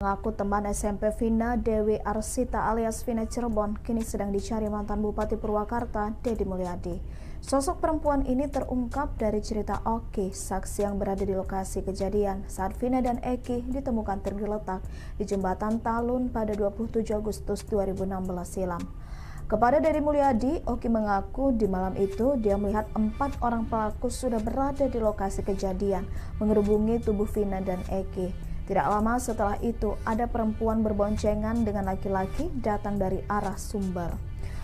Mengaku teman SMP Vina Dewi Arsita alias Vina Cirebon kini sedang dicari mantan Bupati Purwakarta, Deddy Mulyadi. Sosok perempuan ini terungkap dari cerita Oki, saksi yang berada di lokasi kejadian saat Vina dan Eki ditemukan tergeletak di jembatan Talun pada 27 Agustus 2016 silam. Kepada Deddy Mulyadi, Oki mengaku di malam itu dia melihat 4 orang pelaku sudah berada di lokasi kejadian mengerubungi tubuh Vina dan Eki. Tidak lama setelah itu, ada perempuan berboncengan dengan laki-laki datang dari arah Sumber.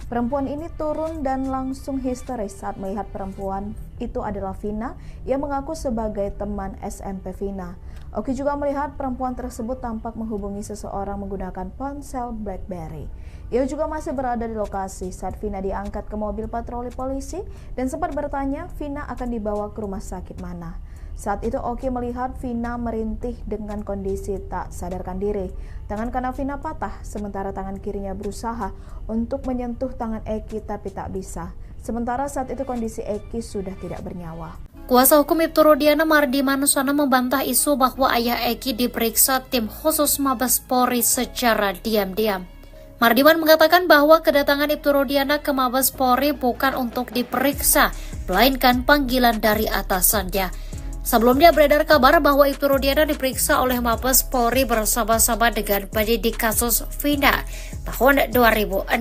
Perempuan ini turun dan langsung histeris saat melihat perempuan itu adalah Vina yang mengaku sebagai teman SMP Vina. Oki juga melihat perempuan tersebut tampak menghubungi seseorang menggunakan ponsel BlackBerry. Ia juga masih berada di lokasi saat Vina diangkat ke mobil patroli polisi dan sempat bertanya Vina akan dibawa ke rumah sakit mana. Saat itu Oki melihat Vina merintih dengan kondisi tak sadarkan diri. Tangan kanan Vina patah, sementara tangan kirinya berusaha untuk menyentuh tangan Eki tapi tak bisa. Sementara saat itu kondisi Eki sudah tidak bernyawa. Kuasa hukum Ibtu Rudiana Mardi Manusana membantah isu bahwa ayah Eki diperiksa tim khusus Mabes Polri secara diam-diam. Mardiman mengatakan bahwa kedatangan Ibtu Rudiana ke Mabes Polri bukan untuk diperiksa, melainkan panggilan dari atasannya. Sebelumnya beredar kabar bahwa Ibtu Rudiana diperiksa oleh Mabes Polri bersama-sama dengan penyidik kasus Vina tahun 2016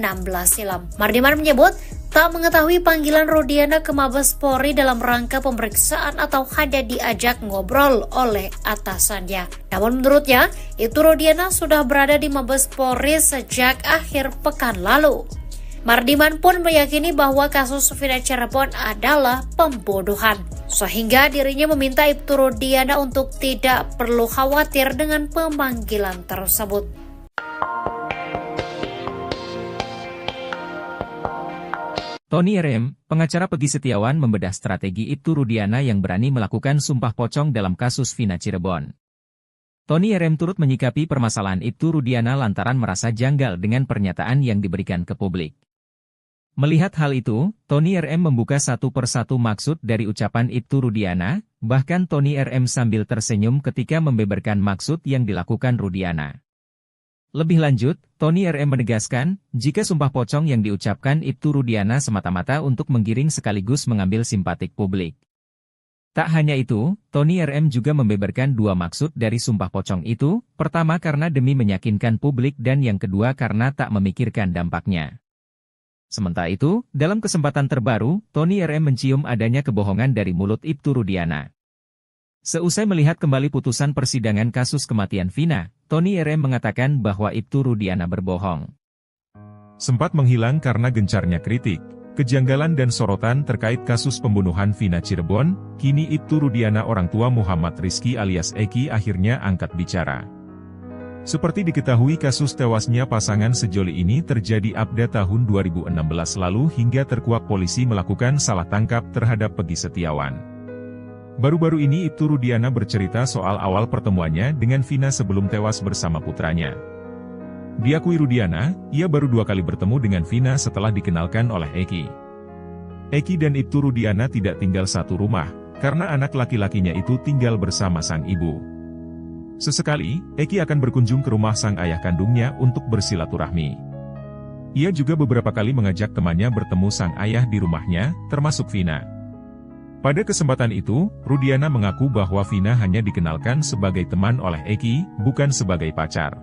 silam. Mardiman menyebut tak mengetahui panggilan Rudiana ke Mabes Polri dalam rangka pemeriksaan atau hanya diajak ngobrol oleh atasannya. Namun menurutnya, Ibtu Rudiana sudah berada di Mabes Polri sejak akhir pekan lalu. Mardiman pun meyakini bahwa kasus Vina Cirebon adalah pembunuhan, sehingga dirinya meminta Ibtu Rudiana untuk tidak perlu khawatir dengan pemanggilan tersebut. Tony RM, pengacara Peggy Setiawan membedah strategi Ibtu Rudiana yang berani melakukan sumpah pocong dalam kasus Vina Cirebon. Tony RM turut menyikapi permasalahan Ibtu Rudiana lantaran merasa janggal dengan pernyataan yang diberikan ke publik. Melihat hal itu, Tony RM membuka satu persatu maksud dari ucapan Ibtu Rudiana, bahkan Tony RM sambil tersenyum ketika membeberkan maksud yang dilakukan Rudiana. Lebih lanjut, Tony RM menegaskan, jika sumpah pocong yang diucapkan Ibtu Rudiana semata-mata untuk menggiring sekaligus mengambil simpatik publik. Tak hanya itu, Tony RM juga membeberkan dua maksud dari sumpah pocong itu, pertama karena demi meyakinkan publik dan yang kedua karena tak memikirkan dampaknya. Sementara itu, dalam kesempatan terbaru, Tony RM mencium adanya kebohongan dari mulut Ibtu Rudiana. Seusai melihat kembali putusan persidangan kasus kematian Vina, Tony RM mengatakan bahwa Ibtu Rudiana berbohong. Sempat menghilang karena gencarnya kritik, kejanggalan dan sorotan terkait kasus pembunuhan Vina Cirebon, kini Ibtu Rudiana orang tua Muhammad Rizky alias Eki akhirnya angkat bicara. Seperti diketahui kasus tewasnya pasangan sejoli ini terjadi pada tahun 2016 lalu hingga terkuak polisi melakukan salah tangkap terhadap Peggy Setiawan. Baru-baru ini Ibtu Rudiana bercerita soal awal pertemuannya dengan Vina sebelum tewas bersama putranya. Diakui Rudiana, ia baru 2 kali bertemu dengan Vina setelah dikenalkan oleh Eki. Eki dan Ibtu Rudiana tidak tinggal satu rumah, karena anak laki-lakinya itu tinggal bersama sang ibu. Sesekali, Eki akan berkunjung ke rumah sang ayah kandungnya untuk bersilaturahmi. Ia juga beberapa kali mengajak temannya bertemu sang ayah di rumahnya, termasuk Vina. Pada kesempatan itu, Rudiana mengaku bahwa Vina hanya dikenalkan sebagai teman oleh Eki, bukan sebagai pacar.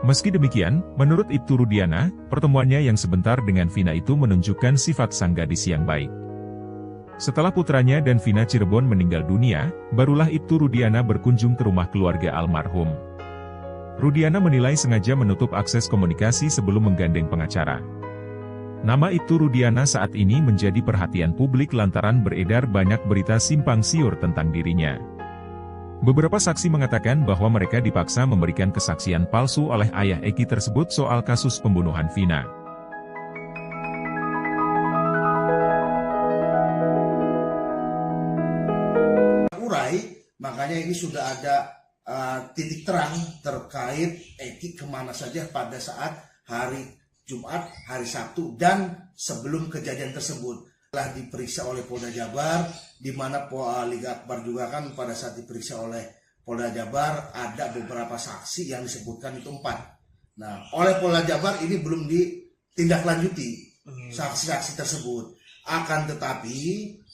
Meski demikian, menurut Ibtu Rudiana, pertemuannya yang sebentar dengan Vina itu menunjukkan sifat sang gadis yang baik. Setelah putranya dan Vina Cirebon meninggal dunia, barulah Ibtu Rudiana berkunjung ke rumah keluarga almarhum. Rudiana menilai sengaja menutup akses komunikasi sebelum menggandeng pengacara. Nama Ibtu Rudiana saat ini menjadi perhatian publik lantaran beredar banyak berita simpang siur tentang dirinya. Beberapa saksi mengatakan bahwa mereka dipaksa memberikan kesaksian palsu oleh ayah Eki tersebut soal kasus pembunuhan Vina. Makanya ini sudah ada titik terang terkait Eki kemana saja pada saat hari Jumat, hari Sabtu, dan sebelum kejadian tersebut. Telah diperiksa oleh Polda Jabar, di mana Liga Akbar juga kan pada saat diperiksa oleh Polda Jabar ada beberapa saksi yang disebutkan itu 4. Nah, oleh Polda Jabar ini belum ditindaklanjuti saksi-saksi tersebut. Akan tetapi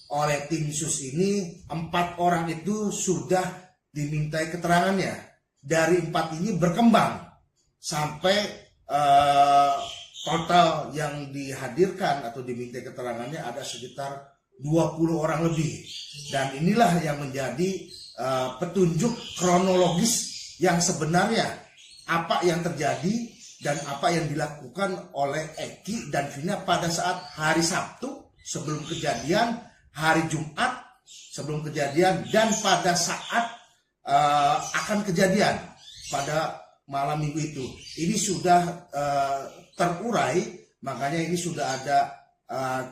oleh tim sus ini 4 orang itu sudah dimintai keterangannya. Dari 4 ini berkembang sampai total yang dihadirkan atau dimintai keterangannya ada sekitar 20 orang lebih. Dan inilah yang menjadi petunjuk kronologis yang sebenarnya apa yang terjadi dan apa yang dilakukan oleh Eki dan Vina pada saat hari Sabtu sebelum kejadian, hari Jumat sebelum kejadian, dan pada saat akan kejadian pada malam minggu itu. Ini sudah terurai, makanya ini sudah ada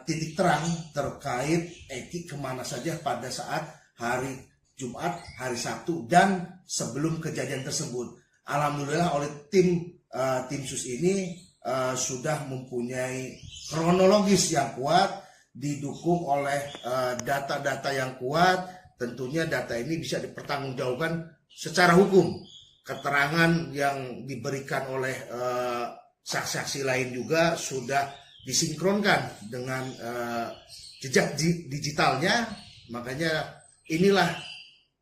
titik terang terkait Eki kemana saja pada saat hari Jumat, hari Sabtu, dan sebelum kejadian tersebut. Alhamdulillah oleh tim sus ini sudah mempunyai kronologis yang kuat, didukung oleh data-data yang kuat. Tentunya data ini bisa dipertanggungjawabkan secara hukum. Keterangan yang diberikan oleh saksi-saksi lain juga sudah disinkronkan dengan jejak digitalnya. Makanya inilah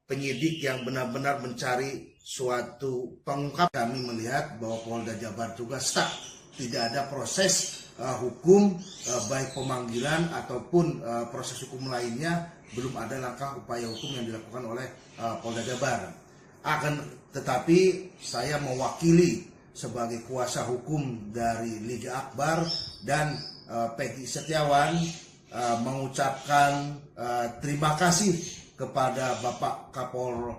penyidik yang benar-benar mencari suatu pengungkap. Kami melihat bahwa Polda Jabar juga stuck, tidak ada proses hukum, baik pemanggilan ataupun proses hukum lainnya, belum ada langkah upaya hukum yang dilakukan oleh Polda Jabar. Akan tetapi saya mewakili sebagai kuasa hukum dari Liga Akbar dan Peggy Setiawan mengucapkan terima kasih kepada Bapak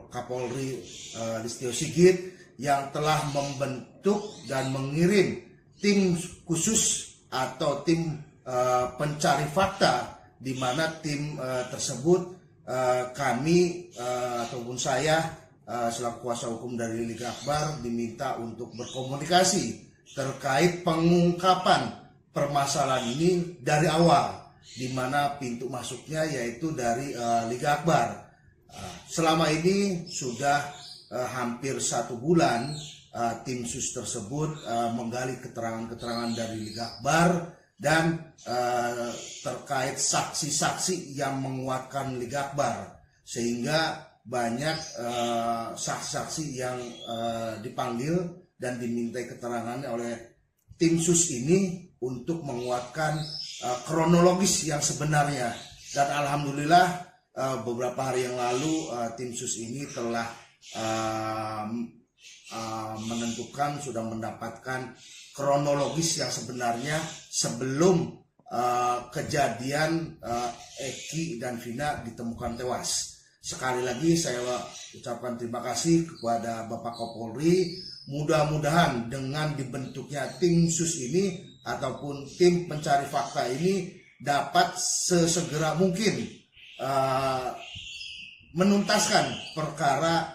Kapolri Listio Sigit yang telah membentuk dan mengirim tim khusus atau tim pencari fakta, di mana tim tersebut kami ataupun saya selaku kuasa hukum dari Liga Akbar diminta untuk berkomunikasi terkait pengungkapan permasalahan ini dari awal, di mana pintu masuknya yaitu dari Liga Akbar. Selama ini sudah hampir 1 bulan tim sus tersebut menggali keterangan-keterangan dari Liga Akbar dan terkait saksi-saksi yang menguatkan Liga Akbar, sehingga banyak saksi-saksi yang dipanggil dan dimintai keterangannya oleh tim sus ini untuk menguatkan kronologis yang sebenarnya. Dan alhamdulillah beberapa hari yang lalu tim sus ini telah menentukan, sudah mendapatkan kronologis yang sebenarnya sebelum kejadian Eki dan Vina ditemukan tewas. Sekali lagi saya ucapkan terima kasih kepada Bapak Kapolri. Mudah-mudahan dengan dibentuknya tim sus ini ataupun tim pencari fakta ini dapat sesegera mungkin menuntaskan perkara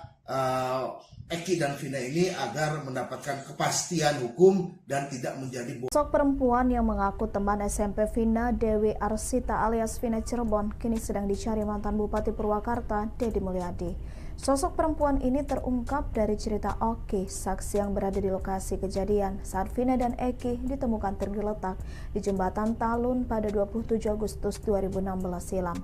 Eki dan Vina ini agar mendapatkan kepastian hukum dan tidak menjadi Sosok perempuan yang mengaku teman SMP Vina, Dewi Arsita alias Vina Cirebon, kini sedang dicari mantan Bupati Purwakarta, Deddy Mulyadi. Sosok perempuan ini terungkap dari cerita Oki, saksi yang berada di lokasi kejadian saat Vina dan Eki ditemukan tergeletak di jembatan Talun pada 27 Agustus 2016 silam.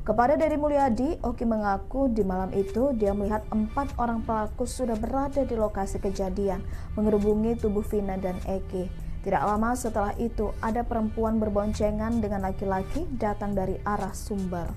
Kepada Deddy Mulyadi, Oki mengaku di malam itu dia melihat 4 orang pelaku sudah berada di lokasi kejadian mengerubungi tubuh Vina dan Eki. Tidak lama setelah itu, ada perempuan berboncengan dengan laki-laki datang dari arah Sumber.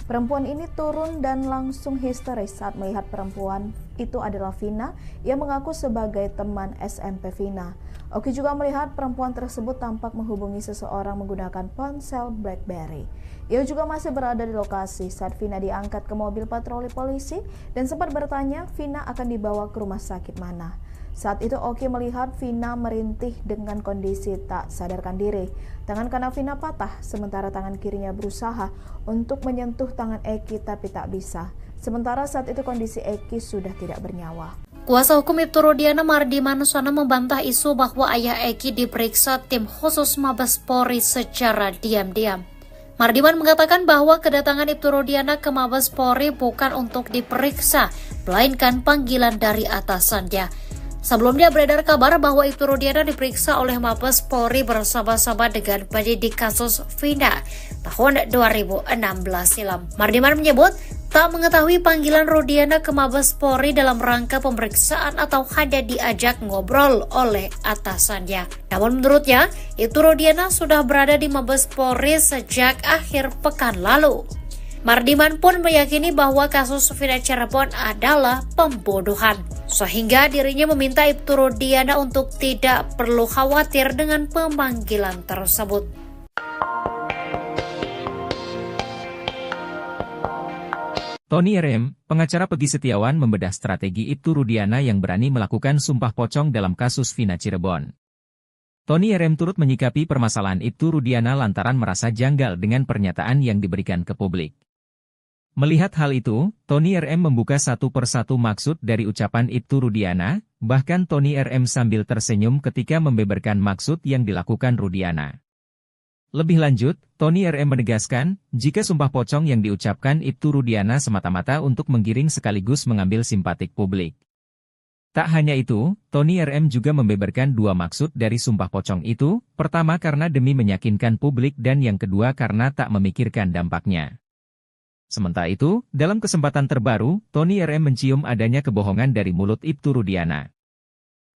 Perempuan ini turun dan langsung histeris saat melihat perempuan itu adalah Vina yang mengaku sebagai teman SMP Vina. Oki juga melihat perempuan tersebut tampak menghubungi seseorang menggunakan ponsel BlackBerry. Ia juga masih berada di lokasi saat Vina diangkat ke mobil patroli polisi dan sempat bertanya Vina akan dibawa ke rumah sakit mana. Saat itu Oki melihat Vina merintih dengan kondisi tak sadarkan diri. Tangan kanan Vina patah, sementara tangan kirinya berusaha untuk menyentuh tangan Eki tapi tak bisa. Sementara saat itu kondisi Eki sudah tidak bernyawa. Kuasa hukum Ibtu Rudiana Mardi Manuswana membantah isu bahwa ayah Eki diperiksa tim khusus Mabes Polri secara diam-diam. Mardiman mengatakan bahwa kedatangan Ibtu Rudiana ke Mabes Polri bukan untuk diperiksa, melainkan panggilan dari atasannya. Sebelumnya beredar kabar bahwa Ibtu Rudiana diperiksa oleh Mabes Polri bersama-sama dengan penyidik kasus Vina tahun 2016 silam. Mardiman menyebut tak mengetahui panggilan Rudiana ke Mabes Polri dalam rangka pemeriksaan atau hanya diajak ngobrol oleh atasannya. Namun menurutnya, Ibtu Rudiana sudah berada di Mabes Polri sejak akhir pekan lalu. Mardiman pun meyakini bahwa kasus Vina Cirebon adalah pembunuhan, sehingga dirinya meminta Ibtu Rudiana untuk tidak perlu khawatir dengan pemanggilan tersebut. Tony RM, pengacara Peggy Setiawan membedah strategi Ibtu Rudiana yang berani melakukan sumpah pocong dalam kasus Vina Cirebon. Tony RM turut menyikapi permasalahan Ibtu Rudiana lantaran merasa janggal dengan pernyataan yang diberikan ke publik. Melihat hal itu, Tony RM membuka satu persatu maksud dari ucapan Ibtu Rudiana, bahkan Tony RM sambil tersenyum ketika membeberkan maksud yang dilakukan Rudiana. Lebih lanjut, Tony RM menegaskan, jika sumpah pocong yang diucapkan Ibtu Rudiana semata-mata untuk menggiring sekaligus mengambil simpatik publik. Tak hanya itu, Tony RM juga membeberkan dua maksud dari sumpah pocong itu, pertama karena demi meyakinkan publik dan yang kedua karena tak memikirkan dampaknya. Sementara itu, dalam kesempatan terbaru, Tony RM mencium adanya kebohongan dari mulut Ibtu Rudiana.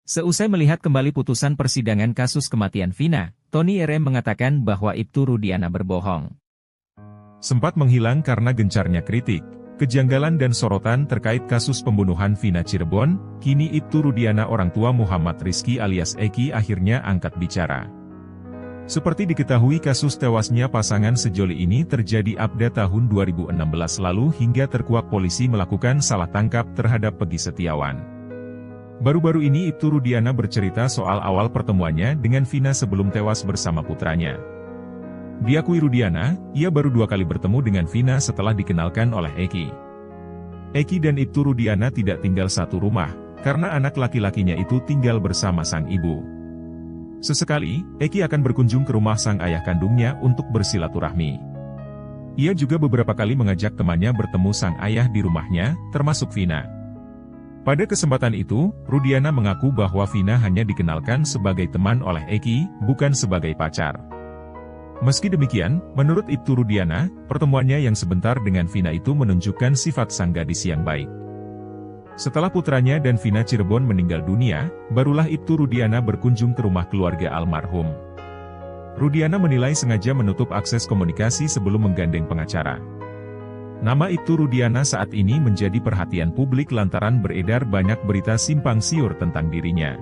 Seusai melihat kembali putusan persidangan kasus kematian Vina, Tony RM mengatakan bahwa Ibtu Rudiana berbohong. Sempat menghilang karena gencarnya kritik, kejanggalan dan sorotan terkait kasus pembunuhan Vina Cirebon, kini Ibtu Rudiana orang tua Muhammad Rizky alias Eki akhirnya angkat bicara. Seperti diketahui kasus tewasnya pasangan sejoli ini terjadi pada tahun 2016 lalu hingga terkuak polisi melakukan salah tangkap terhadap Peggy Setiawan. Baru-baru ini Ibtu Rudiana bercerita soal awal pertemuannya dengan Vina sebelum tewas bersama putranya. Diakui Rudiana, ia baru 2 kali bertemu dengan Vina setelah dikenalkan oleh Eki. Eki dan Ibtu Rudiana tidak tinggal satu rumah, karena anak laki-lakinya itu tinggal bersama sang ibu. Sesekali, Eki akan berkunjung ke rumah sang ayah kandungnya untuk bersilaturahmi. Ia juga beberapa kali mengajak temannya bertemu sang ayah di rumahnya, termasuk Vina. Pada kesempatan itu, Rudiana mengaku bahwa Vina hanya dikenalkan sebagai teman oleh Eki, bukan sebagai pacar. Meski demikian, menurut Ibtu Rudiana, pertemuannya yang sebentar dengan Vina itu menunjukkan sifat sang gadis yang baik. Setelah putranya dan Vina Cirebon meninggal dunia, barulah Ibtu Rudiana berkunjung ke rumah keluarga almarhum. Rudiana menilai sengaja menutup akses komunikasi sebelum menggandeng pengacara. Nama Ibtu Rudiana saat ini menjadi perhatian publik lantaran beredar banyak berita simpang siur tentang dirinya.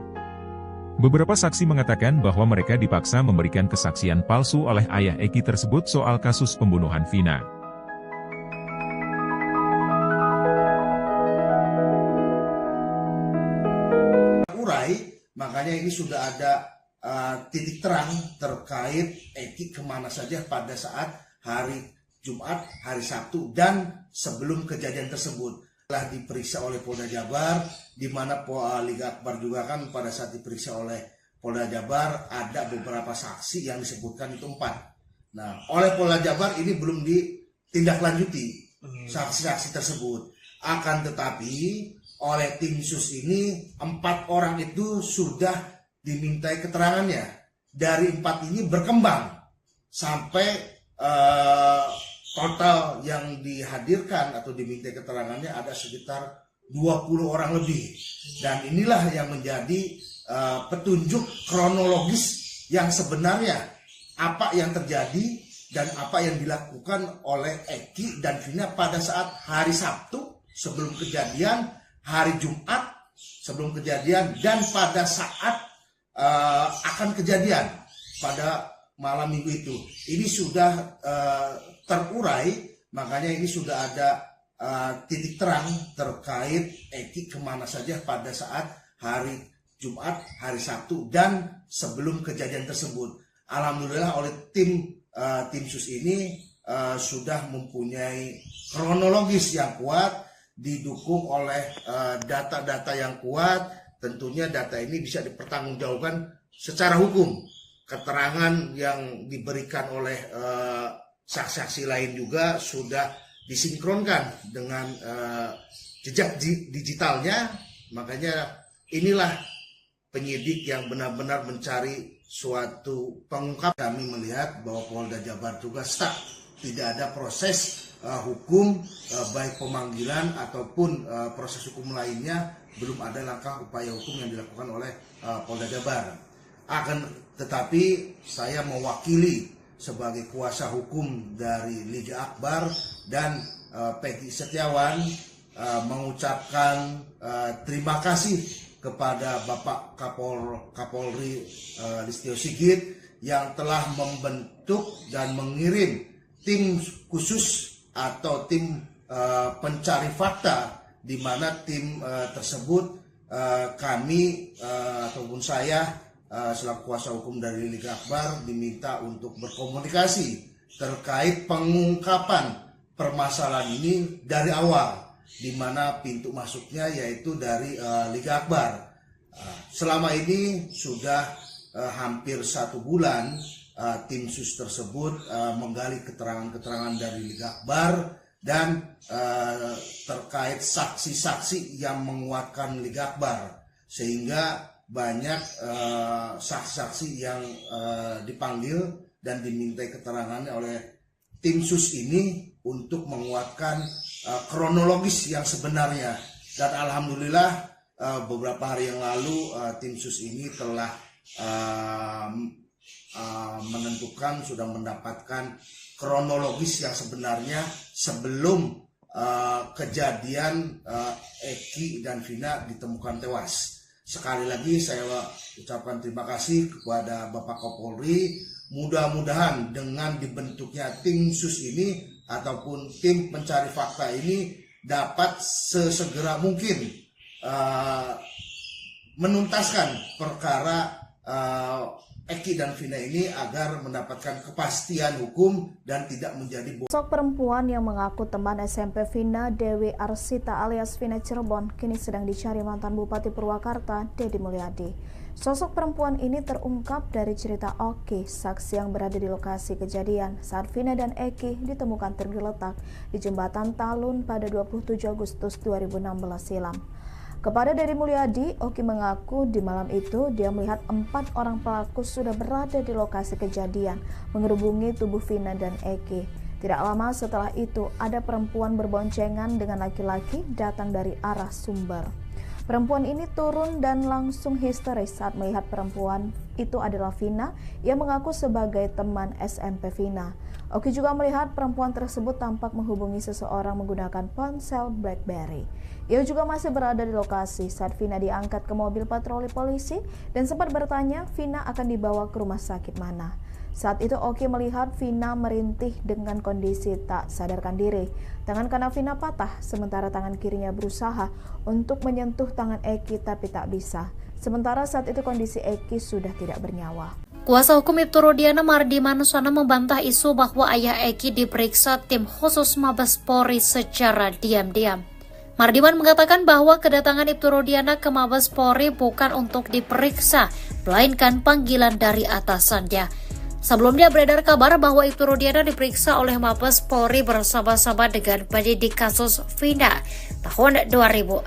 Beberapa saksi mengatakan bahwa mereka dipaksa memberikan kesaksian palsu oleh ayah Eki tersebut soal kasus pembunuhan Vina. Makanya ini sudah ada titik terang terkait Eki kemana saja pada saat hari Jumat, hari Sabtu, dan sebelum kejadian tersebut. Telah diperiksa oleh Polda Jabar, di mana Liga Akbar juga kan pada saat diperiksa oleh Polda Jabar, ada beberapa saksi yang disebutkan itu 4. Nah, oleh Polda Jabar ini belum ditindaklanjuti saksi-saksi tersebut. Akan tetapi, oleh tim sus ini 4 orang itu sudah dimintai keterangannya. Dari 4 ini berkembang sampai total yang dihadirkan atau dimintai keterangannya ada sekitar 20 orang lebih. Dan inilah yang menjadi petunjuk kronologis yang sebenarnya apa yang terjadi dan apa yang dilakukan oleh Eki dan Vina pada saat hari Sabtu sebelum kejadian, hari Jumat sebelum kejadian, dan pada saat akan kejadian pada malam minggu itu. Ini sudah terurai, makanya ini sudah ada titik terang terkait Eki kemana saja pada saat hari Jumat, hari Sabtu, dan sebelum kejadian tersebut. Alhamdulillah oleh tim sus ini sudah mempunyai kronologis yang kuat, didukung oleh data-data yang kuat. Tentunya data ini bisa dipertanggungjawabkan secara hukum. Keterangan yang diberikan oleh saksi-saksi lain juga sudah disinkronkan dengan jejak digitalnya. Makanya inilah penyidik yang benar-benar mencari suatu pengungkap. Kami melihat bahwa Polda Jabar juga stuck, tidak ada proses hukum, baik pemanggilan ataupun proses hukum lainnya, belum ada langkah upaya hukum yang dilakukan oleh Polda Jabar. Akan tetapi saya mewakili sebagai kuasa hukum dari Liga Akbar dan Peggy Setiawan mengucapkan terima kasih kepada Bapak Kapolri Listio Sigit yang telah membentuk dan mengirim tim khusus atau tim pencari fakta, di mana tim tersebut kami ataupun saya selaku kuasa hukum dari Liga Akbar diminta untuk berkomunikasi terkait pengungkapan permasalahan ini dari awal, di mana pintu masuknya yaitu dari Liga Akbar. Selama ini sudah hampir 1 bulan tim sus tersebut menggali keterangan-keterangan dari Liga Akbar dan terkait saksi-saksi yang menguatkan Liga Akbar, sehingga banyak saksi-saksi yang dipanggil dan dimintai keterangannya oleh tim sus ini untuk menguatkan kronologis yang sebenarnya. Dan alhamdulillah beberapa hari yang lalu tim sus ini telah menentukan, sudah mendapatkan kronologis yang sebenarnya sebelum kejadian Eki dan Vina ditemukan tewas. Sekali lagi saya ucapkan terima kasih kepada Bapak Kapolri. Mudah-mudahan dengan dibentuknya tim sus ini ataupun tim pencari fakta ini dapat sesegera mungkin menuntaskan perkara Eki dan Vina ini agar mendapatkan kepastian hukum dan tidak menjadi Sosok perempuan yang mengaku teman SMP Vina, Dewi Arsita alias Vina Cirebon, kini sedang dicari mantan Bupati Purwakarta, Deddy Mulyadi. Sosok perempuan ini terungkap dari cerita Oki, saksi yang berada di lokasi kejadian saat Vina dan Eki ditemukan tergeletak di jembatan Talun pada 27 Agustus 2016 silam. Kepada Deddy Mulyadi, Oki mengaku di malam itu dia melihat 4 orang pelaku sudah berada di lokasi kejadian mengerubungi tubuh Vina dan Eki. Tidak lama setelah itu ada perempuan berboncengan dengan laki-laki datang dari arah Sumber. Perempuan ini turun dan langsung histeris saat melihat perempuan itu adalah Vina yang mengaku sebagai teman SMP Vina. Oki juga melihat perempuan tersebut tampak menghubungi seseorang menggunakan ponsel BlackBerry. Ia juga masih berada di lokasi saat Vina diangkat ke mobil patroli polisi dan sempat bertanya Vina akan dibawa ke rumah sakit mana. Saat itu Oki melihat Vina merintih dengan kondisi tak sadarkan diri. Tangan kanan Vina patah, sementara tangan kirinya berusaha untuk menyentuh tangan Eki tapi tak bisa. Sementara saat itu kondisi Eki sudah tidak bernyawa. Kuasa hukum Ibtu Rudiana Mardi Manuswana membantah isu bahwa ayah Eki diperiksa tim khusus Mabes Polri secara diam-diam. Mardiman mengatakan bahwa kedatangan Ibtu Rudiana ke Mabes Polri bukan untuk diperiksa, melainkan panggilan dari atasannya. Sebelumnya beredar kabar bahwa Ibtu Rudiana diperiksa oleh Mabes Polri bersama-sama dengan penyidik kasus Vina tahun 2016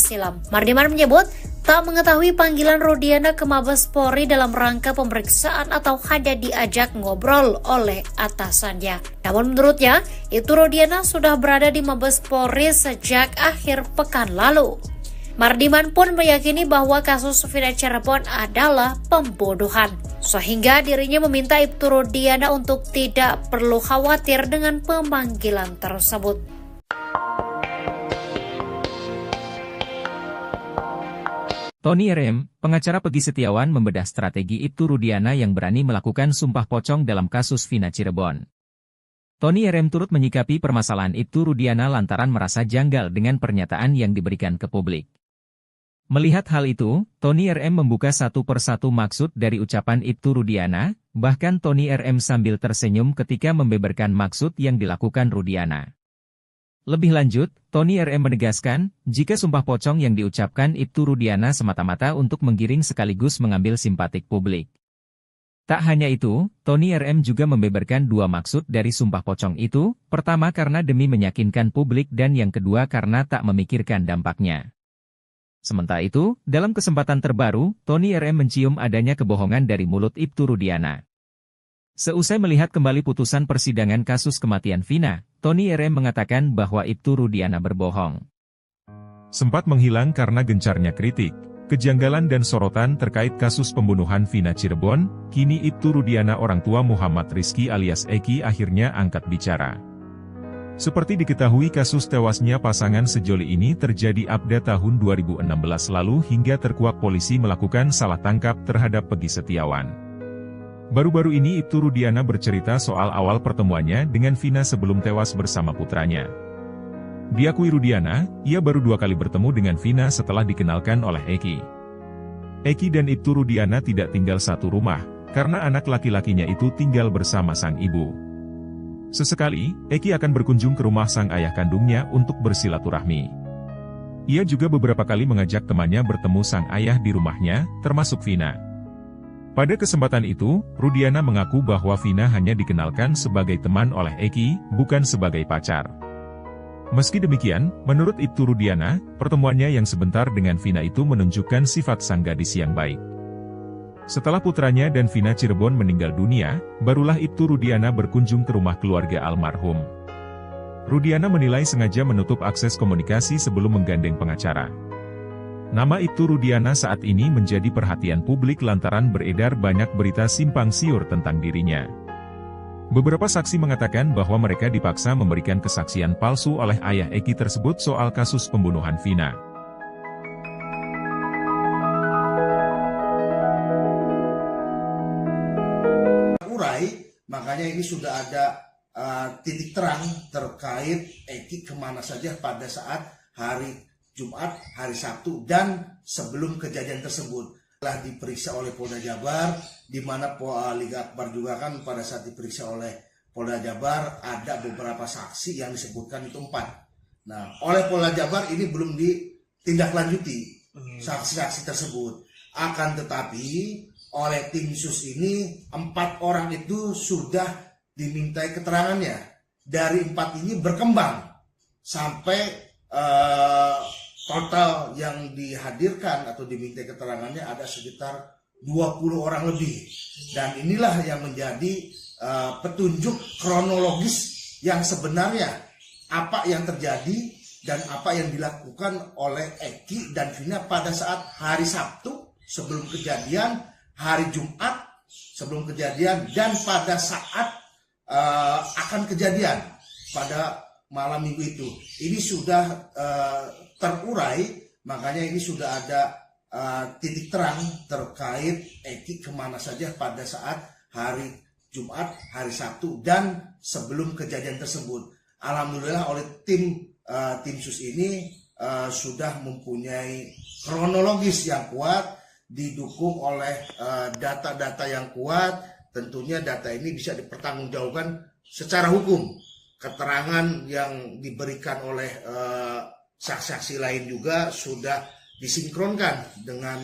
silam. Mardiman menyebut tak mengetahui panggilan Rudiana ke Mabes Polri dalam rangka pemeriksaan atau hanya diajak ngobrol oleh atasannya. Namun menurutnya, Ibtu Rudiana sudah berada di Mabes Polri sejak akhir pekan lalu. Mardiman pun meyakini bahwa kasus Vina Cirebon adalah pembunuhan, sehingga dirinya meminta Ibtu Rudiana untuk tidak perlu khawatir dengan pemanggilan tersebut. Tony RM, pengacara Peggy Setiawan membedah strategi Ibtu Rudiana yang berani melakukan sumpah pocong dalam kasus Vina Cirebon. Tony RM turut menyikapi permasalahan Ibtu Rudiana lantaran merasa janggal dengan pernyataan yang diberikan ke publik. Melihat hal itu, Tony RM membuka satu persatu maksud dari ucapan Ibtu Rudiana, bahkan Tony RM sambil tersenyum ketika membeberkan maksud yang dilakukan Rudiana. Lebih lanjut, Tony RM menegaskan, jika sumpah pocong yang diucapkan Ibtu Rudiana semata-mata untuk menggiring sekaligus mengambil simpatik publik. Tak hanya itu, Tony RM juga membeberkan dua maksud dari sumpah pocong itu, pertama karena demi meyakinkan publik dan yang kedua karena tak memikirkan dampaknya. Sementara itu, dalam kesempatan terbaru, Tony RM mencium adanya kebohongan dari mulut Ibtu Rudiana. Seusai melihat kembali putusan persidangan kasus kematian Vina, Tony RM mengatakan bahwa Ibtu Rudiana berbohong. Sempat menghilang karena gencarnya kritik, kejanggalan dan sorotan terkait kasus pembunuhan Vina Cirebon, kini Ibtu Rudiana orang tua Muhammad Rizky alias Eki akhirnya angkat bicara. Seperti diketahui kasus tewasnya pasangan sejoli ini terjadi pada tahun 2016 lalu hingga terkuak polisi melakukan salah tangkap terhadap Peggy Setiawan. Baru-baru ini Ibtu Rudiana bercerita soal awal pertemuannya dengan Vina sebelum tewas bersama putranya. Diakui Rudiana, ia baru 2 kali bertemu dengan Vina setelah dikenalkan oleh Eki. Eki dan Ibtu Rudiana tidak tinggal satu rumah, karena anak laki-lakinya itu tinggal bersama sang ibu. Sesekali, Eki akan berkunjung ke rumah sang ayah kandungnya untuk bersilaturahmi. Ia juga beberapa kali mengajak temannya bertemu sang ayah di rumahnya, termasuk Vina. Pada kesempatan itu, Rudiana mengaku bahwa Vina hanya dikenalkan sebagai teman oleh Eki, bukan sebagai pacar. Meski demikian, menurut Ibtu Rudiana, pertemuannya yang sebentar dengan Vina itu menunjukkan sifat sang gadis yang baik. Setelah putranya dan Vina Cirebon meninggal dunia, barulah Ibtu Rudiana berkunjung ke rumah keluarga almarhum. Rudiana menilai sengaja menutup akses komunikasi sebelum menggandeng pengacara. Nama Ibtu Rudiana saat ini menjadi perhatian publik lantaran beredar banyak berita simpang siur tentang dirinya. Beberapa saksi mengatakan bahwa mereka dipaksa memberikan kesaksian palsu oleh ayah Eki tersebut soal kasus pembunuhan Vina. Makanya ini sudah ada titik terang terkait Eki kemana saja pada saat hari Jumat, hari Sabtu, dan sebelum kejadian tersebut. Telah diperiksa oleh Polda Jabar, di mana Liga Akbar juga kan pada saat diperiksa oleh Polda Jabar ada beberapa saksi yang disebutkan itu 4. Nah, oleh Polda Jabar ini belum ditindaklanjuti saksi-saksi tersebut. Akan tetapi oleh tim sus ini 4 orang itu sudah dimintai keterangannya. Dari 4 ini berkembang sampai total yang dihadirkan atau dimintai keterangannya ada sekitar 20 orang lebih. Dan inilah yang menjadi petunjuk kronologis yang sebenarnya apa yang terjadi dan apa yang dilakukan oleh Eki dan Vina pada saat hari Sabtu sebelum kejadian, hari Jumat sebelum kejadian, dan pada saat akan kejadian pada malam minggu itu. Ini sudah terurai, makanya ini sudah ada titik terang terkait Eki kemana saja pada saat hari Jumat, hari Sabtu, dan sebelum kejadian tersebut. Alhamdulillah oleh tim sus ini sudah mempunyai kronologis yang kuat, didukung oleh data-data yang kuat. Tentunya data ini bisa dipertanggungjawabkan secara hukum. Keterangan yang diberikan oleh saksi-saksi lain juga sudah disinkronkan dengan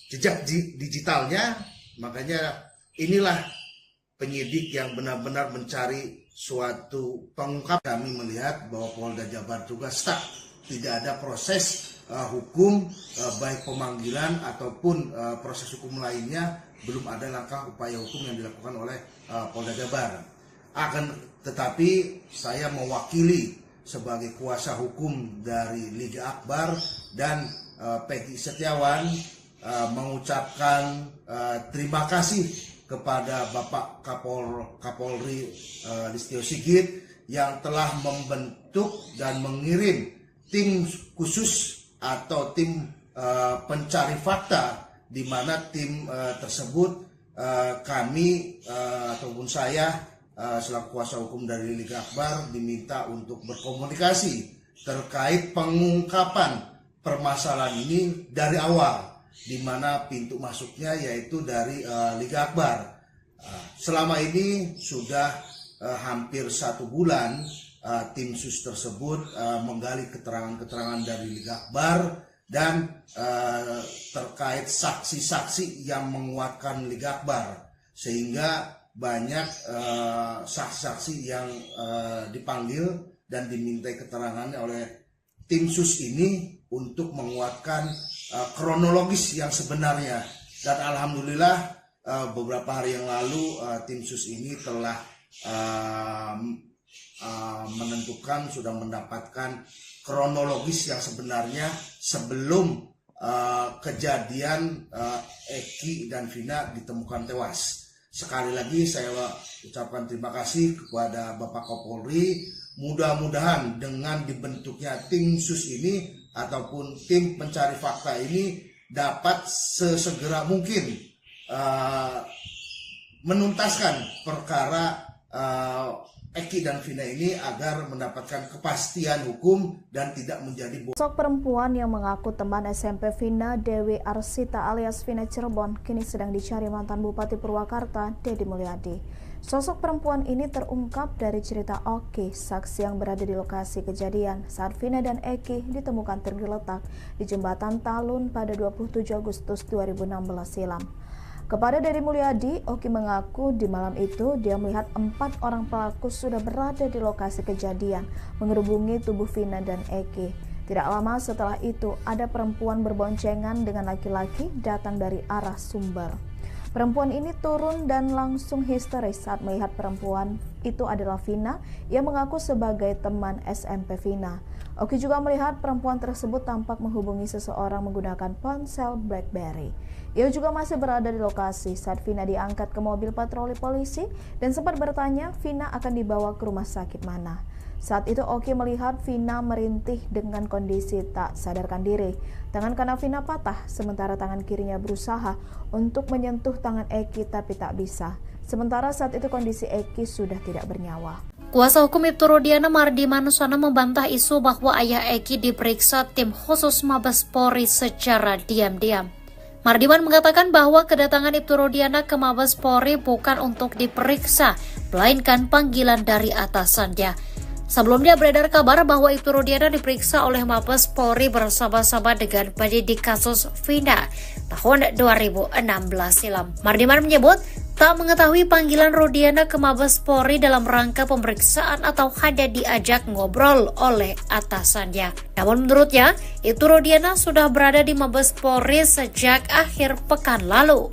jejak digitalnya. Makanya inilah penyidik yang benar-benar mencari suatu pengungkap. Kami melihat bahwa Polda Jabar juga stuck, tidak ada proses hukum, baik pemanggilan ataupun proses hukum lainnya, belum ada langkah upaya hukum yang dilakukan oleh Polda Jabar. Akan tetapi saya mewakili sebagai kuasa hukum dari Liga Akbar dan Peggy Setiawan mengucapkan terima kasih kepada Bapak Kapolri Listio Sigit yang telah membentuk dan mengirim tim khusus atau tim pencari fakta, di mana tim tersebut kami ataupun saya selaku kuasa hukum dari Liga Akbar diminta untuk berkomunikasi terkait pengungkapan permasalahan ini dari awal, di mana pintu masuknya yaitu dari Liga Akbar. Selama ini sudah hampir 1 bulan tim sus tersebut menggali keterangan-keterangan dari Liga Akbar dan terkait saksi-saksi yang menguatkan Liga Akbar. sehingga banyak saksi-saksi yang dipanggil dan dimintai keterangannya oleh tim sus ini untuk menguatkan kronologis yang sebenarnya. Dan alhamdulillah beberapa hari yang lalu tim sus ini telah menentukan, sudah mendapatkan kronologis yang sebenarnya sebelum kejadian Eki dan Vina ditemukan tewas. Sekali lagi saya ucapkan terima kasih kepada Bapak Kapolri. Mudah-mudahan dengan dibentuknya tim sus ini ataupun tim pencari fakta ini dapat sesegera mungkin menuntaskan perkara Eki dan Vina ini agar mendapatkan kepastian hukum dan tidak menjadi Sosok perempuan yang mengaku teman SMP Vina, Dewi Arsita alias Vina Cirebon, kini sedang dicari mantan Bupati Purwakarta, Deddy Mulyadi. Sosok perempuan ini terungkap dari cerita Oki, saksi yang berada di lokasi kejadian saat Vina dan Eki ditemukan tergeletak di jembatan Talun pada 27 Agustus 2016 silam. Kepada Deddy Mulyadi, Oki mengaku di malam itu dia melihat 4 orang pelaku sudah berada di lokasi kejadian mengerubungi tubuh Vina dan Eki. Tidak lama setelah itu ada perempuan berboncengan dengan laki-laki datang dari arah Sumber. Perempuan ini turun dan langsung histeris saat melihat perempuan itu adalah Vina yang mengaku sebagai teman SMP Vina. Oki juga melihat perempuan tersebut tampak menghubungi seseorang menggunakan ponsel BlackBerry. Ia juga masih berada di lokasi saat Vina diangkat ke mobil patroli polisi dan sempat bertanya Vina akan dibawa ke rumah sakit mana. Saat itu Oki melihat Vina merintih dengan kondisi tak sadarkan diri. Tangan kanan Vina patah, sementara tangan kirinya berusaha untuk menyentuh tangan Eki tapi tak bisa. Sementara saat itu kondisi Eki sudah tidak bernyawa. Kuasa hukum Ibtu Rudiana Mardi Manuswana membantah isu bahwa ayah Eki diperiksa tim khusus Mabes Polri secara diam-diam. Mardiman mengatakan bahwa kedatangan Ibtu Rudiana ke Mabes Polri bukan untuk diperiksa, melainkan panggilan dari atasannya. Sebelumnya beredar kabar bahwa Ibtu Rudiana diperiksa oleh Mabes Polri bersama-sama dengan penyidik kasus Vina tahun 2016 silam. Mardiman menyebut tak mengetahui panggilan Rudiana ke Mabes Polri dalam rangka pemeriksaan atau hanya diajak ngobrol oleh atasannya. Namun menurutnya, Ibtu Rudiana sudah berada di Mabes Polri sejak akhir pekan lalu.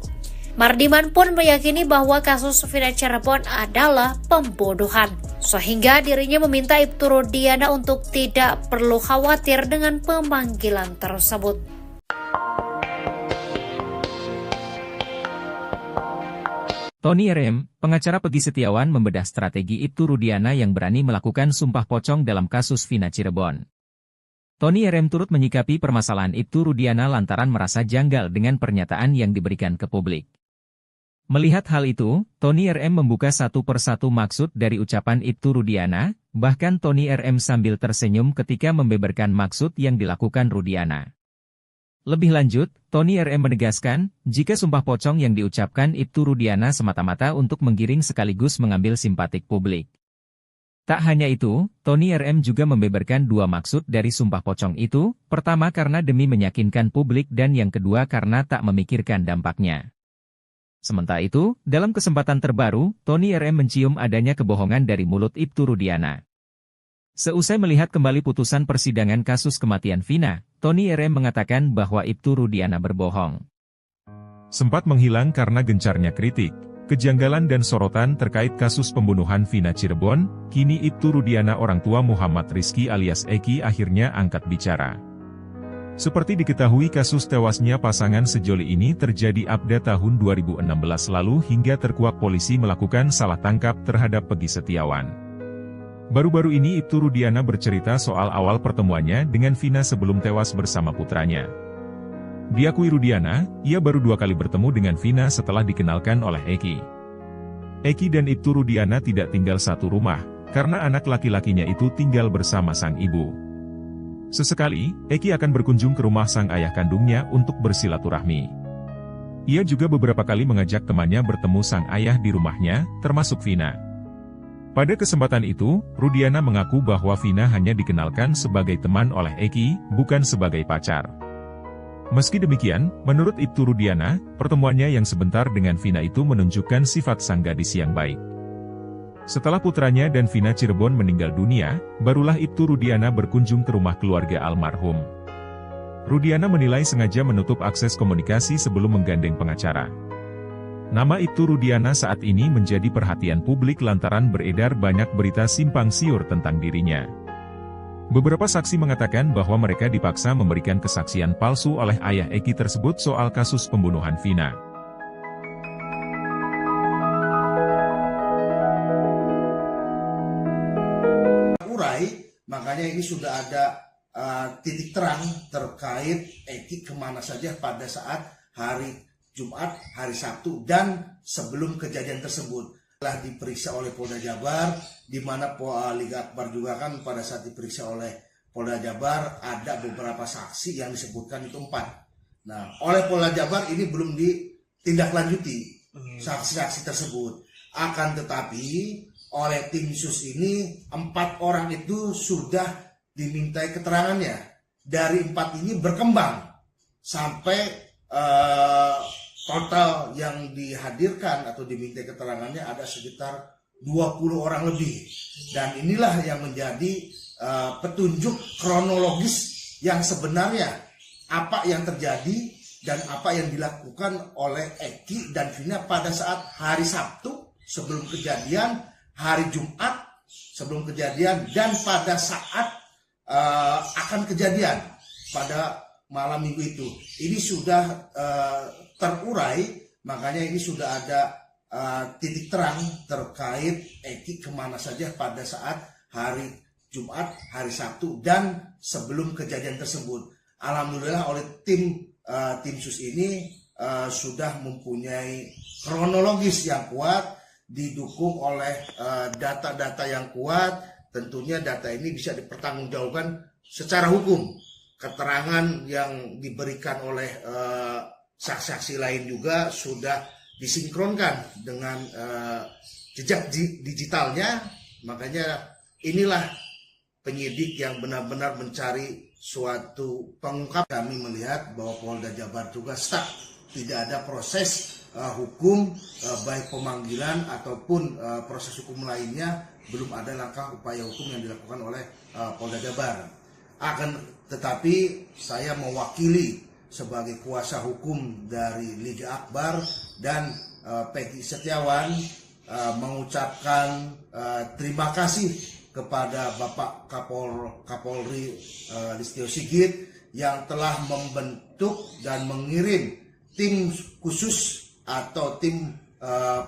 Mardiman pun meyakini bahwa kasus Vina Cirebon adalah pembunuhan, sehingga dirinya meminta Ibtu Rudiana untuk tidak perlu khawatir dengan pemanggilan tersebut. Tony RM, pengacara Peggy Setiawan membedah strategi Ibtu Rudiana yang berani melakukan sumpah pocong dalam kasus Vina Cirebon. Tony RM turut menyikapi permasalahan Ibtu Rudiana lantaran merasa janggal dengan pernyataan yang diberikan ke publik. Melihat hal itu, Tony RM membuka satu persatu maksud dari ucapan Ibtu Rudiana, bahkan Tony RM sambil tersenyum ketika membeberkan maksud yang dilakukan Rudiana. Lebih lanjut, Tony RM menegaskan, jika sumpah pocong yang diucapkan Ibtu Rudiana semata-mata untuk menggiring sekaligus mengambil simpatik publik. Tak hanya itu, Tony RM juga membeberkan dua maksud dari sumpah pocong itu, pertama karena demi meyakinkan publik dan yang kedua karena tak memikirkan dampaknya. Sementara itu, dalam kesempatan terbaru, Tony RM mencium adanya kebohongan dari mulut Ibtu Rudiana. Seusai melihat kembali putusan persidangan kasus kematian Vina, Tony RM mengatakan bahwa Ibtu Rudiana berbohong. Sempat menghilang karena gencarnya kritik, kejanggalan dan sorotan terkait kasus pembunuhan Vina Cirebon, kini Ibtu Rudiana orang tua Muhammad Rizky alias Eki akhirnya angkat bicara. Seperti diketahui kasus tewasnya pasangan sejoli ini terjadi pada tahun 2016 lalu hingga terkuak polisi melakukan salah tangkap terhadap Peggy Setiawan. Baru-baru ini Ibtu Rudiana bercerita soal awal pertemuannya dengan Vina sebelum tewas bersama putranya. Diakui Rudiana, ia baru 2 kali bertemu dengan Vina setelah dikenalkan oleh Eki. Eki dan Ibtu Rudiana tidak tinggal satu rumah, karena anak laki-lakinya itu tinggal bersama sang ibu. Sesekali, Eki akan berkunjung ke rumah sang ayah kandungnya untuk bersilaturahmi. Ia juga beberapa kali mengajak temannya bertemu sang ayah di rumahnya, termasuk Vina. Pada kesempatan itu, Rudiana mengaku bahwa Vina hanya dikenalkan sebagai teman oleh Eki, bukan sebagai pacar. Meski demikian, menurut Ibtu Rudiana, pertemuannya yang sebentar dengan Vina itu menunjukkan sifat sang gadis yang baik. Setelah putranya dan Vina Cirebon meninggal dunia, barulah Ibtu Rudiana berkunjung ke rumah keluarga almarhum. Rudiana menilai sengaja menutup akses komunikasi sebelum menggandeng pengacara. Nama Ibtu Rudiana saat ini menjadi perhatian publik lantaran beredar banyak berita simpang siur tentang dirinya. Beberapa saksi mengatakan bahwa mereka dipaksa memberikan kesaksian palsu oleh ayah Eki tersebut soal kasus pembunuhan Vina. Makanya ini sudah ada titik terang terkait Eki kemana saja pada saat hari Jumat, hari Sabtu, dan sebelum kejadian tersebut. Telah diperiksa oleh Polda Jabar, di mana Liga Akbar juga kan pada saat diperiksa oleh Polda Jabar ada beberapa saksi yang disebutkan itu 4. Nah, oleh Polda Jabar ini belum ditindaklanjuti saksi-saksi tersebut. Akan tetapi oleh tim sus ini 4 orang itu sudah dimintai keterangannya. Dari 4 ini berkembang sampai total yang dihadirkan atau dimintai keterangannya ada sekitar 20 orang lebih. Dan inilah yang menjadi petunjuk kronologis yang sebenarnya apa yang terjadi dan apa yang dilakukan oleh Eki dan Vina pada saat hari Sabtu sebelum kejadian, hari Jumat sebelum kejadian, dan pada saat akan kejadian pada malam minggu itu. Ini sudah terurai, makanya ini sudah ada titik terang terkait Eki kemana saja pada saat hari Jumat, hari Sabtu, dan sebelum kejadian tersebut. Alhamdulillah oleh tim sus ini sudah mempunyai kronologis yang kuat, didukung oleh data-data yang kuat. Tentunya data ini bisa dipertanggungjawabkan secara hukum. Keterangan yang diberikan oleh saksi-saksi lain juga sudah disinkronkan dengan jejak digitalnya. Makanya inilah penyidik yang benar-benar mencari suatu pengungkap. Kami melihat bahwa Polda Jabar juga stuck, tidak ada proses hukum, baik pemanggilan ataupun proses hukum lainnya, belum ada langkah upaya hukum yang dilakukan oleh Polda Jabar. Tetapi saya mewakili sebagai kuasa hukum dari Liga Akbar dan Peggy Setiawan mengucapkan terima kasih kepada Bapak Kapolri Listio Sigit yang telah membentuk dan mengirim tim khusus atau tim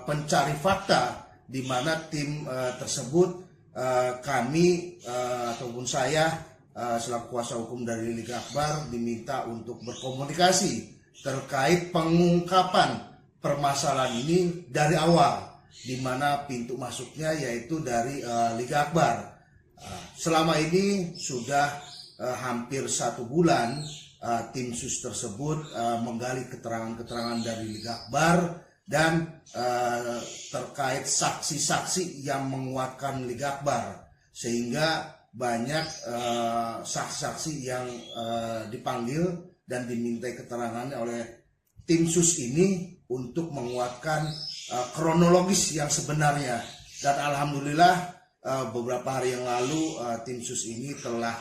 pencari fakta, di mana tim tersebut kami ataupun saya selaku kuasa hukum dari Liga Akbar diminta untuk berkomunikasi terkait pengungkapan permasalahan ini dari awal, di mana pintu masuknya yaitu dari Liga Akbar. Selama ini sudah hampir 1 bulan tim sus tersebut menggali keterangan-keterangan dari Liga Akbar dan terkait saksi-saksi yang menguatkan Liga Akbar, sehingga banyak saksi-saksi yang dipanggil dan dimintai keterangannya oleh tim sus ini untuk menguatkan kronologis yang sebenarnya. Dan alhamdulillah beberapa hari yang lalu tim sus ini telah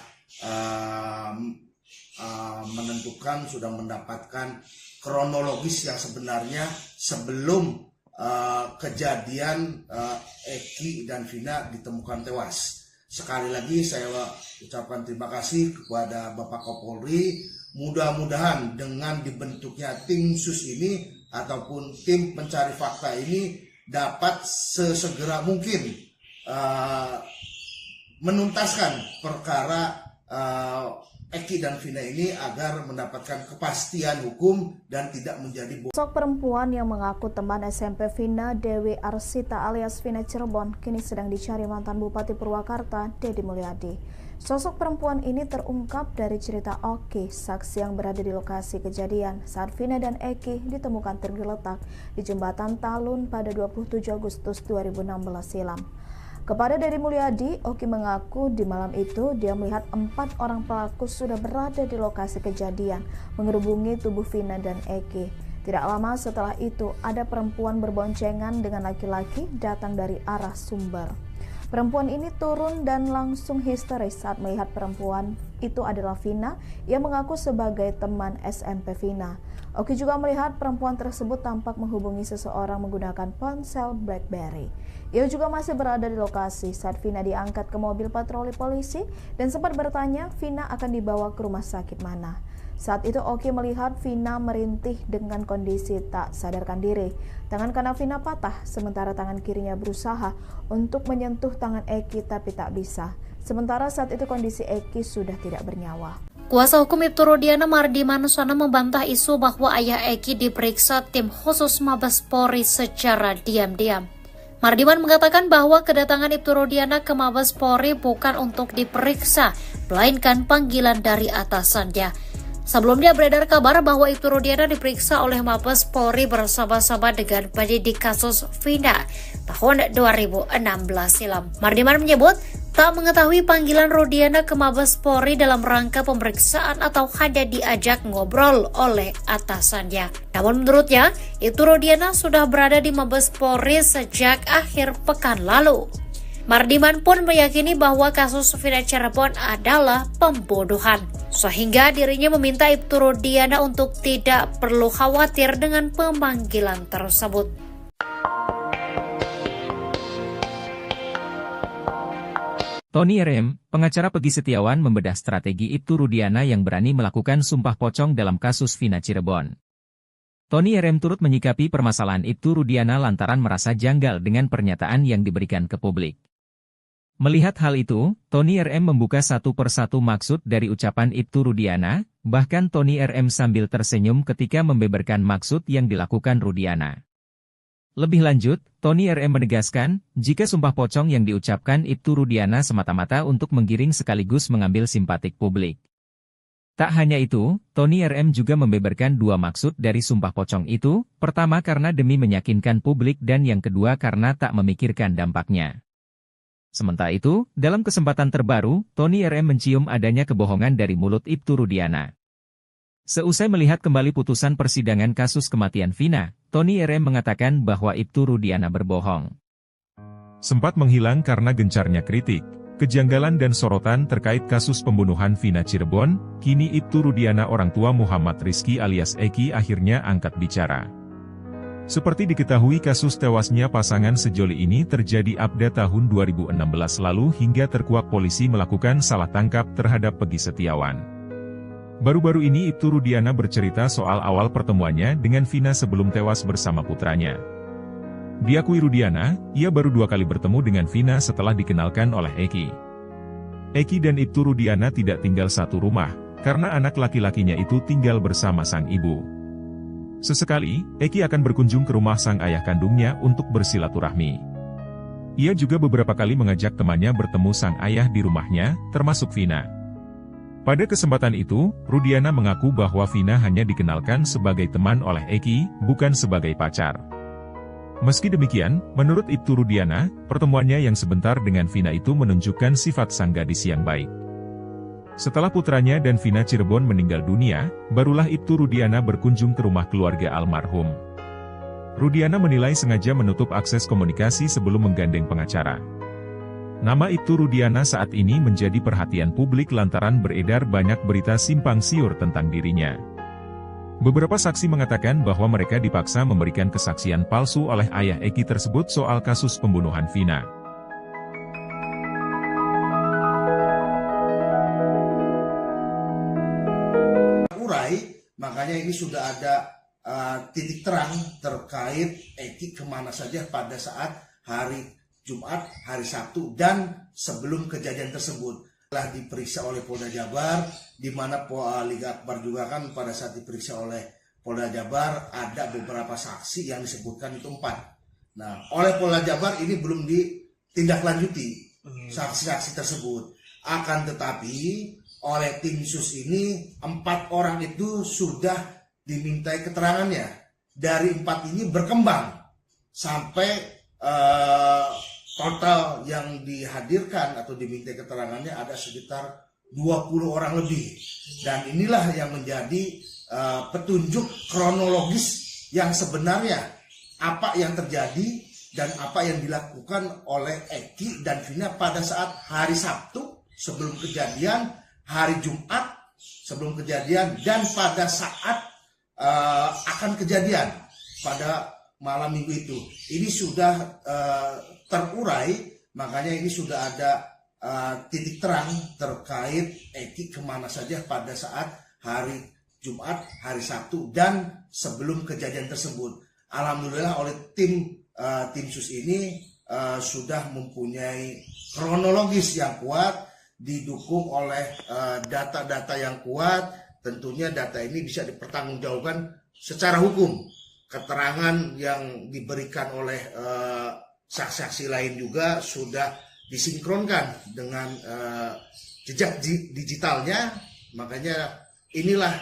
menentukan, sudah mendapatkan kronologis yang sebenarnya sebelum kejadian Eki dan Vina ditemukan tewas. Sekali lagi saya ucapkan terima kasih kepada Bapak Kapolri. Mudah-mudahan dengan dibentuknya tim sus ini ataupun tim pencari fakta ini dapat sesegera mungkin menuntaskan perkara Eki dan Vina ini agar mendapatkan kepastian hukum dan tidak menjadi Sosok perempuan yang mengaku teman SMP Vina, Dewi Arsita alias Vina Cirebon, kini sedang dicari mantan Bupati Purwakarta, Deddy Mulyadi. Sosok perempuan ini terungkap dari cerita Oki, saksi yang berada di lokasi kejadian saat Vina dan Eki ditemukan tergeletak di jembatan Talun pada 27 Agustus 2016 silam. Kepada Deddy Mulyadi, Oki mengaku di malam itu dia melihat 4 orang pelaku sudah berada di lokasi kejadian, mengerubungi tubuh Vina dan Eki. Tidak lama setelah itu, ada perempuan berboncengan dengan laki-laki datang dari arah Sumber. Perempuan ini turun dan langsung histeris saat melihat perempuan itu adalah Vina yang mengaku sebagai teman SMP Vina. Oki juga melihat perempuan tersebut tampak menghubungi seseorang menggunakan ponsel BlackBerry. Ia juga masih berada di lokasi saat Vina diangkat ke mobil patroli polisi dan sempat bertanya Vina akan dibawa ke rumah sakit mana. Saat itu Oki melihat Vina merintih dengan kondisi tak sadarkan diri. Tangan kanan Vina patah, sementara tangan kirinya berusaha untuk menyentuh tangan Eki tapi tak bisa. Sementara saat itu kondisi Eki sudah tidak bernyawa. Kuasa hukum Ibtu Rudiana Mardi Manuswana membantah isu bahwa ayah Eki diperiksa tim khusus Mabes Polri secara diam-diam. Mardiman mengatakan bahwa kedatangan Ibtu Rudiana ke Mabes Polri bukan untuk diperiksa, melainkan panggilan dari atasannya. Sebelumnya beredar kabar bahwa Ibtu Rudiana diperiksa oleh Mabes Polri bersama-sama dengan penyidik kasus Vina tahun 2016 silam. Mardiman menyebut tak mengetahui panggilan Rudiana ke Mabes Polri dalam rangka pemeriksaan atau hanya diajak ngobrol oleh atasannya. Namun menurutnya, Ibtu Rudiana sudah berada di Mabes Polri sejak akhir pekan lalu. Mardiman pun meyakini bahwa kasus Vina Cirebon adalah pembunuhan, sehingga dirinya meminta Ibtu Rudiana untuk tidak perlu khawatir dengan pemanggilan tersebut. Tony RM, pengacara Peggy Setiawan membedah strategi Ibtu Rudiana yang berani melakukan sumpah pocong dalam kasus Vina Cirebon. Tony RM turut menyikapi permasalahan Ibtu Rudiana lantaran merasa janggal dengan pernyataan yang diberikan ke publik. Melihat hal itu, Tony RM membuka satu persatu maksud dari ucapan Ibtu Rudiana, bahkan Tony RM sambil tersenyum ketika membeberkan maksud yang dilakukan Rudiana. Lebih lanjut, Tony RM menegaskan, jika sumpah pocong yang diucapkan Ibtu Rudiana semata-mata untuk menggiring sekaligus mengambil simpatik publik. Tak hanya itu, Tony RM juga membeberkan dua maksud dari sumpah pocong itu, pertama karena demi meyakinkan publik dan yang kedua karena tak memikirkan dampaknya. Sementara itu, dalam kesempatan terbaru, Tony RM mencium adanya kebohongan dari mulut Ibtu Rudiana. Seusai melihat kembali putusan persidangan kasus kematian Vina, Tony RM mengatakan bahwa Ibtu Rudiana berbohong. Sempat menghilang karena gencarnya kritik, kejanggalan dan sorotan terkait kasus pembunuhan Vina Cirebon, kini Ibtu Rudiana orang tua Muhammad Rizky alias Eki akhirnya angkat bicara. Seperti diketahui kasus tewasnya pasangan sejoli ini terjadi pada tahun 2016 lalu hingga terkuak polisi melakukan salah tangkap terhadap Peggy Setiawan. Baru-baru ini Ibtu Rudiana bercerita soal awal pertemuannya dengan Vina sebelum tewas bersama putranya. Diakui Rudiana, ia baru 2 kali bertemu dengan Vina setelah dikenalkan oleh Eki. Eki dan Ibtu Rudiana tidak tinggal satu rumah, karena anak laki-lakinya itu tinggal bersama sang ibu. Sesekali, Eki akan berkunjung ke rumah sang ayah kandungnya untuk bersilaturahmi. Ia juga beberapa kali mengajak temannya bertemu sang ayah di rumahnya, termasuk Vina. Pada kesempatan itu, Rudiana mengaku bahwa Vina hanya dikenalkan sebagai teman oleh Eki, bukan sebagai pacar. Meski demikian, menurut Ibtu Rudiana, pertemuannya yang sebentar dengan Vina itu menunjukkan sifat sang gadis yang baik. Setelah putranya dan Vina Cirebon meninggal dunia, barulah Ibtu Rudiana berkunjung ke rumah keluarga almarhum. Rudiana menilai sengaja menutup akses komunikasi sebelum menggandeng pengacara. Nama Ibtu Rudiana saat ini menjadi perhatian publik lantaran beredar banyak berita simpang siur tentang dirinya. Beberapa saksi mengatakan bahwa mereka dipaksa memberikan kesaksian palsu oleh ayah Eki tersebut soal kasus pembunuhan Vina. Makanya ini sudah ada titik terang terkait Eki kemana saja pada saat hari Jumat, hari Sabtu, dan sebelum kejadian tersebut. Telah diperiksa oleh Polda Jabar, di mana Liga Akbar juga kan pada saat diperiksa oleh Polda Jabar, ada beberapa saksi yang disebutkan itu 4. Nah, oleh Polda Jabar ini belum ditindaklanjuti saksi-saksi tersebut. Akan tetapi, oleh tim sus ini 4 orang itu sudah dimintai keterangannya. Dari 4 ini berkembang sampai total yang dihadirkan atau diminta keterangannya ada sekitar 20 orang lebih. Dan inilah yang menjadi petunjuk kronologis yang sebenarnya apa yang terjadi dan apa yang dilakukan oleh Eki dan Vina pada saat hari Sabtu sebelum kejadian, hari Jumat sebelum kejadian, dan pada saat akan kejadian pada malam minggu itu. Ini sudah terurai, makanya ini sudah ada titik terang terkait Eki kemana saja pada saat hari Jumat, hari Sabtu, dan sebelum kejadian tersebut. Alhamdulillah oleh tim sus ini sudah mempunyai kronologis yang kuat, didukung oleh data-data yang kuat. Tentunya data ini bisa dipertanggungjawabkan secara hukum. Keterangan yang diberikan oleh saksi-saksi lain juga sudah disinkronkan dengan jejak digitalnya. Makanya inilah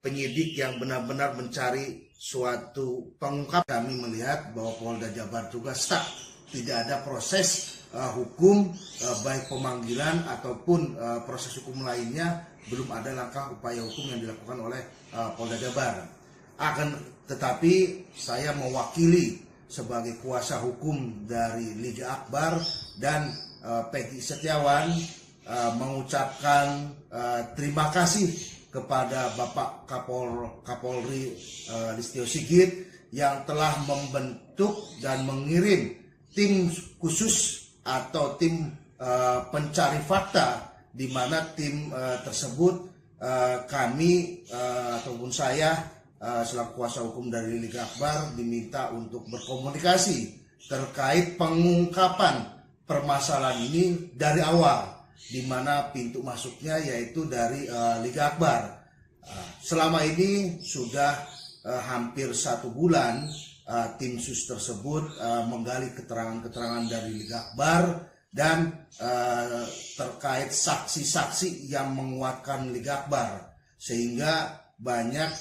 penyidik yang benar-benar mencari suatu pengungkap. Kami melihat bahwa Polda Jabar juga stuck, tidak ada proses hukum baik pemanggilan ataupun proses hukum lainnya, belum ada langkah upaya hukum yang dilakukan oleh Polda Jabar. Tetapi saya mewakili sebagai kuasa hukum dari Liga Akbar dan Peggy Setiawan mengucapkan terima kasih kepada Bapak Kapolri Listio Sigit yang telah membentuk dan mengirim tim khusus atau tim pencari fakta, di mana tim tersebut kami ataupun saya selaku kuasa hukum dari Liga Akbar diminta untuk berkomunikasi terkait pengungkapan permasalahan ini dari awal, di mana pintu masuknya yaitu dari Liga Akbar. Selama ini sudah hampir 1 bulan tim sus tersebut menggali keterangan-keterangan dari Liga Akbar dan terkait saksi-saksi yang menguatkan Liga Akbar, sehingga banyak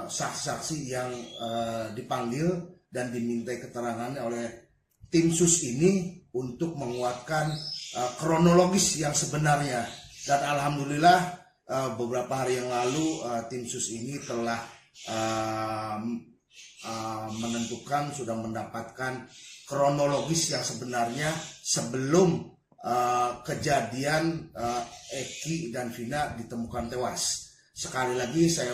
saksi-saksi yang dipanggil dan dimintai keterangannya oleh tim sus ini untuk menguatkan kronologis yang sebenarnya. Dan alhamdulillah beberapa hari yang lalu tim sus ini telah menentukan, sudah mendapatkan kronologis yang sebenarnya sebelum kejadian Eki dan Vina ditemukan tewas. Sekali lagi saya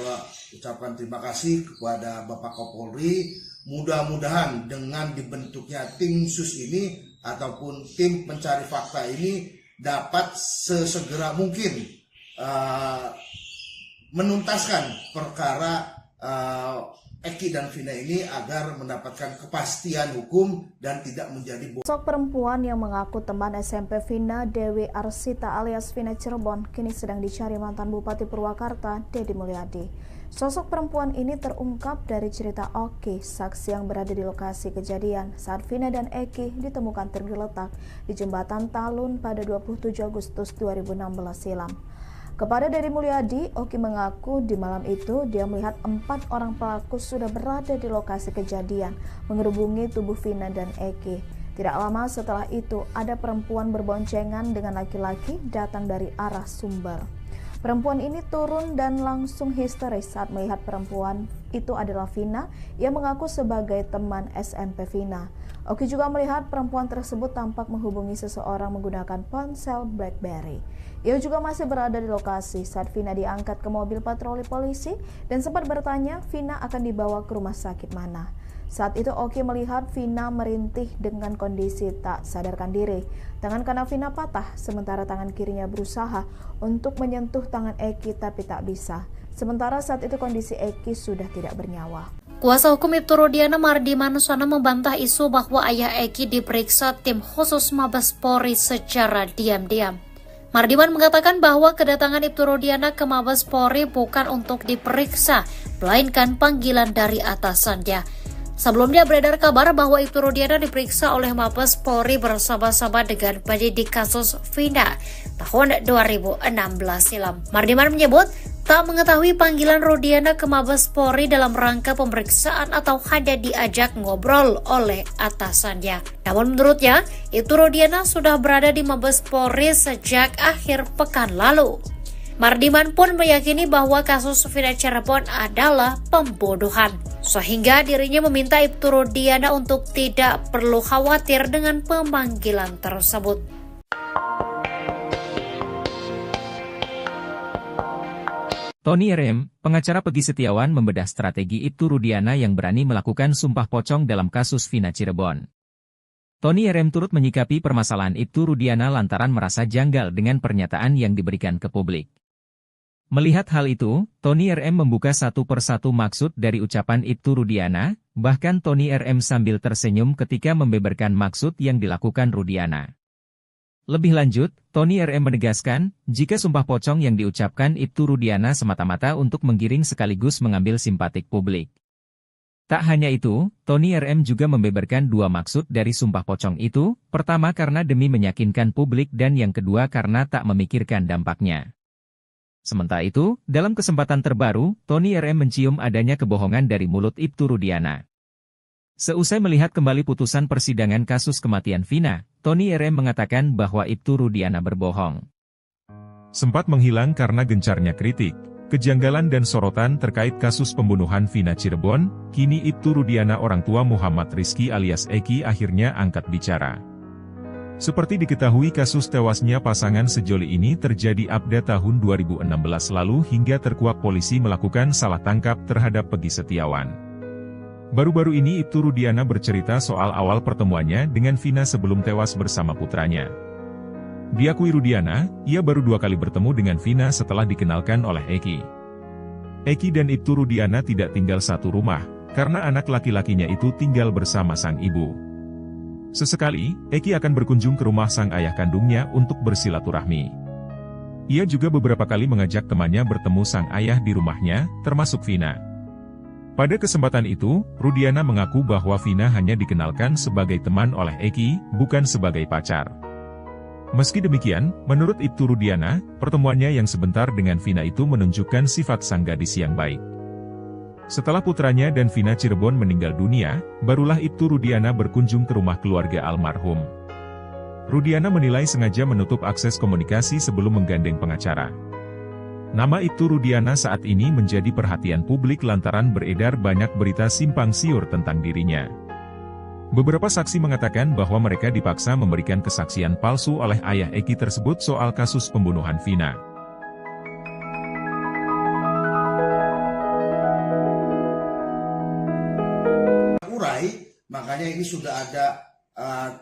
ucapkan terima kasih kepada Bapak Kapolri. Mudah-mudahan dengan dibentuknya tim sus ini ataupun tim pencari fakta ini dapat sesegera mungkin menuntaskan perkara Eki dan Vina ini agar mendapatkan kepastian hukum dan tidak menjadi Sosok perempuan yang mengaku teman SMP Vina, Dewi Arsita alias Vina Cirebon, kini sedang dicari mantan Bupati Purwakarta, Deddy Mulyadi. Sosok perempuan ini terungkap dari cerita Oki, saksi yang berada di lokasi kejadian saat Vina dan Eki ditemukan tergeletak di Jembatan Talun pada 27 Agustus 2016 silam. Kepada Deddy Mulyadi, Oki mengaku di malam itu dia melihat 4 orang pelaku sudah berada di lokasi kejadian mengerubungi tubuh Vina dan Eki. Tidak lama setelah itu ada perempuan berboncengan dengan laki-laki datang dari arah sumber. Perempuan ini turun dan langsung histeris saat melihat perempuan itu adalah Vina yang mengaku sebagai teman SMP Vina. Oki juga melihat perempuan tersebut tampak menghubungi seseorang menggunakan ponsel BlackBerry. Ia juga masih berada di lokasi saat Vina diangkat ke mobil patroli polisi dan sempat bertanya Vina akan dibawa ke rumah sakit mana. Saat itu Oki melihat Vina merintih dengan kondisi tak sadarkan diri. Tangan kanan Vina patah, sementara tangan kirinya berusaha untuk menyentuh tangan Eki tapi tak bisa. Sementara saat itu kondisi Eki sudah tidak bernyawa. Kuasa hukum Ibtu Rudiana Mardi Manuswana membantah isu bahwa ayah Eki diperiksa tim khusus Mabes Polri secara diam-diam. Mardiman mengatakan bahwa kedatangan Ibtu Rudiana ke Mabes Polri bukan untuk diperiksa, melainkan panggilan dari atasannya. Sebelumnya beredar kabar bahwa Ibtu Rudiana diperiksa oleh Mabes Polri bersama-sama dengan penyidik kasus Vina tahun 2016 silam. Mardiman menyebut tak mengetahui panggilan Rudiana ke Mabes Polri dalam rangka pemeriksaan atau hanya diajak ngobrol oleh atasannya. Namun menurutnya, Ibtu Rudiana sudah berada di Mabes Polri sejak akhir pekan lalu. Mardiman pun meyakini bahwa kasus Vina Cirebon adalah pembunuhan, sehingga dirinya meminta Ibtu Rudiana untuk tidak perlu khawatir dengan pemanggilan tersebut. Tony RM, pengacara Peggy Setiawan membedah strategi Ibtu Rudiana yang berani melakukan sumpah pocong dalam kasus Vina Cirebon. Tony RM turut menyikapi permasalahan Ibtu Rudiana lantaran merasa janggal dengan pernyataan yang diberikan ke publik. Melihat hal itu, Tony RM membuka satu persatu maksud dari ucapan Ibtu Rudiana, bahkan Tony RM sambil tersenyum ketika membeberkan maksud yang dilakukan Rudiana. Lebih lanjut, Tony RM menegaskan, jika sumpah pocong yang diucapkan Ibtu Rudiana semata-mata untuk menggiring sekaligus mengambil simpatik publik. Tak hanya itu, Tony RM juga membeberkan dua maksud dari sumpah pocong itu, pertama karena demi meyakinkan publik dan yang kedua karena tak memikirkan dampaknya. Sementara itu, dalam kesempatan terbaru, Tony RM mencium adanya kebohongan dari mulut Ibtu Rudiana. Seusai melihat kembali putusan persidangan kasus kematian Vina, Tony RM mengatakan bahwa Ibtu Rudiana berbohong. Sempat menghilang karena gencarnya kritik, kejanggalan dan sorotan terkait kasus pembunuhan Vina Cirebon, kini Ibtu Rudiana orang tua Muhammad Rizky alias Eki akhirnya angkat bicara. Seperti diketahui kasus tewasnya pasangan sejoli ini terjadi pada tahun 2016 lalu hingga terkuak polisi melakukan salah tangkap terhadap Peggy Setiawan. Baru-baru ini Ibtu Rudiana bercerita soal awal pertemuannya dengan Vina sebelum tewas bersama putranya. Diakui Rudiana, ia baru 2 kali bertemu dengan Vina setelah dikenalkan oleh Eki. Eki dan Ibtu Rudiana tidak tinggal satu rumah, karena anak laki-lakinya itu tinggal bersama sang ibu. Sesekali, Eki akan berkunjung ke rumah sang ayah kandungnya untuk bersilaturahmi. Ia juga beberapa kali mengajak temannya bertemu sang ayah di rumahnya, termasuk Vina. Pada kesempatan itu, Rudiana mengaku bahwa Vina hanya dikenalkan sebagai teman oleh Eki, bukan sebagai pacar. Meski demikian, menurut Ibtu Rudiana, pertemuannya yang sebentar dengan Vina itu menunjukkan sifat sang gadis yang baik. Setelah putranya dan Vina Cirebon meninggal dunia, barulah Ibtu Rudiana berkunjung ke rumah keluarga almarhum. Rudiana menilai sengaja menutup akses komunikasi sebelum menggandeng pengacara. Nama Ibtu Rudiana saat ini menjadi perhatian publik lantaran beredar banyak berita simpang siur tentang dirinya. Beberapa saksi mengatakan bahwa mereka dipaksa memberikan kesaksian palsu oleh ayah Eki tersebut soal kasus pembunuhan Vina. Makanya ini sudah ada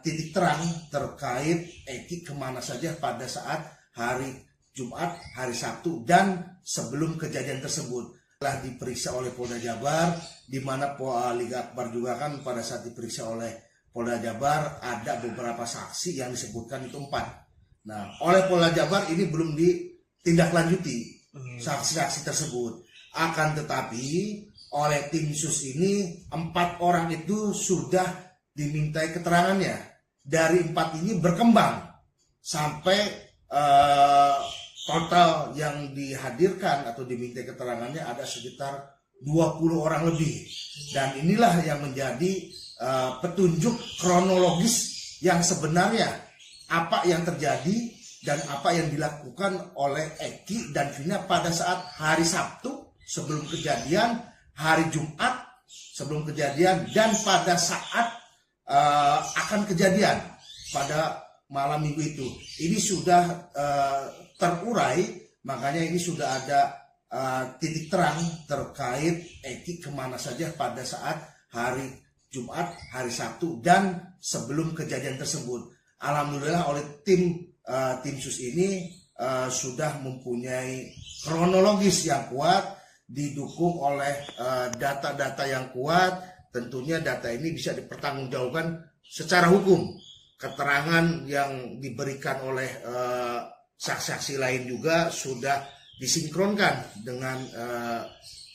titik terang terkait Eki kemana saja pada saat hari Jumat, hari Sabtu, dan sebelum kejadian tersebut. Telah diperiksa oleh Polda Jabar, di mana Liga Akbar juga kan pada saat diperiksa oleh Polda Jabar, ada beberapa saksi yang disebutkan itu 4. Nah, oleh Polda Jabar ini belum ditindaklanjuti saksi-saksi tersebut. Akan tetapi, oleh tim sus ini, 4 orang itu sudah dimintai keterangannya. Dari 4 ini berkembang sampai total yang dihadirkan atau diminta keterangannya ada sekitar 20 orang lebih. Dan inilah yang menjadi petunjuk kronologis yang sebenarnya apa yang terjadi dan apa yang dilakukan oleh Eki dan Vina pada saat hari Sabtu sebelum kejadian, hari Jumat sebelum kejadian, dan pada saat akan kejadian pada malam minggu itu. Ini sudah terurai, makanya ini sudah ada titik terang terkait Eki kemana saja pada saat hari Jumat, hari Sabtu, dan sebelum kejadian tersebut. Alhamdulillah oleh tim sus ini sudah mempunyai kronologis yang kuat, didukung oleh data-data yang kuat. Tentunya data ini bisa dipertanggungjawabkan secara hukum. Keterangan yang diberikan oleh saksi-saksi lain juga sudah disinkronkan dengan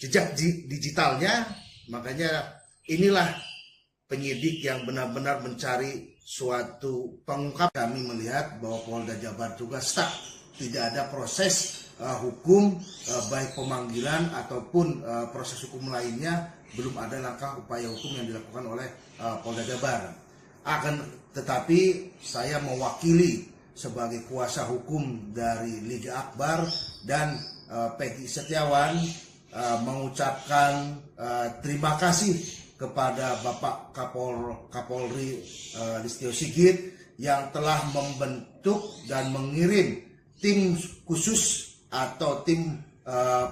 jejak digitalnya. Makanya inilah penyidik yang benar-benar mencari suatu pengungkap. Kami melihat bahwa Polda Jabar juga stuck, tidak ada proses hukum, baik pemanggilan ataupun proses hukum lainnya, belum ada langkah upaya hukum yang dilakukan oleh Polda Jabar. Akan tetapi saya mewakili sebagai kuasa hukum dari Liga Akbar dan Peggy Setiawan mengucapkan terima kasih kepada Bapak Kapolri Listio Sigit yang telah membentuk dan mengirim tim khusus atau tim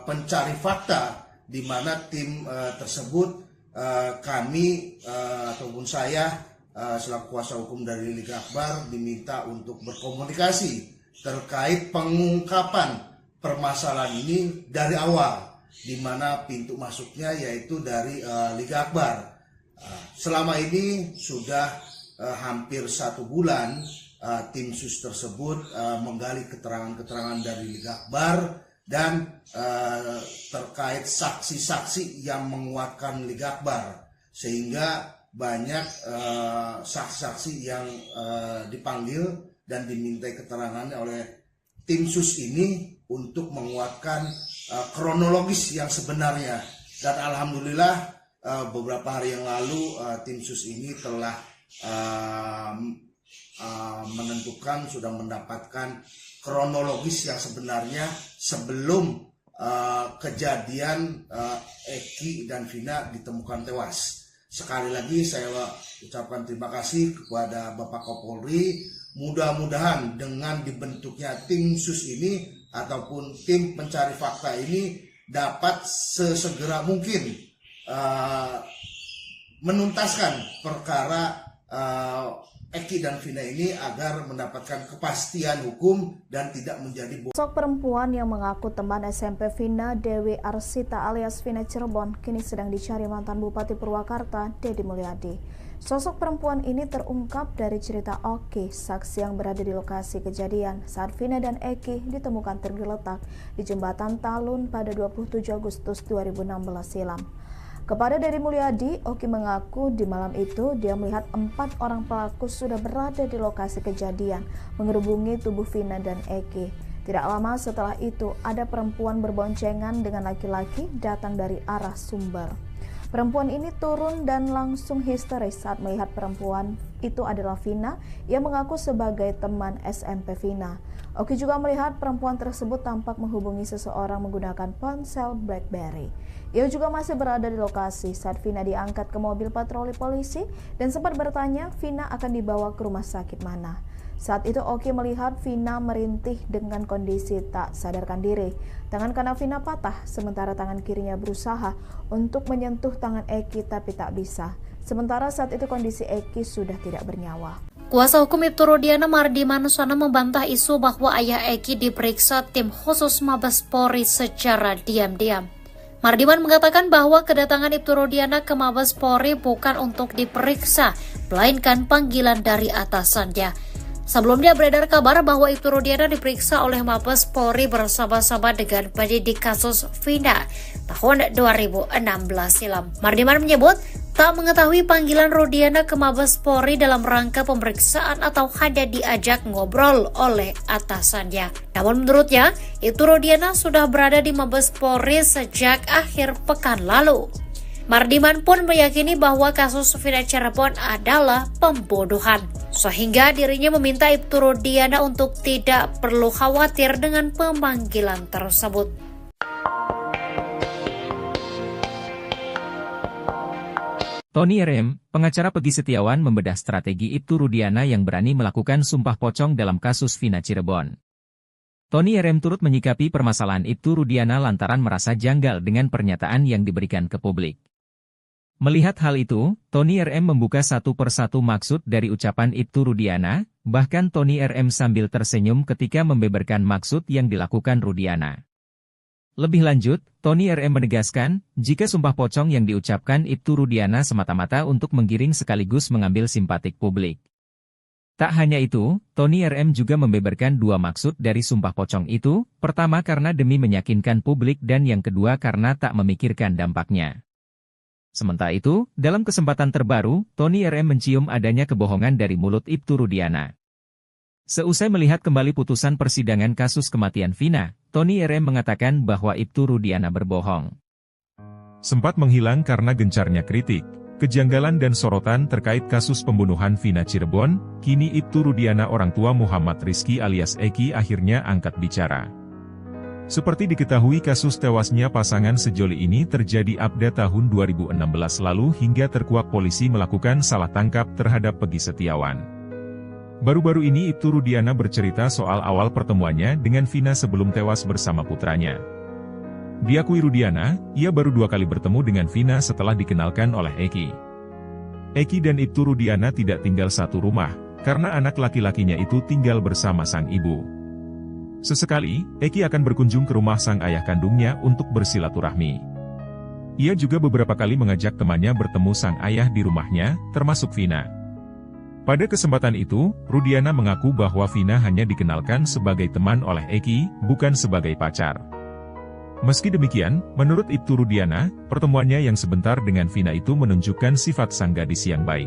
pencari fakta, di mana tim tersebut kami ataupun saya selaku kuasa hukum dari Liga Akbar diminta untuk berkomunikasi terkait pengungkapan permasalahan ini dari awal, di mana pintu masuknya yaitu dari Liga Akbar. Selama ini sudah hampir 1 bulan tim sus tersebut menggali keterangan-keterangan dari Liga Akbar dan terkait saksi-saksi yang menguatkan Liga Akbar, sehingga banyak saksi-saksi yang dipanggil dan dimintai keterangannya oleh tim sus ini untuk menguatkan kronologis yang sebenarnya. Dan alhamdulillah beberapa hari yang lalu tim sus ini telah menentukan, sudah mendapatkan kronologis yang sebenarnya sebelum kejadian Eki dan Vina ditemukan tewas. Sekali lagi saya ucapkan terima kasih kepada Bapak Kapolri. Mudah-mudahan dengan dibentuknya tim sus ini ataupun tim pencari fakta ini dapat sesegera mungkin menuntaskan perkara Eki dan Vina ini agar mendapatkan kepastian hukum dan tidak menjadi Sosok perempuan yang mengaku teman SMP Vina, Dewi Arsita alias Vina Cirebon, kini sedang dicari mantan Bupati Purwakarta, Deddy Mulyadi. Sosok perempuan ini terungkap dari cerita Oki, saksi yang berada di lokasi kejadian saat Vina dan Eki ditemukan tergeletak di jembatan Talun pada 27 Agustus 2016 silam. Kepada Deddy Mulyadi, Oki mengaku di malam itu dia melihat 4 orang pelaku sudah berada di lokasi kejadian mengerubungi tubuh Vina dan Eki. Tidak lama setelah itu, ada perempuan berboncengan dengan laki-laki datang dari arah Sumber. Perempuan ini turun dan langsung histeris saat melihat perempuan itu adalah Vina yang mengaku sebagai teman SMP Vina. Oki juga melihat perempuan tersebut tampak menghubungi seseorang menggunakan ponsel BlackBerry. Ia juga masih berada di lokasi saat Vina diangkat ke mobil patroli polisi dan sempat bertanya Vina akan dibawa ke rumah sakit mana. Saat itu Oki melihat Vina merintih dengan kondisi tak sadarkan diri. Tangan kanan Vina patah, sementara tangan kirinya berusaha untuk menyentuh tangan Eki tapi tak bisa. Sementara saat itu kondisi Eki sudah tidak bernyawa. Kuasa hukum Ibtu Rudiana Mardi Manuswana membantah isu bahwa ayah Eki diperiksa tim khusus Mabes Polri secara diam-diam. Mardiman mengatakan bahwa kedatangan Ibtu Rudiana ke Mabes Polri bukan untuk diperiksa, melainkan panggilan dari atasannya. Sebelumnya beredar kabar bahwa Ibtu Rudiana diperiksa oleh Mabes Polri bersama-sama dengan penyidik kasus Vina tahun 2016 silam. Mardiman menyebut tak mengetahui panggilan Rudiana ke Mabes Polri dalam rangka pemeriksaan atau hanya diajak ngobrol oleh atasannya. Namun menurutnya, Ibtu Rudiana sudah berada di Mabes Polri sejak akhir pekan lalu. Mardiman pun meyakini bahwa kasus Vina Cirebon adalah pembunuhan, sehingga dirinya meminta Ibtu Rudiana untuk tidak perlu khawatir dengan pemanggilan tersebut. Tony RM, pengacara Peggy Setiawan membedah strategi Ibtu Rudiana yang berani melakukan sumpah pocong dalam kasus Vina Cirebon. Tony RM turut menyikapi permasalahan Ibtu Rudiana lantaran merasa janggal dengan pernyataan yang diberikan ke publik. Melihat hal itu, Tony RM membuka satu persatu maksud dari ucapan Ibtu Rudiana, bahkan Tony RM sambil tersenyum ketika membeberkan maksud yang dilakukan Rudiana. Lebih lanjut, Tony RM menegaskan, jika sumpah pocong yang diucapkan Ibtu Rudiana semata-mata untuk menggiring sekaligus mengambil simpatik publik. Tak hanya itu, Tony RM juga membeberkan 2 maksud dari sumpah pocong itu, pertama karena demi meyakinkan publik dan yang kedua karena tak memikirkan dampaknya. Sementara itu, dalam kesempatan terbaru, Tony RM mencium adanya kebohongan dari mulut Ibtu Rudiana. Seusai melihat kembali putusan persidangan kasus kematian Vina, Tony RM mengatakan bahwa Ibtu Rudiana berbohong. Sempat menghilang karena gencarnya kritik, kejanggalan dan sorotan terkait kasus pembunuhan Vina Cirebon, kini Ibtu Rudiana orang tua Muhammad Rizky alias Eki akhirnya angkat bicara. Seperti diketahui kasus tewasnya pasangan sejoli ini terjadi pada tahun 2016 lalu hingga terkuak polisi melakukan salah tangkap terhadap Peggy Setiawan. Baru-baru ini Ibtu Rudiana bercerita soal awal pertemuannya dengan Vina sebelum tewas bersama putranya. Diakui Rudiana, ia baru 2 kali bertemu dengan Vina setelah dikenalkan oleh Eki. Eki dan Ibtu Rudiana tidak tinggal satu rumah, karena anak laki-lakinya itu tinggal bersama sang ibu. Sesekali, Eki akan berkunjung ke rumah sang ayah kandungnya untuk bersilaturahmi. Ia juga beberapa kali mengajak temannya bertemu sang ayah di rumahnya, termasuk Vina. Pada kesempatan itu, Rudiana mengaku bahwa Vina hanya dikenalkan sebagai teman oleh Eki, bukan sebagai pacar. Meski demikian, menurut Ibtu Rudiana, pertemuannya yang sebentar dengan Vina itu menunjukkan sifat sang gadis yang baik.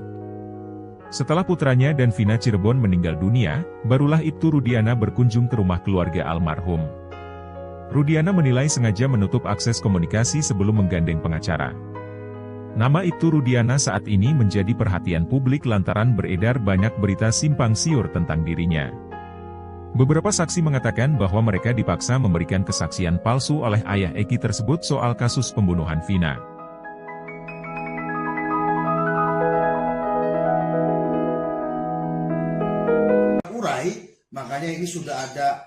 Setelah putranya dan Vina Cirebon meninggal dunia, barulah Ibtu Rudiana berkunjung ke rumah keluarga almarhum. Rudiana menilai sengaja menutup akses komunikasi sebelum menggandeng pengacara. Nama Ibtu Rudiana saat ini menjadi perhatian publik lantaran beredar banyak berita simpang siur tentang dirinya. Beberapa saksi mengatakan bahwa mereka dipaksa memberikan kesaksian palsu oleh ayah Eki tersebut soal kasus pembunuhan Vina. Makanya ini sudah ada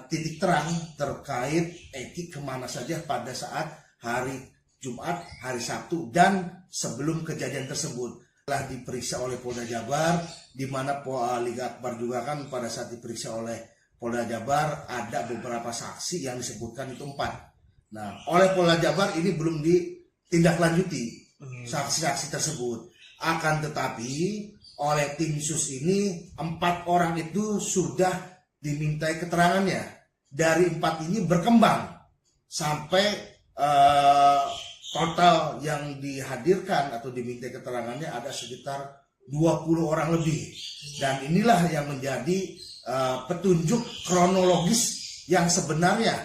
titik terang terkait Eki kemana saja pada saat hari Jumat, hari Sabtu, dan sebelum kejadian tersebut. Telah diperiksa oleh Polda Jabar, di mana Liga Akbar juga kan pada saat diperiksa oleh Polda Jabar, ada beberapa saksi yang disebutkan itu 4. Nah, oleh Polda Jabar ini belum ditindaklanjuti saksi-saksi tersebut. Akan tetapi, oleh tim sus ini, 4 orang itu sudah dimintai keterangannya. Dari 4 ini berkembang sampai total yang dihadirkan atau diminta keterangannya ada sekitar 20 orang lebih. Dan inilah yang menjadi petunjuk kronologis yang sebenarnya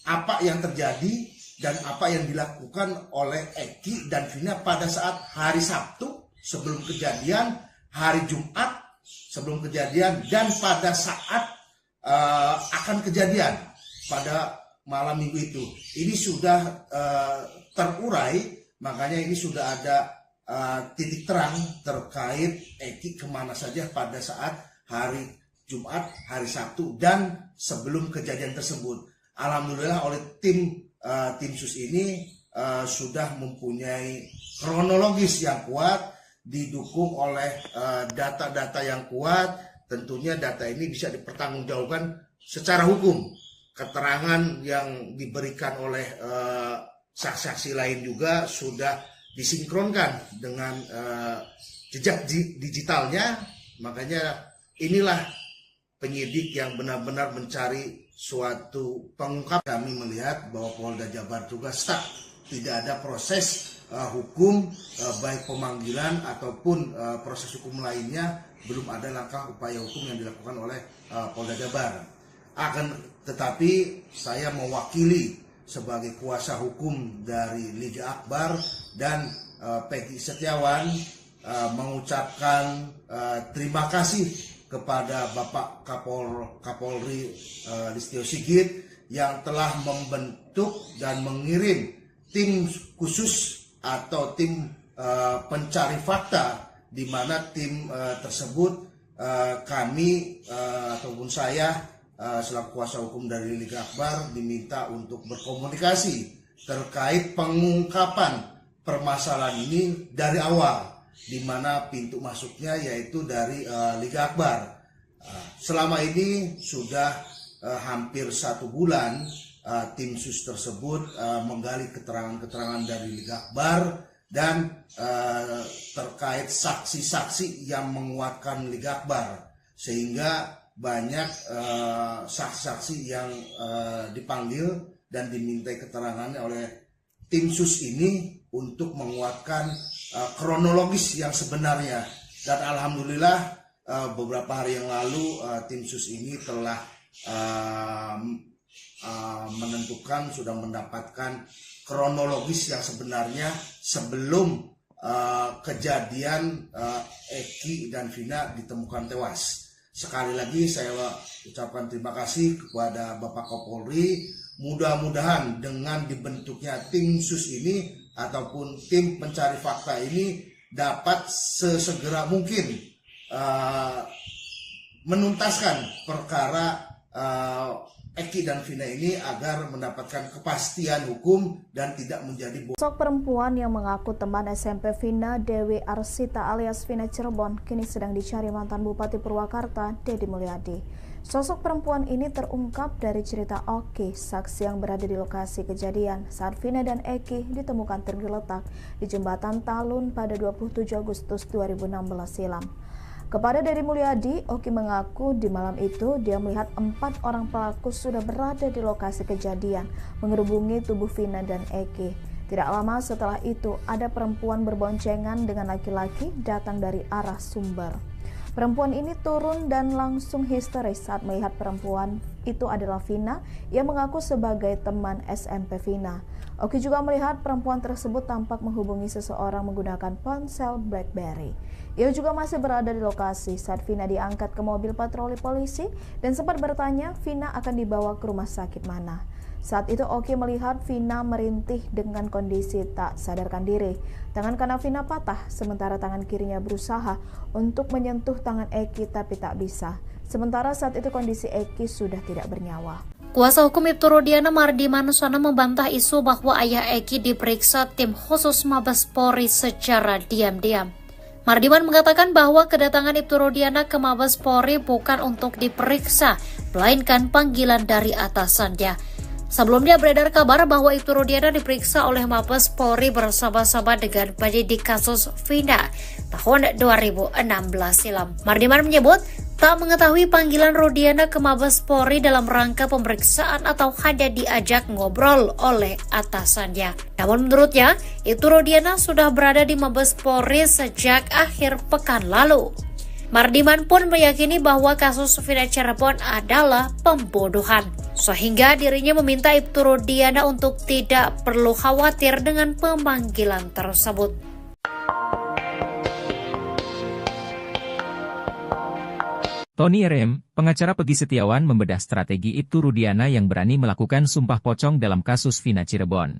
apa yang terjadi dan apa yang dilakukan oleh Eki dan Vina pada saat hari Sabtu sebelum kejadian, hari Jumat sebelum kejadian, dan pada saat akan kejadian pada malam minggu itu. Ini sudah terurai, makanya ini sudah ada titik terang terkait Eki kemana saja pada saat hari Jumat, hari Sabtu, dan sebelum kejadian tersebut. Alhamdulillah oleh tim sus ini sudah mempunyai kronologis yang kuat, didukung oleh data-data yang kuat. Tentunya data ini bisa dipertanggungjawabkan secara hukum. Keterangan yang diberikan oleh saksi-saksi lain juga sudah disinkronkan dengan jejak digitalnya. Makanya inilah penyidik yang benar-benar mencari suatu pengungkap. Kami melihat bahwa Polda Jabar juga stuck, tidak ada proses hukum, baik pemanggilan ataupun proses hukum lainnya, belum ada langkah upaya hukum yang dilakukan oleh Polda Jabar. Akan tetapi saya mewakili sebagai kuasa hukum dari Liga Akbar dan Peggy Setiawan mengucapkan terima kasih kepada Bapak Kapolri Listio Sigit yang telah membentuk dan mengirim tim khusus atau tim pencari fakta, di mana tim tersebut kami ataupun saya selaku kuasa hukum dari Liga Akbar diminta untuk berkomunikasi terkait pengungkapan permasalahan ini dari awal, di mana pintu masuknya yaitu dari Liga Akbar. Selama ini sudah hampir 1 bulan tim sus tersebut menggali keterangan-keterangan dari Liga Akbar dan terkait saksi-saksi yang menguatkan Liga Akbar, sehingga banyak saksi-saksi yang dipanggil dan dimintai keterangannya oleh tim sus ini untuk menguatkan kronologis yang sebenarnya. Dan alhamdulillah beberapa hari yang lalu tim sus ini telah menentukan, sudah mendapatkan kronologis yang sebenarnya sebelum kejadian Eki dan Vina ditemukan tewas. Sekali lagi saya ucapkan terima kasih kepada Bapak Kapolri. Mudah-mudahan dengan dibentuknya tim sus ini ataupun tim pencari fakta ini dapat sesegera mungkin menuntaskan perkara Eki dan Vina ini agar mendapatkan kepastian hukum dan tidak menjadi Sosok perempuan yang mengaku teman SMP Vina, Dewi Arsita alias Vina Cirebon, kini sedang dicari mantan Bupati Purwakarta, Deddy Mulyadi. Sosok perempuan ini terungkap dari cerita Oki, saksi yang berada di lokasi kejadian saat Vina dan Eki ditemukan tergeletak di jembatan Talun pada 27 Agustus 2016 silam. Kepada Deddy Mulyadi, Oki mengaku di malam itu dia melihat 4 orang pelaku sudah berada di lokasi kejadian, mengerubungi tubuh Vina dan Eki. Tidak lama setelah itu, ada perempuan berboncengan dengan laki-laki datang dari arah Sumber. Perempuan ini turun dan langsung histeris saat melihat perempuan itu adalah Vina yang mengaku sebagai teman SMP Vina. Oki juga melihat perempuan tersebut tampak menghubungi seseorang menggunakan ponsel BlackBerry. Ia juga masih berada di lokasi saat Vina diangkat ke mobil patroli polisi dan sempat bertanya Vina akan dibawa ke rumah sakit mana. Saat itu Oki melihat Vina merintih dengan kondisi tak sadarkan diri. Tangan kanan Vina patah, sementara tangan kirinya berusaha untuk menyentuh tangan Eki tapi tak bisa. Sementara saat itu kondisi Eki sudah tidak bernyawa. Kuasa hukum Ibtu Rudiana Mardi Manuswana membantah isu bahwa ayah Eki diperiksa tim khusus Mabes Polri secara diam-diam. Mardiman mengatakan bahwa kedatangan Ibtu Rudiana ke Mabes Polri bukan untuk diperiksa, melainkan panggilan dari atasannya. Sebelumnya beredar kabar bahwa Ibtu Rudiana diperiksa oleh Mabes Polri bersama-sama dengan penyidik kasus Vina tahun 2016 silam. Mardiman menyebut tak mengetahui panggilan Rudiana ke Mabes Polri dalam rangka pemeriksaan atau hanya diajak ngobrol oleh atasannya. Namun menurutnya, Ibtu Rudiana sudah berada di Mabes Polri sejak akhir pekan lalu. Mardiman pun meyakini bahwa kasus Vina Cirebon adalah pembunuhan, sehingga dirinya meminta Ibtu Rudiana untuk tidak perlu khawatir dengan pemanggilan tersebut. Tony RM, pengacara Peggy Setiawan membedah strategi Ibtu Rudiana yang berani melakukan sumpah pocong dalam kasus Vina Cirebon.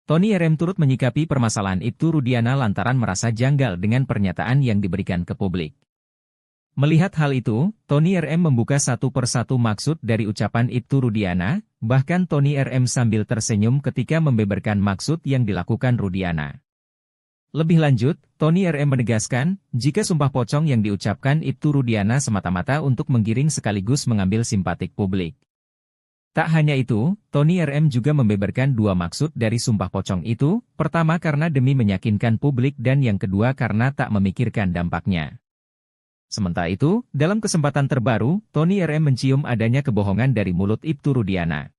Tony RM turut menyikapi permasalahan Ibtu Rudiana lantaran merasa janggal dengan pernyataan yang diberikan ke publik. Melihat hal itu, Tony RM membuka satu persatu maksud dari ucapan Ibtu Rudiana, bahkan Tony RM sambil tersenyum ketika membeberkan maksud yang dilakukan Rudiana. Lebih lanjut, Tony RM menegaskan, jika sumpah pocong yang diucapkan Ibtu Rudiana semata-mata untuk menggiring sekaligus mengambil simpatik publik. Tak hanya itu, Tony RM juga membeberkan dua maksud dari sumpah pocong itu, pertama karena demi meyakinkan publik dan yang kedua karena tak memikirkan dampaknya. Sementara itu, dalam kesempatan terbaru, Tony RM mencium adanya kebohongan dari mulut Ibtu Rudiana.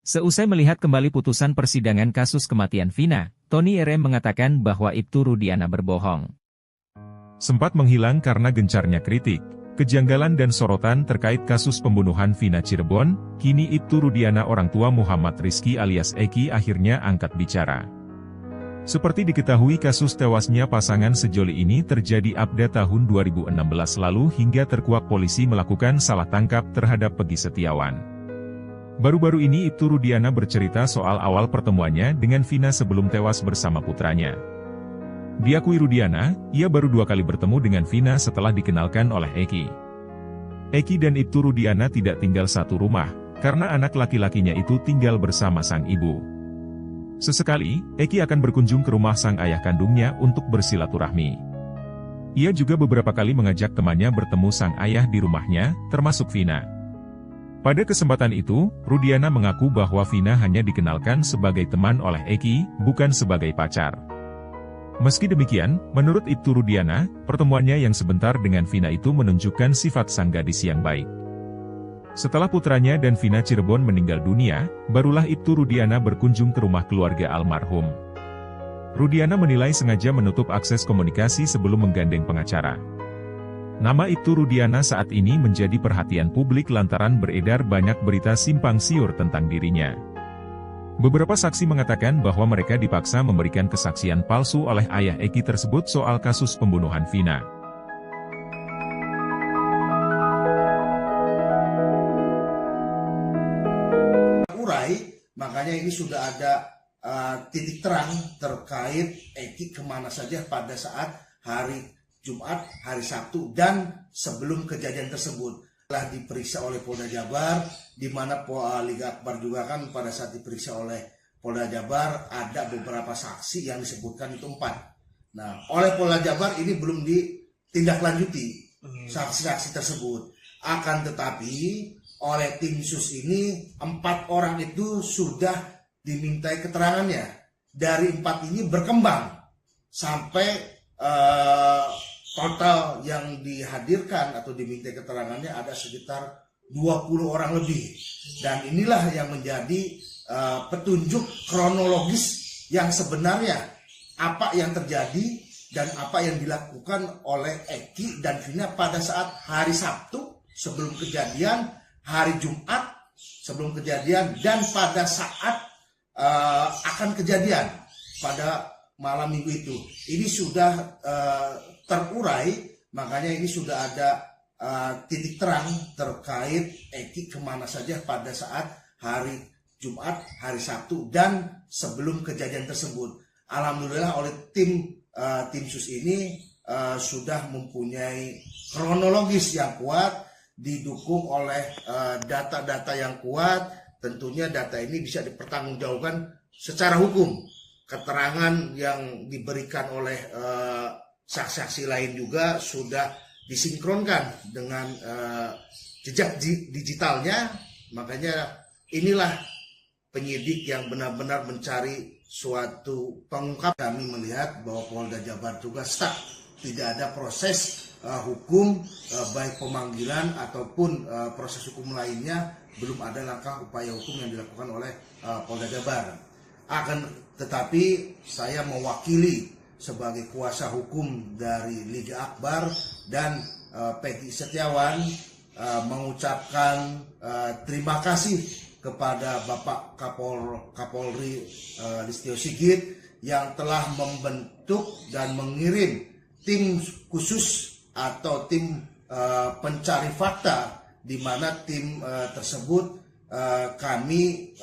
Seusai melihat kembali putusan persidangan kasus kematian Vina, Tony RM mengatakan bahwa Ibtu Rudiana berbohong. Sempat menghilang karena gencarnya kritik, kejanggalan dan sorotan terkait kasus pembunuhan Vina Cirebon, kini Ibtu Rudiana orang tua Muhammad Rizky alias Eki akhirnya angkat bicara. Seperti diketahui kasus tewasnya pasangan sejoli ini terjadi abda tahun 2016 lalu hingga terkuak polisi melakukan salah tangkap terhadap Peggy Setiawan. Baru-baru ini Ibtu Rudiana bercerita soal awal pertemuannya dengan Vina sebelum tewas bersama putranya. Diakui Rudiana, ia baru 2 kali bertemu dengan Vina setelah dikenalkan oleh Eki. Eki dan Ibtu Rudiana tidak tinggal satu rumah, karena anak laki-lakinya itu tinggal bersama sang ibu. Sesekali, Eki akan berkunjung ke rumah sang ayah kandungnya untuk bersilaturahmi. Ia juga beberapa kali mengajak temannya bertemu sang ayah di rumahnya, termasuk Vina. Pada kesempatan itu, Rudiana mengaku bahwa Vina hanya dikenalkan sebagai teman oleh Eki, bukan sebagai pacar. Meski demikian, menurut Ibtu Rudiana, pertemuannya yang sebentar dengan Vina itu menunjukkan sifat sang gadis yang baik. Setelah putranya dan Vina Cirebon meninggal dunia, barulah Ibtu Rudiana berkunjung ke rumah keluarga almarhum. Rudiana menilai sengaja menutup akses komunikasi sebelum menggandeng pengacara. Nama Ibtu Rudiana saat ini menjadi perhatian publik lantaran beredar banyak berita simpang siur tentang dirinya. Beberapa saksi mengatakan bahwa mereka dipaksa memberikan kesaksian palsu oleh ayah Eki tersebut soal kasus pembunuhan Vina. Makanya ini sudah ada titik terang terkait Eki kemana saja pada saat hari Jumat, hari Sabtu, dan sebelum kejadian tersebut. Telah diperiksa oleh Polda Jabar, di mana Liga Akbar juga kan pada saat diperiksa oleh Polda Jabar ada beberapa saksi yang disebutkan itu 4. Nah, oleh Polda Jabar ini belum ditindaklanjuti saksi-saksi tersebut. Akan tetapi oleh tim sus ini 4 orang itu sudah dimintai keterangannya. Dari 4 ini berkembang sampai total yang dihadirkan atau dimintai keterangannya ada sekitar 20 orang lebih. Dan inilah yang menjadi petunjuk kronologis yang sebenarnya apa yang terjadi dan apa yang dilakukan oleh Eki dan Vina pada saat hari Sabtu sebelum kejadian, hari Jumat sebelum kejadian, dan pada saat akan kejadian pada malam minggu itu. Ini sudah terurai, makanya ini sudah ada titik terang terkait Eki kemana saja pada saat hari Jumat, hari Sabtu, dan sebelum kejadian tersebut. Alhamdulillah oleh tim sus ini sudah mempunyai kronologis yang kuat, didukung oleh data-data yang kuat. Tentunya data ini bisa dipertanggungjawabkan secara hukum. Keterangan yang diberikan oleh saksi-saksi lain juga sudah disinkronkan dengan jejak digitalnya. Makanya inilah penyidik yang benar-benar mencari suatu pengungkap. Kami melihat bahwa Polda Jabar juga stuck, tidak ada proses hukum, baik pemanggilan ataupun proses hukum lainnya, belum ada langkah upaya hukum yang dilakukan oleh Polda Jabar. Akan tetapi saya mewakili sebagai kuasa hukum dari Liga Akbar dan Peggy Setiawan mengucapkan terima kasih kepada Bapak Kapolri Listio Sigit yang telah membentuk dan mengirim tim khusus atau tim pencari fakta, di mana tim tersebut kami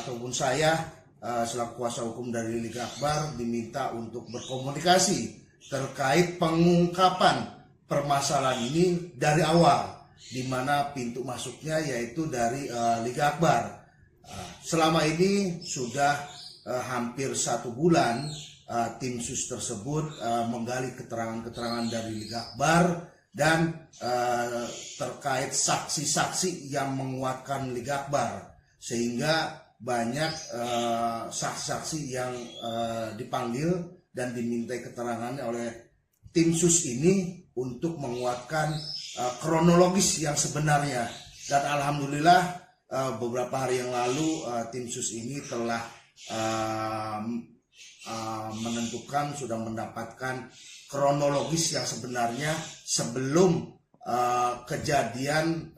ataupun saya selaku kuasa hukum dari Liga Akbar diminta untuk berkomunikasi terkait pengungkapan permasalahan ini dari awal, di mana pintu masuknya yaitu dari Liga Akbar. Selama ini sudah hampir 1 bulan tim sus tersebut menggali keterangan-keterangan dari Liga Akbar dan terkait saksi-saksi yang menguatkan Liga Akbar, sehingga banyak saksi-saksi yang dipanggil dan dimintai keterangannya oleh tim sus ini untuk menguatkan kronologis yang sebenarnya. Dan alhamdulillah beberapa hari yang lalu tim sus ini telah menentukan, sudah mendapatkan kronologis yang sebenarnya sebelum kejadian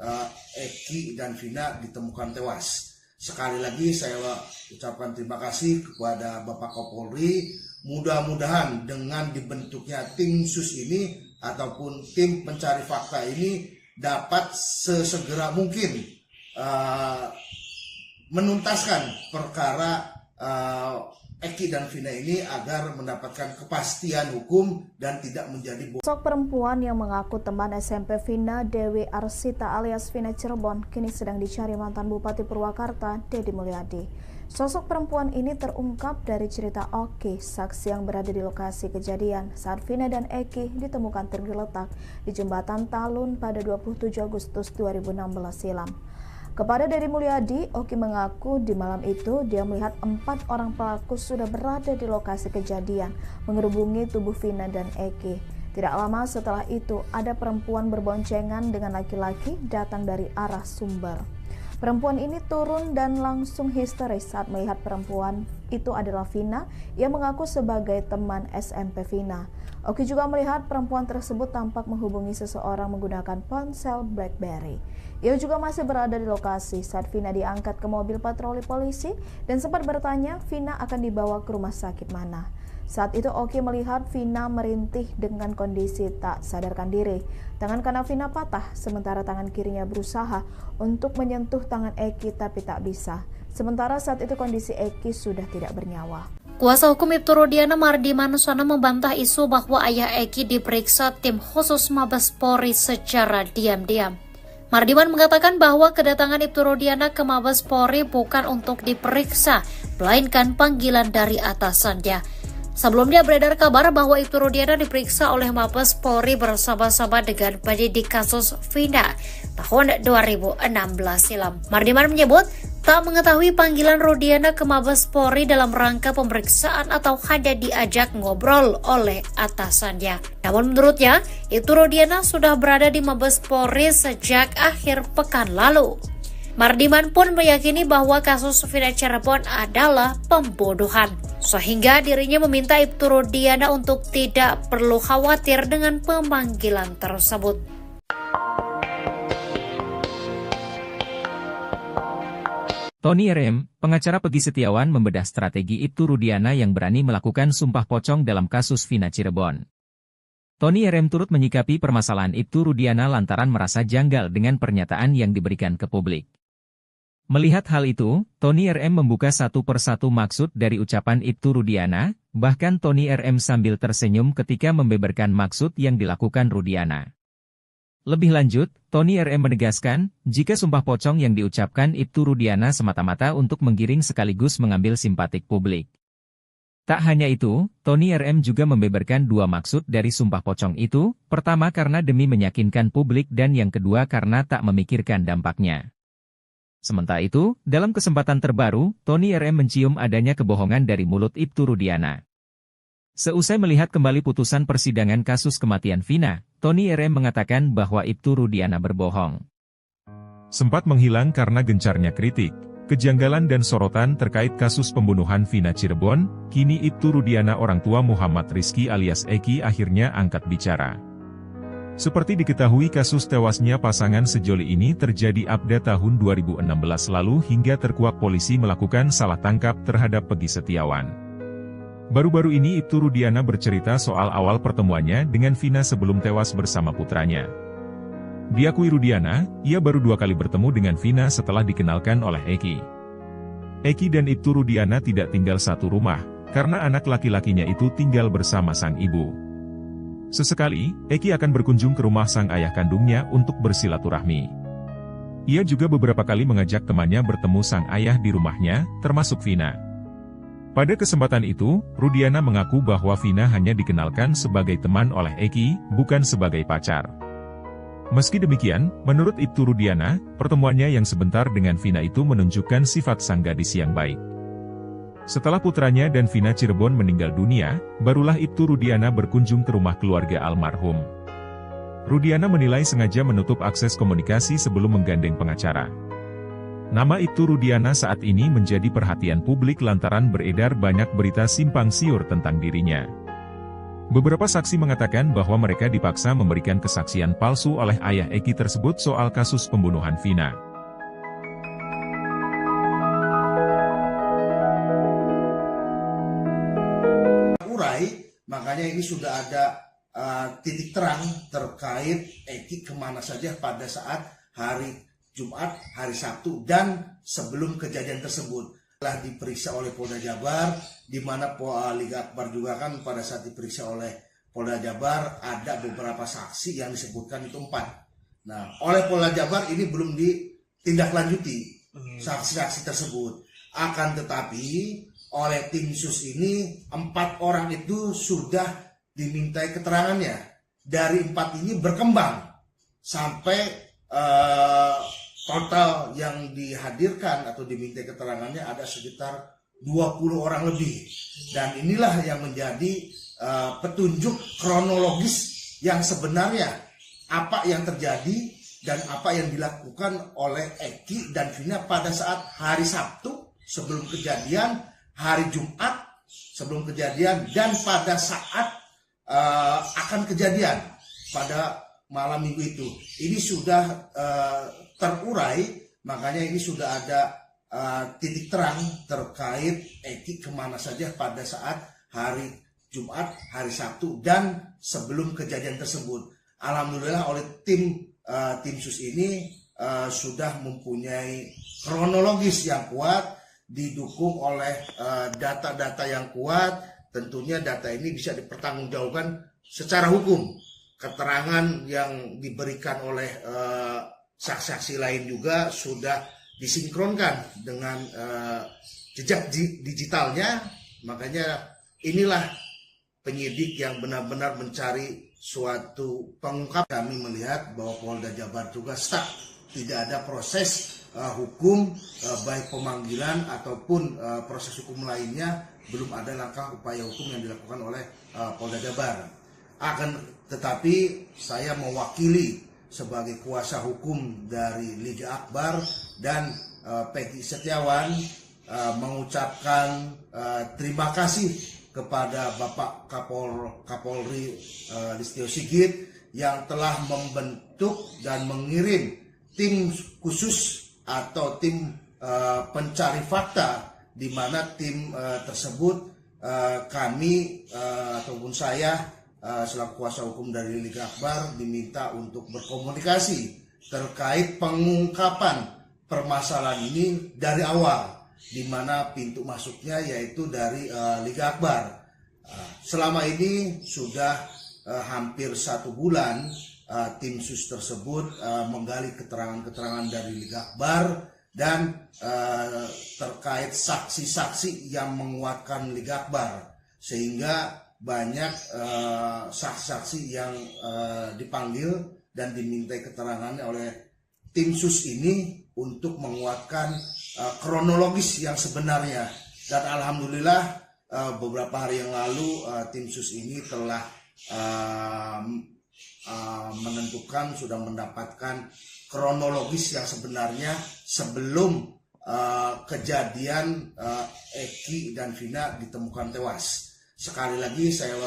Eki dan Vina ditemukan tewas. Sekali lagi saya ucapkan terima kasih kepada Bapak Kapolri. Mudah-mudahan dengan dibentuknya tim sus ini ataupun tim pencari fakta ini dapat sesegera mungkin menuntaskan perkara Eki dan Vina ini agar mendapatkan kepastian hukum dan tidak menjadi Sosok perempuan yang mengaku teman SMP Vina, Dewi Arsita alias Vina Cirebon, kini sedang dicari mantan Bupati Purwakarta, Deddy Mulyadi. Sosok perempuan ini terungkap dari cerita Oki, saksi yang berada di lokasi kejadian saat Vina dan Eki ditemukan tergeletak di jembatan Talun pada 27 Agustus 2016 silam. Kepada Deddy Mulyadi, Oki mengaku di malam itu dia melihat 4 orang pelaku sudah berada di lokasi kejadian, mengerubungi tubuh Vina dan Eki. Tidak lama setelah itu, ada perempuan berboncengan dengan laki-laki datang dari arah Sumber. Perempuan ini turun dan langsung histeris saat melihat perempuan itu adalah Vina yang mengaku sebagai teman SMP Vina. Oki juga melihat perempuan tersebut tampak menghubungi seseorang menggunakan ponsel BlackBerry. Ia juga masih berada di lokasi saat Vina diangkat ke mobil patroli polisi dan sempat bertanya Vina akan dibawa ke rumah sakit mana. Saat itu Oki melihat Vina merintih dengan kondisi tak sadarkan diri. Tangan kanan Vina patah, sementara tangan kirinya berusaha untuk menyentuh tangan Eki tapi tak bisa. Sementara saat itu kondisi Eki sudah tidak bernyawa. Kuasa hukum Ibtu Rudiana Mardi Manuswana membantah isu bahwa ayah Eki diperiksa tim khusus Mabes Polri secara diam-diam. Mardiman mengatakan bahwa kedatangan Ibtu Rudiana ke Mabes Polri bukan untuk diperiksa, melainkan panggilan dari atasannya. Sebelumnya beredar kabar bahwa Ibtu Rudiana diperiksa oleh Mabes Polri bersama-sama dengan penyidik kasus Vina tahun 2016 silam. Mardiman menyebut tak mengetahui panggilan Rudiana ke Mabes Polri dalam rangka pemeriksaan atau hanya diajak ngobrol oleh atasannya. Namun menurutnya, Ibtu Rudiana sudah berada di Mabes Polri sejak akhir pekan lalu. Mardiman pun meyakini bahwa kasus Vina Cirebon adalah pembunuhan, sehingga dirinya meminta Ibtu Rudiana untuk tidak perlu khawatir dengan pemanggilan tersebut. Tony RM, pengacara Peggy Setiawan membedah strategi Ibtu Rudiana yang berani melakukan sumpah pocong dalam kasus Vina Cirebon. Tony RM turut menyikapi permasalahan Ibtu Rudiana lantaran merasa janggal dengan pernyataan yang diberikan ke publik. Melihat hal itu, Tony RM membuka satu persatu maksud dari ucapan Ibtu Rudiana, bahkan Tony RM sambil tersenyum ketika membeberkan maksud yang dilakukan Rudiana. Lebih lanjut, Tony RM menegaskan, jika sumpah pocong yang diucapkan Ibtu Rudiana semata-mata untuk menggiring sekaligus mengambil simpatik publik. Tak hanya itu, Tony RM juga membeberkan dua maksud dari sumpah pocong itu, pertama karena demi meyakinkan publik dan yang kedua karena tak memikirkan dampaknya. Sementara itu, dalam kesempatan terbaru, Tony RM mencium adanya kebohongan dari mulut Ibtu Rudiana. Seusai melihat kembali putusan persidangan kasus kematian Vina, Tony RM mengatakan bahwa Ibtu Rudiana berbohong. Sempat menghilang karena gencarnya kritik, kejanggalan dan sorotan terkait kasus pembunuhan Vina Cirebon, kini Ibtu Rudiana orang tua Muhammad Rizky alias Eki akhirnya angkat bicara. Seperti diketahui kasus tewasnya pasangan sejoli ini terjadi pada tahun 2016 lalu hingga terkuak polisi melakukan salah tangkap terhadap Peggy Setiawan. Baru-baru ini Ibtu Rudiana bercerita soal awal pertemuannya dengan Vina sebelum tewas bersama putranya. Diakui Rudiana, ia baru 2 kali bertemu dengan Vina setelah dikenalkan oleh Eki. Eki dan Ibtu Rudiana tidak tinggal satu rumah, karena anak laki-lakinya itu tinggal bersama sang ibu. Sesekali, Eki akan berkunjung ke rumah sang ayah kandungnya untuk bersilaturahmi. Ia juga beberapa kali mengajak temannya bertemu sang ayah di rumahnya, termasuk Vina. Pada kesempatan itu, Rudiana mengaku bahwa Vina hanya dikenalkan sebagai teman oleh Eki, bukan sebagai pacar. Meski demikian, menurut Ibtu Rudiana, pertemuannya yang sebentar dengan Vina itu menunjukkan sifat sang gadis yang baik. Setelah putranya dan Vina Cirebon meninggal dunia, barulah Ibtu Rudiana berkunjung ke rumah keluarga almarhum. Rudiana menilai sengaja menutup akses komunikasi sebelum menggandeng pengacara. Nama Ibtu Rudiana saat ini menjadi perhatian publik lantaran beredar banyak berita simpang siur tentang dirinya. Beberapa saksi mengatakan bahwa mereka dipaksa memberikan kesaksian palsu oleh ayah Eki tersebut soal kasus pembunuhan Vina. Makanya ini sudah ada titik terang terkait Eki kemana saja pada saat hari Jumat, hari Sabtu, dan sebelum kejadian tersebut. Telah diperiksa oleh Polda Jabar, di mana Liga Akbar juga kan pada saat diperiksa oleh Polda Jabar, ada beberapa saksi yang disebutkan itu 4. Nah, oleh Polda Jabar ini belum ditindaklanjuti saksi-saksi tersebut. Akan tetapi, oleh tim sus ini 4 orang itu sudah dimintai keterangannya. Dari 4 ini berkembang sampai total yang dihadirkan atau dimintai keterangannya ada sekitar 20 orang lebih. Dan inilah yang menjadi petunjuk kronologis yang sebenarnya apa yang terjadi dan apa yang dilakukan oleh Eki dan Vina pada saat hari Sabtu sebelum kejadian, hari Jumat sebelum kejadian, dan pada saat akan kejadian pada malam minggu itu. Ini sudah terurai, makanya ini sudah ada titik terang terkait Eki kemana saja pada saat hari Jumat, hari Sabtu, dan sebelum kejadian tersebut. Alhamdulillah oleh tim sus ini sudah mempunyai kronologis yang kuat, didukung oleh data-data yang kuat. Tentunya data ini bisa dipertanggungjawabkan secara hukum. Keterangan yang diberikan oleh saksi-saksi lain juga sudah disinkronkan dengan jejak digitalnya. Makanya inilah penyidik yang benar-benar mencari suatu pengungkap. Kami melihat bahwa Polda Jabar juga stuck, tidak ada proses hukum, baik pemanggilan ataupun proses hukum lainnya, belum ada langkah upaya hukum yang dilakukan oleh Polda Jabar. Tetapi saya mewakili sebagai kuasa hukum dari Liga Akbar dan Peggy Setiawan mengucapkan terima kasih kepada Bapak Kapolri Listio Sigit yang telah membentuk dan mengirim tim khusus atau tim pencari fakta, di mana tim tersebut kami ataupun saya selaku kuasa hukum dari Liga Akbar diminta untuk berkomunikasi terkait pengungkapan permasalahan ini dari awal, di mana pintu masuknya yaitu dari Liga Akbar. Selama ini sudah hampir 1 bulan tim sus tersebut menggali keterangan-keterangan dari Liga Akbar dan terkait saksi-saksi yang menguatkan Liga Akbar, sehingga banyak saksi-saksi yang dipanggil dan dimintai keterangannya oleh tim sus ini untuk menguatkan kronologis yang sebenarnya. Dan alhamdulillah beberapa hari yang lalu tim sus ini telah menentukan, sudah mendapatkan kronologis yang sebenarnya sebelum kejadian Eki dan Vina ditemukan tewas. Sekali lagi saya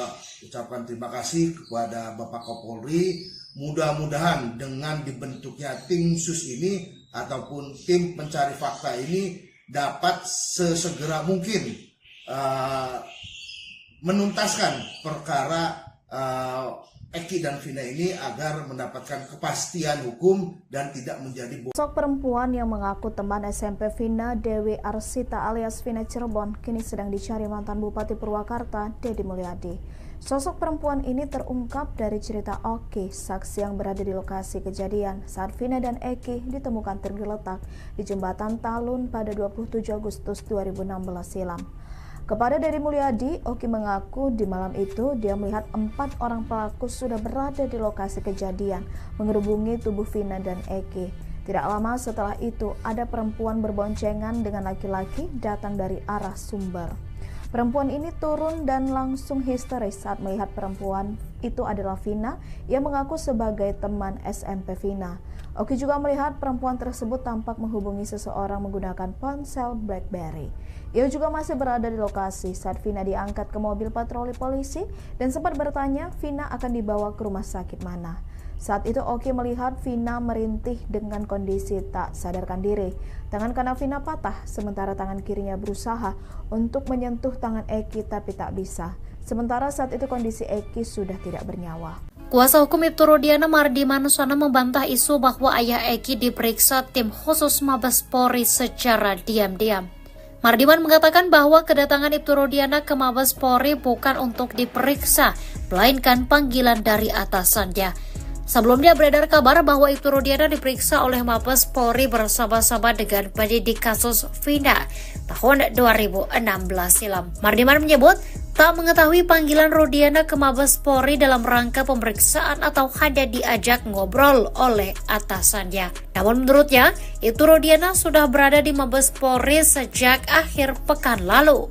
ucapkan terima kasih kepada Bapak Kapolri. Mudah-mudahan dengan dibentuknya tim sus ini ataupun tim pencari fakta ini dapat sesegera mungkin menuntaskan perkara Eki dan Vina ini agar mendapatkan kepastian hukum dan tidak menjadi Sosok perempuan yang mengaku teman SMP Vina, Dewi Arsita alias Vina Cirebon, kini sedang dicari mantan Bupati Purwakarta, Deddy Mulyadi. Sosok perempuan ini terungkap dari cerita Oki, saksi yang berada di lokasi kejadian saat Vina dan Eki ditemukan tergeletak di jembatan Talun pada 27 Agustus 2016 silam. Kepada Deddy Mulyadi, Oki mengaku di malam itu dia melihat 4 orang pelaku sudah berada di lokasi kejadian mengerubungi tubuh Vina dan Eki. Tidak lama setelah itu ada perempuan berboncengan dengan laki-laki datang dari arah Sumber. Perempuan ini turun dan langsung histeris saat melihat perempuan itu adalah Vina yang mengaku sebagai teman SMP Vina. Oki juga melihat perempuan tersebut tampak menghubungi seseorang menggunakan ponsel BlackBerry. Ia juga masih berada di lokasi saat Vina diangkat ke mobil patroli polisi dan sempat bertanya Vina akan dibawa ke rumah sakit mana. Saat itu Oki melihat Vina merintih dengan kondisi tak sadarkan diri. Tangan kanan Vina patah, sementara tangan kirinya berusaha untuk menyentuh tangan Eki tapi tak bisa. Sementara saat itu kondisi Eki sudah tidak bernyawa. Kuasa hukum Ibtu Rudiana Mardi Manuswana membantah isu bahwa ayah Eki diperiksa tim khusus Mabes Polri secara diam-diam. Mardiman mengatakan bahwa kedatangan Ibtu Rudiana ke Mabes Polri bukan untuk diperiksa, melainkan panggilan dari atasannya. Sebelumnya beredar kabar bahwa Ibtu Rudiana diperiksa oleh Mabes Polri bersama-sama dengan penyidik kasus Vina tahun 2016 silam. Mardiman menyebut tak mengetahui panggilan Rudiana ke Mabes Polri dalam rangka pemeriksaan atau hanya diajak ngobrol oleh atasannya. Namun menurutnya, Ibtu Rudiana sudah berada di Mabes Polri sejak akhir pekan lalu.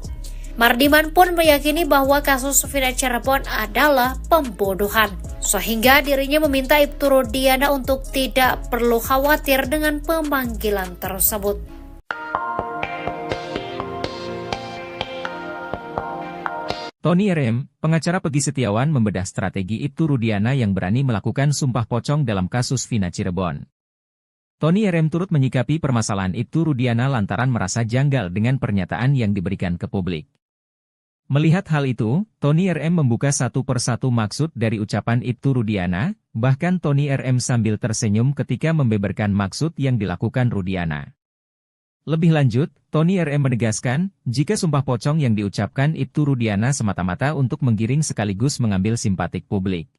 Mardiman pun meyakini bahwa kasus Vina Cirebon adalah pembunuhan. Sehingga dirinya meminta Ibtu Rudiana untuk tidak perlu khawatir dengan pemanggilan tersebut. Tony RM, pengacara Peggy Setiawan membedah strategi Ibtu Rudiana yang berani melakukan sumpah pocong dalam kasus Vina Cirebon. Tony RM turut menyikapi permasalahan Ibtu Rudiana lantaran merasa janggal dengan pernyataan yang diberikan ke publik. Melihat hal itu, Tony RM membuka satu persatu maksud dari ucapan Ibtu Rudiana, bahkan Tony RM sambil tersenyum ketika membeberkan maksud yang dilakukan Rudiana. Lebih lanjut, Tony RM menegaskan, jika sumpah pocong yang diucapkan Ibtu Rudiana semata-mata untuk menggiring sekaligus mengambil simpatik publik.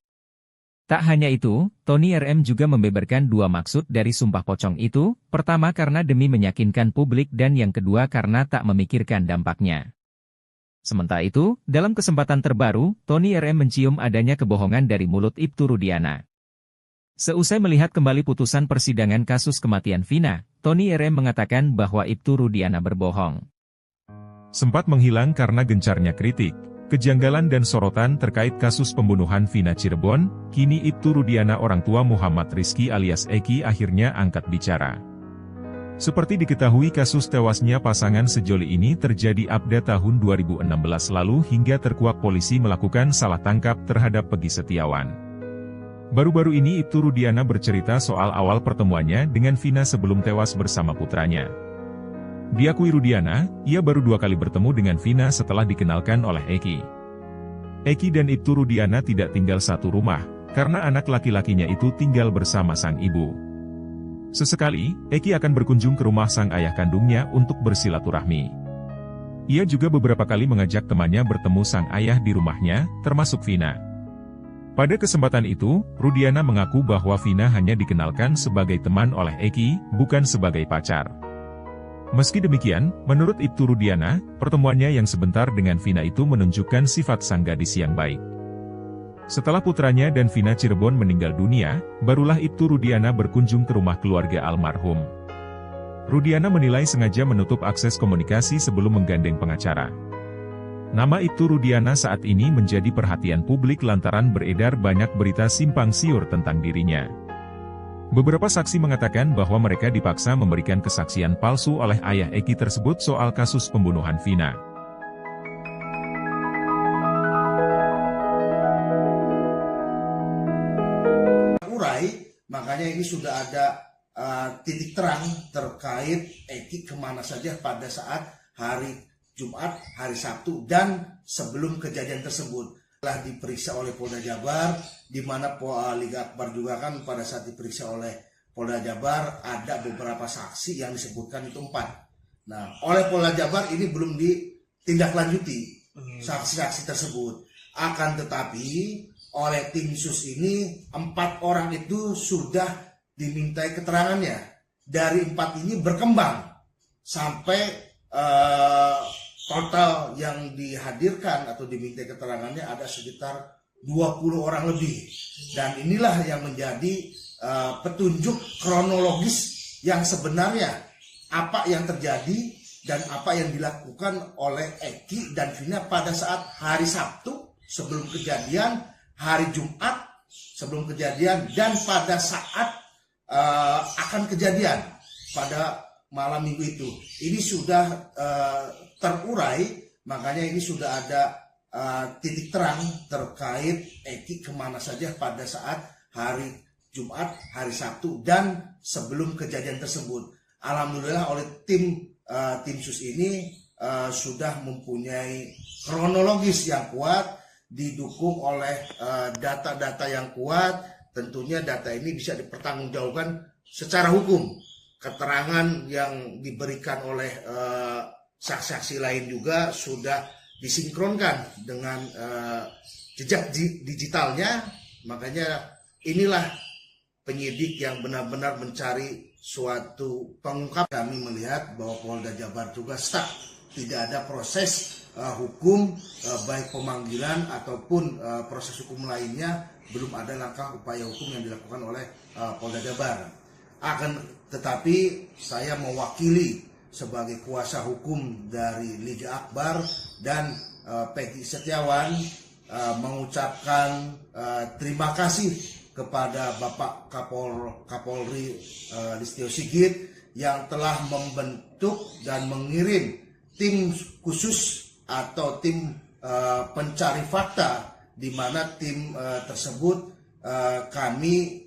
Tak hanya itu, Tony RM juga membeberkan dua maksud dari sumpah pocong itu, pertama karena demi meyakinkan publik dan yang kedua karena tak memikirkan dampaknya. Sementara itu, dalam kesempatan terbaru, Tony RM mencium adanya kebohongan dari mulut Ibtu Rudiana. Seusai melihat kembali putusan persidangan kasus kematian Vina, Tony RM mengatakan bahwa Ibtu Rudiana berbohong. Sempat menghilang karena gencarnya kritik, kejanggalan dan sorotan terkait kasus pembunuhan Vina Cirebon, kini Ibtu Rudiana orang tua Muhammad Rizky alias Eki akhirnya angkat bicara. Seperti diketahui kasus tewasnya pasangan sejoli ini terjadi pada tahun 2016 lalu hingga terkuak polisi melakukan salah tangkap terhadap Peggy Setiawan. Baru-baru ini Ibtu Rudiana bercerita soal awal pertemuannya dengan Vina sebelum tewas bersama putranya. Diakui Rudiana, ia baru 2 kali bertemu dengan Vina setelah dikenalkan oleh Eki. Eki dan Ibtu Rudiana tidak tinggal satu rumah, karena anak laki-lakinya itu tinggal bersama sang ibu. Sesekali, Eki akan berkunjung ke rumah sang ayah kandungnya untuk bersilaturahmi. Ia juga beberapa kali mengajak temannya bertemu sang ayah di rumahnya, termasuk Vina. Pada kesempatan itu, Rudiana mengaku bahwa Vina hanya dikenalkan sebagai teman oleh Eki, bukan sebagai pacar. Meski demikian, menurut Ibtu Rudiana, pertemuannya yang sebentar dengan Vina itu menunjukkan sifat sang gadis yang baik. Setelah putranya dan Vina Cirebon meninggal dunia, barulah Ibtu Rudiana berkunjung ke rumah keluarga almarhum. Rudiana menilai sengaja menutup akses komunikasi sebelum menggandeng pengacara. Nama Ibtu Rudiana saat ini menjadi perhatian publik lantaran beredar banyak berita simpang siur tentang dirinya. Beberapa saksi mengatakan bahwa mereka dipaksa memberikan kesaksian palsu oleh ayah Eki tersebut soal kasus pembunuhan Vina. Makanya ini sudah ada titik terang terkait Eki kemana saja pada saat hari Jumat, hari Sabtu, dan sebelum kejadian tersebut. Telah diperiksa oleh Polda Jabar, di mana Liga Akbar juga kan pada saat diperiksa oleh Polda Jabar, ada beberapa saksi yang disebutkan itu 4. Nah, oleh Polda Jabar ini belum ditindaklanjuti saksi-saksi tersebut. Akan tetapi, oleh tim sus ini, 4 orang itu sudah dimintai keterangannya. Dari 4 ini berkembang sampai total yang dihadirkan atau dimintai keterangannya ada sekitar 20 orang lebih. Dan inilah yang menjadi petunjuk kronologis yang sebenarnya apa yang terjadi dan apa yang dilakukan oleh Eki dan Vina pada saat hari Sabtu sebelum kejadian, hari Jumat sebelum kejadian, dan pada saat akan kejadian pada malam minggu itu. Ini sudah terurai, makanya ini sudah ada titik terang terkait Eki kemana saja pada saat hari Jumat, hari Sabtu, dan sebelum kejadian tersebut. Alhamdulillah oleh tim sus ini sudah mempunyai kronologis yang kuat, didukung oleh data-data yang kuat. Tentunya data ini bisa dipertanggungjawabkan secara hukum. Keterangan yang diberikan oleh saksi-saksi lain juga sudah disinkronkan dengan jejak digitalnya. Makanya inilah penyidik yang benar-benar mencari suatu pengungkap. Kami melihat bahwa Polda Jabar juga stuck, tidak ada proses hukum, baik pemanggilan ataupun proses hukum lainnya, belum ada langkah upaya hukum yang dilakukan oleh Polda Jabar. Tetapi saya mewakili sebagai kuasa hukum dari Liga Akbar dan Peggy Setiawan mengucapkan terima kasih kepada Bapak Kapolri Listio Sigit yang telah membentuk dan mengirim tim khusus atau tim pencari fakta, di mana tim tersebut kami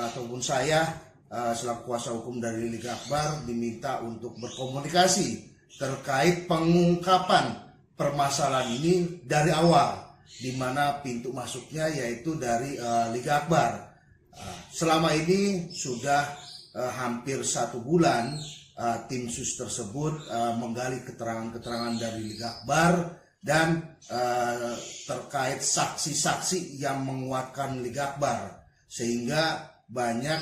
ataupun saya selaku kuasa hukum dari Liga Akbar diminta untuk berkomunikasi terkait pengungkapan permasalahan ini dari awal, di mana pintu masuknya yaitu dari Liga Akbar. Selama ini sudah hampir 1 bulan tim sus tersebut menggali keterangan-keterangan dari Liga Akbar dan terkait saksi-saksi yang menguatkan Liga Akbar, sehingga banyak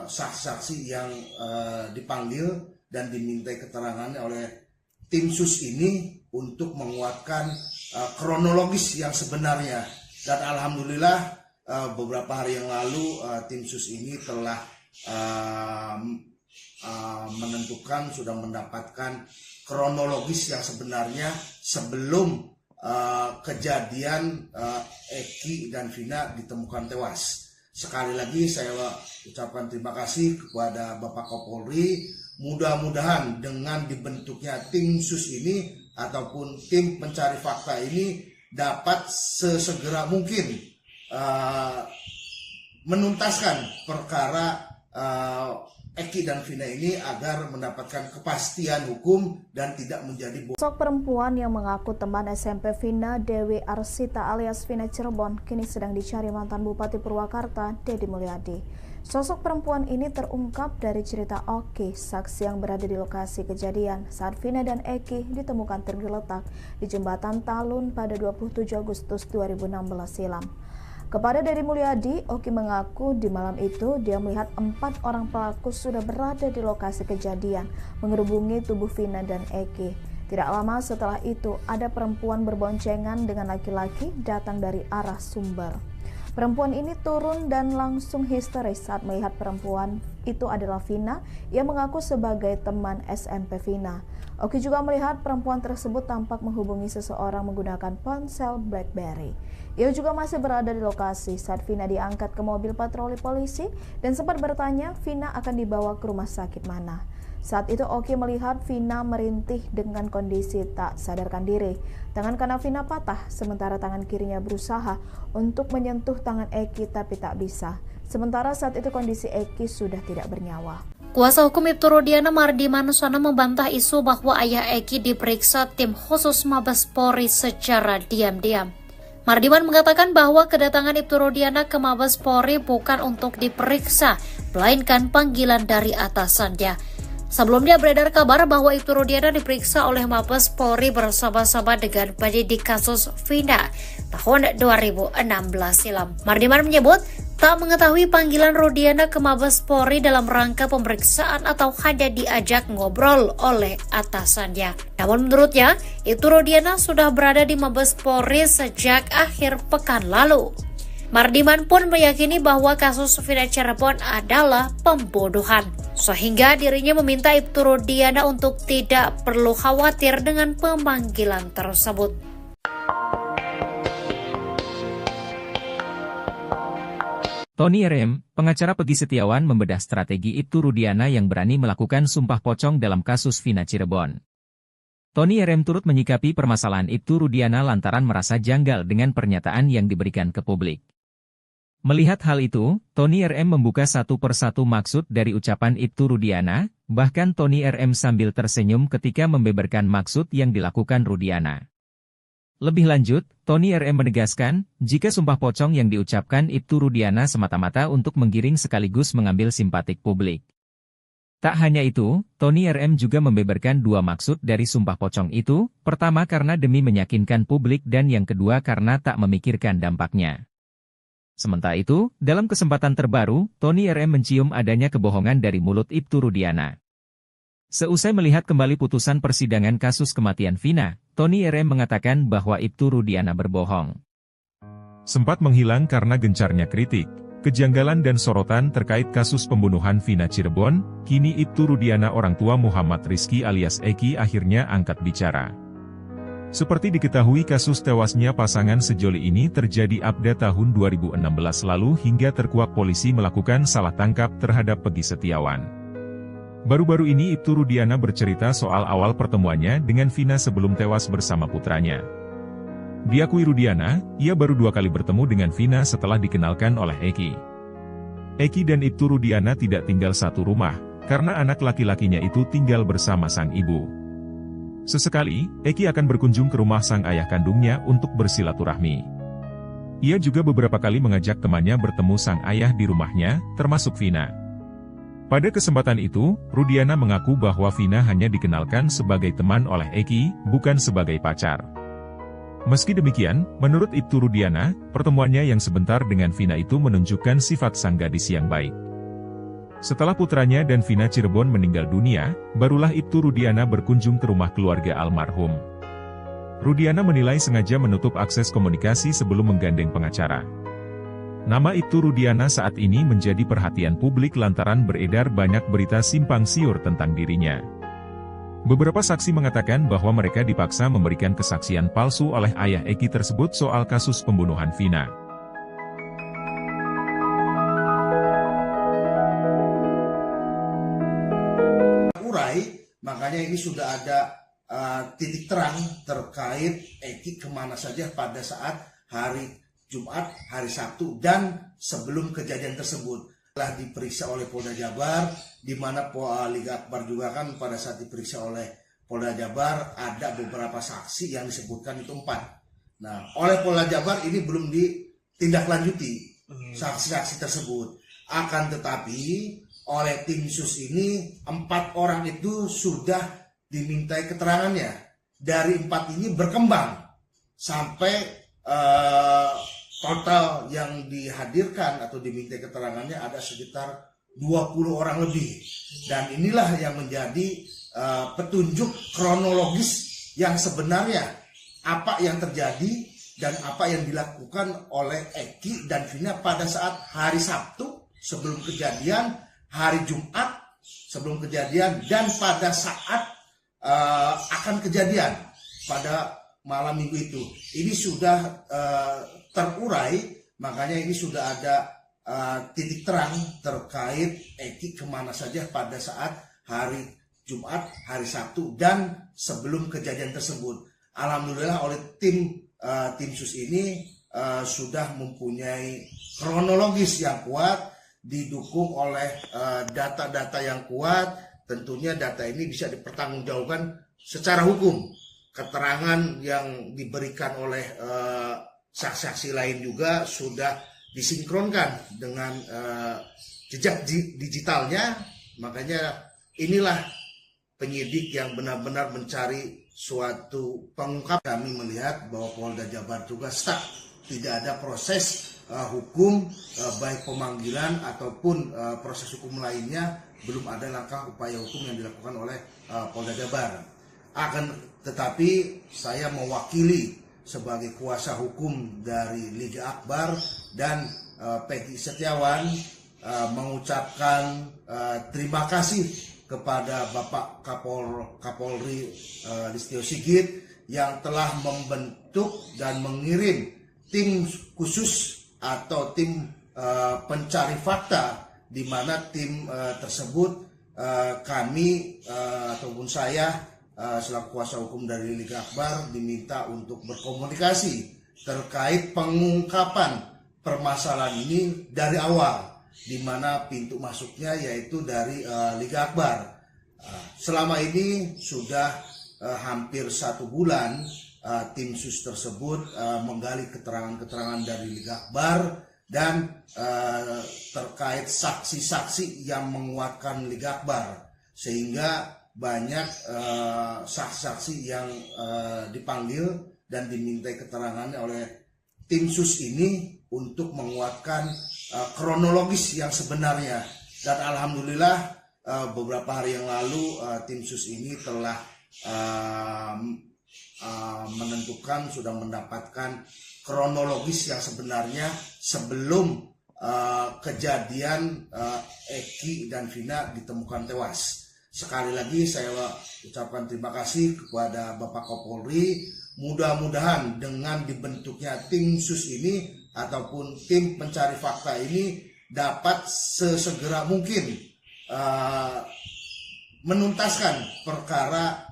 saksi-saksi yang dipanggil dan dimintai keterangannya oleh tim sus ini untuk menguatkan kronologis yang sebenarnya. Dan alhamdulillah beberapa hari yang lalu tim sus ini telah menentukan, sudah mendapatkan kronologis yang sebenarnya sebelum kejadian Eki dan Vina ditemukan tewas. Sekali lagi saya ucapkan terima kasih kepada Bapak Kapolri. Mudah-mudahan dengan dibentuknya tim sus ini ataupun tim pencari fakta ini dapat sesegera mungkin menuntaskan perkara Eki dan Vina ini agar mendapatkan kepastian hukum dan tidak menjadi Sosok perempuan yang mengaku teman SMP Vina, Dewi Arsita alias Vina Cirebon, kini sedang dicari mantan Bupati Purwakarta, Deddy Mulyadi. Sosok perempuan ini terungkap dari cerita Oki, saksi yang berada di lokasi kejadian saat Vina dan Eki ditemukan tergeletak di jembatan Talun pada 27 Agustus 2016 silam. Kepada Deddy Mulyadi, Oki mengaku di malam itu dia melihat 4 orang pelaku sudah berada di lokasi kejadian mengerubungi tubuh Vina dan Eki. Tidak lama setelah itu ada perempuan berboncengan dengan laki-laki datang dari arah sumber. Perempuan ini turun dan langsung histeris saat melihat perempuan itu adalah Vina yang mengaku sebagai teman SMP Vina. Oki juga melihat perempuan tersebut tampak menghubungi seseorang menggunakan ponsel BlackBerry. Ia juga masih berada di lokasi saat Vina diangkat ke mobil patroli polisi dan sempat bertanya Vina akan dibawa ke rumah sakit mana. Saat itu Oki melihat Vina merintih dengan kondisi tak sadarkan diri. Tangan kanan Vina patah, sementara tangan kirinya berusaha untuk menyentuh tangan Eki tapi tak bisa. Sementara saat itu kondisi Eki sudah tidak bernyawa. Kuasa hukum Ibtu Rudiana Mardi Manuswana membantah isu bahwa ayah Eki diperiksa tim khusus Mabes Polri secara diam-diam. Mardiman mengatakan bahwa kedatangan Ibtu Rudiana ke Mabes Polri bukan untuk diperiksa, melainkan panggilan dari atasannya. Sebelumnya beredar kabar bahwa Ibtu Rudiana diperiksa oleh Mabes Polri bersama-sama dengan penyidik kasus Vina tahun 2016 silam. Mardiman menyebut tak mengetahui panggilan Rudiana ke Mabes Polri dalam rangka pemeriksaan atau hanya diajak ngobrol oleh atasannya. Namun menurutnya, Ibtu Rudiana sudah berada di Mabes Polri sejak akhir pekan lalu. Mardiman pun meyakini bahwa kasus Vina Cirebon adalah pembunuhan, sehingga dirinya meminta Ibtu Rudiana untuk tidak perlu khawatir dengan pemanggilan tersebut. Tony RM, pengacara Peggy Setiawan membedah strategi Ibtu Rudiana yang berani melakukan sumpah pocong dalam kasus Vina Cirebon. Tony RM turut menyikapi permasalahan Ibtu Rudiana lantaran merasa janggal dengan pernyataan yang diberikan ke publik. Melihat hal itu, Tony RM membuka satu persatu maksud dari ucapan Ibtu Rudiana, bahkan Tony RM sambil tersenyum ketika membeberkan maksud yang dilakukan Rudiana. Lebih lanjut, Tony RM menegaskan, jika sumpah pocong yang diucapkan Ibtu Rudiana semata-mata untuk menggiring sekaligus mengambil simpatik publik. Tak hanya itu, Tony RM juga membeberkan 2 maksud dari sumpah pocong itu, pertama karena demi meyakinkan publik dan yang kedua karena tak memikirkan dampaknya. Sementara itu, dalam kesempatan terbaru, Tony RM mencium adanya kebohongan dari mulut Ibtu Rudiana. Seusai melihat kembali putusan persidangan kasus kematian Vina, Tony RM mengatakan bahwa Ibtu Rudiana berbohong. Sempat menghilang karena gencarnya kritik, kejanggalan dan sorotan terkait kasus pembunuhan Vina Cirebon, kini Ibtu Rudiana orang tua Muhammad Rizky alias Eki akhirnya angkat bicara. Seperti diketahui kasus tewasnya pasangan sejoli ini terjadi pada tahun 2016 lalu hingga terkuak polisi melakukan salah tangkap terhadap Peggy Setiawan. Baru-baru ini Ibtu Rudiana bercerita soal awal pertemuannya dengan Vina sebelum tewas bersama putranya. Diakui Rudiana, ia baru 2 kali bertemu dengan Vina setelah dikenalkan oleh Eki. Eki dan Ibtu Rudiana tidak tinggal satu rumah, karena anak laki-lakinya itu tinggal bersama sang ibu. Sesekali, Eki akan berkunjung ke rumah sang ayah kandungnya untuk bersilaturahmi. Ia juga beberapa kali mengajak temannya bertemu sang ayah di rumahnya, termasuk Vina. Pada kesempatan itu, Rudiana mengaku bahwa Vina hanya dikenalkan sebagai teman oleh Eki, bukan sebagai pacar. Meski demikian, menurut Ibtu Rudiana, pertemuannya yang sebentar dengan Vina itu menunjukkan sifat sang gadis yang baik. Setelah putranya dan Vina Cirebon meninggal dunia, barulah Ibtu Rudiana berkunjung ke rumah keluarga almarhum. Rudiana menilai sengaja menutup akses komunikasi sebelum menggandeng pengacara. Nama Ibtu Rudiana saat ini menjadi perhatian publik lantaran beredar banyak berita simpang siur tentang dirinya. Beberapa saksi mengatakan bahwa mereka dipaksa memberikan kesaksian palsu oleh ayah Eki tersebut soal kasus pembunuhan Vina. Makanya ini sudah ada titik terang terkait Eki kemana saja pada saat hari Jumat, hari Sabtu, dan sebelum kejadian tersebut. Telah diperiksa oleh Polda Jabar, di mana Liga Akbar juga kan pada saat diperiksa oleh Polda Jabar, ada beberapa saksi yang disebutkan itu 4. Nah, oleh Polda Jabar ini belum ditindaklanjuti saksi-saksi tersebut. Akan tetapi oleh tim sus ini 4 orang itu sudah dimintai keterangannya. Dari 4 ini berkembang sampai total yang dihadirkan atau dimintai keterangannya ada sekitar 20 orang lebih. Dan inilah yang menjadi petunjuk kronologis yang sebenarnya apa yang terjadi dan apa yang dilakukan oleh Eki dan Vina pada saat hari Sabtu sebelum kejadian, hari Jumat sebelum kejadian, dan pada saat akan kejadian pada malam minggu itu. Ini sudah terurai, makanya ini sudah ada titik terang terkait Eki kemana saja pada saat hari Jumat, hari Sabtu, dan sebelum kejadian tersebut. Alhamdulillah oleh tim sus ini sudah mempunyai kronologis yang kuat, didukung oleh data-data yang kuat. Tentunya data ini bisa dipertanggungjawabkan secara hukum. Keterangan yang diberikan oleh saksi-saksi lain juga sudah disinkronkan dengan jejak digitalnya. Makanya inilah penyidik yang benar-benar mencari suatu pengungkap. Kami melihat bahwa Polda Jabar juga stuck, tidak ada proses hukum, baik pemanggilan ataupun proses hukum lainnya, belum ada langkah upaya hukum yang dilakukan oleh Polda Jabar. Akan tetapi saya mewakili sebagai kuasa hukum dari Liga Akbar dan Peggy Setiawan mengucapkan terima kasih kepada Bapak Kapolri Listio Sigit yang telah membentuk dan mengirim tim khusus atau tim pencari fakta, di mana tim tersebut kami ataupun saya selaku kuasa hukum dari Liga Akbar diminta untuk berkomunikasi terkait pengungkapan permasalahan ini dari awal, di mana pintu masuknya yaitu dari Liga Akbar. Selama ini sudah hampir 1 bulan tim sus tersebut menggali keterangan-keterangan dari Liga Akbar dan terkait saksi-saksi yang menguatkan Liga Akbar, sehingga banyak saksi-saksi yang dipanggil dan dimintai keterangannya oleh tim sus ini untuk menguatkan kronologis yang sebenarnya. Dan alhamdulillah beberapa hari yang lalu tim sus ini telah menentukan, sudah mendapatkan kronologis yang sebenarnya sebelum kejadian Eki dan Vina ditemukan tewas. Sekali lagi saya ucapkan terima kasih kepada Bapak Kapolri mudah-mudahan dengan dibentuknya tim sus ini ataupun tim pencari fakta ini dapat sesegera mungkin menuntaskan perkara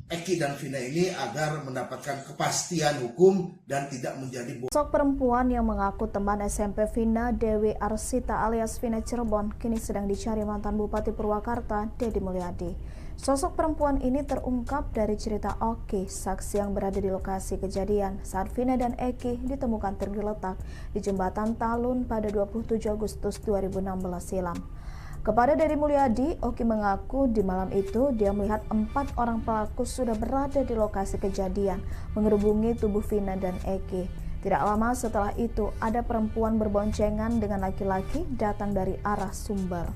Eki dan Vina ini agar mendapatkan kepastian hukum dan tidak menjadi Sosok perempuan yang mengaku teman SMP Vina, Dewi Arsita alias Vina Cirebon, kini sedang dicari mantan Bupati Purwakarta, Deddy Mulyadi. Sosok perempuan ini terungkap dari cerita Oki, saksi yang berada di lokasi kejadian saat Vina dan Eki ditemukan tergeletak di jembatan Talun pada 27 Agustus 2016 silam. Kepada Deddy Mulyadi, Oki mengaku di malam itu dia melihat 4 orang pelaku sudah berada di lokasi kejadian mengerubungi tubuh Vina dan Eki. Tidak lama setelah itu ada perempuan berboncengan dengan laki-laki datang dari arah sumber.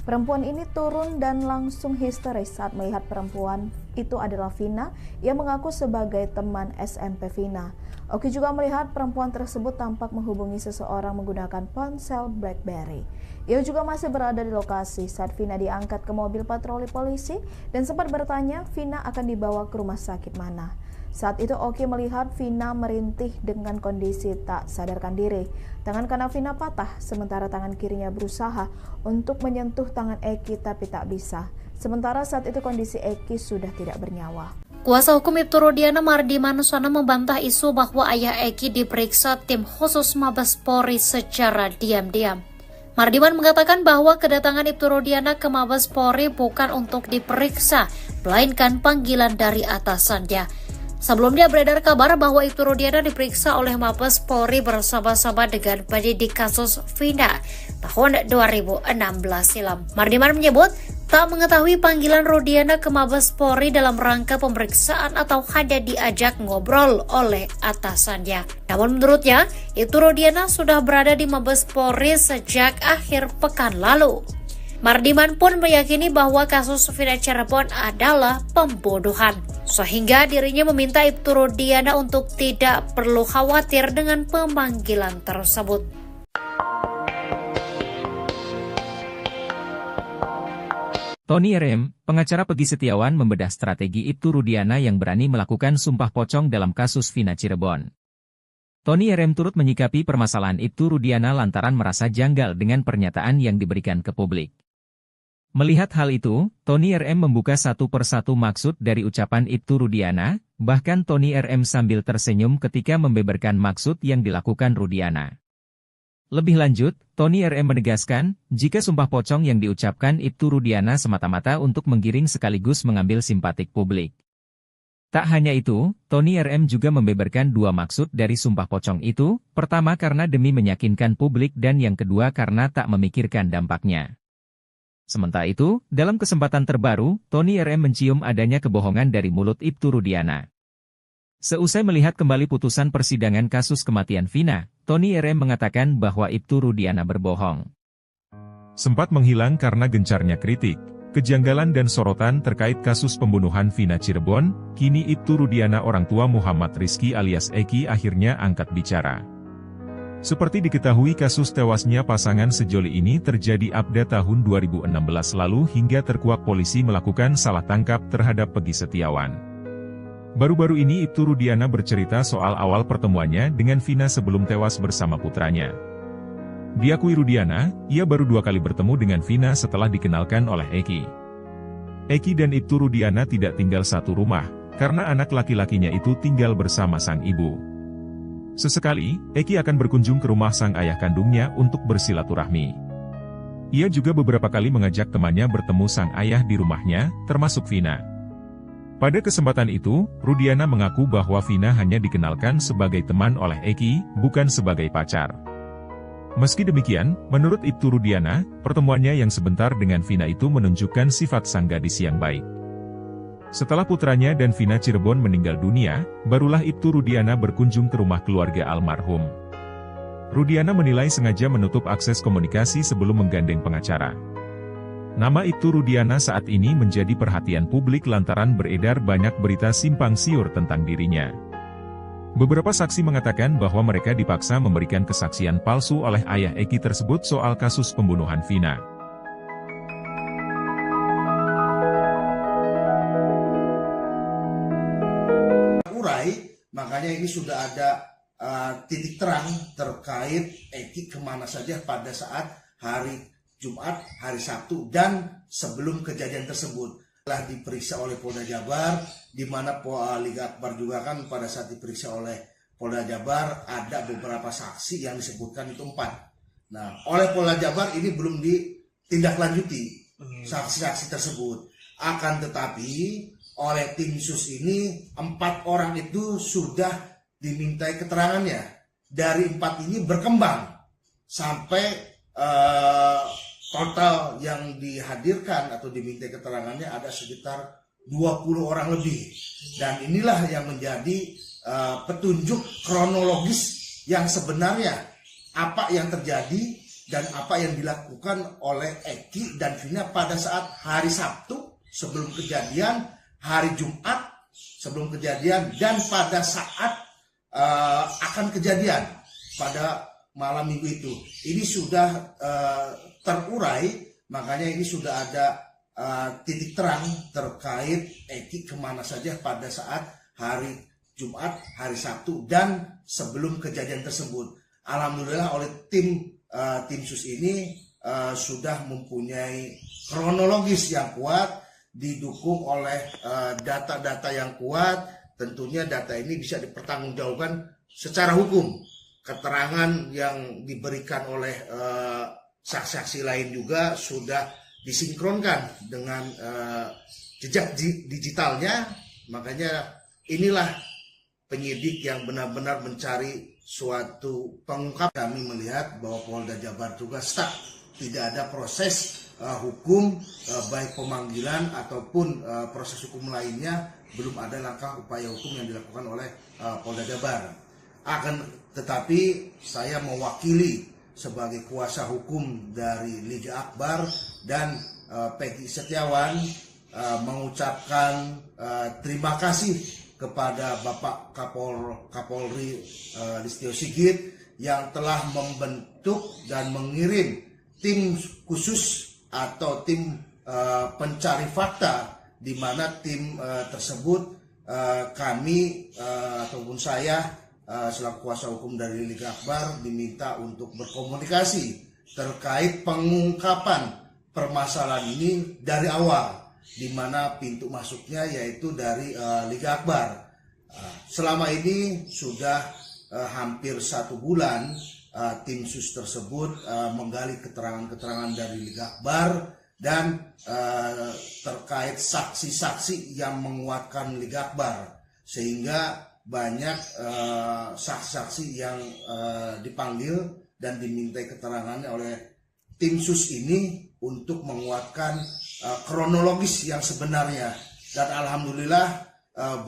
Perempuan ini turun dan langsung histeris saat melihat perempuan itu adalah Vina yang mengaku sebagai teman SMP Vina. Oki juga melihat perempuan tersebut tampak menghubungi seseorang menggunakan ponsel BlackBerry. Ia juga masih berada di lokasi saat Vina diangkat ke mobil patroli polisi dan sempat bertanya Vina akan dibawa ke rumah sakit mana. Saat itu Oki melihat Vina merintih dengan kondisi tak sadarkan diri. Tangan kanan Vina patah, sementara tangan kirinya berusaha untuk menyentuh tangan Eki tapi tak bisa. Sementara saat itu kondisi Eki sudah tidak bernyawa. Kuasa hukum Ibtu Rudiana Mardi Manuswana membantah isu bahwa ayah Eki diperiksa tim khusus Mabes Polri secara diam-diam. Mardiman mengatakan bahwa kedatangan Ibtu Rudiana ke Mabes Polri bukan untuk diperiksa, melainkan panggilan dari atasannya. Sebelumnya beredar kabar bahwa Ibtu Rudiana diperiksa oleh Mabes Polri bersama-sama dengan penyidik kasus Vina tahun 2016 silam. Mardiman menyebut tak mengetahui panggilan Rudiana ke Mabes Polri dalam rangka pemeriksaan atau hanya diajak ngobrol oleh atasannya. Namun menurutnya, Ibtu Rudiana sudah berada di Mabes Polri sejak akhir pekan lalu. Mardiman pun meyakini bahwa kasus Vina Cirebon adalah pembunuhan, sehingga dirinya meminta Ibtu Rudiana untuk tidak perlu khawatir dengan pemanggilan tersebut. Tony RM, pengacara Peggy Setiawan membedah strategi Ibtu Rudiana yang berani melakukan sumpah pocong dalam kasus Vina Cirebon. Tony RM turut menyikapi permasalahan Ibtu Rudiana lantaran merasa janggal dengan pernyataan yang diberikan ke publik. Melihat hal itu, Tony RM membuka satu persatu maksud dari ucapan Ibtu Rudiana, bahkan Tony RM sambil tersenyum ketika membeberkan maksud yang dilakukan Rudiana. Lebih lanjut, Tony RM menegaskan, jika sumpah pocong yang diucapkan Ibtu Rudiana semata-mata untuk menggiring sekaligus mengambil simpatik publik. Tak hanya itu, Tony RM juga membeberkan dua maksud dari sumpah pocong itu, pertama karena demi meyakinkan publik dan yang kedua karena tak memikirkan dampaknya. Sementara itu, dalam kesempatan terbaru, Tony RM mencium adanya kebohongan dari mulut Ibtu Rudiana. Seusai melihat kembali putusan persidangan kasus kematian Vina, Tony RM mengatakan bahwa Ibtu Rudiana berbohong. Sempat menghilang karena gencarnya kritik, kejanggalan dan sorotan terkait kasus pembunuhan Vina Cirebon, kini Ibtu Rudiana orang tua Muhammad Rizky alias Eki akhirnya angkat bicara. Seperti diketahui kasus tewasnya pasangan sejoli ini terjadi pada tahun 2016 lalu hingga terkuak polisi melakukan salah tangkap terhadap Peggy Setiawan. Baru-baru ini Ibtu Rudiana bercerita soal awal pertemuannya dengan Vina sebelum tewas bersama putranya. Diakui Rudiana, ia baru 2 kali bertemu dengan Vina setelah dikenalkan oleh Eki. Eki dan Ibtu Rudiana tidak tinggal satu rumah, karena anak laki-lakinya itu tinggal bersama sang ibu. Sesekali, Eki akan berkunjung ke rumah sang ayah kandungnya untuk bersilaturahmi. Ia juga beberapa kali mengajak temannya bertemu sang ayah di rumahnya, termasuk Vina. Pada kesempatan itu, Rudiana mengaku bahwa Vina hanya dikenalkan sebagai teman oleh Eki, bukan sebagai pacar. Meski demikian, menurut Ibtu Rudiana, pertemuannya yang sebentar dengan Vina itu menunjukkan sifat sang gadis yang baik. Setelah putranya dan Vina Cirebon meninggal dunia, barulah Ibtu Rudiana berkunjung ke rumah keluarga almarhum. Rudiana menilai sengaja menutup akses komunikasi sebelum menggandeng pengacara. Nama Ibtu Rudiana saat ini menjadi perhatian publik lantaran beredar banyak berita simpang siur tentang dirinya. Beberapa saksi mengatakan bahwa mereka dipaksa memberikan kesaksian palsu oleh ayah Eki tersebut soal kasus pembunuhan Vina. makanya ini sudah ada titik terang terkait Eki kemana saja pada saat hari Jumat, hari Sabtu, dan sebelum kejadian tersebut. Telah diperiksa oleh Polda Jabar, di mana Liga Akbar juga kan pada saat diperiksa oleh Polda Jabar ada beberapa saksi yang disebutkan itu 4. Nah, oleh Polda Jabar ini belum ditindaklanjuti saksi-saksi tersebut. Akan tetapi oleh tim sus ini 4 orang itu sudah dimintai keterangannya. Dari 4 ini berkembang sampai total yang dihadirkan atau dimintai keterangannya ada sekitar 20 orang lebih. Dan inilah yang menjadi petunjuk kronologis yang sebenarnya apa yang terjadi dan apa yang dilakukan oleh Eki dan Vina pada saat hari Sabtu sebelum kejadian, hari Jumat sebelum kejadian, dan pada saat akan kejadian pada malam minggu itu. Ini sudah terurai, makanya ini sudah ada titik terang terkait Eki kemana saja pada saat hari Jumat, hari Sabtu, dan sebelum kejadian tersebut. Alhamdulillah oleh tim sus ini sudah mempunyai kronologis yang kuat, didukung oleh data-data yang kuat. Tentunya data ini bisa dipertanggungjawabkan secara hukum. Keterangan yang diberikan oleh saksi-saksi lain juga sudah disinkronkan dengan jejak digitalnya. Makanya inilah penyidik yang benar-benar mencari suatu pengungkap. Kami melihat bahwa Polda Jabar juga stuck, tidak ada proses hukum baik pemanggilan ataupun proses hukum lainnya, belum ada langkah upaya hukum yang dilakukan oleh Polda Jabar. Tetapi saya mewakili sebagai kuasa hukum dari Liga Akbar dan Peggy Setiawan mengucapkan terima kasih kepada Bapak Kapolri Listio Sigit yang telah membentuk dan mengirim tim khusus atau tim pencari fakta, di mana tim tersebut kami ataupun saya selaku kuasa hukum dari Liga Akbar diminta untuk berkomunikasi terkait pengungkapan permasalahan ini dari awal, di mana pintu masuknya yaitu dari Liga Akbar. Selama ini sudah hampir 1 bulan tim sus tersebut menggali keterangan-keterangan dari Liga Akbar dan terkait saksi-saksi yang menguatkan Liga Akbar, sehingga banyak saksi-saksi yang dipanggil dan dimintai keterangannya oleh tim sus ini untuk menguatkan kronologis yang sebenarnya. Dan alhamdulillah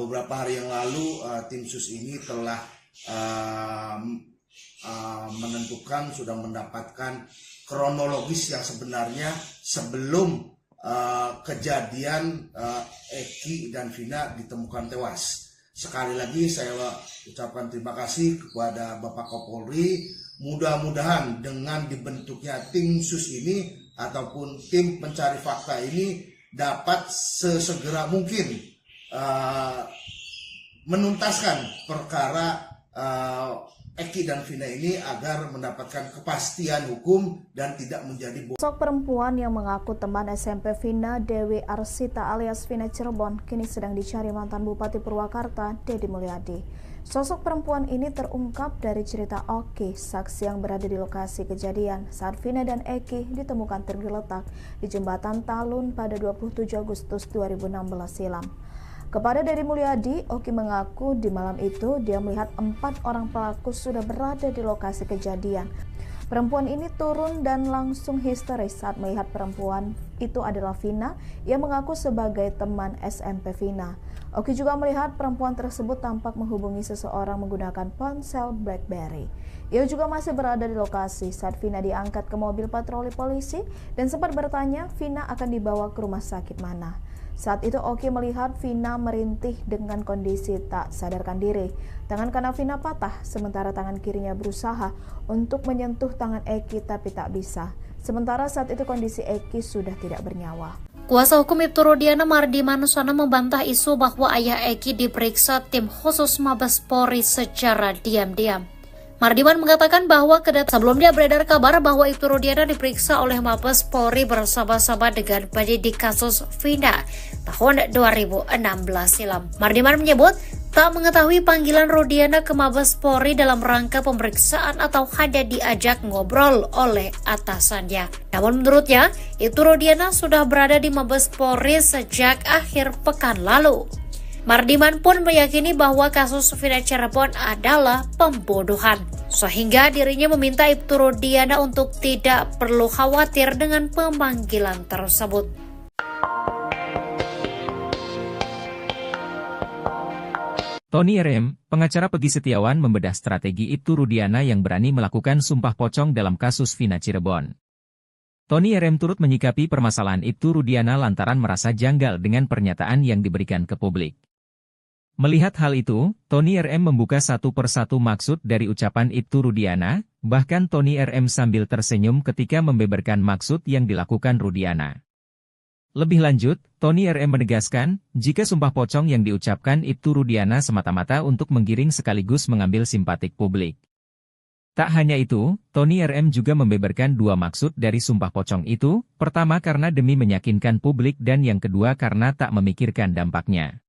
beberapa hari yang lalu tim sus ini telah menentukan, sudah mendapatkan kronologis yang sebenarnya sebelum kejadian Eki dan Vina ditemukan tewas. Sekali lagi saya ucapkan terima kasih kepada Bapak Kapolri. Mudah-mudahan dengan dibentuknya tim sus ini ataupun tim pencari fakta ini dapat sesegera mungkin menuntaskan perkara Eki dan Vina ini agar mendapatkan kepastian hukum dan tidak menjadi Sosok perempuan yang mengaku teman SMP Vina, Dewi Arsita alias Vina Cirebon, kini sedang dicari mantan Bupati Purwakarta, Deddy Mulyadi. Sosok perempuan ini terungkap dari cerita Oki, saksi yang berada di lokasi kejadian saat Vina dan Eki ditemukan tergeletak di jembatan Talun pada 27 Agustus 2016 silam. Kepada Deddy Mulyadi, Oki mengaku di malam itu dia melihat 4 orang pelaku sudah berada di lokasi kejadian. Perempuan ini turun dan langsung histeris saat melihat perempuan itu adalah Vina yang mengaku sebagai teman SMP Vina. Oki juga melihat perempuan tersebut tampak menghubungi seseorang menggunakan ponsel BlackBerry. Ia juga masih berada di lokasi saat Vina diangkat ke mobil patroli polisi dan sempat bertanya Vina akan dibawa ke rumah sakit mana. Saat itu Oki melihat Vina merintih dengan kondisi tak sadarkan diri. Tangan kanan Vina patah, sementara tangan kirinya berusaha untuk menyentuh tangan Eki tapi tak bisa. Sementara saat itu kondisi Eki sudah tidak bernyawa. Kuasa hukum Ibtu Rudiana Mardi Manuswana membantah isu bahwa ayah Eki diperiksa tim khusus Mabes Polri secara diam-diam. Mardiman mengatakan bahwa sebelumnya beredar kabar bahwa Ibtu Rudiana diperiksa oleh Mabes Polri bersama-sama dengan penyidik kasus Vina tahun 2016 silam. Mardiman menyebut tak mengetahui panggilan Rudiana ke Mabes Polri dalam rangka pemeriksaan atau hanya diajak ngobrol oleh atasannya. Namun menurutnya, Ibtu Rudiana sudah berada di Mabes Polri sejak akhir pekan lalu. Mardiman pun meyakini bahwa kasus Vina Cirebon adalah pembunuhan, sehingga dirinya meminta Ibtu Rudiana untuk tidak perlu khawatir dengan pemanggilan tersebut. Tony RM, pengacara Peggy Setiawan membedah strategi Ibtu Rudiana yang berani melakukan sumpah pocong dalam kasus Vina Cirebon. Tony RM turut menyikapi permasalahan Ibtu Rudiana lantaran merasa janggal dengan pernyataan yang diberikan ke publik. Melihat hal itu, Tony RM membuka satu persatu maksud dari ucapan Ibtu Rudiana, bahkan Tony RM sambil tersenyum ketika membeberkan maksud yang dilakukan Rudiana. Lebih lanjut, Tony RM menegaskan, jika sumpah pocong yang diucapkan Ibtu Rudiana semata-mata untuk menggiring sekaligus mengambil simpatik publik. Tak hanya itu, Tony RM juga membeberkan dua maksud dari sumpah pocong itu, pertama karena demi meyakinkan publik dan yang kedua karena tak memikirkan dampaknya.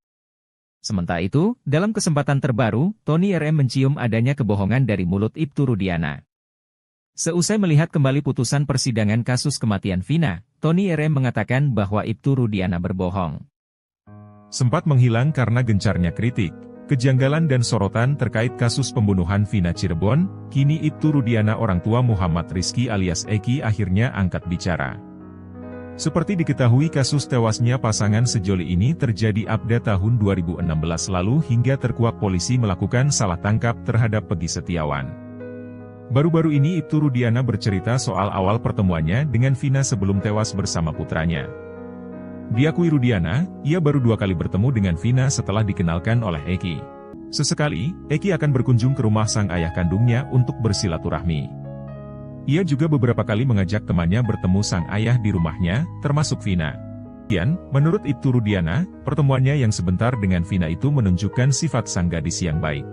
Sementara itu, dalam kesempatan terbaru, Tony RM mencium adanya kebohongan dari mulut Ibtu Rudiana. Seusai melihat kembali putusan persidangan kasus kematian Vina, Tony RM mengatakan bahwa Ibtu Rudiana berbohong. Sempat menghilang karena gencarnya kritik, kejanggalan dan sorotan terkait kasus pembunuhan Vina Cirebon, kini Ibtu Rudiana orang tua Muhammad Rizky alias Eki akhirnya angkat bicara. Seperti diketahui kasus tewasnya pasangan sejoli ini terjadi pada tahun 2016 lalu hingga terkuak polisi melakukan salah tangkap terhadap Peggy Setiawan. Baru-baru ini Ibtu Rudiana bercerita soal awal pertemuannya dengan Vina sebelum tewas bersama putranya. Diakui Rudiana, ia baru 2 kali bertemu dengan Vina setelah dikenalkan oleh Eki. Sesekali, Eki akan berkunjung ke rumah sang ayah kandungnya untuk bersilaturahmi. Ia juga beberapa kali mengajak temannya bertemu sang ayah di rumahnya, termasuk Vina. Kemudian, menurut Ibtu Rudiana, pertemuannya yang sebentar dengan Vina itu menunjukkan sifat sang gadis yang baik.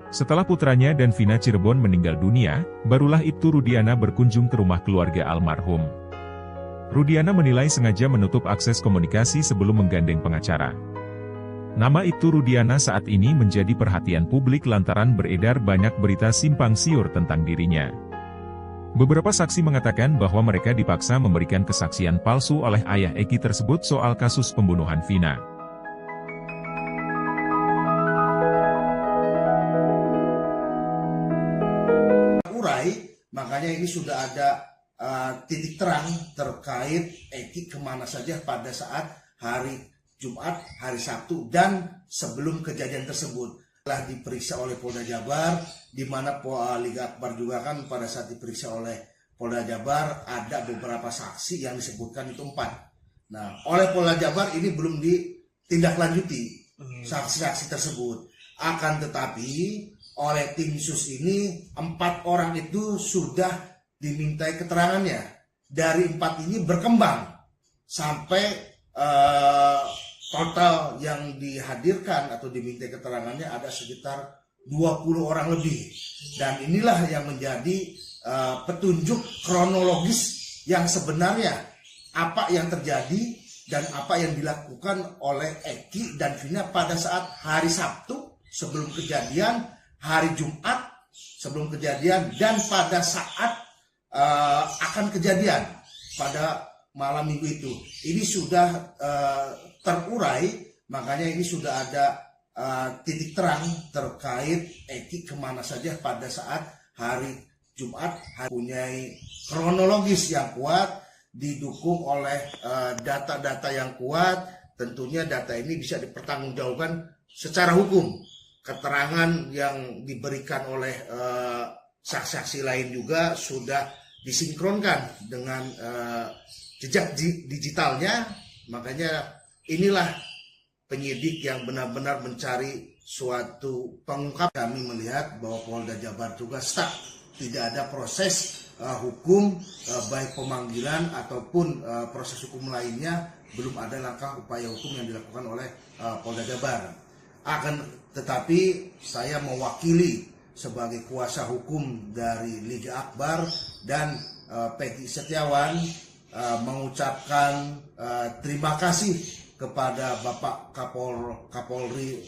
Setelah putranya dan Vina Cirebon meninggal dunia, barulah Ibtu Rudiana berkunjung ke rumah keluarga almarhum. Rudiana menilai sengaja menutup akses komunikasi sebelum menggandeng pengacara. Nama Ibtu Rudiana saat ini menjadi perhatian publik lantaran beredar banyak berita simpang siur tentang dirinya. Beberapa saksi mengatakan bahwa mereka dipaksa memberikan kesaksian palsu oleh ayah Eki tersebut soal kasus pembunuhan Vina. Makanya ini sudah ada titik terang terkait Eki kemana saja pada saat hari Jumat, hari Sabtu, dan sebelum kejadian tersebut. Telah diperiksa oleh Polda Jabar, di mana Liga Akbar juga kan pada saat diperiksa oleh Polda Jabar ada beberapa saksi yang disebutkan itu 4. Nah, oleh Polda Jabar ini belum ditindaklanjuti saksi-saksi tersebut. Akan tetapi oleh tim sus ini 4 orang itu sudah dimintai keterangannya. Dari 4 ini berkembang sampai total yang dihadirkan atau diminta keterangannya ada sekitar 20 orang lebih. Dan inilah yang menjadi petunjuk kronologis yang sebenarnya apa yang terjadi dan apa yang dilakukan oleh Eki dan Vina pada saat hari Sabtu sebelum kejadian, hari Jumat sebelum kejadian, dan pada saat akan kejadian pada malam minggu itu. Ini sudah terurai, makanya ini sudah ada titik terang terkait Eki kemana saja pada saat hari Jumat. Punya kronologis yang kuat, didukung oleh data-data yang kuat. Tentunya data ini bisa dipertanggungjawabkan secara hukum. Keterangan yang diberikan oleh saksi-saksi lain juga sudah disinkronkan dengan jejak digitalnya. Makanya inilah penyidik yang benar-benar mencari suatu pengungkap. Kami melihat bahwa Polda Jabar juga stuck, tidak ada proses hukum, baik pemanggilan ataupun proses hukum lainnya, belum ada langkah upaya hukum yang dilakukan oleh Polda Jabar. Akan tetapi saya mewakili sebagai kuasa hukum dari Liga Akbar dan Peggy Setiawan mengucapkan terima kasih kepada Bapak Kapolri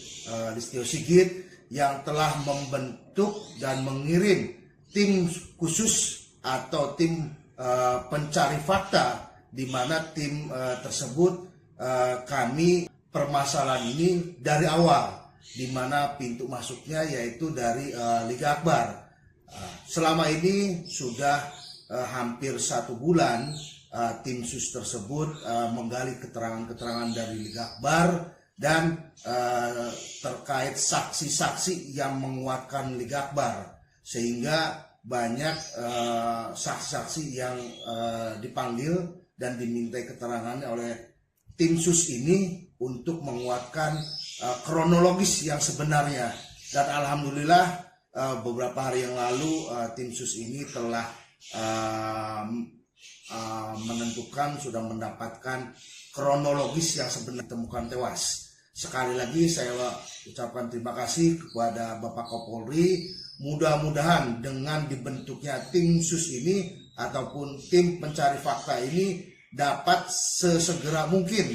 Listio Sigit yang telah membentuk dan mengirim tim khusus atau tim pencari fakta, di mana tim tersebut kami permasalahan ini dari awal, di mana pintu masuknya yaitu dari Liga Akbar. Selama ini sudah hampir 1 bulan tim sus tersebut menggali keterangan-keterangan dari Liga Akbar dan terkait saksi-saksi yang menguatkan Liga Akbar, sehingga banyak saksi-saksi yang dipanggil dan dimintai keterangannya oleh tim sus ini untuk menguatkan kronologis yang sebenarnya. Dan alhamdulillah beberapa hari yang lalu tim sus ini telah menentukan, sudah mendapatkan kronologis yang sebenarnya ditemukan tewas. Sekali lagi saya ucapkan terima kasih kepada Bapak Kapolri. Mudah-mudahan dengan dibentuknya tim sus ini ataupun tim pencari fakta ini dapat sesegera mungkin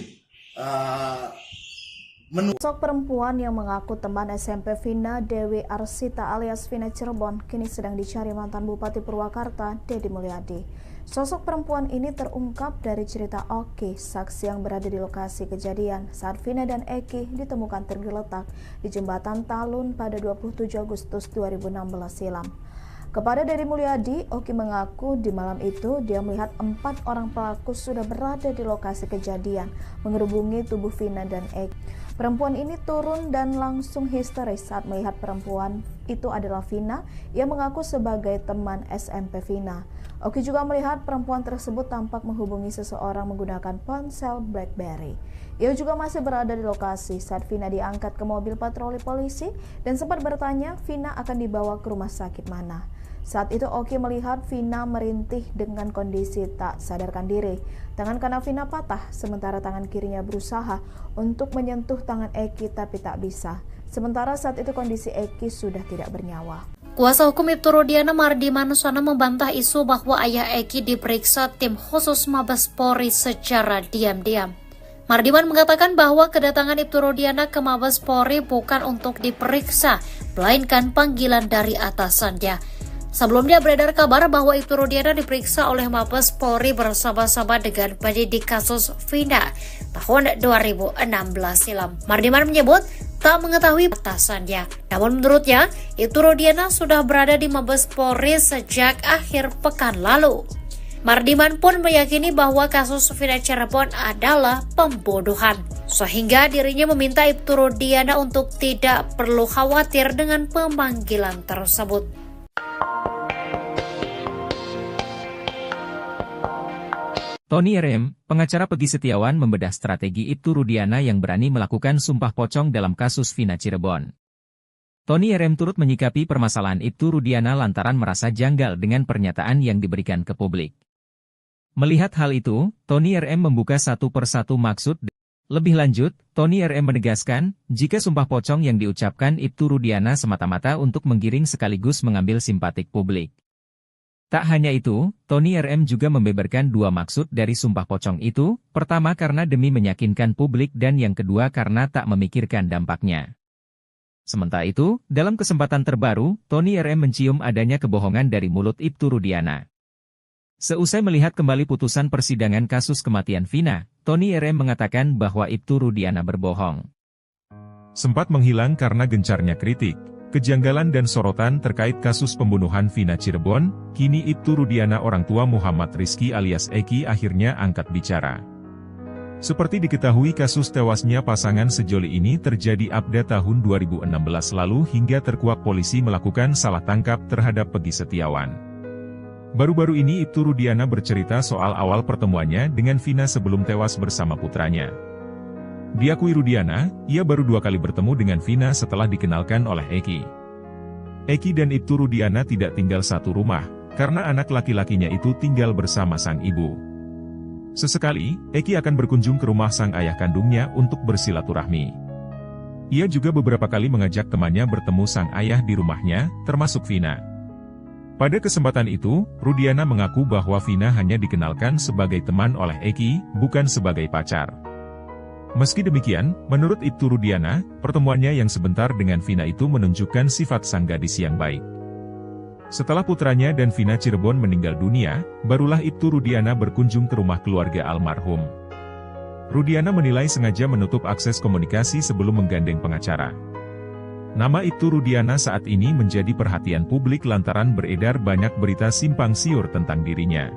Sosok perempuan yang mengaku teman SMP Vina Dewi Arsita alias Vina Cirebon kini sedang dicari mantan Bupati Purwakarta Deddy Mulyadi. Sosok perempuan ini terungkap dari cerita Oki, saksi yang berada di lokasi kejadian saat Vina dan Eki ditemukan tergeletak di jembatan Talun pada 27 Agustus 2016 silam. Kepada Deddy Mulyadi, Oki mengaku di malam itu dia melihat 4 orang pelaku sudah berada di lokasi kejadian mengerubungi tubuh Vina dan Eki. Perempuan ini turun dan langsung histeris saat melihat perempuan itu adalah Vina yang mengaku sebagai teman SMP Vina. Oki juga melihat perempuan tersebut tampak menghubungi seseorang menggunakan ponsel BlackBerry. Ia juga masih berada di lokasi saat Vina diangkat ke mobil patroli polisi dan sempat bertanya Vina akan dibawa ke rumah sakit mana. Saat itu Oki melihat Vina merintih dengan kondisi tak sadarkan diri. Tangan kanan Vina patah, sementara tangan kirinya berusaha untuk menyentuh tangan Eki tapi tak bisa. Sementara saat itu kondisi Eki sudah tidak bernyawa. Kuasa hukum Ibtu Rudiana Mardi Manuswana membantah isu bahwa ayah Eki diperiksa tim khusus Mabes Polri secara diam-diam. Mardiman mengatakan bahwa kedatangan Ibtu Rudiana ke Mabes Polri bukan untuk diperiksa, melainkan panggilan dari atasannya. Sebelumnya beredar kabar bahwa Ibtu Rudiana diperiksa oleh Mabes Polri bersama-sama dengan penyidik kasus Vina tahun 2016 silam. Mardiman menyebut tak mengetahui atasannya. Namun menurutnya, Ibtu Rudiana sudah berada di Mabes Polri sejak akhir pekan lalu. Mardiman pun meyakini bahwa kasus Vina Cirebon adalah pembunuhan, sehingga dirinya meminta Ibtu Rudiana untuk tidak perlu khawatir dengan pemanggilan tersebut. Tony RM, pengacara Peggy Setiawan membedah strategi Ibtu Rudiana yang berani melakukan sumpah pocong dalam kasus Vina Cirebon. Tony RM turut menyikapi permasalahan Ibtu Rudiana lantaran merasa janggal dengan pernyataan yang diberikan ke publik. Melihat hal itu, Tony RM membuka satu persatu maksud. Lebih lanjut, Tony RM menegaskan, jika sumpah pocong yang diucapkan Ibtu Rudiana semata-mata untuk menggiring sekaligus mengambil simpatik publik. Tak hanya itu, Tony RM juga membeberkan 2 maksud dari sumpah pocong itu, pertama karena demi meyakinkan publik dan yang kedua karena tak memikirkan dampaknya. Sementara itu, dalam kesempatan terbaru, Tony RM mencium adanya kebohongan dari mulut Ibtu Rudiana. Seusai melihat kembali putusan persidangan kasus kematian Vina, Tony RM mengatakan bahwa Ibtu Rudiana berbohong. Sempat menghilang karena gencarnya kritik, kejanggalan dan sorotan terkait kasus pembunuhan Vina Cirebon, kini Ibtu Rudiana orang tua Muhammad Rizky alias Eki akhirnya angkat bicara. Seperti diketahui kasus tewasnya pasangan sejoli ini terjadi pada tahun 2016 lalu hingga terkuak polisi melakukan salah tangkap terhadap Peggy Setiawan. Baru-baru ini Ibtu Rudiana bercerita soal awal pertemuannya dengan Vina sebelum tewas bersama putranya. Diakui Rudiana, ia baru 2 kali bertemu dengan Vina setelah dikenalkan oleh Eki. Eki dan Ibtu Rudiana tidak tinggal satu rumah, karena anak laki-lakinya itu tinggal bersama sang ibu. Sesekali, Eki akan berkunjung ke rumah sang ayah kandungnya untuk bersilaturahmi. Ia juga beberapa kali mengajak temannya bertemu sang ayah di rumahnya, termasuk Vina. Pada kesempatan itu, Rudiana mengaku bahwa Vina hanya dikenalkan sebagai teman oleh Eki, bukan sebagai pacar. Meski demikian, menurut Ibtu Rudiana, pertemuannya yang sebentar dengan Vina itu menunjukkan sifat sang gadis yang baik. Setelah putranya dan Vina Cirebon meninggal dunia, barulah Ibtu Rudiana berkunjung ke rumah keluarga almarhum. Rudiana menilai sengaja menutup akses komunikasi sebelum menggandeng pengacara. Nama Ibtu Rudiana saat ini menjadi perhatian publik lantaran beredar banyak berita simpang siur tentang dirinya.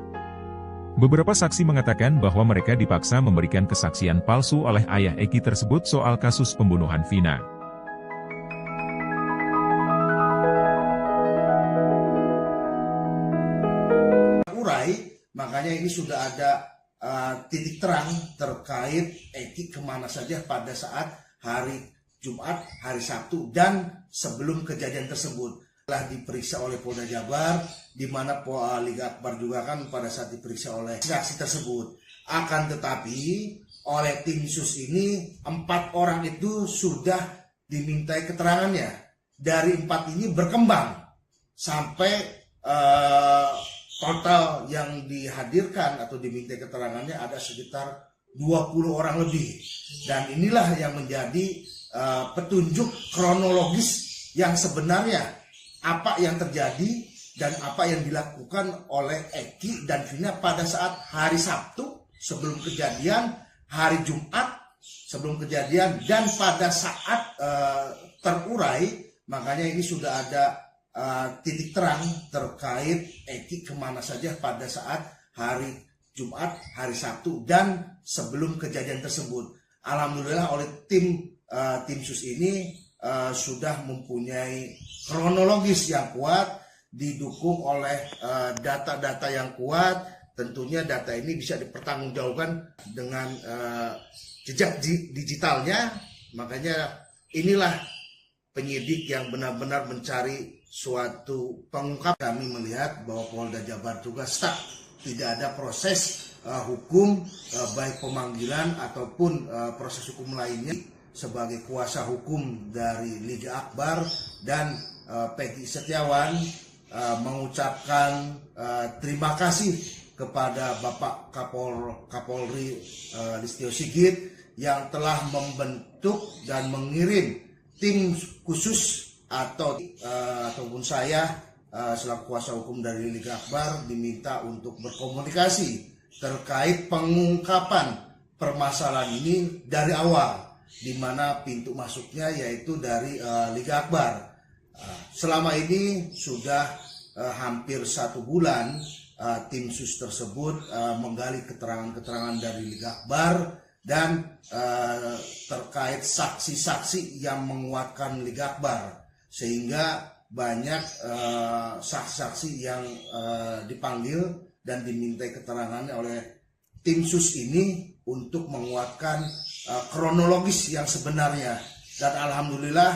Beberapa saksi mengatakan bahwa mereka dipaksa memberikan kesaksian palsu oleh ayah Eki tersebut soal kasus pembunuhan Vina. Makanya ini sudah ada titik terang terkait Eki kemana saja pada saat hari Jumat, hari Sabtu, dan sebelum kejadian tersebut. Telah diperiksa oleh Polda Jabar, di mana Liga Akbar juga kan pada saat diperiksa oleh saksi tersebut. Akan tetapi, oleh tim sus ini, 4 orang itu sudah dimintai keterangannya. Dari 4 ini berkembang sampai total yang dihadirkan atau diminta keterangannya ada sekitar 20 orang lebih. Dan inilah yang menjadi petunjuk kronologis yang sebenarnya apa yang terjadi dan apa yang dilakukan oleh Eki dan Vina pada saat hari Sabtu sebelum kejadian, hari Jumat sebelum kejadian, dan pada saat terurai. Makanya ini sudah ada titik terang terkait Eki kemana saja pada saat hari Jumat, hari Sabtu, dan sebelum kejadian tersebut. Alhamdulillah oleh tim sus ini sudah mempunyai kronologis yang kuat, didukung oleh data-data yang kuat. Tentunya data ini bisa dipertanggungjawabkan dengan jejak digitalnya. Makanya inilah penyidik yang benar-benar mencari suatu pengungkap. Kami melihat bahwa Polda Jabar juga stuck, tidak ada proses hukum baik pemanggilan ataupun proses hukum lainnya. Sebagai kuasa hukum dari Liga Akbar dan Peggy Setiawan mengucapkan terima kasih kepada Bapak Kapolri Listio Sigit yang telah membentuk dan mengirim tim khusus ataupun saya selaku kuasa hukum dari Liga Akbar diminta untuk berkomunikasi terkait pengungkapan permasalahan ini dari awal, di mana pintu masuknya yaitu dari Liga Akbar. Selama ini sudah hampir 1 bulan tim sus tersebut menggali keterangan-keterangan dari Liga Akbar dan terkait saksi-saksi yang menguatkan Liga Akbar, sehingga banyak saksi-saksi yang dipanggil dan dimintai keterangannya oleh tim sus ini untuk menguatkan kronologis yang sebenarnya. Dan alhamdulillah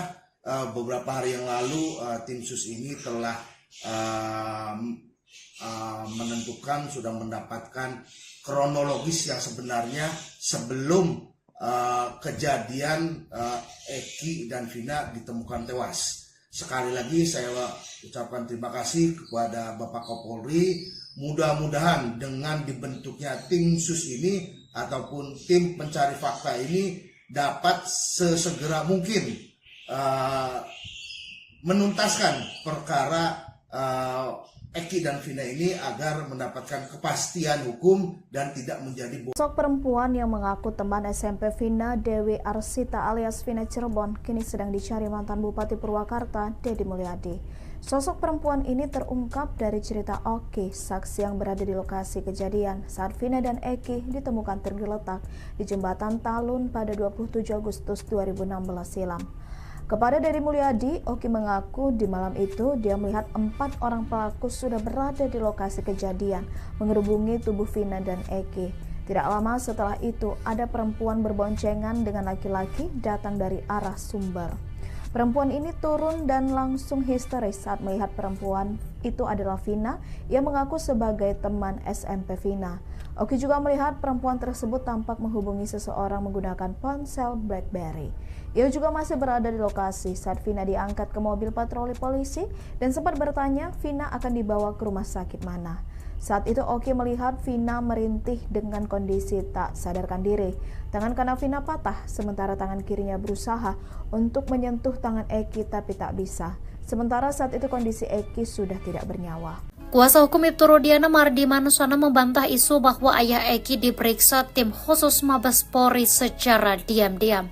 beberapa hari yang lalu tim sus ini telah menentukan, sudah mendapatkan kronologis yang sebenarnya sebelum kejadian Eki dan Vina ditemukan tewas. Sekali lagi saya ucapkan terima kasih kepada Bapak Kapolri. Mudah-mudahan dengan dibentuknya tim sus ini ataupun tim pencari fakta ini dapat sesegera mungkin menuntaskan perkara Eki dan Vina ini agar mendapatkan kepastian hukum dan tidak menjadi Sosok perempuan yang mengaku teman SMP Vina, Dewi Arsita alias Vina Cirebon, kini sedang dicari mantan Bupati Purwakarta, Deddy Mulyadi. Sosok perempuan ini terungkap dari cerita Oki, saksi yang berada di lokasi kejadian saat Vina dan Eki ditemukan tergeletak di jembatan Talun pada 27 Agustus 2016 silam. Kepada Deddy Mulyadi, Oki mengaku di malam itu dia melihat 4 orang pelaku sudah berada di lokasi kejadian mengerubungi tubuh Vina dan Eki. Tidak lama setelah itu ada perempuan berboncengan dengan laki-laki datang dari arah sumber. Perempuan ini turun dan langsung histeris saat melihat perempuan itu adalah Vina yang mengaku sebagai teman SMP Vina. Oki juga melihat perempuan tersebut tampak menghubungi seseorang menggunakan ponsel BlackBerry. Ia juga masih berada di lokasi saat Vina diangkat ke mobil patroli polisi dan sempat bertanya Vina akan dibawa ke rumah sakit mana. Saat itu Oki melihat Vina merintih dengan kondisi tak sadarkan diri. Tangan kanan Vina patah, sementara tangan kirinya berusaha untuk menyentuh tangan Eki tapi tak bisa. Sementara saat itu kondisi Eki sudah tidak bernyawa. Kuasa hukum Ibtu Rudiana Mardi Manuswana membantah isu bahwa ayah Eki diperiksa tim khusus Mabes Polri secara diam-diam.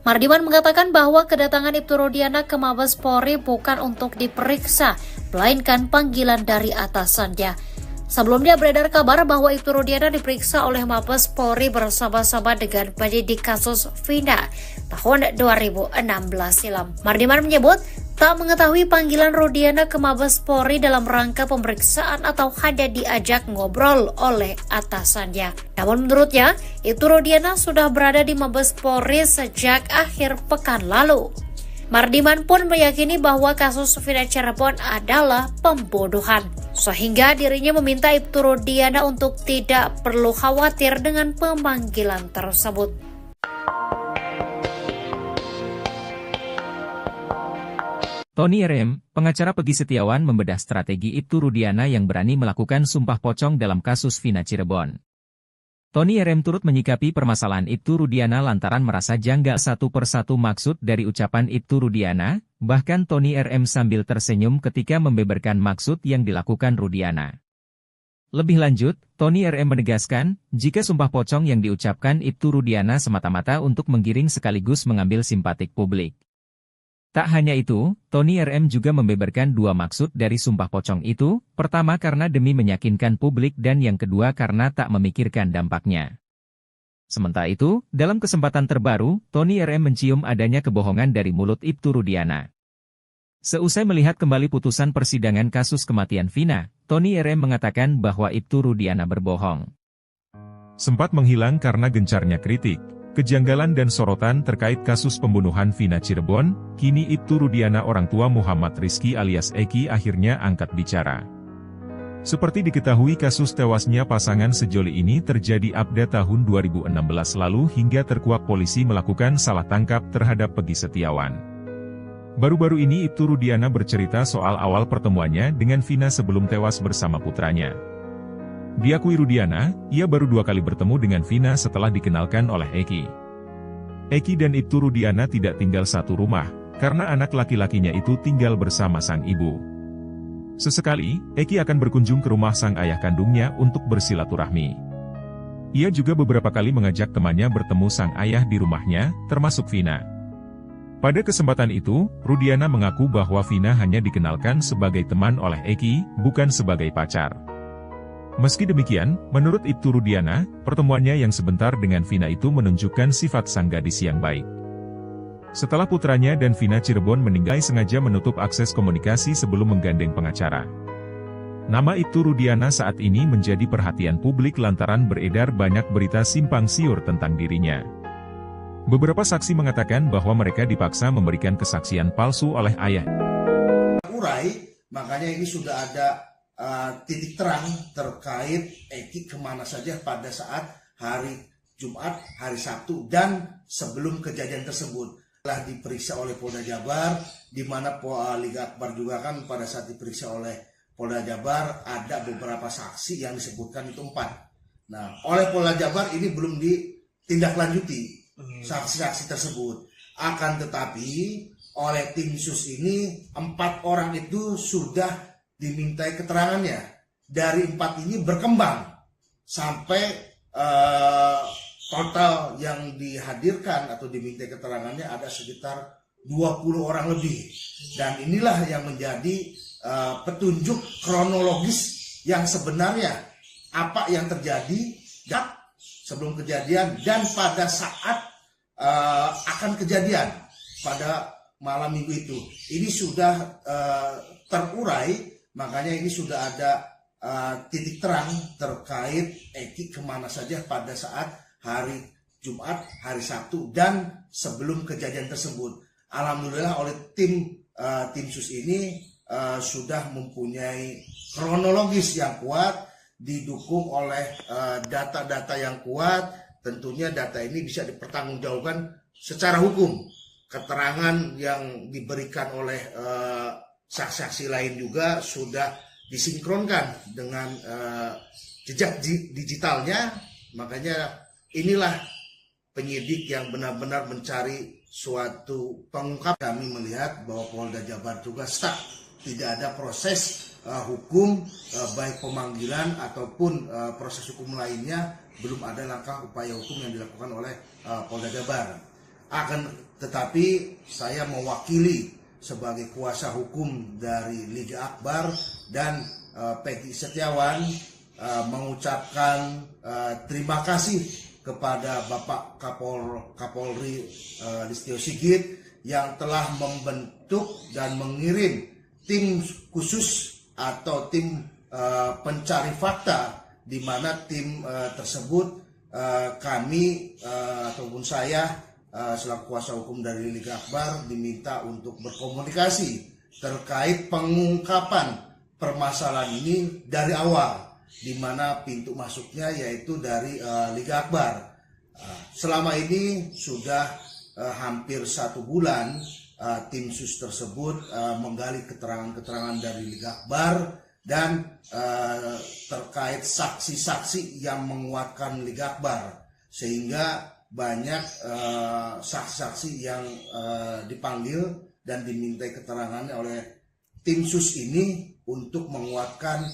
Mardiman mengatakan bahwa kedatangan Ibtu Rudiana ke Mabes Polri bukan untuk diperiksa, melainkan panggilan dari atasannya. Sebelumnya beredar kabar bahwa Ibtu Rudiana diperiksa oleh Mabes Polri bersama-sama dengan penyidik kasus Vina tahun 2016 silam. Mardiman menyebut tak mengetahui panggilan Rudiana ke Mabes Polri dalam rangka pemeriksaan atau hanya diajak ngobrol oleh atasannya. Namun menurutnya, Ibtu Rudiana sudah berada di Mabes Polri sejak akhir pekan lalu. Mardiman pun meyakini bahwa kasus Vina Cirebon adalah pembunuhan, sehingga dirinya meminta Ibtu Rudiana untuk tidak perlu khawatir dengan pemanggilan tersebut. Tony RM, pengacara Peggy Setiawan membedah strategi Ibtu Rudiana yang berani melakukan sumpah pocong dalam kasus Vina Cirebon. Tony RM turut menyikapi permasalahan Ibtu Rudiana lantaran merasa janggal satu persatu maksud dari ucapan Ibtu Rudiana, bahkan Tony RM sambil tersenyum ketika membeberkan maksud yang dilakukan Rudiana. Lebih lanjut, Tony RM menegaskan, jika sumpah pocong yang diucapkan Ibtu Rudiana semata-mata untuk menggiring sekaligus mengambil simpatik publik. Tak hanya itu, Tony RM juga membeberkan dua maksud dari sumpah pocong itu, pertama karena demi meyakinkan publik dan yang kedua karena tak memikirkan dampaknya. Sementara itu, dalam kesempatan terbaru, Tony RM mencium adanya kebohongan dari mulut Ibtu Rudiana. Seusai melihat kembali putusan persidangan kasus kematian Vina, Tony RM mengatakan bahwa Ibtu Rudiana berbohong. Sempat menghilang karena gencarnya kritik, kejanggalan dan sorotan terkait kasus pembunuhan Vina Cirebon, kini Ibtu Rudiana orang tua Muhammad Rizky alias Eki akhirnya angkat bicara. Seperti diketahui kasus tewasnya pasangan sejoli ini terjadi pada tahun 2016 lalu hingga terkuak polisi melakukan salah tangkap terhadap Peggy Setiawan. Baru-baru ini Ibtu Rudiana bercerita soal awal pertemuannya dengan Vina sebelum tewas bersama putranya. Diakui Rudiana, ia baru 2 kali bertemu dengan Vina setelah dikenalkan oleh Eki. Eki dan Ibtu Rudiana tidak tinggal satu rumah, karena anak laki-lakinya itu tinggal bersama sang ibu. Sesekali, Eki akan berkunjung ke rumah sang ayah kandungnya untuk bersilaturahmi. Ia juga beberapa kali mengajak temannya bertemu sang ayah di rumahnya, termasuk Vina. Pada kesempatan itu, Rudiana mengaku bahwa Vina hanya dikenalkan sebagai teman oleh Eki, bukan sebagai pacar. Meski demikian, menurut Ibtu Rudiana, pertemuannya yang sebentar dengan Vina itu menunjukkan sifat sang gadis yang baik. Setelah putranya dan Vina Cirebon meninggal, sengaja menutup akses komunikasi sebelum menggandeng pengacara. Nama Ibtu Rudiana saat ini menjadi perhatian publik lantaran beredar banyak berita simpang siur tentang dirinya. Beberapa saksi mengatakan bahwa mereka dipaksa memberikan kesaksian palsu oleh ayah. Makanya ini sudah ada titik terang terkait Eki kemana saja pada saat hari Jumat, hari Sabtu, dan sebelum kejadian tersebut. Telah diperiksa oleh Polda Jabar, di mana Liga Akbar juga kan pada saat diperiksa oleh Polda Jabar, ada beberapa saksi yang disebutkan itu 4. Nah, oleh Polda Jabar ini belum ditindaklanjuti saksi-saksi tersebut. Akan tetapi, oleh tim sus ini, 4 orang itu sudah dimintai keterangannya. Dari 4 ini berkembang sampai total yang dihadirkan atau dimintai keterangannya ada sekitar 20 orang lebih. Dan inilah yang menjadi petunjuk kronologis yang sebenarnya apa yang terjadi sebelum kejadian dan pada saat akan kejadian pada malam minggu itu. Ini sudah terurai. Makanya ini sudah ada titik terang terkait Eki kemana saja pada saat hari Jumat, hari Sabtu, dan sebelum kejadian tersebut. alhamdulillah oleh tim sus ini sudah mempunyai kronologis yang kuat, didukung oleh data-data yang kuat. Tentunya data ini bisa dipertanggungjawabkan secara hukum. Keterangan yang diberikan oleh saksi-saksi lain juga sudah disinkronkan dengan jejak digitalnya. Makanya inilah penyidik yang benar-benar mencari suatu pengungkap. Kami melihat bahwa Polda Jabar juga stuck, tidak ada proses hukum baik pemanggilan ataupun proses hukum lainnya, belum ada langkah upaya hukum yang dilakukan oleh Polda Jabar. Tetapi saya mewakili sebagai kuasa hukum dari Liga Akbar dan Peggy Setiawan mengucapkan terima kasih kepada Bapak Kapolri Listio Sigit yang telah membentuk dan mengirim tim khusus atau tim pencari fakta, di mana tim tersebut kami ataupun saya selaku kuasa hukum dari Liga Akbar diminta untuk berkomunikasi terkait pengungkapan permasalahan ini dari awal, di mana pintu masuknya yaitu dari Liga Akbar. Selama ini sudah hampir 1 bulan tim sus tersebut menggali keterangan-keterangan dari Liga Akbar dan terkait saksi-saksi yang menguatkan Liga Akbar, sehingga banyak saksi-saksi yang dipanggil dan dimintai keterangannya oleh tim sus ini untuk menguatkan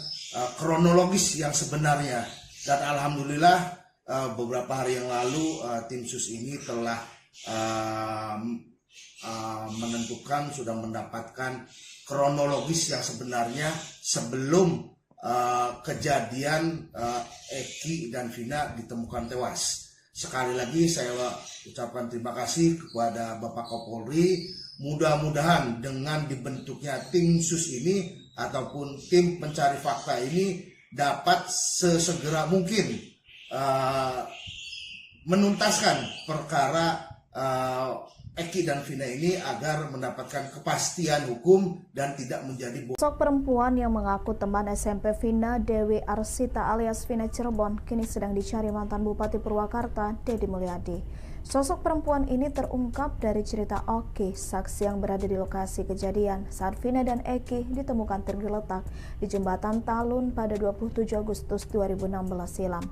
kronologis yang sebenarnya. Dan alhamdulillah beberapa hari yang lalu tim sus ini telah menentukan, sudah mendapatkan kronologis yang sebenarnya sebelum kejadian Eki dan Vina ditemukan tewas. Sekali lagi saya ucapkan terima kasih kepada Bapak Kapolri. Mudah-mudahan dengan dibentuknya tim sus ini ataupun tim pencari fakta ini dapat sesegera mungkin menuntaskan perkara Eki dan Vina ini agar mendapatkan kepastian hukum dan tidak menjadi Sosok perempuan yang mengaku teman SMP Vina, Dewi Arsita alias Vina Cirebon, kini sedang dicari mantan Bupati Purwakarta, Deddy Mulyadi. Sosok perempuan ini terungkap dari cerita Oki, saksi yang berada di lokasi kejadian saat Vina dan Eki ditemukan tergeletak di jembatan Talun pada 27 Agustus 2016 silam.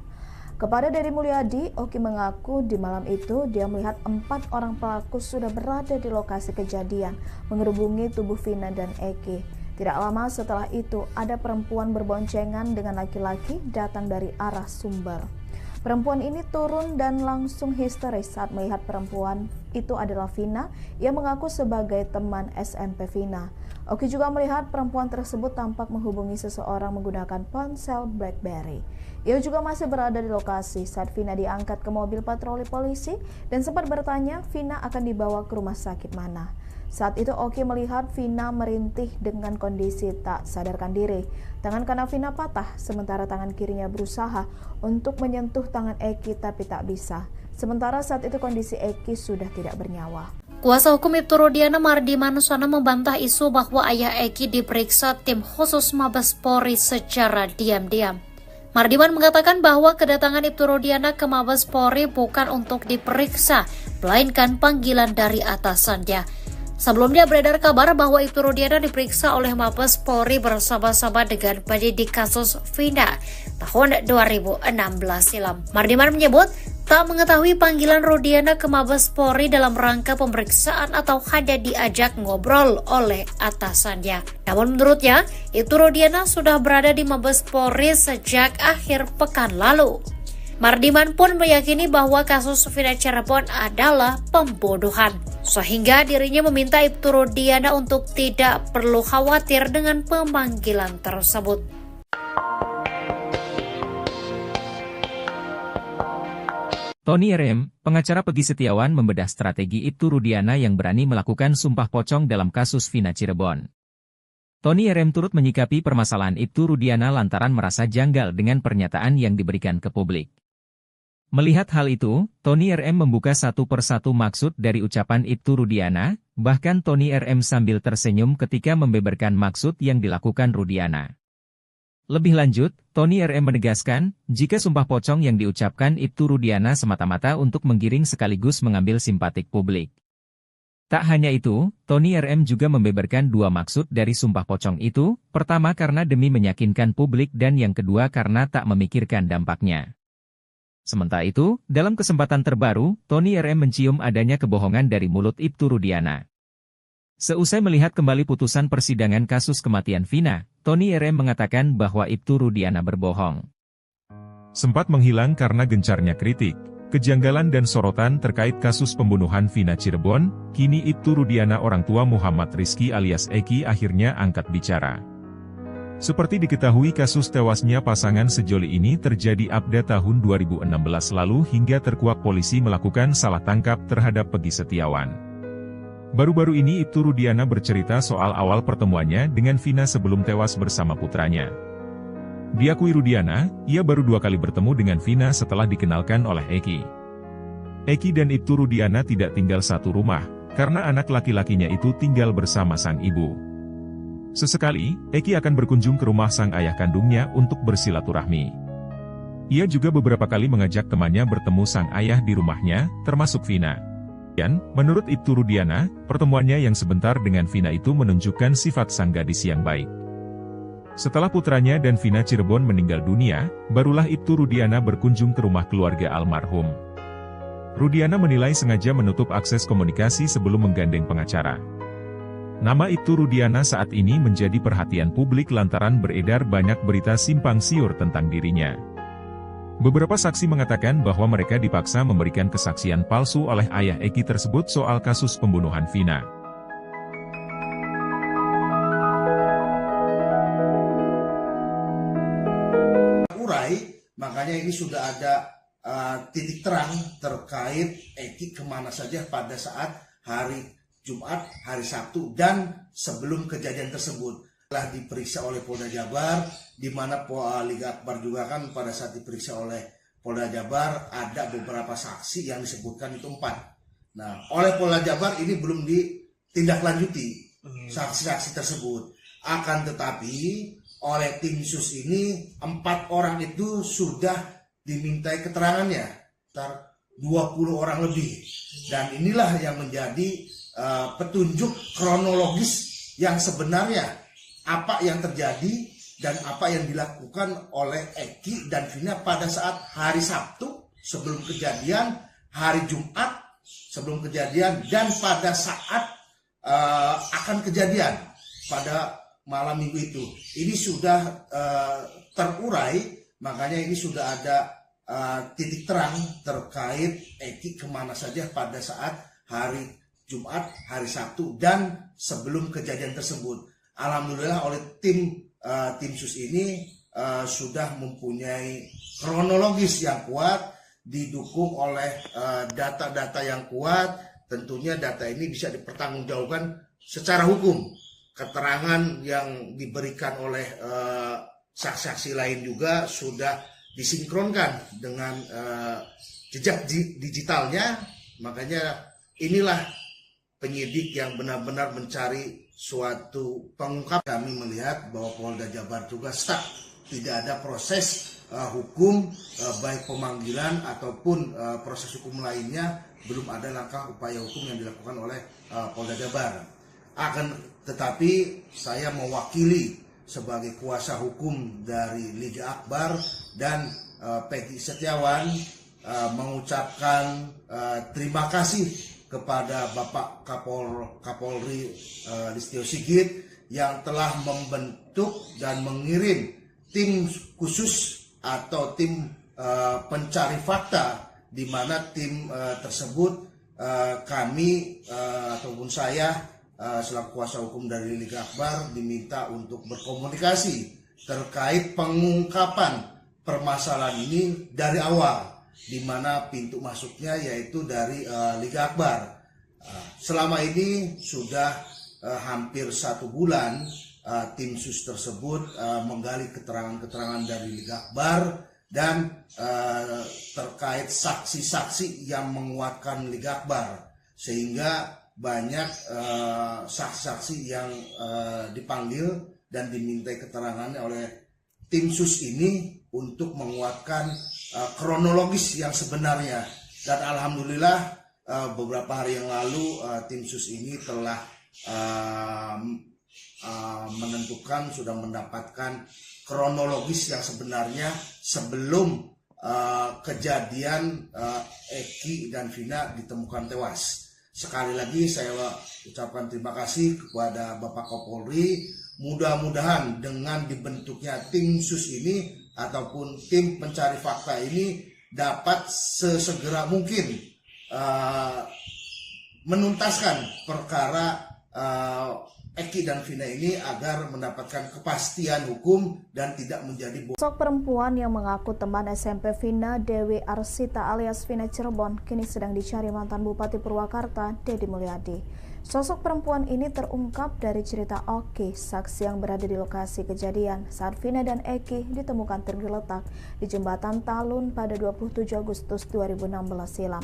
Kepada Deddy Mulyadi, Oki mengaku di malam itu dia melihat 4 orang pelaku sudah berada di lokasi kejadian mengerubungi tubuh Vina dan Eki. Tidak lama setelah itu, ada perempuan berboncengan dengan laki-laki datang dari arah Sumber. Perempuan ini turun dan langsung histeris saat melihat perempuan itu adalah Vina yang mengaku sebagai teman SMP Vina. Oki juga melihat perempuan tersebut tampak menghubungi seseorang menggunakan ponsel BlackBerry. Ia juga masih berada di lokasi saat Vina diangkat ke mobil patroli polisi dan sempat bertanya Vina akan dibawa ke rumah sakit mana. Saat itu Oki melihat Vina merintih dengan kondisi tak sadarkan diri. Tangan kanan Vina patah, sementara tangan kirinya berusaha untuk menyentuh tangan Eki tapi tak bisa. Sementara saat itu kondisi Eki sudah tidak bernyawa. Kuasa hukum Ibtu Rudiana Mardi Manuswana membantah isu bahwa ayah Eki diperiksa tim khusus Mabes Polri secara diam-diam. Mardiman mengatakan bahwa kedatangan Ibtu Rudiana ke Mabes Polri bukan untuk diperiksa, melainkan panggilan dari atasannya. Sebelumnya beredar kabar bahwa Ibtu Rudiana diperiksa oleh Mabes Polri bersama-sama dengan penyidik kasus Vina tahun 2016 silam. Mardiman menyebut tak mengetahui panggilan Rudiana ke Mabes Polri dalam rangka pemeriksaan atau hanya diajak ngobrol oleh atasannya. Namun menurutnya, Ibtu Rudiana sudah berada di Mabes Polri sejak akhir pekan lalu. Mardiman pun meyakini bahwa kasus Vina Cirebon adalah pembunuhan, sehingga dirinya meminta Ibtu Rudiana untuk tidak perlu khawatir dengan pemanggilan tersebut. Tony RM, pengacara Peggy Setiawan membedah strategi Ibtu Rudiana yang berani melakukan sumpah pocong dalam kasus Vina Cirebon. Tony RM turut menyikapi permasalahan Ibtu Rudiana lantaran merasa janggal dengan pernyataan yang diberikan ke publik. Melihat hal itu, Tony RM membuka satu persatu maksud dari ucapan Ibtu Rudiana, bahkan Tony RM sambil tersenyum ketika membeberkan maksud yang dilakukan Rudiana. Lebih lanjut, Tony RM menegaskan, jika sumpah pocong yang diucapkan Ibtu Rudiana semata-mata untuk menggiring sekaligus mengambil simpatik publik. Tak hanya itu, Tony RM juga membeberkan dua maksud dari sumpah pocong itu, pertama karena demi meyakinkan publik dan yang kedua karena tak memikirkan dampaknya. Sementara itu, dalam kesempatan terbaru, Tony RM mencium adanya kebohongan dari mulut Ibtu Rudiana. Seusai melihat kembali putusan persidangan kasus kematian Vina, Tony RM mengatakan bahwa Ibtu Rudiana berbohong. Sempat menghilang karena gencarnya kritik, kejanggalan dan sorotan terkait kasus pembunuhan Vina Cirebon, kini Ibtu Rudiana orang tua Muhammad Rizky alias Eki akhirnya angkat bicara. Seperti diketahui kasus tewasnya pasangan sejoli ini terjadi pada tahun 2016 lalu hingga terkuak polisi melakukan salah tangkap terhadap Peggy Setiawan. Baru-baru ini Ibtu Rudiana bercerita soal awal pertemuannya dengan Vina sebelum tewas bersama putranya. Diakui Rudiana, ia baru 2 kali bertemu dengan Vina setelah dikenalkan oleh Eki. Eki dan Ibtu Rudiana tidak tinggal satu rumah, karena anak laki-lakinya itu tinggal bersama sang ibu. Sesekali, Eki akan berkunjung ke rumah sang ayah kandungnya untuk bersilaturahmi. Ia juga beberapa kali mengajak temannya bertemu sang ayah di rumahnya, termasuk Vina. Dan, menurut Ibtu Rudiana, pertemuannya yang sebentar dengan Vina itu menunjukkan sifat sang gadis yang baik. Setelah putranya dan Vina Cirebon meninggal dunia, barulah Ibtu Rudiana berkunjung ke rumah keluarga almarhum. Rudiana menilai sengaja menutup akses komunikasi sebelum menggandeng pengacara. Nama Ibtu Rudiana saat ini menjadi perhatian publik lantaran beredar banyak berita simpang siur tentang dirinya. Beberapa saksi mengatakan bahwa mereka dipaksa memberikan kesaksian palsu oleh ayah Eki tersebut soal kasus pembunuhan Vina. Makanya ini sudah ada titik terang terkait Eki kemana saja pada saat hari Jumat, hari Sabtu, dan sebelum kejadian tersebut. Telah diperiksa oleh Polda Jabar, di mana Liga Akbar juga kan pada saat diperiksa oleh Polda Jabar, ada beberapa saksi yang disebutkan itu 4. Nah, oleh Polda Jabar ini belum ditindaklanjuti saksi-saksi tersebut. Akan tetapi, oleh tim sus ini, 4 orang itu sudah dimintai keterangannya. 20 orang lebih. Dan inilah yang menjadi petunjuk kronologis yang sebenarnya apa yang terjadi dan apa yang dilakukan oleh Eki dan Vina pada saat hari Sabtu sebelum kejadian, hari Jumat sebelum kejadian, dan pada saat akan kejadian pada malam minggu itu. Ini sudah terurai, makanya ini sudah ada titik terang terkait Eki kemana saja pada saat hari Jumat, hari Sabtu, dan sebelum kejadian tersebut. Alhamdulillah oleh tim sus ini sudah mempunyai kronologis yang kuat, didukung oleh data-data yang kuat. Tentunya data ini bisa dipertanggungjawabkan secara hukum. Keterangan yang diberikan oleh saksi-saksi lain juga sudah disinkronkan dengan jejak digitalnya. Makanya inilah penyidik yang benar-benar mencari suatu pengungkap. Kami melihat bahwa Polda Jabar juga stuck, tidak ada proses hukum, baik pemanggilan ataupun proses hukum lainnya, belum ada langkah upaya hukum yang dilakukan oleh Polda Jabar. Akan tetapi saya mewakili sebagai kuasa hukum dari Liga Akbar dan Peggy Setiawan mengucapkan terima kasih kepada Bapak Kapolri Listio Sigit yang telah membentuk dan mengirim tim khusus atau tim pencari fakta, di mana tim tersebut kami ataupun saya selaku kuasa hukum dari Liga Akbar diminta untuk berkomunikasi terkait pengungkapan permasalahan ini dari awal, di mana pintu masuknya yaitu dari Liga Akbar. Selama ini sudah hampir 1 bulan tim sus tersebut menggali keterangan-keterangan dari Liga Akbar dan terkait saksi-saksi yang menguatkan Liga Akbar, sehingga banyak saksi-saksi yang dipanggil dan dimintai keterangannya oleh tim sus ini untuk menguatkan kronologis yang sebenarnya. Dan alhamdulillah beberapa hari yang lalu tim sus ini telah menentukan, sudah mendapatkan kronologis yang sebenarnya sebelum kejadian Eki dan Vina ditemukan tewas. Sekali lagi saya ucapkan terima kasih kepada Bapak Kapolri. Mudah-mudahan dengan dibentuknya tim sus ini ataupun tim pencari fakta ini dapat sesegera mungkin menuntaskan perkara Eki dan Vina ini agar mendapatkan kepastian hukum dan tidak menjadi Sosok perempuan yang mengaku teman SMP Vina, Dewi Arsita alias Vina Cirebon, kini sedang dicari mantan Bupati Purwakarta, Deddy Mulyadi. Sosok perempuan ini terungkap dari cerita Oki, saksi yang berada di lokasi kejadian saat Vina dan Eki ditemukan tergeletak di Jembatan Talun pada 27 Agustus 2016 silam.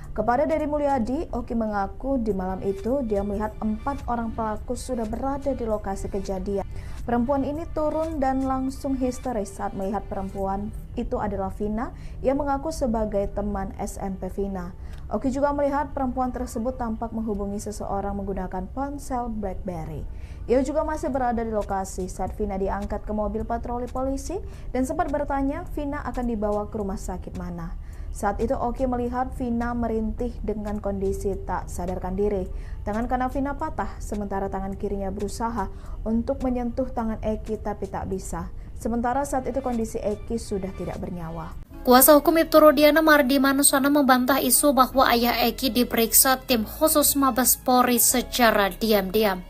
Kepada Deddy Mulyadi, Oki mengaku di malam itu dia melihat 4 orang pelaku sudah berada di lokasi kejadian. Perempuan ini turun dan langsung histeris saat melihat perempuan itu adalah Vina yang mengaku sebagai teman SMP Vina. Oki juga melihat perempuan tersebut tampak menghubungi seseorang menggunakan ponsel BlackBerry. Ia juga masih berada di lokasi saat Vina diangkat ke mobil patroli polisi dan sempat bertanya Vina akan dibawa ke rumah sakit mana. Saat itu Oki melihat Vina merintih dengan kondisi tak sadarkan diri. Tangan kanan Vina patah, sementara tangan kirinya berusaha untuk menyentuh tangan Eki tapi tak bisa. Sementara saat itu kondisi Eki sudah tidak bernyawa. Kuasa hukum Ibtu Rudiana Mardi Manuswana membantah isu bahwa ayah Eki diperiksa tim khusus Mabes Polri secara diam-diam.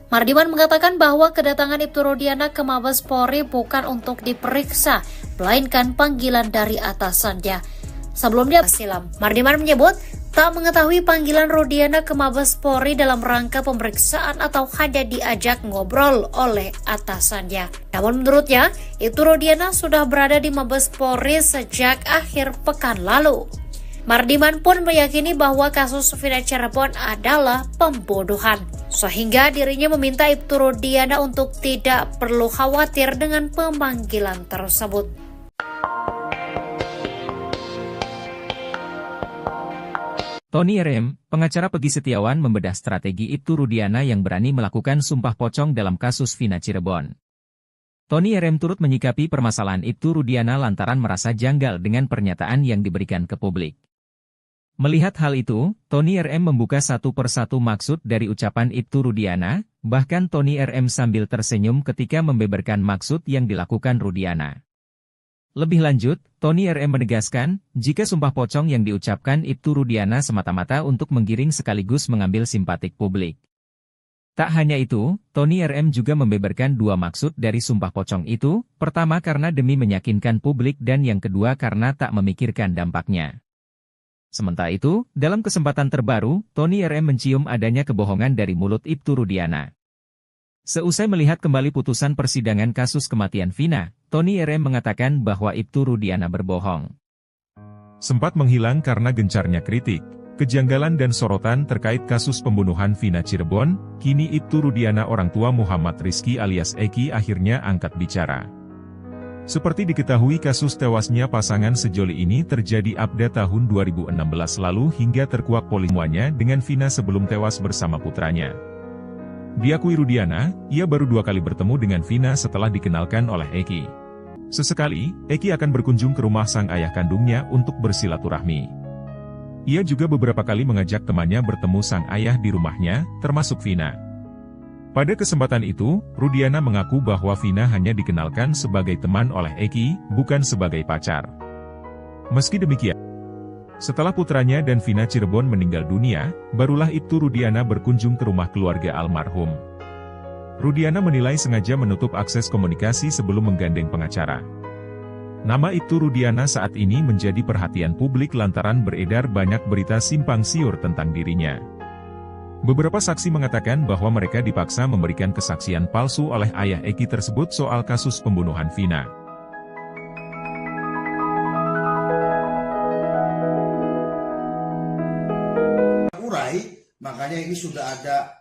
Mardiman mengatakan bahwa kedatangan Ibtu Rudiana ke Mabes Polri bukan untuk diperiksa, melainkan panggilan dari atasannya. Sebelumnya silam, Mardiman menyebut tak mengetahui panggilan Rudiana ke Mabes Polri dalam rangka pemeriksaan atau hanya diajak ngobrol oleh atasannya. Namun menurutnya, Ibtu Rudiana sudah berada di Mabes Polri sejak akhir pekan lalu. Mardiman pun meyakini bahwa kasus Vina Cirebon adalah pembunuhan, sehingga dirinya meminta Ibtu Rudiana untuk tidak perlu khawatir dengan pemanggilan tersebut. Tony RM, pengacara Peggy Setiawan membedah strategi Ibtu Rudiana yang berani melakukan sumpah pocong dalam kasus Vina Cirebon. Tony RM turut menyikapi permasalahan Ibtu Rudiana lantaran merasa janggal dengan pernyataan yang diberikan ke publik. Melihat hal itu, Tony RM membuka satu persatu maksud dari ucapan Ibtu Rudiana, bahkan Tony RM sambil tersenyum ketika membeberkan maksud yang dilakukan Rudiana. Lebih lanjut, Tony RM menegaskan, jika sumpah pocong yang diucapkan Ibtu Rudiana semata-mata untuk menggiring sekaligus mengambil simpatik publik. Tak hanya itu, Tony RM juga membeberkan 2 maksud dari sumpah pocong itu, pertama karena demi meyakinkan publik dan yang kedua karena tak memikirkan dampaknya. Sementara itu, dalam kesempatan terbaru, Tony RM mencium adanya kebohongan dari mulut Ibtu Rudiana. Seusai melihat kembali putusan persidangan kasus kematian Vina, Tony RM mengatakan bahwa Ibtu Rudiana berbohong. Sempat menghilang karena gencarnya kritik, kejanggalan dan sorotan terkait kasus pembunuhan Vina Cirebon, kini Ibtu Rudiana orang tua Muhammad Rizki alias Eki akhirnya angkat bicara. Seperti diketahui kasus tewasnya pasangan sejoli ini terjadi pada tahun 2016 lalu hingga terkuak polimuanya dengan Vina sebelum tewas bersama putranya. Diakui Rudiana, ia baru 2 kali bertemu dengan Vina setelah dikenalkan oleh Eki. Sesekali, Eki akan berkunjung ke rumah sang ayah kandungnya untuk bersilaturahmi. Ia juga beberapa kali mengajak temannya bertemu sang ayah di rumahnya, termasuk Vina. Pada kesempatan itu, Rudiana mengaku bahwa Vina hanya dikenalkan sebagai teman oleh Eki, bukan sebagai pacar. Meski demikian, setelah putranya dan Vina Cirebon meninggal dunia, barulah Ibtu Rudiana berkunjung ke rumah keluarga almarhum. Rudiana menilai sengaja menutup akses komunikasi sebelum menggandeng pengacara. Nama Ibtu Rudiana saat ini menjadi perhatian publik lantaran beredar banyak berita simpang siur tentang dirinya. Beberapa saksi mengatakan bahwa mereka dipaksa memberikan kesaksian palsu oleh ayah Eki tersebut soal kasus pembunuhan Vina. ini sudah ada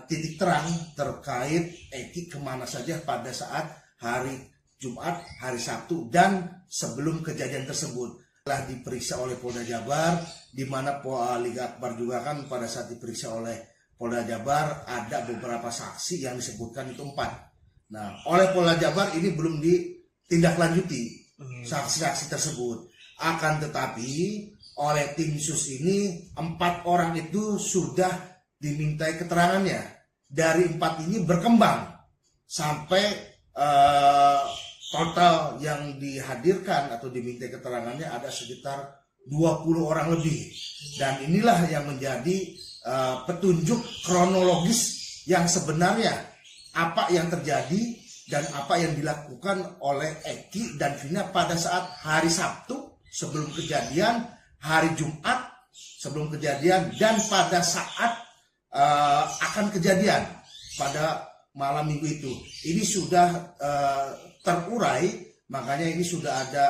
titik terang terkait Eki kemana saja pada saat hari Jumat, hari Sabtu, dan sebelum kejadian tersebut. Telah diperiksa oleh Polda Jabar, di mana Liga Akbar juga kan pada saat diperiksa oleh Polda Jabar ada beberapa saksi yang disebutkan itu 4. Nah, oleh Polda Jabar ini belum ditindaklanjuti saksi-saksi tersebut. Akan tetapi oleh tim sus ini 4 orang itu sudah dimintai keterangannya. Dari 4 ini berkembang sampai total yang dihadirkan atau dimintai keterangannya ada sekitar 20 orang lebih. Dan inilah yang menjadi petunjuk kronologis yang sebenarnya apa yang terjadi dan apa yang dilakukan oleh Eki dan Vina pada saat hari Sabtu sebelum kejadian, hari Jumat sebelum kejadian, dan pada saat akan kejadian pada malam minggu itu. Ini sudah terurai, makanya ini sudah ada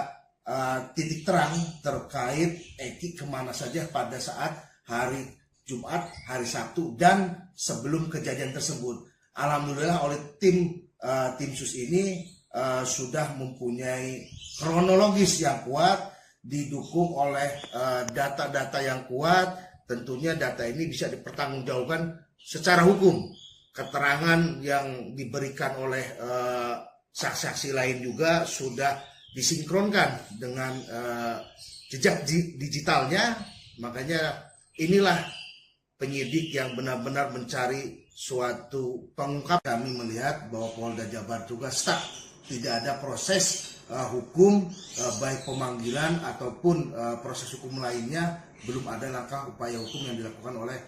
titik terang terkait Eki kemana saja pada saat hari Jumat, hari Sabtu, dan sebelum kejadian tersebut. Alhamdulillah oleh tim sus ini sudah mempunyai kronologis yang kuat, didukung oleh data-data yang kuat. Tentunya data ini bisa dipertanggungjawabkan secara hukum. Keterangan yang diberikan oleh saksi-saksi lain juga sudah disinkronkan dengan jejak digitalnya. Makanya inilah penyidik yang benar-benar mencari suatu pengungkap. Kami melihat bahwa Polda Jabar juga stuck, tidak ada proses hukum, baik pemanggilan ataupun proses hukum lainnya, belum ada langkah upaya hukum yang dilakukan oleh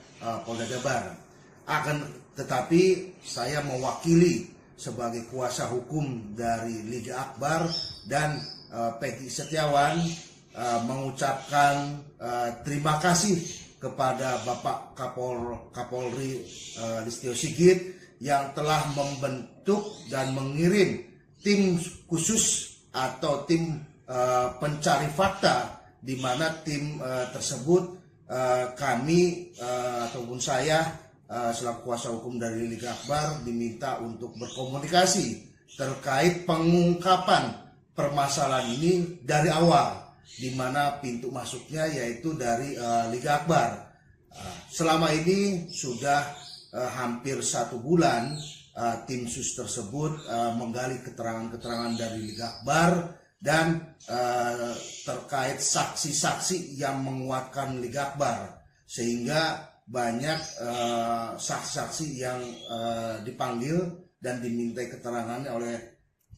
Polda Jabar. Tetapi saya mewakili sebagai kuasa hukum dari Liga Akbar dan Peggy Setiawan mengucapkan terima kasih kepada Bapak Kapolri Listio Sigit yang telah membentuk dan mengirim tim khusus atau tim pencari fakta, di mana tim tersebut kami ataupun saya selaku kuasa hukum dari Liga Akbar diminta untuk berkomunikasi terkait pengungkapan permasalahan ini dari awal, di mana pintu masuknya yaitu dari Liga Akbar. Selama ini sudah hampir 1 bulan tim sus tersebut menggali keterangan-keterangan dari Liga Akbar dan terkait saksi-saksi yang menguatkan Liga Akbar, sehingga banyak saksi-saksi yang dipanggil dan dimintai keterangannya oleh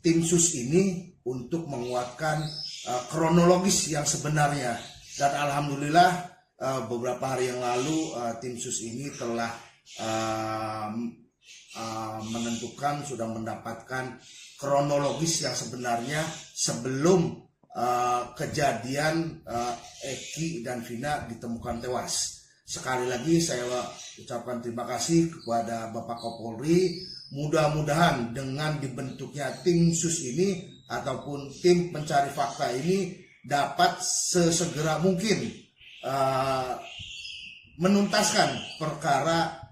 tim sus ini untuk menguatkan kronologis yang sebenarnya. Dan alhamdulillah beberapa hari yang lalu tim sus ini telah menentukan, sudah mendapatkan kronologis yang sebenarnya sebelum kejadian Eki dan Vina ditemukan tewas. Sekali lagi saya ucapkan terima kasih kepada Bapak Kapolri. Mudah-mudahan dengan dibentuknya tim sus ini ataupun tim pencari fakta ini dapat sesegera mungkin menuntaskan perkara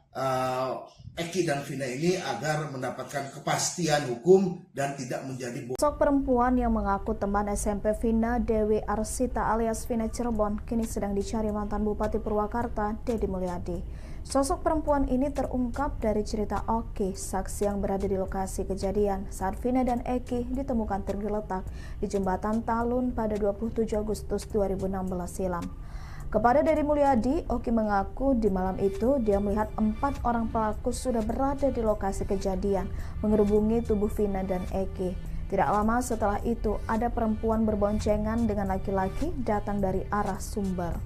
Eki dan Vina ini agar mendapatkan kepastian hukum dan tidak menjadi Sosok perempuan yang mengaku teman SMP Vina, Dewi Arsita alias Vina Cirebon, kini sedang dicari mantan Bupati Purwakarta, Deddy Mulyadi. Sosok perempuan ini terungkap dari cerita Oki, saksi yang berada di lokasi kejadian saat Vina dan Eki ditemukan tergeletak di jembatan Talun pada 27 Agustus 2016 silam. Kepada Deddy Mulyadi, Oki mengaku di malam itu dia melihat 4 orang pelaku sudah berada di lokasi kejadian mengerubungi tubuh Vina dan Eki. Tidak lama setelah itu, ada perempuan berboncengan dengan laki-laki datang dari arah Sumber.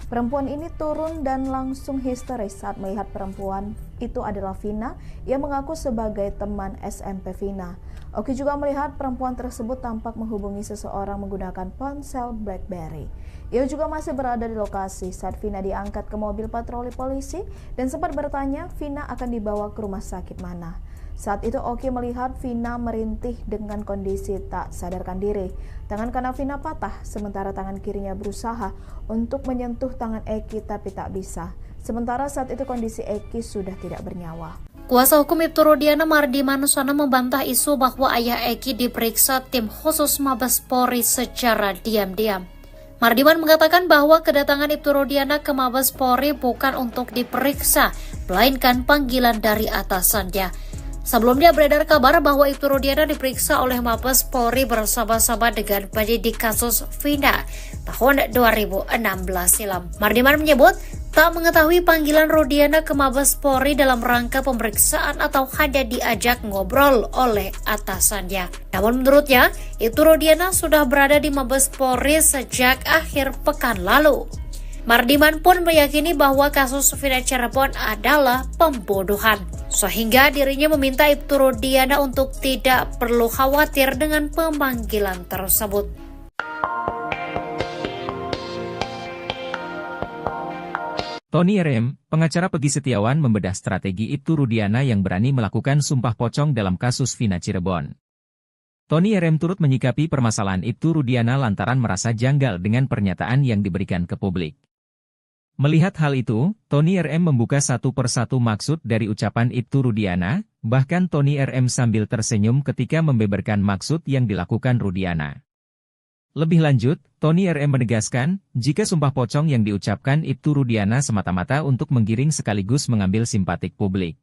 Perempuan ini turun dan langsung histeris saat melihat perempuan itu adalah Vina yang mengaku sebagai teman SMP Vina. Oki juga melihat perempuan tersebut tampak menghubungi seseorang menggunakan ponsel BlackBerry. Ia juga masih berada di lokasi saat Vina diangkat ke mobil patroli polisi dan sempat bertanya Vina akan dibawa ke rumah sakit mana. Saat itu Oki melihat Vina merintih dengan kondisi tak sadarkan diri. Tangan kanan Vina patah, sementara tangan kirinya berusaha untuk menyentuh tangan Eki tapi tak bisa. Sementara saat itu kondisi Eki sudah tidak bernyawa. Kuasa hukum Ibtu Rudiana Mardi Manuswana membantah isu bahwa ayah Eki diperiksa tim khusus Mabes Polri secara diam-diam. Mardiman mengatakan bahwa kedatangan Ibtu Rudiana ke Mabes Polri bukan untuk diperiksa, melainkan panggilan dari atasannya. Sebelumnya beredar kabar bahwa Ibtu Rudiana diperiksa oleh Mabes Polri bersama-sama dengan penyidik kasus Vina tahun 2016 silam. Mardiman menyebut tak mengetahui panggilan Rudiana ke Mabes Polri dalam rangka pemeriksaan atau hanya diajak ngobrol oleh atasannya. Namun menurutnya, Ibtu Rudiana sudah berada di Mabes Polri sejak akhir pekan lalu. Mardiman pun meyakini bahwa kasus Vina Cirebon adalah pembunuhan, sehingga dirinya meminta Ibtu Rudiana untuk tidak perlu khawatir dengan pemanggilan tersebut. Tony RM, pengacara Pegi Setiawan membedah strategi Ibtu Rudiana yang berani melakukan sumpah pocong dalam kasus Vina Cirebon. Tony RM turut menyikapi permasalahan Ibtu Rudiana lantaran merasa janggal dengan pernyataan yang diberikan ke publik. Melihat hal itu, Tony RM membuka satu persatu maksud dari ucapan Ibtu Rudiana, bahkan Tony RM sambil tersenyum ketika membeberkan maksud yang dilakukan Rudiana. Lebih lanjut, Tony RM menegaskan, jika sumpah pocong yang diucapkan Ibtu Rudiana semata-mata untuk menggiring sekaligus mengambil simpatik publik.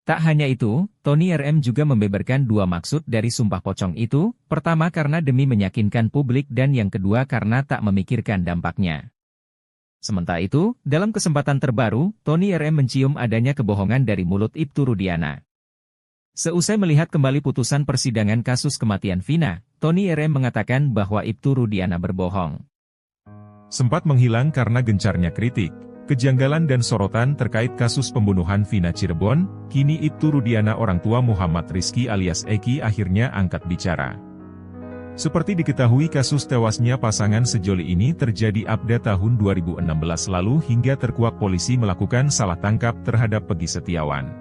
Tak hanya itu, Tony RM juga membeberkan dua maksud dari sumpah pocong itu, pertama karena demi meyakinkan publik dan yang kedua karena tak memikirkan dampaknya. Sementara itu, dalam kesempatan terbaru, Tony RM mencium adanya kebohongan dari mulut Ibtu Rudiana. Seusai melihat kembali putusan persidangan kasus kematian Vina, Tony RM mengatakan bahwa Ibtu Rudiana berbohong. Sempat menghilang karena gencarnya kritik, kejanggalan dan sorotan terkait kasus pembunuhan Vina Cirebon, kini Ibtu Rudiana orang tua Muhammad Rizky alias Eki akhirnya angkat bicara. Seperti diketahui kasus tewasnya pasangan sejoli ini terjadi pada tahun 2016 lalu hingga terkuak polisi melakukan salah tangkap terhadap Pegi Setiawan.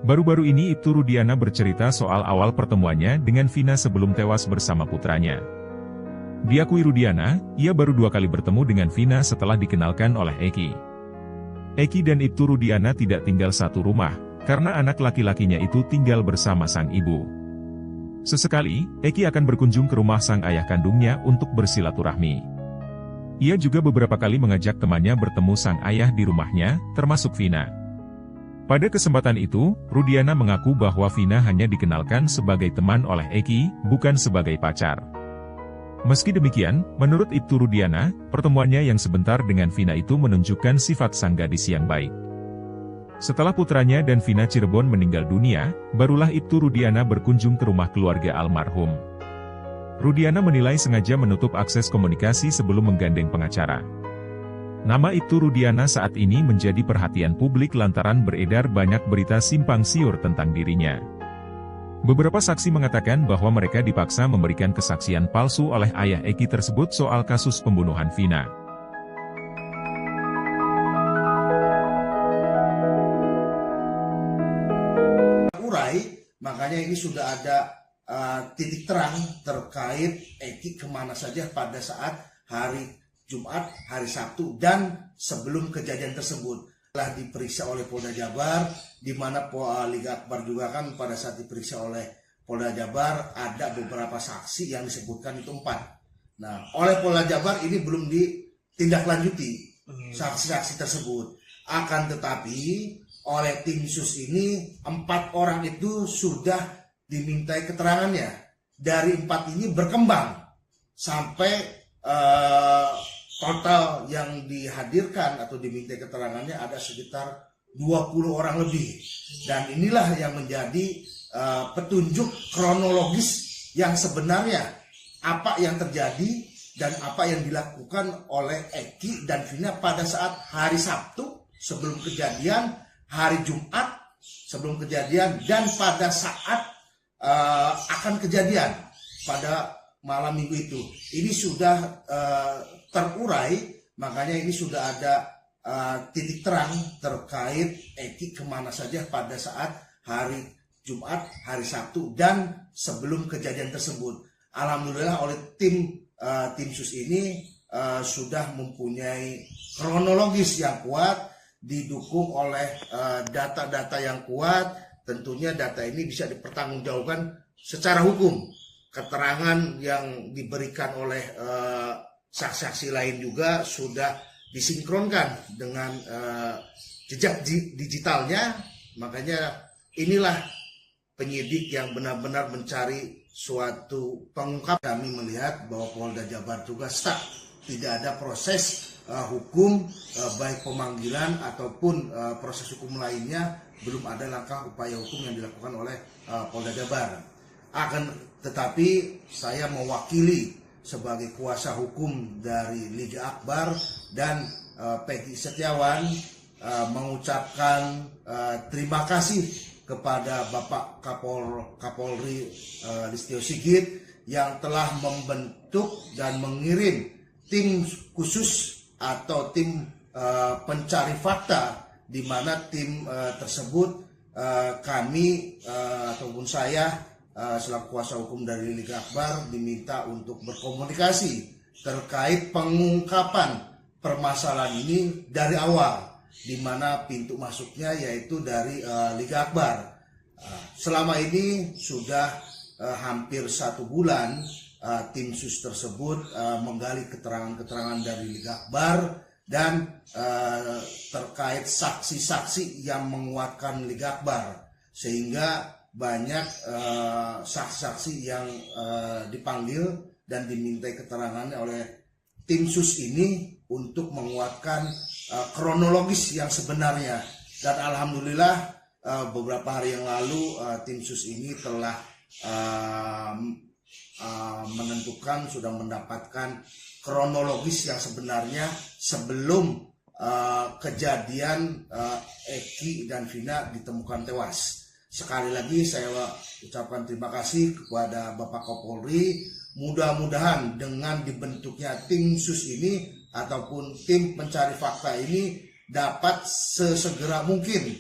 Baru-baru ini Ibtu Rudiana bercerita soal awal pertemuannya dengan Vina sebelum tewas bersama putranya. Diakui Rudiana, ia baru 2 kali bertemu dengan Vina setelah dikenalkan oleh Eki. Eki dan Ibtu Rudiana tidak tinggal satu rumah, karena anak laki-lakinya itu tinggal bersama sang ibu. Sesekali, Eki akan berkunjung ke rumah sang ayah kandungnya untuk bersilaturahmi. Ia juga beberapa kali mengajak temannya bertemu sang ayah di rumahnya, termasuk Vina. Pada kesempatan itu, Rudiana mengaku bahwa Vina hanya dikenalkan sebagai teman oleh Eki, bukan sebagai pacar. Meski demikian, menurut Ibtu Rudiana, pertemuannya yang sebentar dengan Vina itu menunjukkan sifat sang gadis yang baik. Setelah putranya dan Vina Cirebon meninggal dunia, barulah Ibtu Rudiana berkunjung ke rumah keluarga almarhum. Rudiana menilai sengaja menutup akses komunikasi sebelum menggandeng pengacara. Nama Ibtu Rudiana saat ini menjadi perhatian publik lantaran beredar banyak berita simpang siur tentang dirinya. Beberapa saksi mengatakan bahwa mereka dipaksa memberikan kesaksian palsu oleh ayah Eki tersebut soal kasus pembunuhan Vina. Makanya ini sudah ada titik terang terkait Eki kemana saja pada saat hari Jumat, hari Sabtu, dan sebelum kejadian tersebut. Telah diperiksa oleh Polda Jabar, di mana Liga Akbar juga kan pada saat diperiksa oleh Polda Jabar, ada beberapa saksi yang disebutkan itu 4. Nah, oleh Polda Jabar ini belum ditindaklanjuti saksi-saksi tersebut. Akan tetapi, oleh tim sus ini 4 orang itu sudah dimintai keterangannya. Dari 4 ini berkembang sampai total yang dihadirkan atau dimintai keterangannya ada sekitar 20 orang lebih. Dan inilah yang menjadi petunjuk kronologis yang sebenarnya apa yang terjadi dan apa yang dilakukan oleh Eki dan Vina pada saat hari Sabtu sebelum kejadian, hari Jumat sebelum kejadian, dan pada saat akan kejadian pada malam minggu itu. Ini sudah terurai, makanya ini sudah ada titik terang terkait Eki kemana saja pada saat hari Jumat, hari Sabtu, dan sebelum kejadian tersebut. Alhamdulillah oleh tim sus ini sudah mempunyai kronologis yang kuat, didukung oleh data-data yang kuat. Tentunya data ini bisa dipertanggungjawabkan secara hukum. Keterangan yang diberikan oleh saksi-saksi lain juga sudah disinkronkan dengan jejak digitalnya. Makanya inilah penyidik yang benar-benar mencari suatu pengungkap. Kami melihat bahwa Polda Jabar juga stuck, tidak ada proses hukum, baik pemanggilan ataupun proses hukum lainnya, belum ada langkah upaya hukum yang dilakukan oleh Polda Jabar. Tetapi saya mewakili sebagai kuasa hukum dari Liga Akbar dan Peggy Setiawan mengucapkan terima kasih kepada Bapak Kapolri Listio Sigit yang telah membentuk dan mengirim tim khusus atau tim pencari fakta, di mana tim tersebut kami ataupun saya selaku kuasa hukum dari Liga Akbar diminta untuk berkomunikasi terkait pengungkapan permasalahan ini dari awal, di mana pintu masuknya yaitu dari Liga Akbar. Selama ini sudah hampir 1 bulan tim sus tersebut menggali keterangan-keterangan dari Liga Akbar dan terkait saksi-saksi yang menguatkan Liga Akbar, sehingga banyak saksi-saksi yang dipanggil dan dimintai keterangannya oleh tim sus ini untuk menguatkan kronologis yang sebenarnya. Dan alhamdulillah beberapa hari yang lalu tim sus ini telah menentukan, sudah mendapatkan kronologis yang sebenarnya sebelum kejadian Eki dan Vina ditemukan tewas. Sekali lagi saya ucapkan terima kasih kepada Bapak Kapolri. Mudah-mudahan dengan dibentuknya tim sus ini ataupun tim pencari fakta ini dapat sesegera mungkin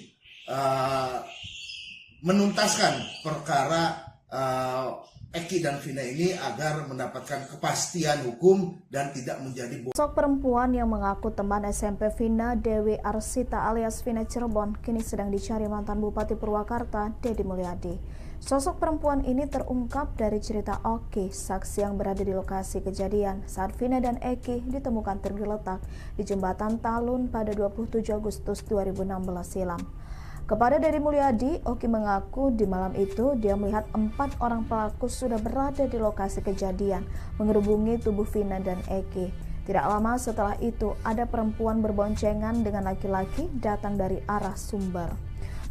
menuntaskan perkara Eki dan Vina ini agar mendapatkan kepastian hukum dan tidak menjadi Sosok perempuan yang mengaku teman SMP Vina, Dewi Arsita alias Vina Cirebon, kini sedang dicari mantan Bupati Purwakarta, Deddy Mulyadi. Sosok perempuan ini terungkap dari cerita Oki, saksi yang berada di lokasi kejadian saat Vina dan Eki ditemukan tergeletak di jembatan Talun pada 27 Agustus 2016 silam. Kepada Deddy Mulyadi, Oki mengaku di malam itu dia melihat 4 orang pelaku sudah berada di lokasi kejadian mengerubungi tubuh Vina dan Eki. Tidak lama setelah itu ada perempuan berboncengan dengan laki-laki datang dari arah Sumber.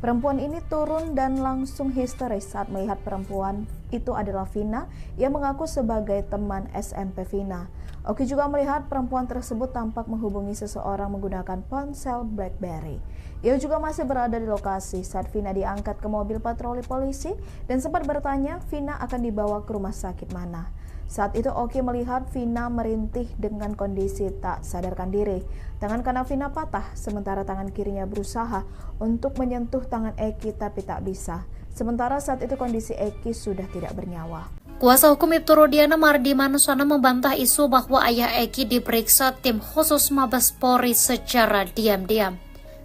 Perempuan ini turun dan langsung histeris saat melihat perempuan itu adalah Vina yang mengaku sebagai teman SMP Vina. Oki juga melihat perempuan tersebut tampak menghubungi seseorang menggunakan ponsel BlackBerry. Ia juga masih berada di lokasi saat Vina diangkat ke mobil patroli polisi dan sempat bertanya Vina akan dibawa ke rumah sakit mana. Saat itu Oki melihat Vina merintih dengan kondisi tak sadarkan diri. Tangan kanan Vina patah, sementara tangan kirinya berusaha untuk menyentuh tangan Eki tapi tak bisa. Sementara saat itu kondisi Eki sudah tidak bernyawa. Kuasa hukum Ibtu Rudiana Mardi Manusana membantah isu bahwa ayah Eki diperiksa tim khusus Mabes Polri secara diam-diam.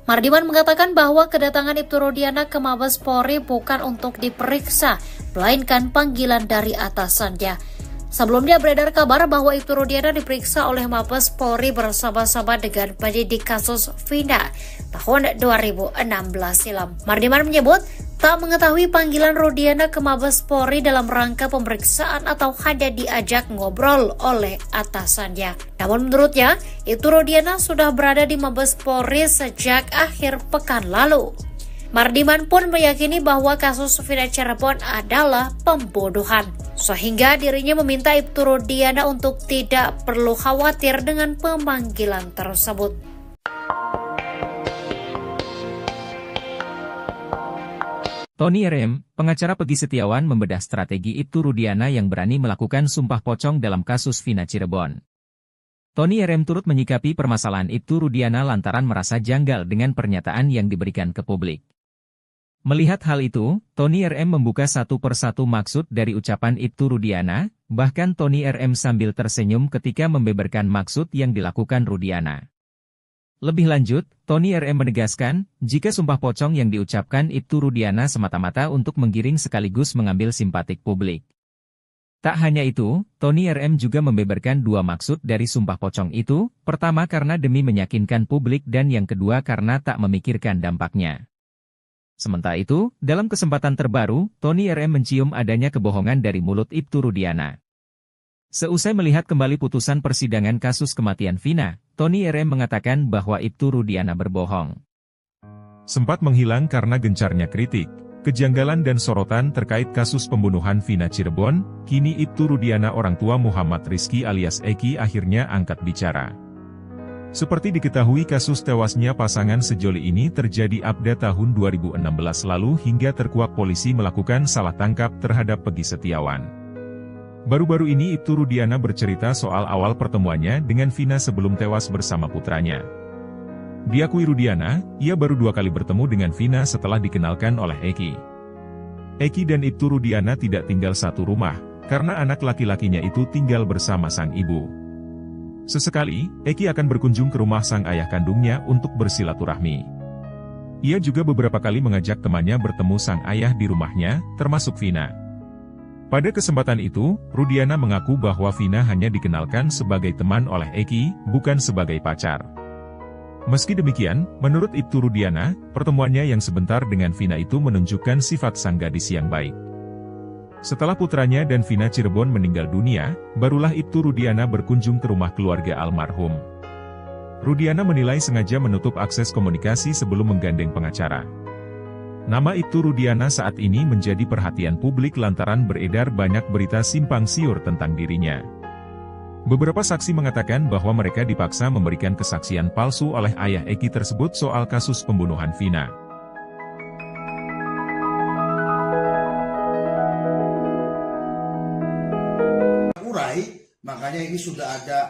Mardiman mengatakan bahwa kedatangan Ibtu Rudiana ke Mabes Polri bukan untuk diperiksa, melainkan panggilan dari atasannya. Sebelumnya beredar kabar bahwa Ibtu Rudiana diperiksa oleh Mabes Polri bersama-sama dengan penyidik kasus Vina tahun 2016 silam. Mardiman menyebut tak mengetahui panggilan Rudiana ke Mabes Polri dalam rangka pemeriksaan atau hanya diajak ngobrol oleh atasannya. Namun menurutnya, Ibtu Rudiana sudah berada di Mabes Polri sejak akhir pekan lalu. Mardiman pun meyakini bahwa kasus Vina Cirebon adalah pembunuhan, sehingga dirinya meminta Ibtu Rudiana untuk tidak perlu khawatir dengan pemanggilan tersebut. Tony RM, pengacara Peggy Setiawan membedah strategi Ibtu Rudiana yang berani melakukan sumpah pocong dalam kasus Vina Cirebon. Tony RM turut menyikapi permasalahan Ibtu Rudiana lantaran merasa janggal dengan pernyataan yang diberikan ke publik. Melihat hal itu, Tony RM membuka satu persatu maksud dari ucapan Ibtu Rudiana, bahkan Tony RM sambil tersenyum ketika membeberkan maksud yang dilakukan Rudiana. Lebih lanjut, Tony RM menegaskan, jika sumpah pocong yang diucapkan Ibtu Rudiana semata-mata untuk menggiring sekaligus mengambil simpatik publik. Tak hanya itu, Tony RM juga membeberkan dua maksud dari sumpah pocong itu, pertama karena demi meyakinkan publik dan yang kedua karena tak memikirkan dampaknya. Sementara itu, dalam kesempatan terbaru, Tony RM mencium adanya kebohongan dari mulut Ibtu Rudiana. Seusai melihat kembali putusan persidangan kasus kematian Vina, Tony RM mengatakan bahwa Ibtu Rudiana berbohong. Sempat menghilang karena gencarnya kritik, kejanggalan dan sorotan terkait kasus pembunuhan Vina Cirebon, kini Ibtu Rudiana orang tua Muhammad Rizky alias Eki akhirnya angkat bicara. Seperti diketahui kasus tewasnya pasangan sejoli ini terjadi pada tahun 2016 lalu hingga terkuak polisi melakukan salah tangkap terhadap Peggy Setiawan. Baru-baru ini Ibtu Rudiana bercerita soal awal pertemuannya dengan Vina sebelum tewas bersama putranya. Diakui Rudiana, ia baru 2 kali bertemu dengan Vina setelah dikenalkan oleh Eki. Eki dan Ibtu Rudiana tidak tinggal satu rumah, karena anak laki-lakinya itu tinggal bersama sang ibu. Sesekali, Eki akan berkunjung ke rumah sang ayah kandungnya untuk bersilaturahmi. Ia juga beberapa kali mengajak temannya bertemu sang ayah di rumahnya, termasuk Vina. Pada kesempatan itu, Rudiana mengaku bahwa Vina hanya dikenalkan sebagai teman oleh Eki, bukan sebagai pacar. Meski demikian, menurut Ibtu Rudiana, pertemuannya yang sebentar dengan Vina itu menunjukkan sifat sang gadis yang baik. Setelah putranya dan Vina Cirebon meninggal dunia, barulah Ibtu Rudiana berkunjung ke rumah keluarga almarhum. Rudiana menilai sengaja menutup akses komunikasi sebelum menggandeng pengacara. Nama Ibtu Rudiana saat ini menjadi perhatian publik lantaran beredar banyak berita simpang siur tentang dirinya. Beberapa saksi mengatakan bahwa mereka dipaksa memberikan kesaksian palsu oleh ayah Eki tersebut soal kasus pembunuhan Vina. Makanya ini sudah ada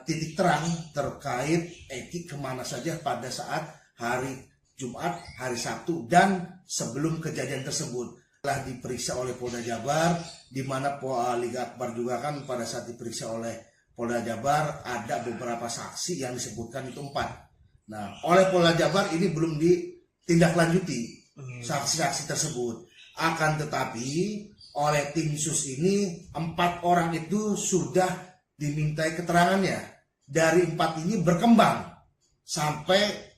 titik terang terkait Eki kemana saja pada saat hari Jumat, hari Sabtu, dan sebelum kejadian tersebut. Telah diperiksa oleh Polda Jabar, di mana Liga Akbar juga kan pada saat diperiksa oleh Polda Jabar, ada beberapa saksi yang disebutkan itu 4. Nah, oleh Polda Jabar ini belum ditindaklanjuti saksi-saksi tersebut. Akan tetapi, oleh tim sus ini, 4 orang itu sudah dimintai keterangannya. Dari 4 ini berkembang sampai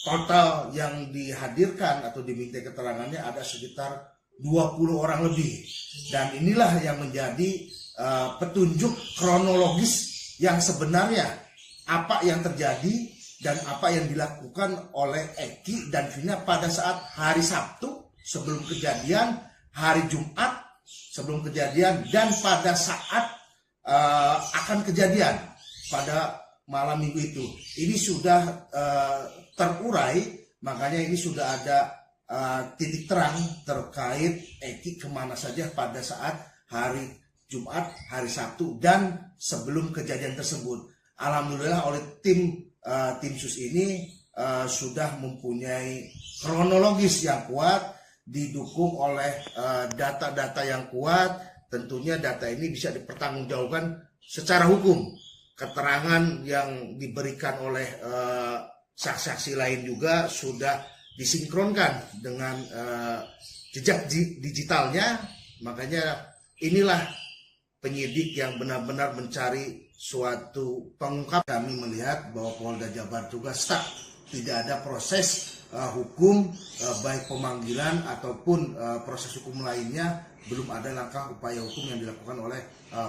total yang dihadirkan atau diminta keterangannya ada sekitar 20 orang lebih. Dan inilah yang menjadi petunjuk kronologis yang sebenarnya apa yang terjadi dan apa yang dilakukan oleh Eki dan Vina pada saat hari Sabtu sebelum kejadian, hari Jumat sebelum kejadian, dan pada saat akan kejadian pada malam minggu itu. Ini sudah terurai, makanya ini sudah ada titik terang terkait Eki kemana saja pada saat hari Jumat, hari Sabtu, dan sebelum kejadian tersebut. Alhamdulillah oleh tim sus ini sudah mempunyai kronologis yang kuat, didukung oleh data-data yang kuat. Tentunya data ini bisa dipertanggungjawabkan secara hukum. Keterangan yang diberikan oleh saksi-saksi lain juga sudah disinkronkan dengan jejak digitalnya. Makanya inilah penyidik yang benar-benar mencari suatu pengungkap. Kami melihat bahwa Polda Jabar juga stuck, tidak ada proses hukum, baik pemanggilan ataupun proses hukum lainnya, belum ada langkah upaya hukum yang dilakukan oleh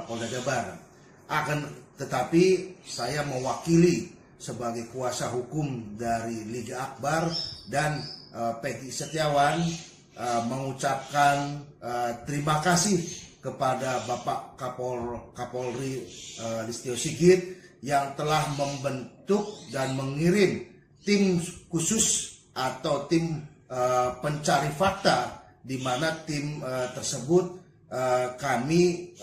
Polda Jabar. Akan tetapi saya mewakili sebagai kuasa hukum dari Liga Akbar dan Peggy Setiawan mengucapkan terima kasih kepada Bapak Kapolri Listio Sigit yang telah membentuk dan mengirim tim khusus atau tim pencari fakta, di mana tim tersebut kami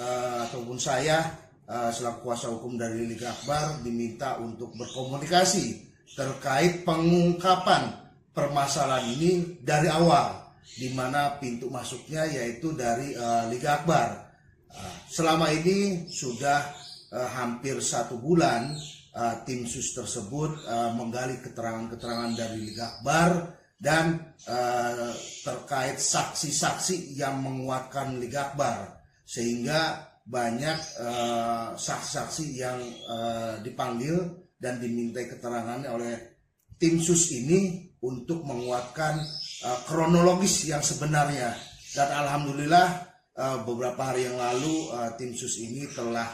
ataupun saya selaku kuasa hukum dari Liga Akbar diminta untuk berkomunikasi terkait pengungkapan permasalahan ini dari awal, di mana pintu masuknya yaitu dari Liga Akbar. Selama ini sudah hampir 1 bulan tim sus tersebut menggali keterangan-keterangan dari Liga Akbar dan terkait saksi-saksi yang menguatkan Liga Akbar, sehingga banyak saksi-saksi yang dipanggil dan dimintai keterangannya oleh tim sus ini untuk menguatkan kronologis yang sebenarnya. Dan alhamdulillah beberapa hari yang lalu tim sus ini telah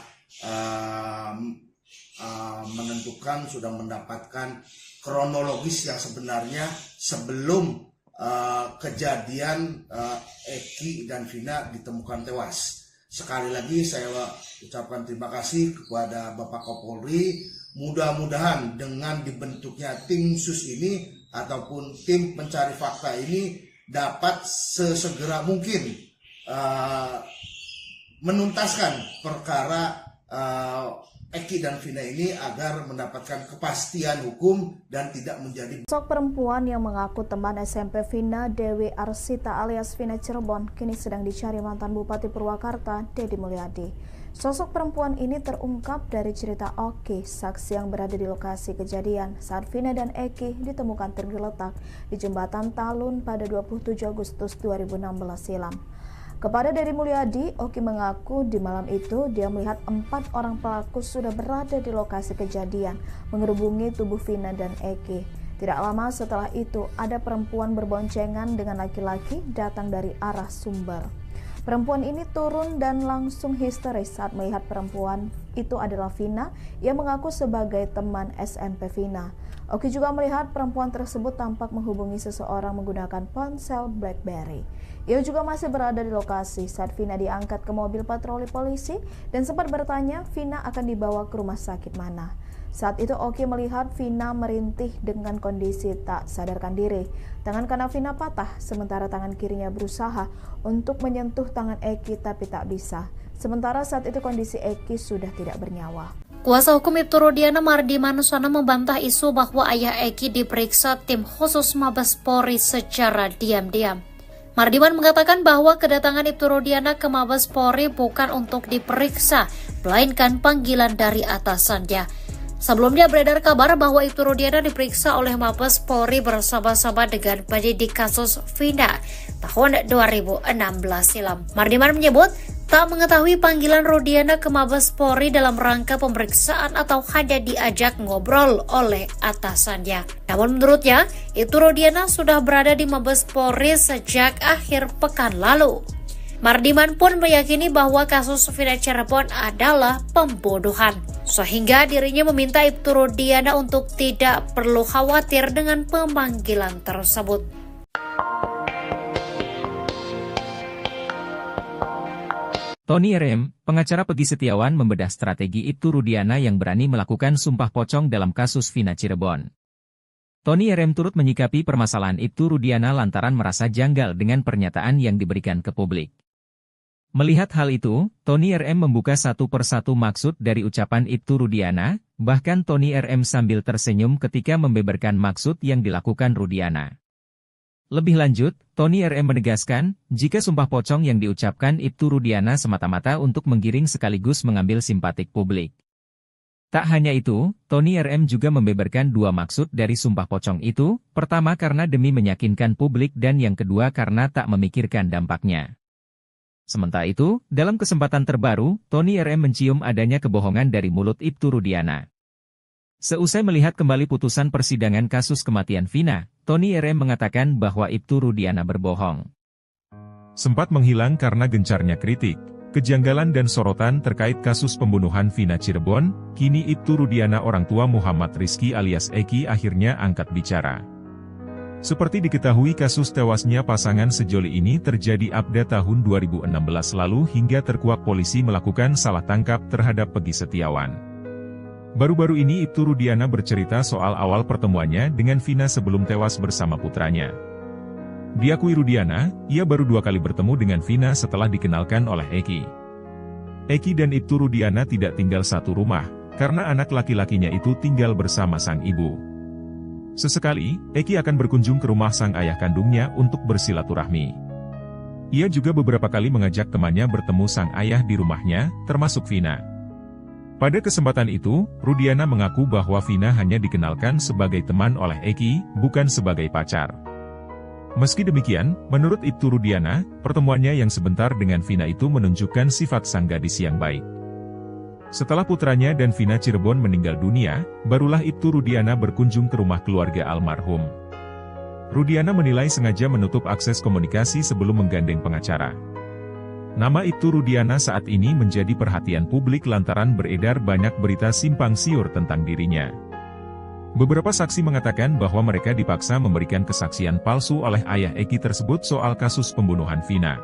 menentukan, sudah mendapatkan kronologis yang sebenarnya sebelum kejadian Eki dan Vina ditemukan tewas. Sekali lagi saya ucapkan terima kasih kepada Bapak Kapolri. Mudah-mudahan dengan dibentuknya tim sus ini ataupun tim pencari fakta ini dapat sesegera mungkin menuntaskan perkara Eki dan Vina ini agar mendapatkan kepastian hukum dan tidak menjadi. Sosok perempuan yang mengaku teman SMP Vina, Dewi Arsita alias Vina Cirebon, kini sedang dicari mantan Bupati Purwakarta, Deddy Mulyadi. Sosok perempuan ini terungkap dari cerita Oki, saksi yang berada di lokasi kejadian saat Vina dan Eki ditemukan tergeletak di jembatan Talun pada 27 Agustus 2016 silam. Kepada Deddy Mulyadi, Oki mengaku di malam itu dia melihat 4 orang pelaku sudah berada di lokasi kejadian mengerubungi tubuh Vina dan Eki. Tidak lama setelah itu ada perempuan berboncengan dengan laki-laki datang dari arah Sumber. Perempuan ini turun dan langsung histeris saat melihat perempuan itu adalah Vina yang mengaku sebagai teman SMP Vina. Oki juga melihat perempuan tersebut tampak menghubungi seseorang menggunakan ponsel BlackBerry. Ia juga masih berada di lokasi saat Vina diangkat ke mobil patroli polisi dan sempat bertanya Vina akan dibawa ke rumah sakit mana. Saat itu Oki melihat Vina merintih dengan kondisi tak sadarkan diri. Tangan kanan Vina patah, sementara tangan kirinya berusaha untuk menyentuh tangan Eki tapi tak bisa. Sementara saat itu kondisi Eki sudah tidak bernyawa. Kuasa hukum Ibtu Rudiana Mardi Manuswana membantah isu bahwa ayah Eki diperiksa tim khusus Mabes Polri secara diam-diam. Mardiman mengatakan bahwa kedatangan Ibtu Rudiana ke Mabes Polri bukan untuk diperiksa, melainkan panggilan dari atasannya. Sebelumnya beredar kabar bahwa Ibtu Rudiana diperiksa oleh Mabes Polri bersama-sama dengan penyidik kasus Vina tahun 2016 silam. Mardiman menyebut tak mengetahui panggilan Rudiana ke Mabes Polri dalam rangka pemeriksaan atau hanya diajak ngobrol oleh atasannya. Namun menurutnya, Ibtu Rudiana sudah berada di Mabes Polri sejak akhir pekan lalu. Mardiman pun meyakini bahwa kasus Vina Cirebon adalah pembunuhan, sehingga dirinya meminta Ibtu Rudiana untuk tidak perlu khawatir dengan pemanggilan tersebut. Tony RM, pengacara Peggy Setiawan membedah strategi Ibtu Rudiana yang berani melakukan sumpah pocong dalam kasus Vina Cirebon. Tony RM turut menyikapi permasalahan Ibtu Rudiana lantaran merasa janggal dengan pernyataan yang diberikan ke publik. Melihat hal itu, Tony RM membuka satu persatu maksud dari ucapan Ibtu Rudiana, bahkan Tony RM sambil tersenyum ketika membeberkan maksud yang dilakukan Rudiana. Lebih lanjut, Tony RM menegaskan, jika sumpah pocong yang diucapkan Ibtu Rudiana semata-mata untuk menggiring sekaligus mengambil simpatik publik. Tak hanya itu, Tony RM juga membeberkan dua maksud dari sumpah pocong itu, pertama karena demi meyakinkan publik dan yang kedua karena tak memikirkan dampaknya. Sementara itu, dalam kesempatan terbaru, Tony RM mencium adanya kebohongan dari mulut Ibtu Rudiana. Seusai melihat kembali putusan persidangan kasus kematian Vina, Tony RM mengatakan bahwa Ibtu Rudiana berbohong. Sempat menghilang karena gencarnya kritik, kejanggalan dan sorotan terkait kasus pembunuhan Vina Cirebon, kini Ibtu Rudiana orang tua Muhammad Rizky alias Eki akhirnya angkat bicara. Seperti diketahui kasus tewasnya pasangan sejoli ini terjadi pada tahun 2016 lalu hingga terkuak polisi melakukan salah tangkap terhadap Peggy Setiawan. Baru-baru ini Ibtu Rudiana bercerita soal awal pertemuannya dengan Vina sebelum tewas bersama putranya. Diakui Rudiana, ia baru 2 kali bertemu dengan Vina setelah dikenalkan oleh Eki. Eki dan Ibtu Rudiana tidak tinggal satu rumah, karena anak laki-lakinya itu tinggal bersama sang ibu. Sesekali, Eki akan berkunjung ke rumah sang ayah kandungnya untuk bersilaturahmi. Ia juga beberapa kali mengajak temannya bertemu sang ayah di rumahnya, termasuk Vina. Pada kesempatan itu, Rudiana mengaku bahwa Vina hanya dikenalkan sebagai teman oleh Eki, bukan sebagai pacar. Meski demikian, menurut Ibtu Rudiana, pertemuannya yang sebentar dengan Vina itu menunjukkan sifat sang gadis yang baik. Setelah putranya dan Vina Cirebon meninggal dunia, barulah Ibtu Rudiana berkunjung ke rumah keluarga almarhum. Rudiana menilai sengaja menutup akses komunikasi sebelum menggandeng pengacara. Nama Ibtu Rudiana saat ini menjadi perhatian publik lantaran beredar banyak berita simpang siur tentang dirinya. Beberapa saksi mengatakan bahwa mereka dipaksa memberikan kesaksian palsu oleh ayah Eki tersebut soal kasus pembunuhan Vina.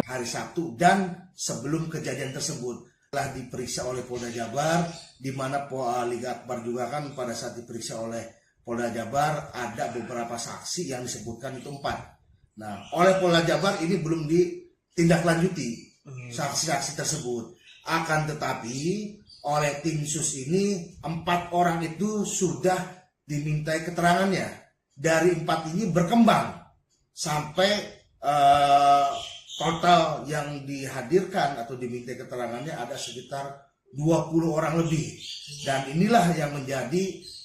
Hari Sabtu dan sebelum kejadian tersebut telah diperiksa oleh Polda Jabar, di mana Liga Akbar juga kan pada saat diperiksa oleh Polda Jabar ada beberapa saksi yang disebutkan itu 4. Nah, oleh Polda Jabar ini belum ditindaklanjuti saksi-saksi tersebut. Akan tetapi oleh tim sus ini 4 orang itu sudah dimintai keterangannya. Dari 4 ini berkembang sampai total yang dihadirkan atau dimintai keterangannya ada sekitar 20 orang lebih. Dan inilah yang menjadi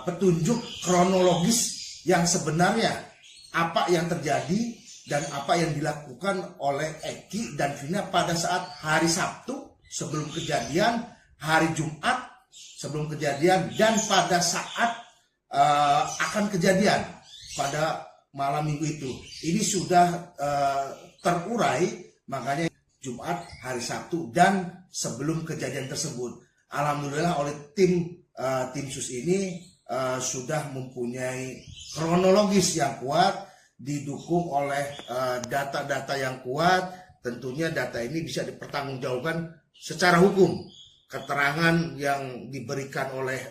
petunjuk kronologis yang sebenarnya apa yang terjadi dan apa yang dilakukan oleh Eki dan Vina pada saat hari Sabtu sebelum kejadian, hari Jumat sebelum kejadian, dan pada saat akan kejadian pada malam minggu itu. Ini sudah terurai, makanya Jumat, hari Sabtu, dan sebelum kejadian tersebut. Alhamdulillah oleh tim sus ini sudah mempunyai kronologis yang kuat, didukung oleh data-data yang kuat. Tentunya data ini bisa dipertanggungjawabkan secara hukum. Keterangan yang diberikan oleh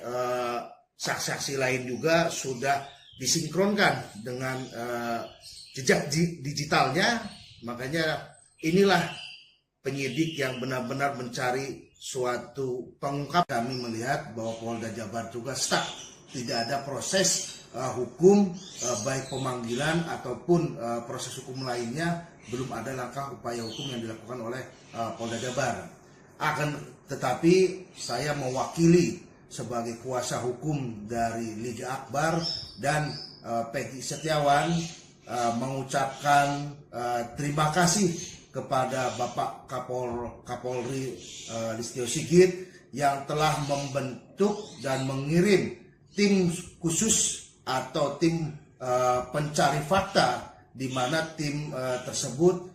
saksi-saksi lain juga sudah disinkronkan dengan jejak digitalnya. Makanya inilah penyidik yang benar-benar mencari suatu pengungkap. Kami melihat bahwa Polda Jabar juga stuck, tidak ada proses hukum, baik pemanggilan ataupun proses hukum lainnya, belum ada langkah upaya hukum yang dilakukan oleh Polda Jabar. Akan tetapi saya mewakili sebagai kuasa hukum dari Liga Akbar dan Peggy Setiawan mengucapkan terima kasih kepada Bapak Kapolri Listio Sigit yang telah membentuk dan mengirim tim khusus atau tim pencari fakta, di mana tim tersebut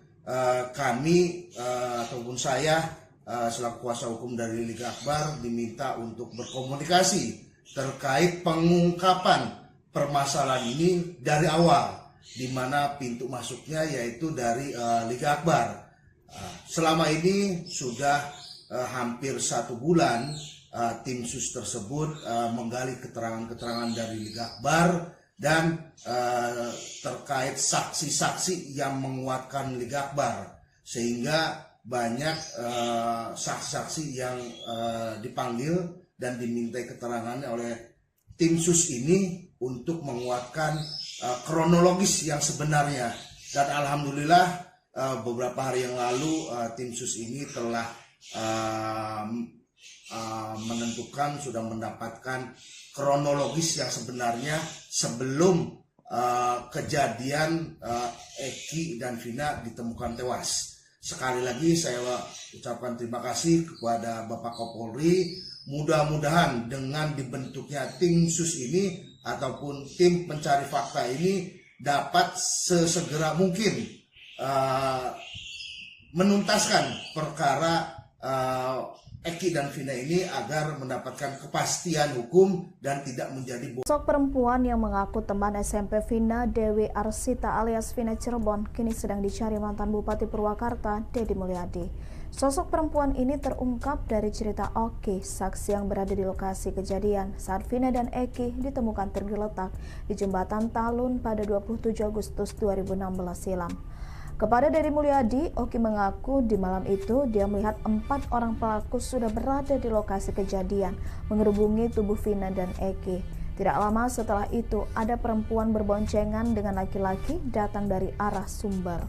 kami ataupun saya selaku kuasa hukum dari Liga Akbar diminta untuk berkomunikasi terkait pengungkapan permasalahan ini dari awal, di mana pintu masuknya yaitu dari Liga Akbar. Selama ini sudah hampir 1 bulan tim sus tersebut menggali keterangan-keterangan dari Liga Akbar dan terkait saksi-saksi yang menguatkan Liga Akbar, sehingga banyak saksi-saksi yang dipanggil dan dimintai keterangannya oleh tim sus ini untuk menguatkan kronologis yang sebenarnya. Dan alhamdulillah beberapa hari yang lalu tim sus ini telah menentukan, sudah mendapatkan kronologis yang sebenarnya sebelum kejadian Eki dan Vina ditemukan tewas. Sekali lagi saya ucapkan terima kasih kepada Bapak Kapolri. Mudah-mudahan dengan dibentuknya tim sus ini ataupun tim pencari fakta ini dapat sesegera mungkin menuntaskan perkara Eki dan Vina ini agar mendapatkan kepastian hukum dan tidak menjadi Sosok perempuan yang mengaku teman SMP Vina, Dewi Arsita alias Vina Cirebon, kini sedang dicari mantan Bupati Purwakarta, Deddy Mulyadi. Sosok perempuan ini terungkap dari cerita Oki, saksi yang berada di lokasi kejadian saat Vina dan Eki ditemukan tergeletak di Jembatan Talun pada 27 Agustus 2016 silam. Kepada Deddy Mulyadi, Oki mengaku di malam itu dia melihat 4 orang pelaku sudah berada di lokasi kejadian, mengerubungi tubuh Vina dan Eki. Tidak lama setelah itu, ada perempuan berboncengan dengan laki-laki datang dari arah sumber.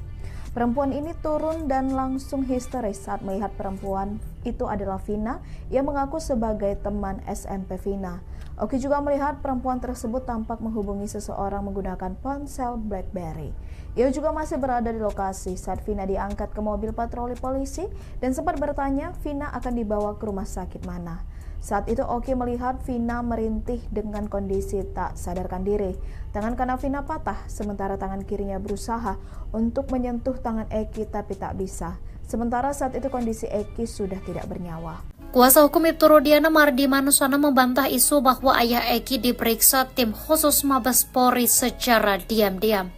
Perempuan ini turun dan langsung histeris saat melihat perempuan itu adalah Vina yang mengaku sebagai teman SMP Vina. Oki juga melihat perempuan tersebut tampak menghubungi seseorang menggunakan ponsel BlackBerry. Ia juga masih berada di lokasi saat Vina diangkat ke mobil patroli polisi dan sempat bertanya Vina akan dibawa ke rumah sakit mana. Saat itu Oki melihat Vina merintih dengan kondisi tak sadarkan diri. Tangan kanan Vina patah, sementara tangan kirinya berusaha untuk menyentuh tangan Eki tapi tak bisa. Sementara saat itu kondisi Eki sudah tidak bernyawa. Kuasa hukum Ibtu Rudiana Mardi Manuswana membantah isu bahwa ayah Eki diperiksa tim khusus Mabes Polri secara diam-diam.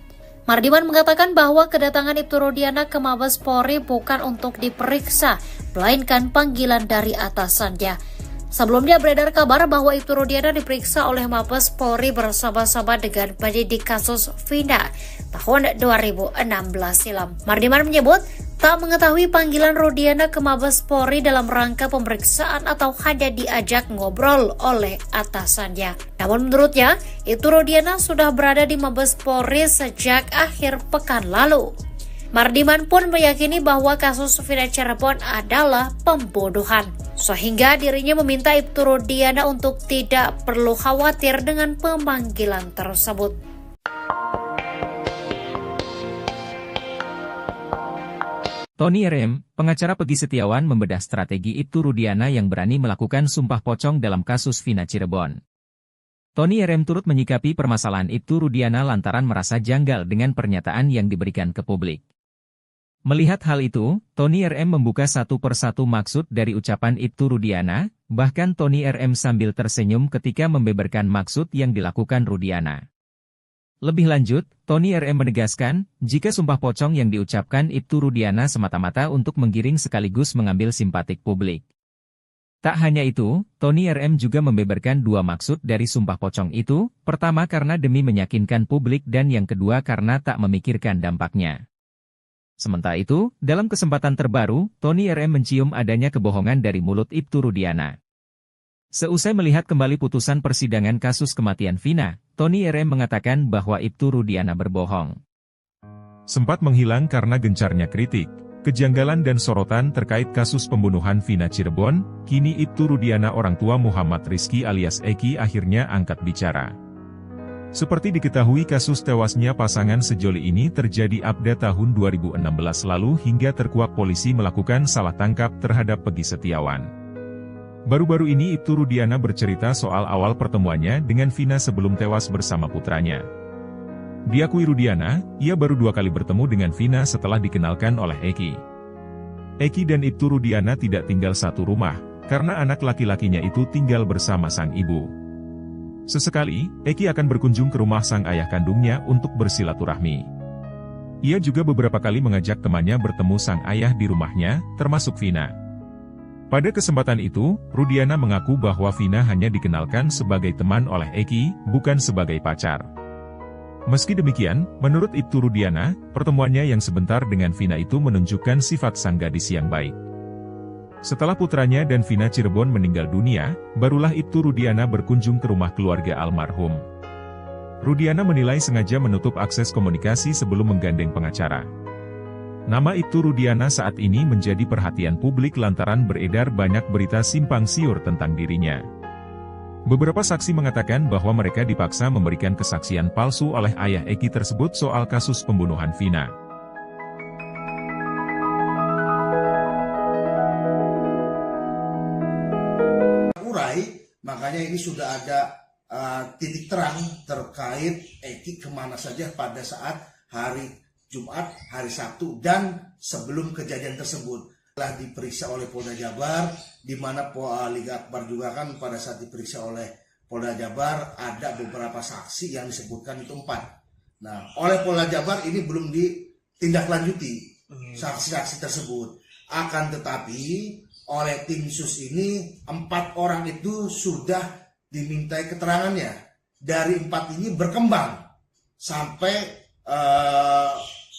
Mardiman mengatakan bahwa kedatangan Ibtu Rudiana ke Mabes Polri bukan untuk diperiksa, melainkan panggilan dari atasannya. Sebelumnya beredar kabar bahwa Ibtu Rudiana diperiksa oleh Mabes Polri bersama-sama dengan penyidik kasus Vina tahun 2016 silam. Mardiman menyebut tak mengetahui panggilan Rudiana ke Mabes Polri dalam rangka pemeriksaan atau hanya diajak ngobrol oleh atasannya. Namun menurutnya, Ibtu Rudiana sudah berada di Mabes Polri sejak akhir pekan lalu. Mardiman pun meyakini bahwa kasus Vina Cirebon adalah pembunuhan, sehingga dirinya meminta Ibtu Rudiana untuk tidak perlu khawatir dengan pemanggilan tersebut. Tony RM, pengacara Peggy Setiawan membedah strategi Ibtu Rudiana yang berani melakukan sumpah pocong dalam kasus Vina Cirebon. Tony RM turut menyikapi permasalahan Ibtu Rudiana lantaran merasa janggal dengan pernyataan yang diberikan ke publik. Melihat hal itu, Tony RM membuka satu persatu maksud dari ucapan Ibtu Rudiana, bahkan Tony RM sambil tersenyum ketika membeberkan maksud yang dilakukan Rudiana. Lebih lanjut, Tony RM menegaskan, jika sumpah pocong yang diucapkan Ibtu Rudiana semata-mata untuk menggiring sekaligus mengambil simpatik publik. Tak hanya itu, Tony RM juga membeberkan dua maksud dari sumpah pocong itu, pertama karena demi meyakinkan publik dan yang kedua karena tak memikirkan dampaknya. Sementara itu, dalam kesempatan terbaru, Tony RM mencium adanya kebohongan dari mulut Ibtu Rudiana. Seusai melihat kembali putusan persidangan kasus kematian Vina, Tony RM mengatakan bahwa Ibtu Rudiana berbohong. Sempat menghilang karena gencarnya kritik, kejanggalan dan sorotan terkait kasus pembunuhan Vina Cirebon, kini Ibtu Rudiana orang tua Muhammad Rizky alias Eki akhirnya angkat bicara. Seperti diketahui kasus tewasnya pasangan sejoli ini terjadi pada tahun 2016 lalu hingga terkuak polisi melakukan salah tangkap terhadap Peggy Setiawan. Baru-baru ini Ibtu Rudiana bercerita soal awal pertemuannya dengan Vina sebelum tewas bersama putranya. Diakui Rudiana, ia baru 2 kali bertemu dengan Vina setelah dikenalkan oleh Eki. Eki dan Ibtu Rudiana tidak tinggal satu rumah, karena anak laki-lakinya itu tinggal bersama sang ibu. Sesekali, Eki akan berkunjung ke rumah sang ayah kandungnya untuk bersilaturahmi. Ia juga beberapa kali mengajak temannya bertemu sang ayah di rumahnya, termasuk Vina. Pada kesempatan itu, Rudiana mengaku bahwa Vina hanya dikenalkan sebagai teman oleh Eki, bukan sebagai pacar. Meski demikian, menurut Ibtu Rudiana, pertemuannya yang sebentar dengan Vina itu menunjukkan sifat sang gadis yang baik. Setelah putranya dan Vina Cirebon meninggal dunia, barulah Ibtu Rudiana berkunjung ke rumah keluarga almarhum. Rudiana menilai sengaja menutup akses komunikasi sebelum menggandeng pengacara. Nama Ibtu Rudiana saat ini menjadi perhatian publik lantaran beredar banyak berita simpang siur tentang dirinya. Beberapa saksi mengatakan bahwa mereka dipaksa memberikan kesaksian palsu oleh ayah Eki tersebut soal kasus pembunuhan Vina. Makanya ini sudah ada titik terang terkait Eki kemana saja pada saat hari Jumat, hari Sabtu, dan sebelum kejadian tersebut. Telah diperiksa oleh Polda Jabar, di mana Liga Akbar juga kan pada saat diperiksa oleh Polda Jabar, ada beberapa saksi yang disebutkan itu 4. Nah, oleh Polda Jabar ini belum ditindaklanjuti saksi-saksi tersebut. Akan tetapi, oleh tim sus ini 4 orang itu sudah dimintai keterangannya. Dari 4 ini berkembang sampai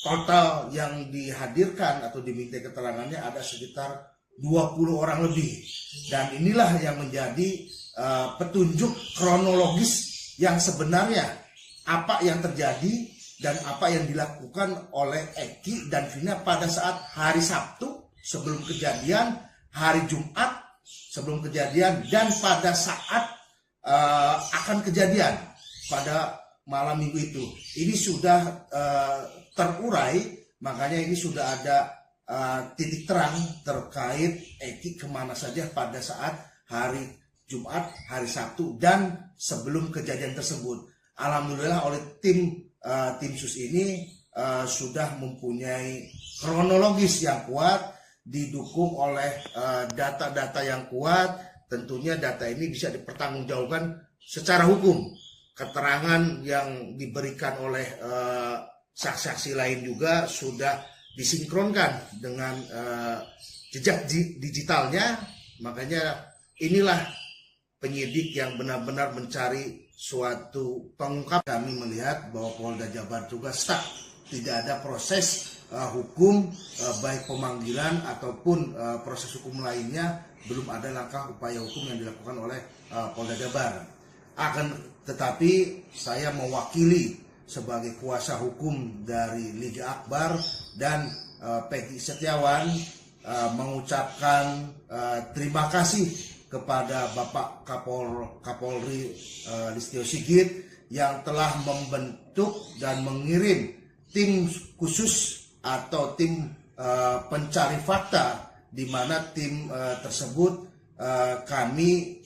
total yang dihadirkan atau dimintai keterangannya ada sekitar 20 orang lebih. Dan inilah yang menjadi petunjuk kronologis yang sebenarnya, apa yang terjadi dan apa yang dilakukan oleh Eki dan Vina pada saat hari Sabtu sebelum kejadian, hari Jumat sebelum kejadian, dan pada saat akan kejadian pada malam minggu itu. Ini sudah terurai, makanya ini sudah ada titik terang terkait Eki kemana saja pada saat hari Jumat, hari Sabtu, dan sebelum kejadian tersebut. Alhamdulillah oleh tim sus ini sudah mempunyai kronologis yang kuat, didukung oleh data-data yang kuat. Tentunya data ini bisa dipertanggungjawabkan secara hukum. Keterangan yang diberikan oleh saksi-saksi lain juga sudah disinkronkan dengan jejak digitalnya. Makanya inilah penyidik yang benar-benar mencari suatu pengungkap. Kami melihat bahwa Polda Jabar juga stuck, tidak ada proses hukum, baik pemanggilan ataupun proses hukum lainnya, belum ada langkah upaya hukum yang dilakukan oleh Polda Jabar. Tetapi saya mewakili sebagai kuasa hukum dari Liga Akbar dan Peggy Setiawan mengucapkan terima kasih kepada Bapak Kapolri Listio Sigit yang telah membentuk dan mengirim tim khusus atau tim pencari fakta, di mana tim tersebut kami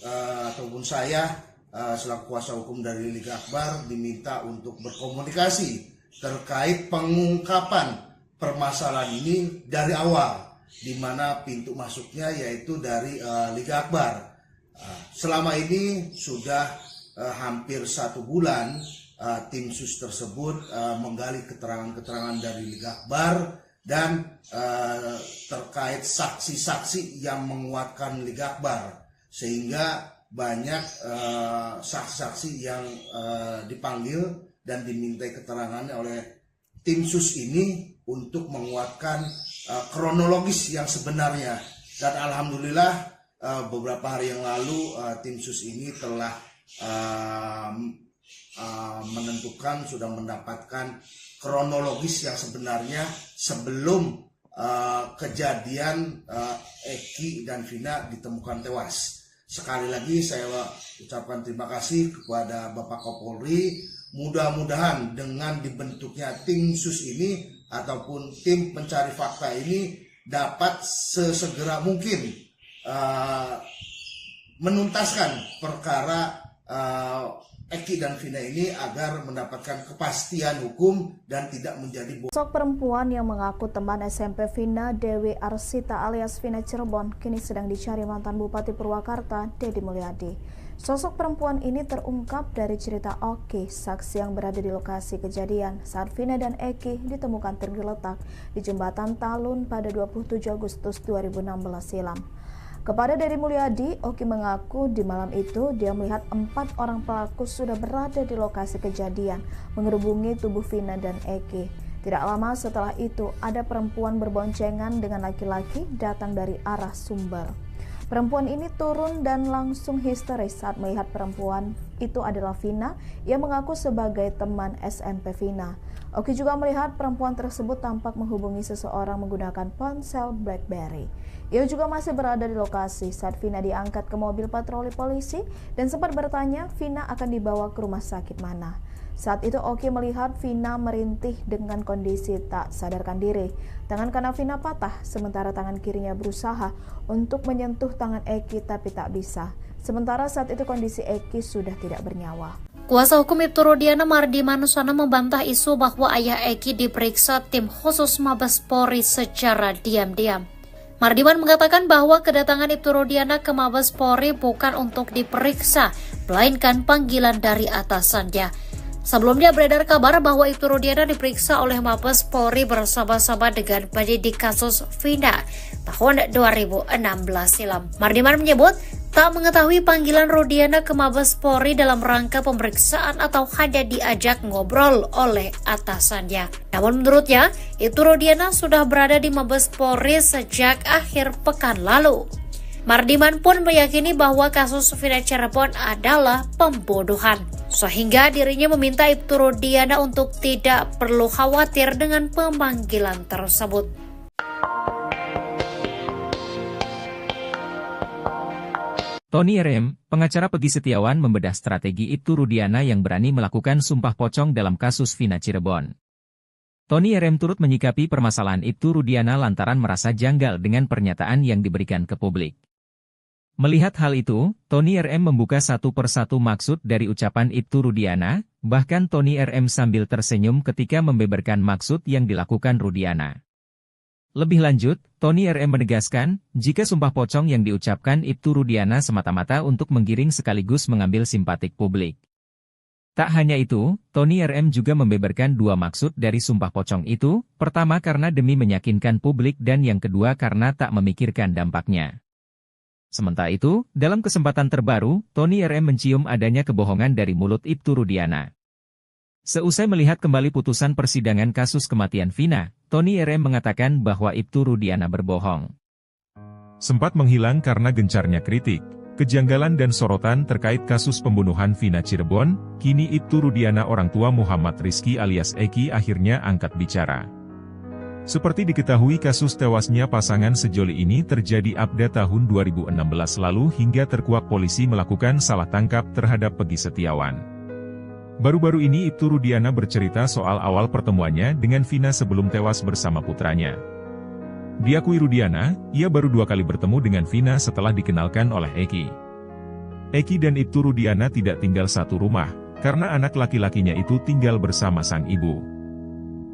ataupun saya selaku kuasa hukum dari Liga Akbar diminta untuk berkomunikasi terkait pengungkapan permasalahan ini dari awal, di mana pintu masuknya yaitu dari Liga Akbar. Selama ini sudah hampir 1 bulan tim sus tersebut menggali keterangan-keterangan dari Liga Akbar dan terkait saksi-saksi yang menguatkan Liga Akbar, sehingga banyak saksi-saksi yang dipanggil dan dimintai keterangannya oleh tim sus ini untuk menguatkan kronologis yang sebenarnya. Dan alhamdulillah beberapa hari yang lalu tim sus ini telah menentukan, sudah mendapatkan kronologis yang sebenarnya sebelum kejadian Eki dan Vina ditemukan tewas. Sekali lagi saya ucapkan terima kasih kepada Bapak Kapolri. Mudah-mudahan dengan dibentuknya tim sus ini ataupun tim pencari fakta ini dapat sesegera mungkin menuntaskan perkara Eki dan Vina ini agar mendapatkan kepastian hukum dan tidak menjadi Sosok perempuan yang mengaku teman SMP Vina, Dewi Arsita alias Vina Cirebon, kini sedang dicari mantan Bupati Purwakarta, Deddy Mulyadi. Sosok perempuan ini terungkap dari cerita Oki, saksi yang berada di lokasi kejadian saat Vina dan Eki ditemukan tergeletak di jembatan Talun pada 27 Agustus 2016 silam. Kepada Deddy Mulyadi, Oki mengaku di malam itu dia melihat 4 orang pelaku sudah berada di lokasi kejadian mengerubungi tubuh Vina dan Eki. Tidak lama setelah itu, ada perempuan berboncengan dengan laki-laki datang dari arah Sumber. Perempuan ini turun dan langsung histeris saat melihat perempuan itu adalah Vina yang mengaku sebagai teman SMP Vina. Oki juga melihat perempuan tersebut tampak menghubungi seseorang menggunakan ponsel BlackBerry. Ia juga masih berada di lokasi saat Vina diangkat ke mobil patroli polisi dan sempat bertanya Vina akan dibawa ke rumah sakit mana. Saat itu Oki melihat Vina merintih dengan kondisi tak sadarkan diri. Tangan kanan Vina patah, sementara tangan kirinya berusaha untuk menyentuh tangan Eki tapi tak bisa. Sementara saat itu kondisi Eki sudah tidak bernyawa. Kuasa hukum Ibtu Rudiana Mardi Manuswana membantah isu bahwa ayah Eki diperiksa tim khusus Mabes Polri secara diam-diam. Mardiman mengatakan bahwa kedatangan Ibtu Rudiana ke Mabes Polri bukan untuk diperiksa, melainkan panggilan dari atasannya. Sebelumnya beredar kabar bahwa Ibtu Rudiana diperiksa oleh Mabes Polri bersama-sama dengan penyidik kasus Vina tahun 2016 silam. Mardiman menyebut tak mengetahui panggilan Rudiana ke Mabes Polri dalam rangka pemeriksaan atau hanya diajak ngobrol oleh atasannya. Namun menurutnya, Ibtu Rudiana sudah berada di Mabes Polri sejak akhir pekan lalu. Mardiman pun meyakini bahwa kasus Vina Cirebon adalah pembunuhan. sehingga dirinya meminta Ibtu Rudiana untuk tidak perlu khawatir dengan pemanggilan tersebut. Tony RM, pengacara Peggy Setiawan membedah strategi Ibtu Rudiana yang berani melakukan sumpah pocong dalam kasus Vina Cirebon. Tony RM turut menyikapi permasalahan Ibtu Rudiana lantaran merasa janggal dengan pernyataan yang diberikan ke publik. Melihat hal itu, Tony RM membuka satu persatu maksud dari ucapan Ibtu Rudiana, bahkan Tony RM sambil tersenyum ketika membeberkan maksud yang dilakukan Rudiana. Lebih lanjut, Tony RM menegaskan, jika sumpah pocong yang diucapkan Ibtu Rudiana semata-mata untuk menggiring sekaligus mengambil simpatik publik. Tak hanya itu, Tony RM juga membeberkan dua maksud dari sumpah pocong itu, pertama karena demi meyakinkan publik dan yang kedua karena tak memikirkan dampaknya. Sementara itu, dalam kesempatan terbaru, Tony RM mencium adanya kebohongan dari mulut Ibtu Rudiana. Seusai melihat kembali putusan persidangan kasus kematian Vina, Tony RM mengatakan bahwa Ibtu Rudiana berbohong. Sempat menghilang karena gencarnya kritik, kejanggalan dan sorotan terkait kasus pembunuhan Vina Cirebon, kini Ibtu Rudiana orang tua Muhammad Rizky alias Eki akhirnya angkat bicara. Seperti diketahui kasus tewasnya pasangan sejoli ini terjadi pada tahun 2016 lalu hingga terkuak polisi melakukan salah tangkap terhadap Peggy Setiawan. Baru-baru ini Ibtu Rudiana bercerita soal awal pertemuannya dengan Vina sebelum tewas bersama putranya. Diakui Rudiana, ia baru 2 kali bertemu dengan Vina setelah dikenalkan oleh Eki. Eki dan Ibtu Rudiana tidak tinggal satu rumah, karena anak laki-lakinya itu tinggal bersama sang ibu.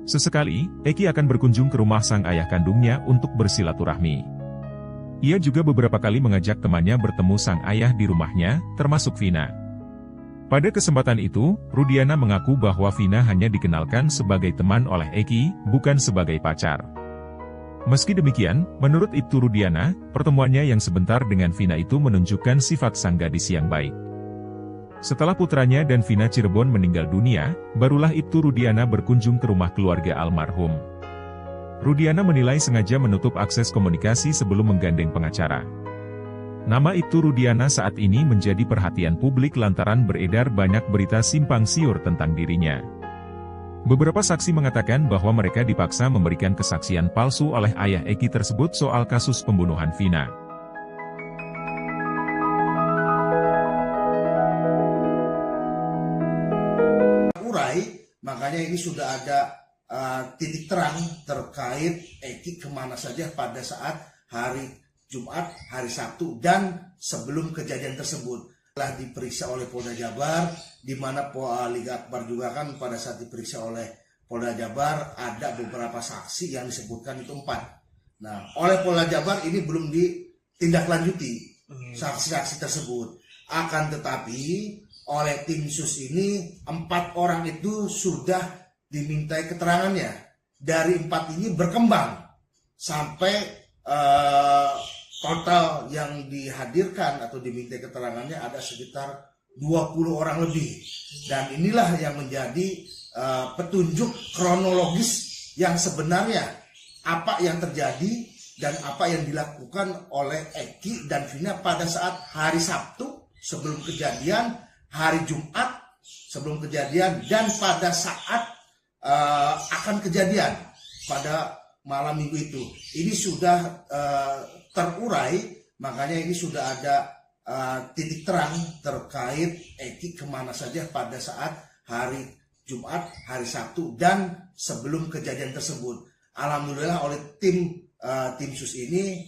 Sesekali, Eki akan berkunjung ke rumah sang ayah kandungnya untuk bersilaturahmi. Ia juga beberapa kali mengajak temannya bertemu sang ayah di rumahnya, termasuk Vina. Pada kesempatan itu, Rudiana mengaku bahwa Vina hanya dikenalkan sebagai teman oleh Eki, bukan sebagai pacar. Meski demikian, menurut Ibtu Rudiana, pertemuannya yang sebentar dengan Vina itu menunjukkan sifat sang gadis yang baik. Setelah putranya dan Vina Cirebon meninggal dunia, barulah Ibtu Rudiana berkunjung ke rumah keluarga almarhum. Rudiana menilai sengaja menutup akses komunikasi sebelum menggandeng pengacara. Nama Ibtu Rudiana saat ini menjadi perhatian publik lantaran beredar banyak berita simpang siur tentang dirinya. Beberapa saksi mengatakan bahwa mereka dipaksa memberikan kesaksian palsu oleh ayah Eki tersebut soal kasus pembunuhan Vina. Makanya ini sudah ada titik terang terkait Eki kemana saja pada saat hari Jumat, hari Sabtu, dan sebelum kejadian tersebut. Telah diperiksa oleh Polda Jabar, di mana Liga Akbar juga kan pada saat diperiksa oleh Polda Jabar, ada beberapa saksi yang disebutkan itu 4. Nah, oleh Polda Jabar ini belum ditindaklanjuti saksi-saksi tersebut. Akan tetapi, oleh tim sus ini, 4 orang itu sudah dimintai keterangannya. Dari 4 ini berkembang sampai total yang dihadirkan atau diminta keterangannya ada sekitar 20 orang lebih. Dan inilah yang menjadi petunjuk kronologis yang sebenarnya apa yang terjadi dan apa yang dilakukan oleh Eki dan Vina pada saat hari Sabtu sebelum kejadian, hari Jumat sebelum kejadian, dan pada saat akan kejadian pada malam minggu itu. Ini sudah terurai, makanya ini sudah ada titik terang terkait Eki kemana saja pada saat hari Jumat, hari Sabtu, dan sebelum kejadian tersebut. Alhamdulillah oleh tim sus ini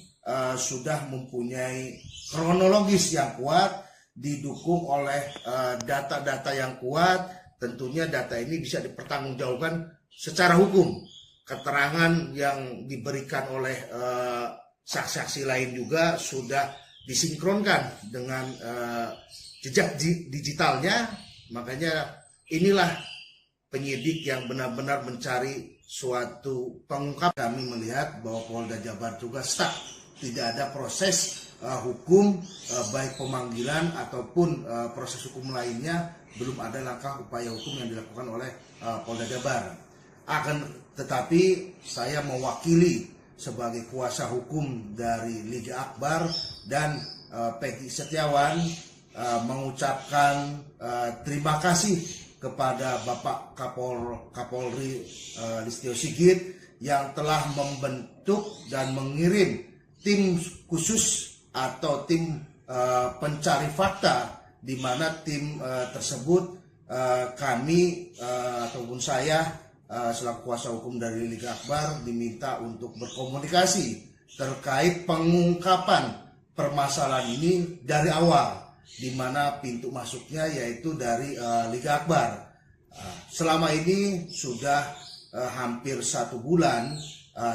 sudah mempunyai kronologis yang kuat, didukung oleh data-data yang kuat. Tentunya data ini bisa dipertanggungjawabkan secara hukum. Keterangan yang diberikan oleh saksi-saksi lain juga sudah disinkronkan dengan jejak digitalnya. Makanya inilah penyidik yang benar-benar mencari suatu pengungkap. Kami melihat bahwa Polda Jabar juga stuck, tidak ada proses hukum, baik pemanggilan ataupun proses hukum lainnya, belum ada langkah upaya hukum yang dilakukan oleh Polda Jabar. Tetapi saya mewakili sebagai kuasa hukum dari Liga Akbar dan Peggy Setiawan mengucapkan terima kasih kepada Bapak Kapolri Listio Sigit yang telah membentuk dan mengirim tim khusus atau tim pencari fakta, di mana tim tersebut kami ataupun saya selaku kuasa hukum dari Liga Akbar diminta untuk berkomunikasi terkait pengungkapan permasalahan ini dari awal, di mana pintu masuknya yaitu dari Liga Akbar. Selama ini sudah hampir 1 bulan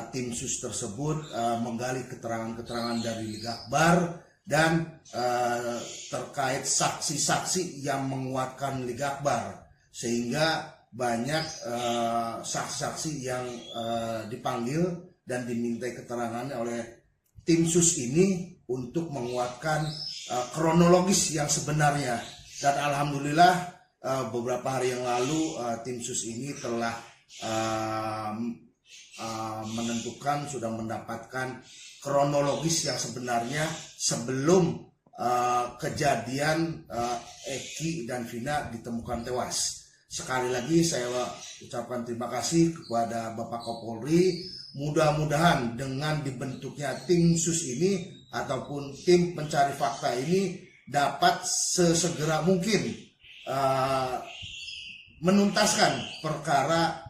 tim sus tersebut menggali keterangan-keterangan dari Liga Akbar dan terkait saksi-saksi yang menguatkan Liga Akbar, sehingga banyak saksi-saksi yang dipanggil dan dimintai keterangannya oleh tim sus ini untuk menguatkan kronologis yang sebenarnya. Dan alhamdulillah beberapa hari yang lalu tim sus ini telah menentukan, sudah mendapatkan kronologis yang sebenarnya sebelum kejadian Eki dan Vina ditemukan tewas. Sekali lagi saya ucapkan terima kasih kepada Bapak Kapolri. Mudah-mudahan dengan dibentuknya tim sus ini ataupun tim pencari fakta ini dapat sesegera mungkin menuntaskan perkara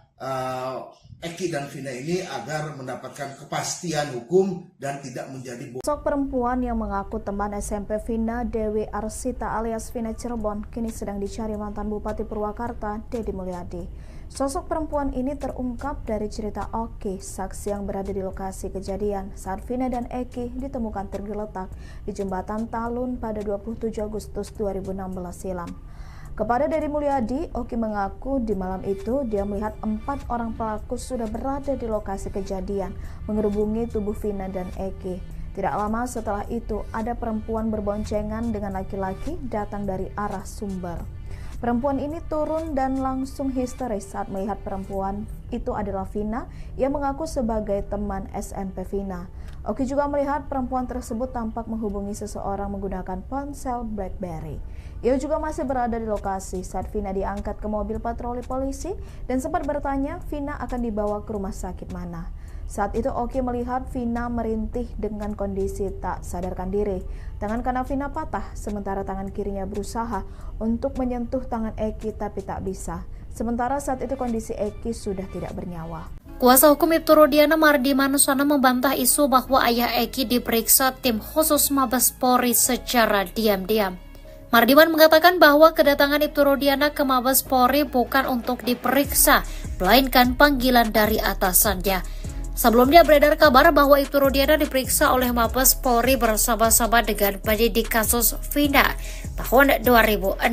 Eki dan Vina ini agar mendapatkan kepastian hukum dan tidak menjadi Sosok perempuan yang mengaku teman SMP Vina, Dewi Arsita alias Vina Cirebon, kini sedang dicari mantan Bupati Purwakarta, Deddy Mulyadi. Sosok perempuan ini terungkap dari cerita Oki, saksi yang berada di lokasi kejadian saat Vina dan Eki ditemukan tergeletak di jembatan Talun pada 27 Agustus 2016 silam. Kepada Deddy Mulyadi, Oki mengaku di malam itu dia melihat 4 orang pelaku sudah berada di lokasi kejadian mengerubungi tubuh Vina dan Eki. Tidak lama setelah itu ada perempuan berboncengan dengan laki-laki datang dari arah Sumber. Perempuan ini turun dan langsung histeris saat melihat perempuan itu adalah Vina yang mengaku sebagai teman SMP Vina. Oki juga melihat perempuan tersebut tampak menghubungi seseorang menggunakan ponsel BlackBerry. Ia juga masih berada di lokasi saat Vina diangkat ke mobil patroli polisi dan sempat bertanya Vina akan dibawa ke rumah sakit mana. Saat itu Oki melihat Vina merintih dengan kondisi tak sadarkan diri. Tangan kanan Vina patah, sementara tangan kirinya berusaha untuk menyentuh tangan Eki tapi tak bisa. Sementara saat itu kondisi Eki sudah tidak bernyawa. Kuasa hukum Ibtu Rudiana Mardi Manusana membantah isu bahwa ayah Eki diperiksa tim khusus Mabes Polri secara diam-diam. Mardiman mengatakan bahwa kedatangan Ibtu Rudiana ke Mabes Polri bukan untuk diperiksa, melainkan panggilan dari atasannya. Sebelumnya beredar kabar bahwa Ibtu Rudiana diperiksa oleh Mabes Polri bersama-sama dengan penyidik kasus Vina tahun 2016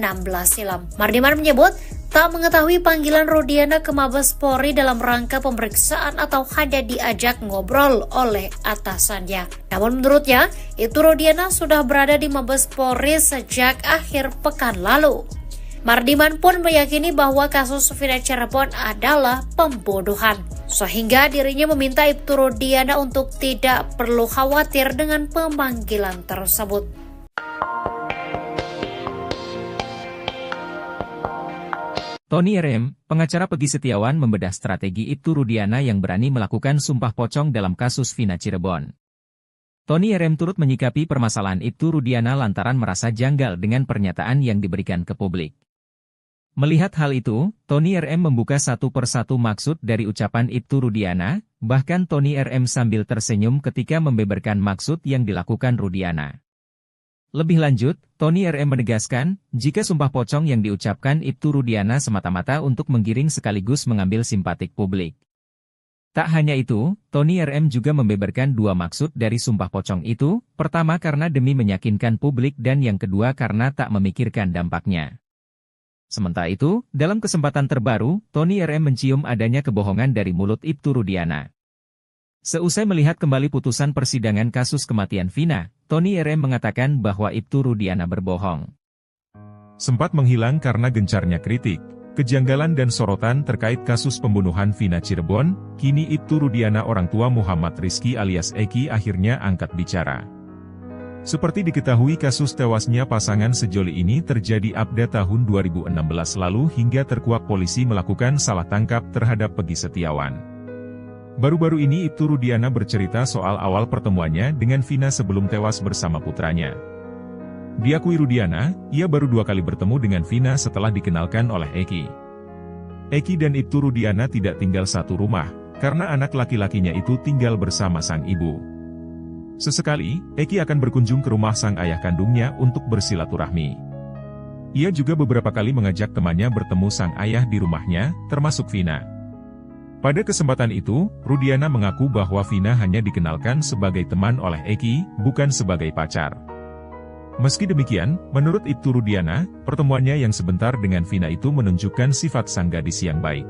silam. Mardiman menyebut tak mengetahui panggilan Rudiana ke Mabes Polri dalam rangka pemeriksaan atau hanya diajak ngobrol oleh atasannya. Namun menurutnya, Ibtu Rudiana sudah berada di Mabes Polri sejak akhir pekan lalu. Mardiman pun meyakini bahwa kasus Vina Cirebon adalah pembunuhan, sehingga dirinya meminta Ibtu Rudiana untuk tidak perlu khawatir dengan pemanggilan tersebut. Tony RM, pengacara Pegi Setiawan membedah strategi Ibtu Rudiana yang berani melakukan sumpah pocong dalam kasus Vina Cirebon. Tony RM turut menyikapi permasalahan Ibtu Rudiana lantaran merasa janggal dengan pernyataan yang diberikan ke publik. Melihat hal itu, Tony RM membuka satu persatu maksud dari ucapan Ibtu Rudiana, bahkan Tony RM sambil tersenyum ketika membeberkan maksud yang dilakukan Rudiana. Lebih lanjut, Tony RM menegaskan, jika sumpah pocong yang diucapkan Ibtu Rudiana semata-mata untuk menggiring sekaligus mengambil simpatik publik. Tak hanya itu, Tony RM juga membeberkan 2 maksud dari sumpah pocong itu, pertama karena demi meyakinkan publik dan yang kedua karena tak memikirkan dampaknya. Sementara itu, dalam kesempatan terbaru, Tony RM mencium adanya kebohongan dari mulut Ibtu Rudiana. Seusai melihat kembali putusan persidangan kasus kematian Vina, Tony RM mengatakan bahwa Ibtu Rudiana berbohong. Sempat menghilang karena gencarnya kritik, kejanggalan dan sorotan terkait kasus pembunuhan Vina Cirebon, kini Ibtu Rudiana orang tua Muhammad Rizky alias Eki akhirnya angkat bicara. Seperti diketahui, kasus tewasnya pasangan sejoli ini terjadi pada tahun 2016 lalu hingga terkuak polisi melakukan salah tangkap terhadap Peggy Setiawan. Baru-baru ini Ibtu Rudiana bercerita soal awal pertemuannya dengan Vina sebelum tewas bersama putranya. Diakui Rudiana, ia baru 2 kali bertemu dengan Vina setelah dikenalkan oleh Eki. Eki dan Ibtu Rudiana tidak tinggal satu rumah, karena anak laki-lakinya itu tinggal bersama sang ibu. Sesekali, Eki akan berkunjung ke rumah sang ayah kandungnya untuk bersilaturahmi. Ia juga beberapa kali mengajak temannya bertemu sang ayah di rumahnya, termasuk Vina. Pada kesempatan itu, Rudiana mengaku bahwa Vina hanya dikenalkan sebagai teman oleh Eki, bukan sebagai pacar. Meski demikian, menurut Ibtu Rudiana, pertemuannya yang sebentar dengan Vina itu menunjukkan sifat sang gadis yang baik.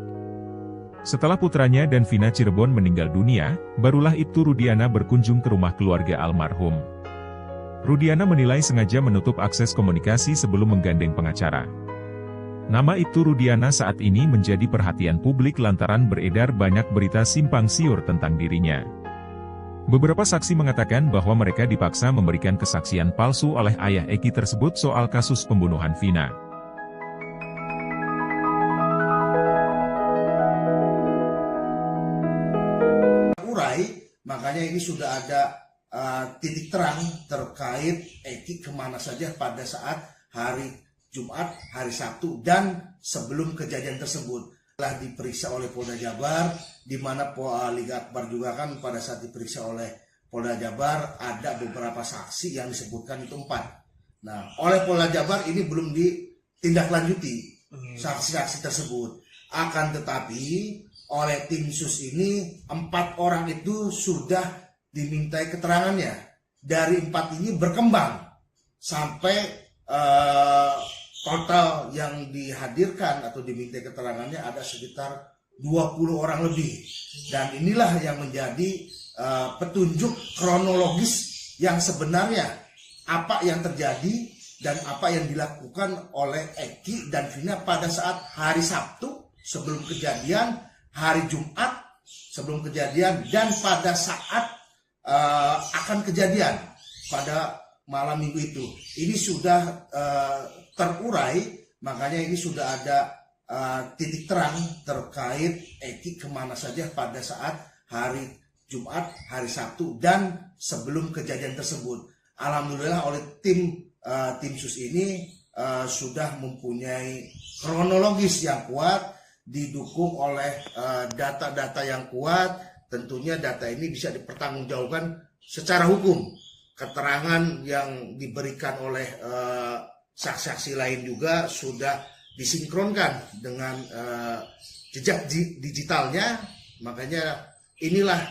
Setelah putranya dan Vina Cirebon meninggal dunia, barulah Ibtu Rudiana berkunjung ke rumah keluarga almarhum. Rudiana menilai sengaja menutup akses komunikasi sebelum menggandeng pengacara. Nama Ibtu Rudiana saat ini menjadi perhatian publik lantaran beredar banyak berita simpang siur tentang dirinya. Beberapa saksi mengatakan bahwa mereka dipaksa memberikan kesaksian palsu oleh ayah Eki tersebut soal kasus pembunuhan Vina. Makanya ini sudah ada titik terang terkait Eki kemana saja pada saat hari Jumat, hari Sabtu, dan sebelum kejadian tersebut. Telah diperiksa oleh Polda Jabar, di mana Liga Akbar juga kan pada saat diperiksa oleh Polda Jabar, ada beberapa saksi yang disebutkan itu 4. Nah, oleh Polda Jabar ini belum ditindaklanjuti saksi-saksi tersebut. Akan tetapi, oleh tim sus ini 4 orang itu sudah dimintai keterangannya. Dari 4 ini berkembang sampai total yang dihadirkan atau dimintai keterangannya ada sekitar 20 orang lebih. Dan inilah yang menjadi petunjuk kronologis yang sebenarnya apa yang terjadi dan apa yang dilakukan oleh Eki dan Vina pada saat hari Sabtu sebelum kejadian, hari Jumat sebelum kejadian, dan pada saat akan kejadian pada malam minggu itu. Ini sudah terurai, makanya ini sudah ada titik terang terkait Eki kemana saja pada saat hari Jumat, hari Sabtu, dan sebelum kejadian tersebut. Alhamdulillah oleh tim sus ini sudah mempunyai kronologis yang kuat, didukung oleh data-data yang kuat. Tentunya data ini bisa dipertanggungjawabkan secara hukum. Keterangan yang diberikan oleh saksi-saksi lain juga sudah disinkronkan dengan jejak digitalnya. Makanya inilah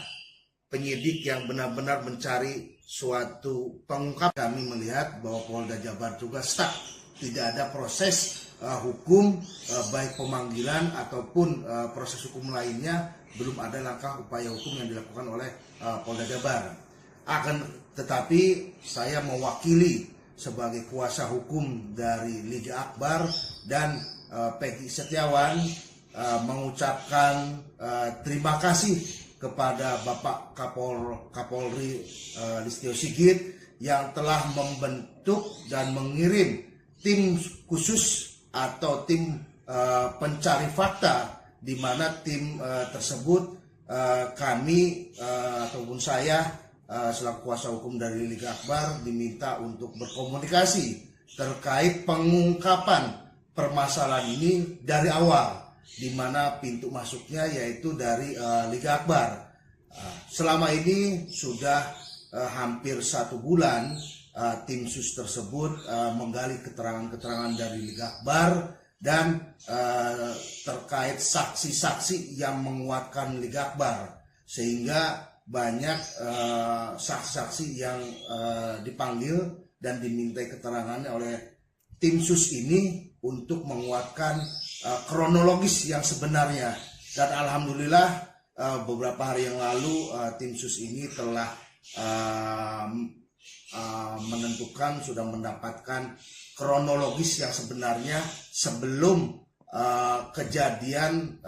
penyidik yang benar-benar mencari suatu pengungkap. Kami melihat bahwa Polda Jabar juga stuck, tidak ada proses hukum, baik pemanggilan ataupun proses hukum lainnya, belum ada langkah upaya hukum yang dilakukan oleh Polda Jabar. Akan tetapi saya mewakili sebagai kuasa hukum dari Liga Akbar dan Peggy Setiawan mengucapkan terima kasih kepada Bapak Kapolri Listio Sigit yang telah membentuk dan mengirim tim khusus atau tim pencari fakta, di mana tim tersebut kami ataupun saya selaku kuasa hukum dari Liga Akbar diminta untuk berkomunikasi terkait pengungkapan permasalahan ini dari awal, di mana pintu masuknya yaitu dari Liga Akbar. Selama ini sudah hampir 1 bulan tim sus tersebut menggali keterangan-keterangan dari Liga Akbar dan terkait saksi-saksi yang menguatkan Liga Akbar, sehingga banyak saksi-saksi yang dipanggil dan dimintai keterangannya oleh tim sus ini untuk menguatkan kronologis yang sebenarnya. Dan alhamdulillah beberapa hari yang lalu tim sus ini telah menentukan, sudah mendapatkan kronologis yang sebenarnya sebelum kejadian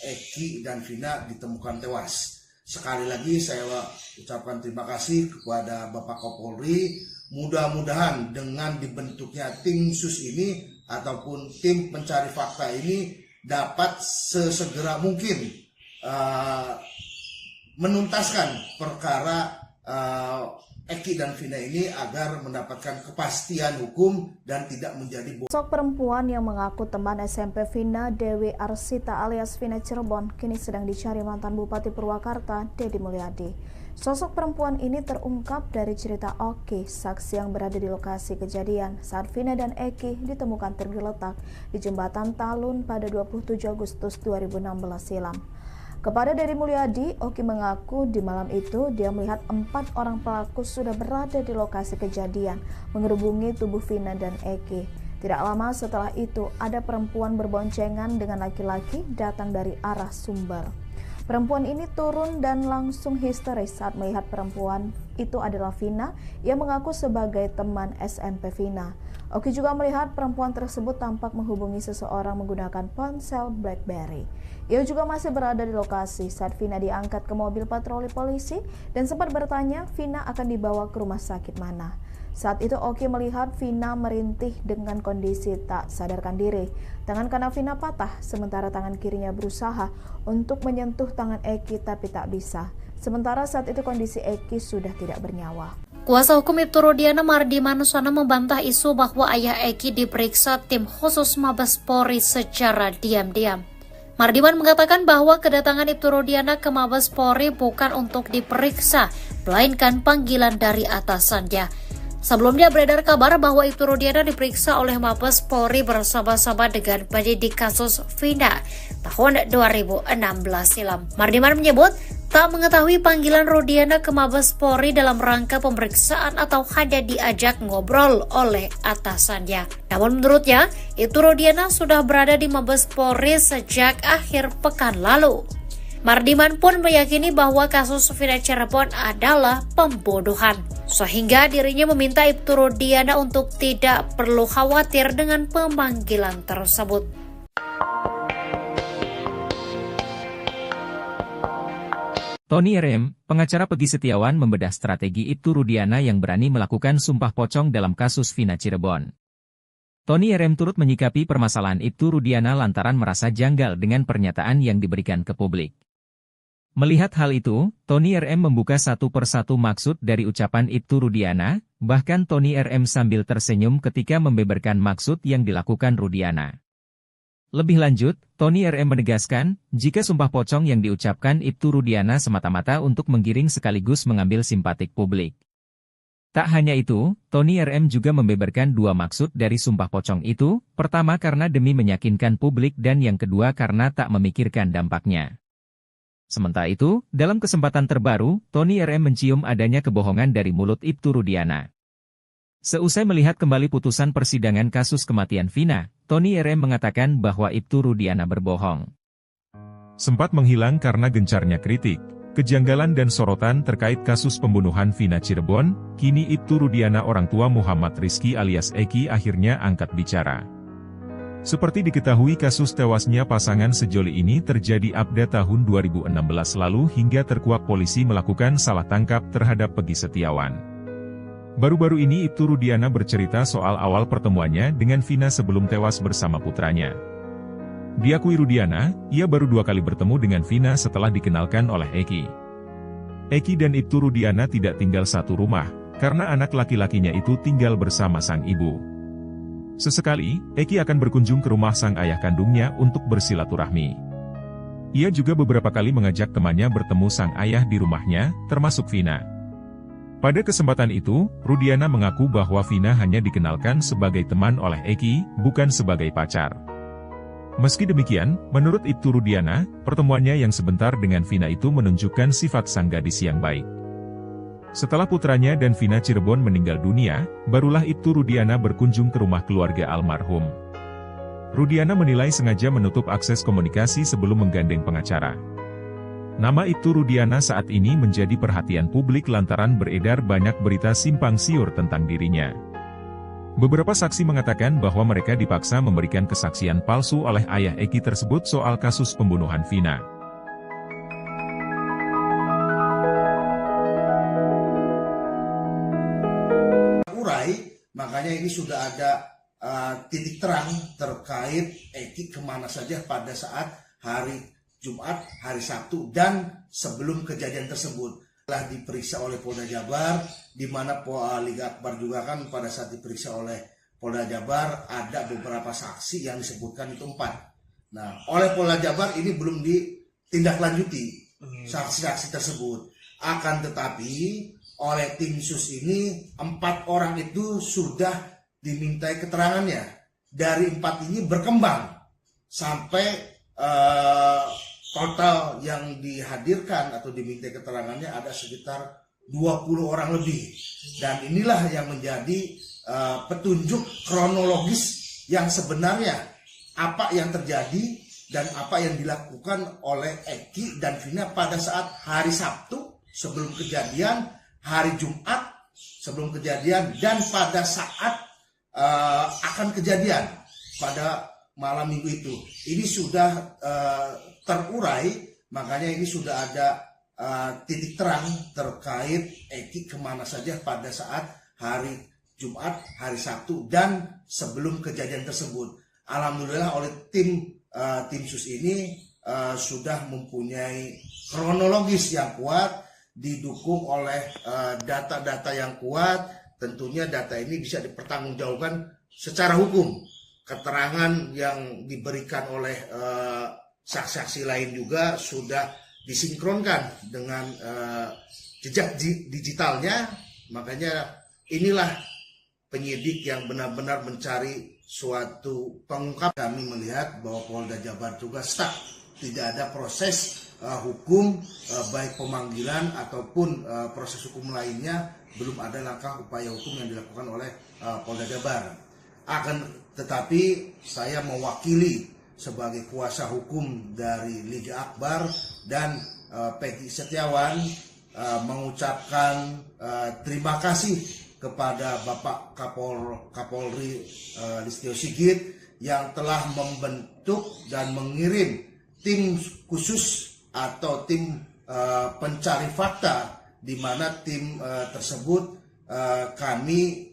Eki dan Vina ditemukan tewas. Sekali lagi saya ucapkan terima kasih kepada Bapak Kapolri mudah-mudahan dengan dibentuknya tim sus ini ataupun tim pencari fakta ini dapat sesegera mungkin menuntaskan perkara Eki dan Vina ini agar mendapatkan kepastian hukum dan tidak menjadi Sosok perempuan yang mengaku teman SMP Vina, Dewi Arsita alias Vina Cirebon, kini sedang dicari mantan Bupati Purwakarta, Deddy Mulyadi. Sosok perempuan ini terungkap dari cerita Oki, saksi yang berada di lokasi kejadian saat Vina dan Eki ditemukan tergeletak di jembatan Talun pada 27 Agustus 2016 silam. Kepada Deddy Mulyadi, Oki mengaku di malam itu dia melihat 4 orang pelaku sudah berada di lokasi kejadian mengerubungi tubuh Vina dan Eki. Tidak lama setelah itu ada perempuan berboncengan dengan laki-laki datang dari arah Sumber. Perempuan ini turun dan langsung histeris saat melihat perempuan itu adalah Vina yang mengaku sebagai teman SMP Vina. Oki juga melihat perempuan tersebut tampak menghubungi seseorang menggunakan ponsel BlackBerry. Ia juga masih berada di lokasi saat Vina diangkat ke mobil patroli polisi dan sempat bertanya Vina akan dibawa ke rumah sakit mana. Saat itu Oki melihat Vina merintih dengan kondisi tak sadarkan diri. Tangan kanan Vina patah, sementara tangan kirinya berusaha untuk menyentuh tangan Eki tapi tak bisa. Sementara saat itu kondisi Eki sudah tidak bernyawa. Kuasa hukum Ibtu Rudiana Mardi Manuswana membantah isu bahwa ayah Eki diperiksa tim khusus Mabes Polri secara diam-diam. Mardiman mengatakan bahwa kedatangan Ibtu Rudiana ke Mabes Polri bukan untuk diperiksa, melainkan panggilan dari atasannya. Sebelumnya beredar kabar bahwa Ibtu Rudiana diperiksa oleh Mabes Polri bersama-sama dengan penyidik kasus Vina tahun 2016 silam. Mardiman menyebut tak mengetahui panggilan Rudiana ke Mabes Polri dalam rangka pemeriksaan atau hanya diajak ngobrol oleh atasannya. Namun menurutnya, Ibtu Rudiana sudah berada di Mabes Polri sejak akhir pekan lalu. Mardiman pun meyakini bahwa kasus Vina Cirebon adalah pembunuhan, sehingga dirinya meminta Ibtu Rudiana untuk tidak perlu khawatir dengan pemanggilan tersebut. Tony RM, pengacara Peggy Setiawan membedah strategi Ibtu Rudiana yang berani melakukan sumpah pocong dalam kasus Vina Cirebon. Tony RM turut menyikapi permasalahan Ibtu Rudiana lantaran merasa janggal dengan pernyataan yang diberikan ke publik. Melihat hal itu, Tony RM membuka satu persatu maksud dari ucapan Ibtu Rudiana, bahkan Tony RM sambil tersenyum ketika membeberkan maksud yang dilakukan Rudiana. Lebih lanjut, Tony RM menegaskan, jika sumpah pocong yang diucapkan Ibtu Rudiana semata-mata untuk menggiring sekaligus mengambil simpatik publik. Tak hanya itu, Tony RM juga membeberkan dua maksud dari sumpah pocong itu, pertama karena demi meyakinkan publik dan yang kedua karena tak memikirkan dampaknya. Sementara itu, dalam kesempatan terbaru, Tony RM mencium adanya kebohongan dari mulut Ibtu Rudiana. Seusai melihat kembali putusan persidangan kasus kematian Vina, Tony RM mengatakan bahwa Ibtu Rudiana berbohong. Sempat menghilang karena gencarnya kritik, kejanggalan dan sorotan terkait kasus pembunuhan Vina Cirebon, kini Ibtu Rudiana orang tua Muhammad Rizky alias Eki akhirnya angkat bicara. Seperti diketahui kasus tewasnya pasangan sejoli ini terjadi pada tahun 2016 lalu hingga terkuak polisi melakukan salah tangkap terhadap Peggy Setiawan. Baru-baru ini Ibtu Rudiana bercerita soal awal pertemuannya dengan Vina sebelum tewas bersama putranya. Diakui Rudiana, ia baru 2 kali bertemu dengan Vina setelah dikenalkan oleh Eki. Eki dan Ibtu Rudiana tidak tinggal satu rumah, karena anak laki-lakinya itu tinggal bersama sang ibu. Sesekali, Eki akan berkunjung ke rumah sang ayah kandungnya untuk bersilaturahmi. Ia juga beberapa kali mengajak temannya bertemu sang ayah di rumahnya, termasuk Vina. Pada kesempatan itu, Rudiana mengaku bahwa Vina hanya dikenalkan sebagai teman oleh Eki, bukan sebagai pacar. Meski demikian, menurut Ibtu Rudiana, pertemuannya yang sebentar dengan Vina itu menunjukkan sifat sang gadis yang baik. Setelah putranya dan Vina Cirebon meninggal dunia, barulah Ibtu Rudiana berkunjung ke rumah keluarga almarhum. Rudiana menilai sengaja menutup akses komunikasi sebelum menggandeng pengacara. Nama Ibtu Rudiana saat ini menjadi perhatian publik lantaran beredar banyak berita simpang siur tentang dirinya. Beberapa saksi mengatakan bahwa mereka dipaksa memberikan kesaksian palsu oleh ayah Eki tersebut soal kasus pembunuhan Vina. ini sudah ada titik terang terkait Eki kemana saja pada saat hari Jumat, hari Sabtu, dan sebelum kejadian tersebut. Telah diperiksa oleh Polda Jabar, di mana Liga Akbar juga kan pada saat diperiksa oleh Polda Jabar ada beberapa saksi yang disebutkan itu 4. Nah, oleh Polda Jabar ini belum ditindaklanjuti saksi-saksi tersebut. Akan tetapi oleh tim sus ini 4 orang itu sudah dimintai keterangannya. Dari 4 ini berkembang sampai total yang dihadirkan atau dimintai keterangannya ada sekitar 20 orang lebih. Dan inilah yang menjadi petunjuk kronologis yang sebenarnya apa yang terjadi dan apa yang dilakukan oleh Eki dan Vina pada saat hari Sabtu sebelum kejadian, hari Jumat sebelum kejadian, dan pada saat akan kejadian pada malam minggu itu. Ini sudah terurai, makanya ini sudah ada titik terang terkait Eki kemana saja pada saat hari Jumat, hari Sabtu, dan sebelum kejadian tersebut. Alhamdulillah oleh tim sus ini sudah mempunyai kronologis yang kuat, didukung oleh data-data yang kuat. Tentunya data ini bisa dipertanggungjawabkan secara hukum. Keterangan yang diberikan oleh saksi-saksi lain juga sudah disinkronkan dengan jejak digitalnya. Makanya inilah penyidik yang benar-benar mencari suatu pengungkap. Kami melihat bahwa Polda Jabar juga stuck, tidak ada proses hukum, baik pemanggilan ataupun proses hukum lainnya, belum ada langkah upaya hukum yang dilakukan oleh Polda Jabar. Akan tetapi saya mewakili sebagai kuasa hukum dari Liga Akbar dan Peggy Setiawan mengucapkan terima kasih kepada Bapak Kapolri Listio Sigit yang telah membentuk dan mengirim tim khusus atau tim pencari fakta, di mana tim tersebut kami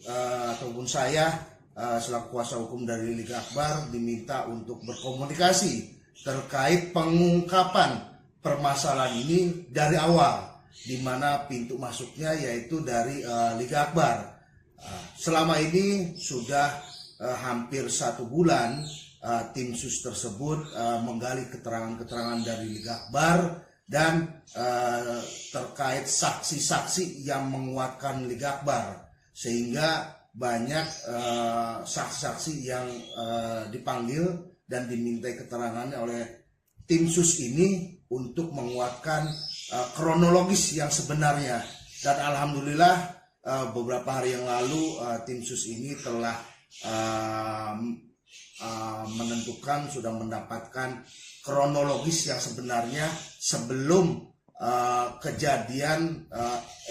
ataupun saya selaku kuasa hukum dari Liga Akbar diminta untuk berkomunikasi terkait pengungkapan permasalahan ini dari awal, di mana pintu masuknya yaitu dari Liga Akbar. Selama ini sudah hampir 1 bulan tim sus tersebut menggali keterangan-keterangan dari Liga Akbar dan terkait saksi-saksi yang menguatkan Liga Akbar, sehingga banyak saksi-saksi yang dipanggil dan dimintai keterangannya oleh tim sus ini untuk menguatkan kronologis yang sebenarnya. Dan alhamdulillah beberapa hari yang lalu tim sus ini telah menentukan, sudah mendapatkan kronologis yang sebenarnya sebelum kejadian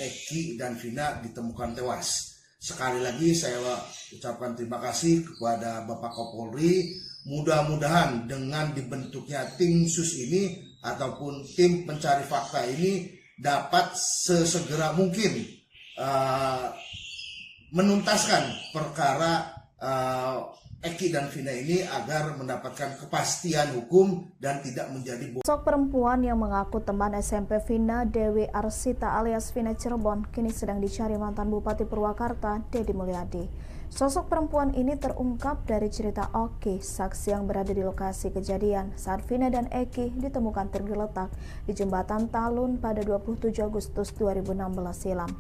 Eki dan Vina ditemukan tewas. Sekali lagi saya ucapkan terima kasih kepada Bapak Kapolri. Mudah-mudahan dengan dibentuknya tim sus ini ataupun tim pencari fakta ini dapat sesegera mungkin menuntaskan perkara Eki dan Vina ini agar mendapatkan kepastian hukum dan tidak menjadi Sosok perempuan yang mengaku teman SMP Vina, Dewi Arsita alias Vina Cirebon, kini sedang dicari mantan Bupati Purwakarta, Deddy Mulyadi. Sosok perempuan ini terungkap dari cerita Oki, saksi yang berada di lokasi kejadian saat Vina dan Eki ditemukan tergeletak di jembatan Talun pada 27 Agustus 2016 silam.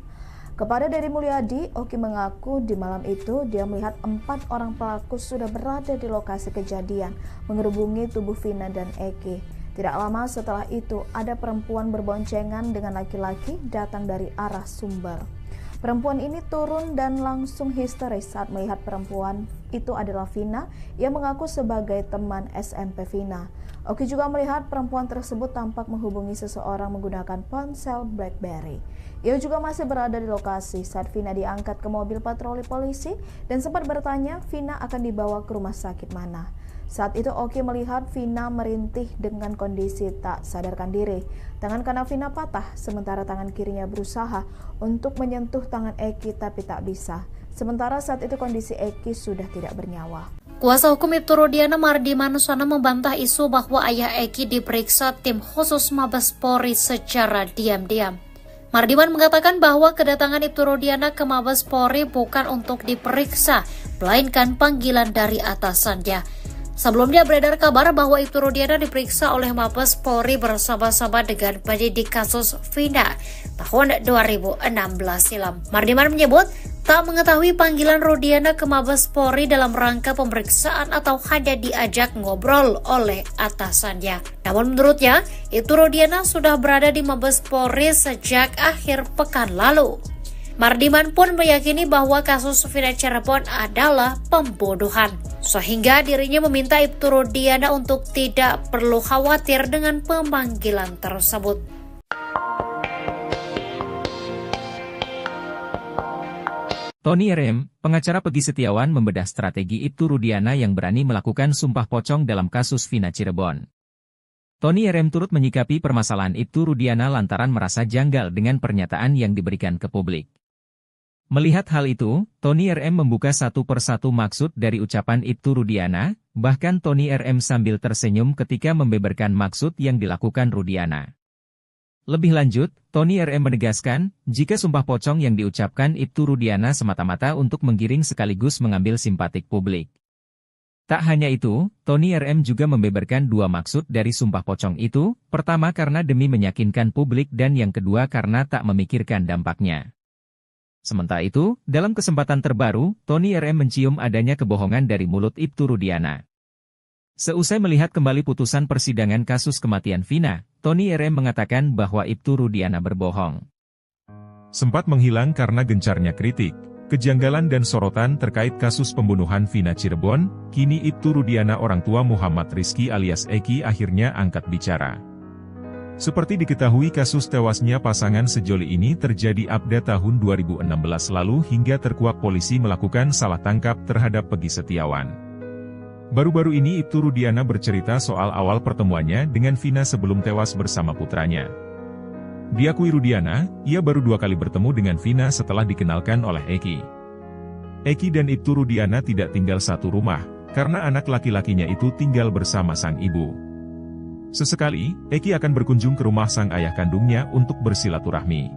Kepada Deddy Mulyadi, Oki mengaku di malam itu dia melihat 4 orang pelaku sudah berada di lokasi kejadian mengerubungi tubuh Vina dan Eki. Tidak lama setelah itu ada perempuan berboncengan dengan laki-laki datang dari arah Sumber. Perempuan ini turun dan langsung histeris saat melihat perempuan itu adalah Vina yang mengaku sebagai teman SMP Vina. Oki juga melihat perempuan tersebut tampak menghubungi seseorang menggunakan ponsel BlackBerry. Ia juga masih berada di lokasi saat Vina diangkat ke mobil patroli polisi dan sempat bertanya Vina akan dibawa ke rumah sakit mana. Saat itu Oki melihat Vina merintih dengan kondisi tak sadarkan diri. Tangan kanan Vina patah, sementara tangan kirinya berusaha untuk menyentuh tangan Eki tapi tak bisa. Sementara saat itu kondisi Eki sudah tidak bernyawa. Kuasa hukum Ibtu Rudiana Mardi Manuswana membantah isu bahwa ayah Eki diperiksa tim khusus Mabes Polri secara diam-diam. Mardiman mengatakan bahwa kedatangan Ibtu Rudiana ke Mabes Polri bukan untuk diperiksa, melainkan panggilan dari atasannya. Sebelumnya beredar kabar bahwa Ibtu Rudiana diperiksa oleh Mabes Polri bersama-sama dengan penyidik kasus Vina tahun 2016 silam. Mardiman menyebut tak mengetahui panggilan Rudiana ke Mabes Polri dalam rangka pemeriksaan atau hanya diajak ngobrol oleh atasannya. Namun menurutnya, Ibtu Rudiana sudah berada di Mabes Polri sejak akhir pekan lalu. Mardiman pun meyakini bahwa kasus Vina Cirebon adalah pembunuhan, sehingga dirinya meminta Ibtu Rudiana untuk tidak perlu khawatir dengan pemanggilan tersebut. Tony RM, pengacara Peggy Setiawan membedah strategi Ibtu Rudiana yang berani melakukan sumpah pocong dalam kasus Vina Cirebon. Tony RM turut menyikapi permasalahan Ibtu Rudiana lantaran merasa janggal dengan pernyataan yang diberikan ke publik. Melihat hal itu, Tony RM membuka satu persatu maksud dari ucapan Ibtu Rudiana, bahkan Tony RM sambil tersenyum ketika membeberkan maksud yang dilakukan Rudiana. Lebih lanjut, Tony RM menegaskan, jika sumpah pocong yang diucapkan Ibtu Rudiana semata-mata untuk menggiring sekaligus mengambil simpatik publik. Tak hanya itu, Tony RM juga membeberkan dua maksud dari sumpah pocong itu, pertama karena demi meyakinkan publik dan yang kedua karena tak memikirkan dampaknya. Sementara itu, dalam kesempatan terbaru, Tony RM mencium adanya kebohongan dari mulut Ibtu Rudiana. Seusai melihat kembali putusan persidangan kasus kematian Vina, Tony RM mengatakan bahwa Ibtu Rudiana berbohong. Sempat menghilang karena gencarnya kritik, kejanggalan dan sorotan terkait kasus pembunuhan Vina Cirebon, kini Ibtu Rudiana orang tua Muhammad Rizky alias Eki akhirnya angkat bicara. Seperti diketahui kasus tewasnya pasangan sejoli ini terjadi pada tahun 2016 lalu hingga terkuak polisi melakukan salah tangkap terhadap Peggy Setiawan. Baru-baru ini Ibtu Rudiana bercerita soal awal pertemuannya dengan Vina sebelum tewas bersama putranya. Diakui Rudiana, ia baru 2 kali bertemu dengan Vina setelah dikenalkan oleh Eki. Eki dan Ibtu Rudiana tidak tinggal satu rumah, karena anak laki-lakinya itu tinggal bersama sang ibu. Sesekali, Eki akan berkunjung ke rumah sang ayah kandungnya untuk bersilaturahmi.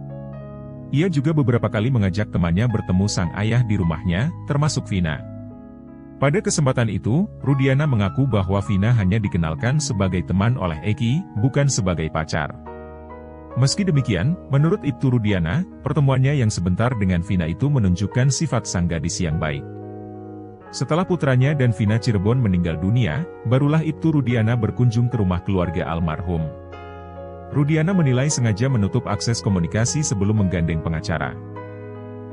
Ia juga beberapa kali mengajak temannya bertemu sang ayah di rumahnya, termasuk Vina. Pada kesempatan itu, Rudiana mengaku bahwa Vina hanya dikenalkan sebagai teman oleh Eki, bukan sebagai pacar. Meski demikian, menurut Ibtu Rudiana, pertemuannya yang sebentar dengan Vina itu menunjukkan sifat sang gadis yang baik. Setelah putranya dan Vina Cirebon meninggal dunia, barulah Ibtu Rudiana berkunjung ke rumah keluarga almarhum. Rudiana menilai sengaja menutup akses komunikasi sebelum menggandeng pengacara.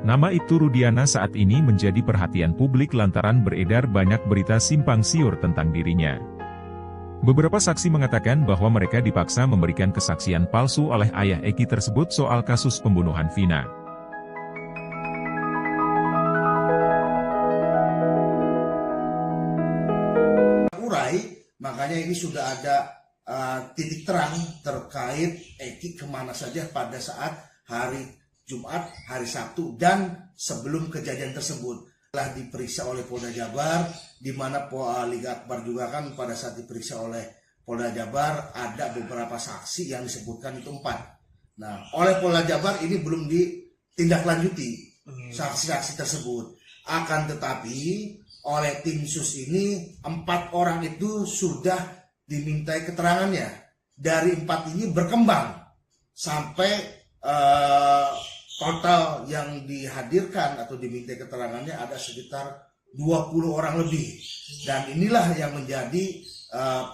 Nama Ibtu Rudiana saat ini menjadi perhatian publik lantaran beredar banyak berita simpang siur tentang dirinya. Beberapa saksi mengatakan bahwa mereka dipaksa memberikan kesaksian palsu oleh ayah Eki tersebut soal kasus pembunuhan Vina. Makanya ini sudah ada titik terang terkait Eki kemana saja pada saat hari Jumat, hari Sabtu, dan sebelum kejadian tersebut. Telah diperiksa oleh Polda Jabar, di mana Liga Akbar juga kan pada saat diperiksa oleh Polda Jabar, ada beberapa saksi yang disebutkan itu 4. Nah, oleh Polda Jabar ini belum ditindaklanjuti saksi-saksi tersebut. Akan tetapi, oleh tim sus ini 4 orang itu sudah dimintai keterangannya. Dari 4 ini berkembang sampai total yang dihadirkan atau dimintai keterangannya ada sekitar 20 orang lebih. Dan inilah yang menjadi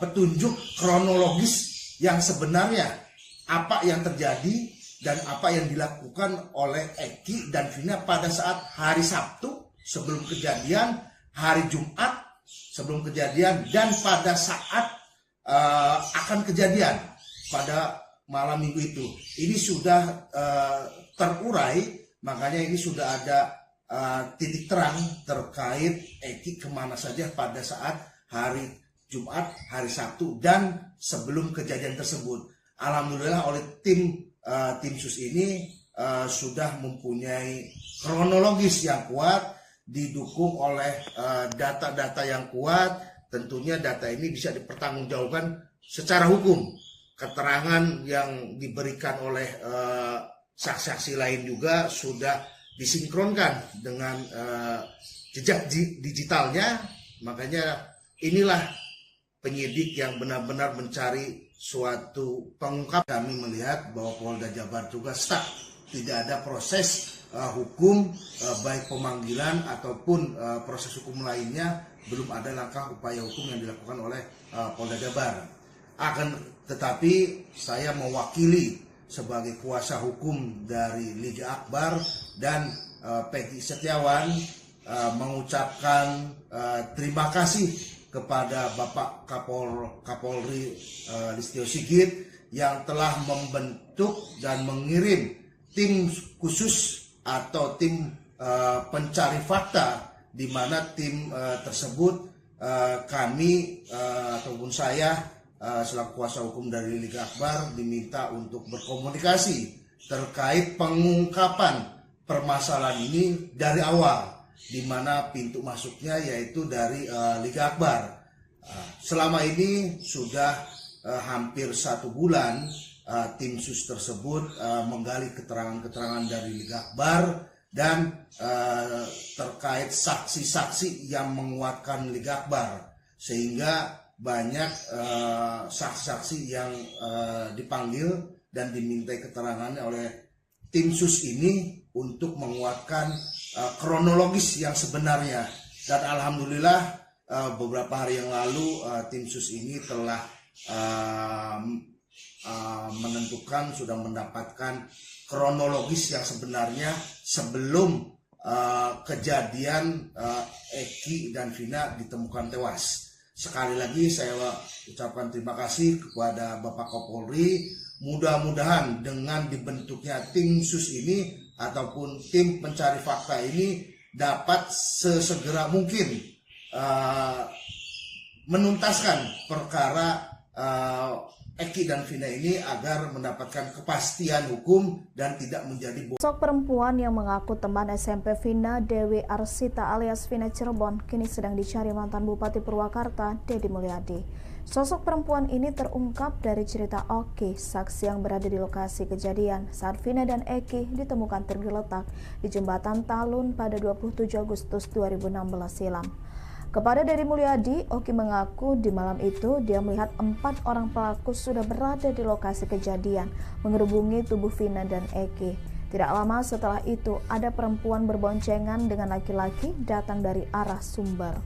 petunjuk kronologis yang sebenarnya apa yang terjadi dan apa yang dilakukan oleh Eki dan Vina pada saat hari Sabtu sebelum kejadian, hari Jumat sebelum kejadian, dan pada saat akan kejadian pada malam minggu itu. Ini sudah terurai, makanya ini sudah ada titik terang terkait Eki kemana saja pada saat hari Jumat, hari Sabtu, dan sebelum kejadian tersebut. Alhamdulillah oleh tim sus ini sudah mempunyai kronologis yang kuat didukung oleh data-data yang kuat. Tentunya data ini bisa dipertanggungjawabkan secara hukum. Keterangan yang diberikan oleh saksi-saksi lain juga sudah disinkronkan dengan jejak digitalnya. Makanya inilah penyidik yang benar-benar mencari suatu pengungkap. Kami melihat bahwa Polda Jabar juga stuck, tidak ada proses hukum baik pemanggilan ataupun proses hukum lainnya, belum ada langkah upaya hukum yang dilakukan oleh Polda Jabar. Akan tetapi saya mewakili sebagai kuasa hukum dari Liga Akbar dan Peggy Setiawan mengucapkan terima kasih kepada Bapak Kapolri Listio Sigit yang telah membentuk dan mengirim tim khusus atau tim pencari fakta, di mana tim tersebut kami ataupun saya selaku kuasa hukum dari Liga Akbar diminta untuk berkomunikasi terkait pengungkapan permasalahan ini dari awal, di mana pintu masuknya yaitu dari Liga Akbar. Selama ini sudah hampir 1 bulan tim sus tersebut menggali keterangan-keterangan dari Liga Akbar dan terkait saksi-saksi yang menguatkan Liga Akbar, sehingga banyak saksi-saksi yang dipanggil dan dimintai keterangannya oleh tim sus ini untuk menguatkan kronologis yang sebenarnya. Dan alhamdulillah beberapa hari yang lalu tim sus ini telah menentukan, sudah mendapatkan kronologis yang sebenarnya sebelum kejadian Eki dan Vina ditemukan tewas. Sekali lagi saya ucapkan terima kasih kepada Bapak Kapolri. Mudah-mudahan dengan dibentuknya tim sus ini ataupun tim pencari fakta ini dapat sesegera mungkin menuntaskan perkara Eki dan Vina ini agar mendapatkan kepastian hukum dan tidak menjadi Sosok perempuan yang mengaku teman SMP Vina, Dewi Arsita alias Vina Cirebon, kini sedang dicari mantan Bupati Purwakarta, Deddy Mulyadi. Sosok perempuan ini terungkap dari cerita Oki, saksi yang berada di lokasi kejadian saat Vina dan Eki ditemukan tergeletak di jembatan Talun pada 27 Agustus 2016 silam. Kepada Deddy Mulyadi, Oki mengaku di malam itu dia melihat 4 orang pelaku sudah berada di lokasi kejadian mengerubungi tubuh Vina dan Eki. Tidak lama setelah itu ada perempuan berboncengan dengan laki-laki datang dari arah Sumber.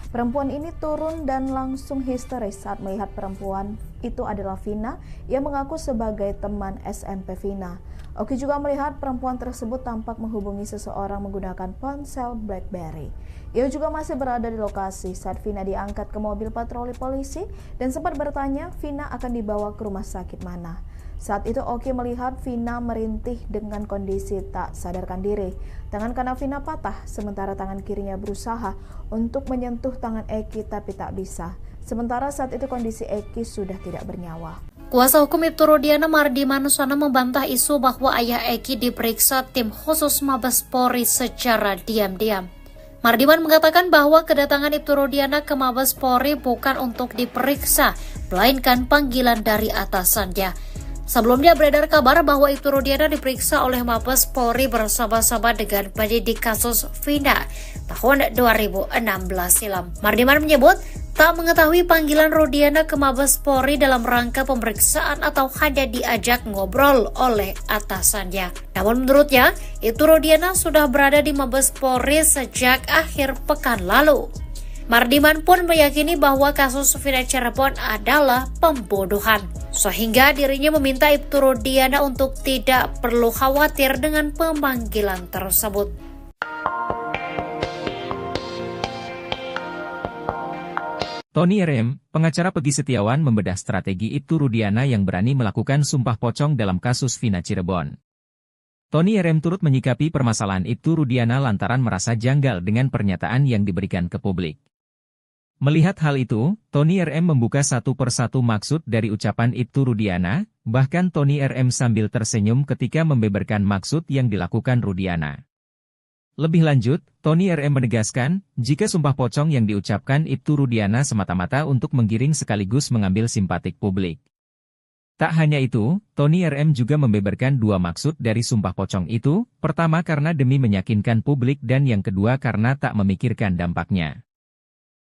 Perempuan ini turun dan langsung histeris saat melihat perempuan itu adalah Vina yang mengaku sebagai teman SMP Vina. Oki juga melihat perempuan tersebut tampak menghubungi seseorang menggunakan ponsel BlackBerry. Ia juga masih berada di lokasi saat Vina diangkat ke mobil patroli polisi dan sempat bertanya Vina akan dibawa ke rumah sakit mana. Saat itu Oki melihat Vina merintih dengan kondisi tak sadarkan diri. Tangan kanan Vina patah, sementara tangan kirinya berusaha untuk menyentuh tangan Eki tapi tak bisa. Sementara saat itu kondisi Eki sudah tidak bernyawa. Kuasa hukum Ibtu Rudiana Mardi Manuswana membantah isu bahwa ayah Eki diperiksa tim khusus Mabes Polri secara diam-diam. Mardiman mengatakan bahwa kedatangan Ibtu Rudiana ke Mabes Polri bukan untuk diperiksa, melainkan panggilan dari atasannya. Sebelumnya beredar kabar bahwa Ibtu Rudiana diperiksa oleh Mabes Polri bersama-sama dengan penyidik kasus Vina tahun 2016 silam. Mardiman menyebut tak mengetahui panggilan Rudiana ke Mabes Polri dalam rangka pemeriksaan atau hanya diajak ngobrol oleh atasannya. Namun menurutnya, Ibtu Rudiana sudah berada di Mabes Polri sejak akhir pekan lalu. Mardiman pun meyakini bahwa kasus Vina Cirebon adalah pembunuhan, sehingga dirinya meminta Ibtu Rudiana untuk tidak perlu khawatir dengan pemanggilan tersebut. Tony RM, pengacara Peggy Setiawan membedah strategi Ibtu Rudiana yang berani melakukan sumpah pocong dalam kasus Vina Cirebon. Tony RM turut menyikapi permasalahan Ibtu Rudiana lantaran merasa janggal dengan pernyataan yang diberikan ke publik. Melihat hal itu, Tony RM membuka satu persatu maksud dari ucapan Ibtu Rudiana, bahkan Tony RM sambil tersenyum ketika membeberkan maksud yang dilakukan Rudiana. Lebih lanjut, Tony RM menegaskan, jika sumpah pocong yang diucapkan Ibtu Rudiana semata-mata untuk menggiring sekaligus mengambil simpatik publik. Tak hanya itu, Tony RM juga membeberkan dua maksud dari sumpah pocong itu, pertama karena demi meyakinkan publik dan yang kedua karena tak memikirkan dampaknya.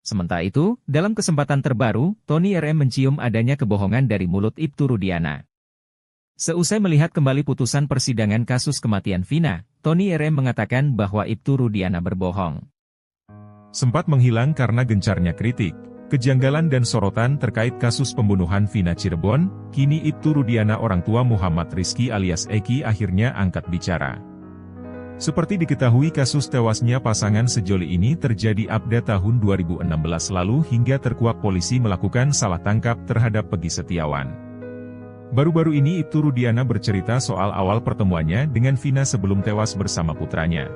Sementara itu, dalam kesempatan terbaru, Tony RM mencium adanya kebohongan dari mulut Ibtu Rudiana. Seusai melihat kembali putusan persidangan kasus kematian Vina, Tony RM mengatakan bahwa Ibtu Rudiana berbohong. Sempat menghilang karena gencarnya kritik, kejanggalan dan sorotan terkait kasus pembunuhan Vina Cirebon, kini Ibtu Rudiana orang tua Muhammad Rizky alias Eki akhirnya angkat bicara. Seperti diketahui kasus tewasnya pasangan sejoli ini terjadi pada tahun 2016 lalu hingga terkuak polisi melakukan salah tangkap terhadap Peggy Setiawan. Baru-baru ini Ibtu Rudiana bercerita soal awal pertemuannya dengan Vina sebelum tewas bersama putranya.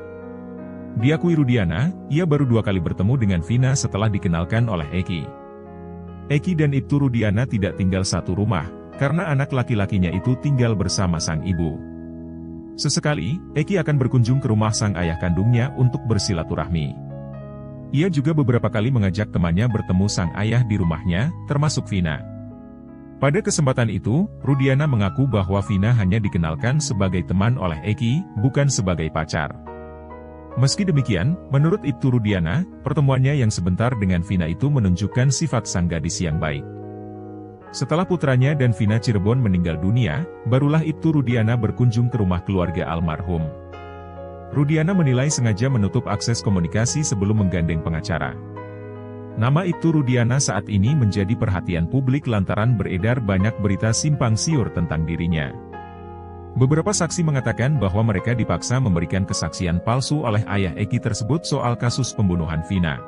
Diakui Rudiana, ia baru 2 kali bertemu dengan Vina setelah dikenalkan oleh Eki. Eki dan Ibtu Rudiana tidak tinggal satu rumah, karena anak laki-lakinya itu tinggal bersama sang ibu. Sesekali, Eki akan berkunjung ke rumah sang ayah kandungnya untuk bersilaturahmi. Ia juga beberapa kali mengajak temannya bertemu sang ayah di rumahnya, termasuk Vina. Pada kesempatan itu, Rudiana mengaku bahwa Vina hanya dikenalkan sebagai teman oleh Eki, bukan sebagai pacar. Meski demikian, menurut Ibtu Rudiana, pertemuannya yang sebentar dengan Vina itu menunjukkan sifat sang gadis yang baik. Setelah putranya dan Vina Cirebon meninggal dunia, barulah Ibtu Rudiana berkunjung ke rumah keluarga almarhum. Rudiana menilai sengaja menutup akses komunikasi sebelum menggandeng pengacara. Nama Ibtu Rudiana saat ini menjadi perhatian publik lantaran beredar banyak berita simpang siur tentang dirinya. Beberapa saksi mengatakan bahwa mereka dipaksa memberikan kesaksian palsu oleh ayah Eki tersebut soal kasus pembunuhan Vina.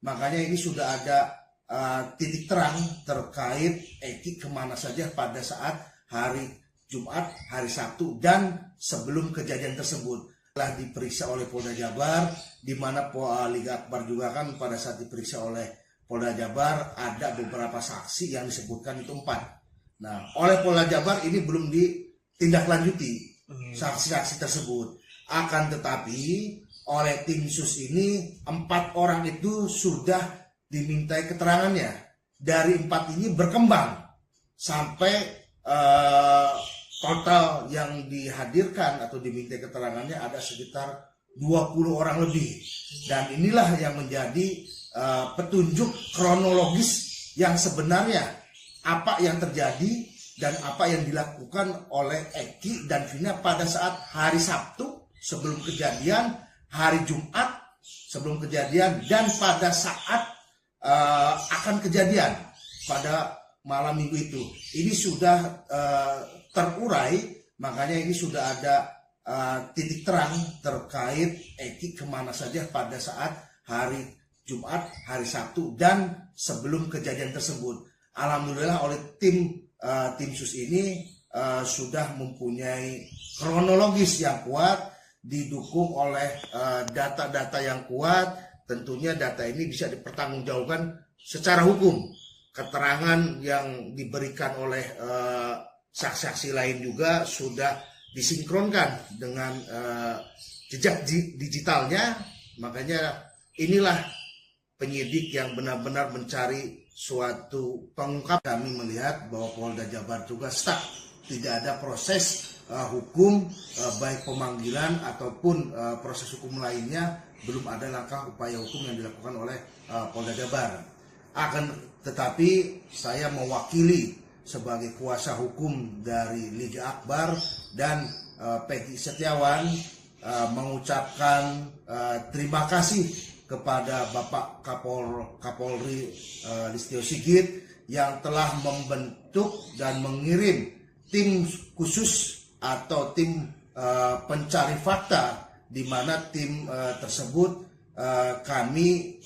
Makanya ini sudah ada titik terang terkait Eki kemana saja pada saat hari Jumat, hari Sabtu, dan sebelum kejadian tersebut. Telah diperiksa oleh Polda Jabar, di mana Liga Akbar juga kan pada saat diperiksa oleh Polda Jabar, ada beberapa saksi yang disebutkan itu 4. Nah, oleh Polda Jabar ini belum ditindaklanjuti saksi-saksi tersebut. Akan tetapi, oleh tim sus ini 4 orang itu sudah dimintai keterangannya. Dari 4 ini berkembang sampai total yang dihadirkan atau dimintai keterangannya ada sekitar 20 orang lebih. Dan inilah yang menjadi petunjuk kronologis yang sebenarnya apa yang terjadi dan apa yang dilakukan oleh Eki dan Vina pada saat hari Sabtu sebelum kejadian, hari Jumat sebelum kejadian, dan pada saat akan kejadian pada malam minggu itu. Ini sudah terurai, makanya ini sudah ada titik terang terkait Eki kemana saja pada saat hari Jumat, hari Sabtu, dan sebelum kejadian tersebut. Alhamdulillah oleh tim sus ini sudah mempunyai kronologis yang kuat, didukung oleh data-data yang kuat. Tentunya data ini bisa dipertanggungjawabkan secara hukum. Keterangan yang diberikan oleh saksi-saksi lain juga sudah disinkronkan dengan jejak digitalnya. Makanya inilah penyidik yang benar-benar mencari suatu pengungkap. Kami melihat bahwa Polda Jabar juga stuck, tidak ada proses hukum, baik pemanggilan ataupun proses hukum lainnya, belum ada langkah upaya hukum yang dilakukan oleh Polda Jabar. Tetapi saya mewakili sebagai kuasa hukum dari Liga Akbar dan Peggy Setiawan mengucapkan terima kasih kepada Bapak Kapolri Listio Sigit yang telah membentuk dan mengirim tim khusus atau tim pencari fakta, di mana tim tersebut kami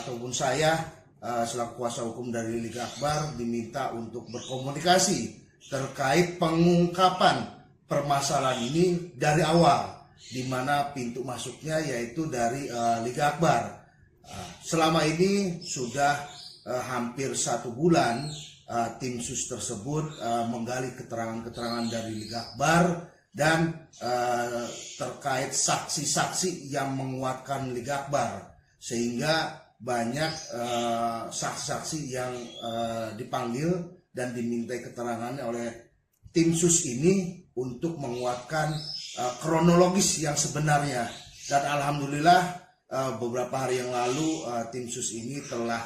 ataupun saya selaku kuasa hukum dari Liga Akbar diminta untuk berkomunikasi terkait pengungkapan permasalahan ini dari awal, di mana pintu masuknya yaitu dari Liga Akbar. Selama ini sudah hampir 1 bulan tim sus tersebut menggali keterangan-keterangan dari Liga Akbar dan terkait saksi-saksi yang menguatkan Liga Akbar, sehingga banyak saksi-saksi yang dipanggil dan dimintai keterangannya oleh tim sus ini untuk menguatkan kronologis yang sebenarnya. Dan alhamdulillah beberapa hari yang lalu tim sus ini telah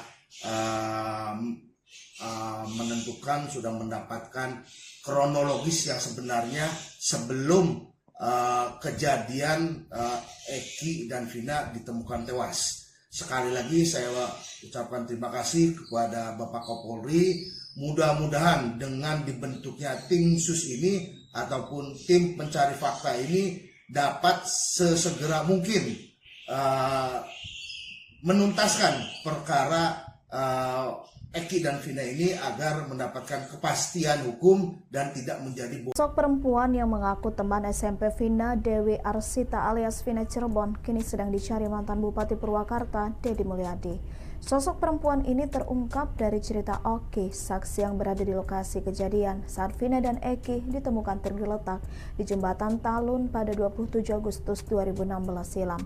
menentukan, sudah mendapatkan kronologis yang sebenarnya sebelum kejadian Eki dan Vina ditemukan tewas. Sekali lagi saya ucapkan terima kasih kepada Bapak Kapolri. Mudah-mudahan dengan dibentuknya tim sus ini ataupun tim pencari fakta ini dapat sesegera mungkin menuntaskan perkara Eki dan Vina ini agar mendapatkan kepastian hukum dan tidak menjadi Sosok perempuan yang mengaku teman SMP Vina, Dewi Arsita alias Vina Cirebon, kini sedang dicari mantan Bupati Purwakarta, Deddy Mulyadi. Sosok perempuan ini terungkap dari cerita Oki, saksi yang berada di lokasi kejadian saat Vina dan Eki ditemukan tergeletak di Jembatan Talun pada 27 Agustus 2016 silam.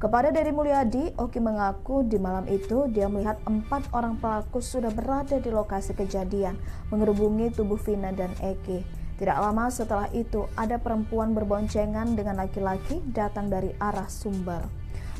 Kepada Deddy Mulyadi, Oki mengaku di malam itu dia melihat 4 orang pelaku sudah berada di lokasi kejadian mengerubungi tubuh Vina dan Eki. Tidak lama setelah itu ada perempuan berboncengan dengan laki-laki datang dari arah Sumber.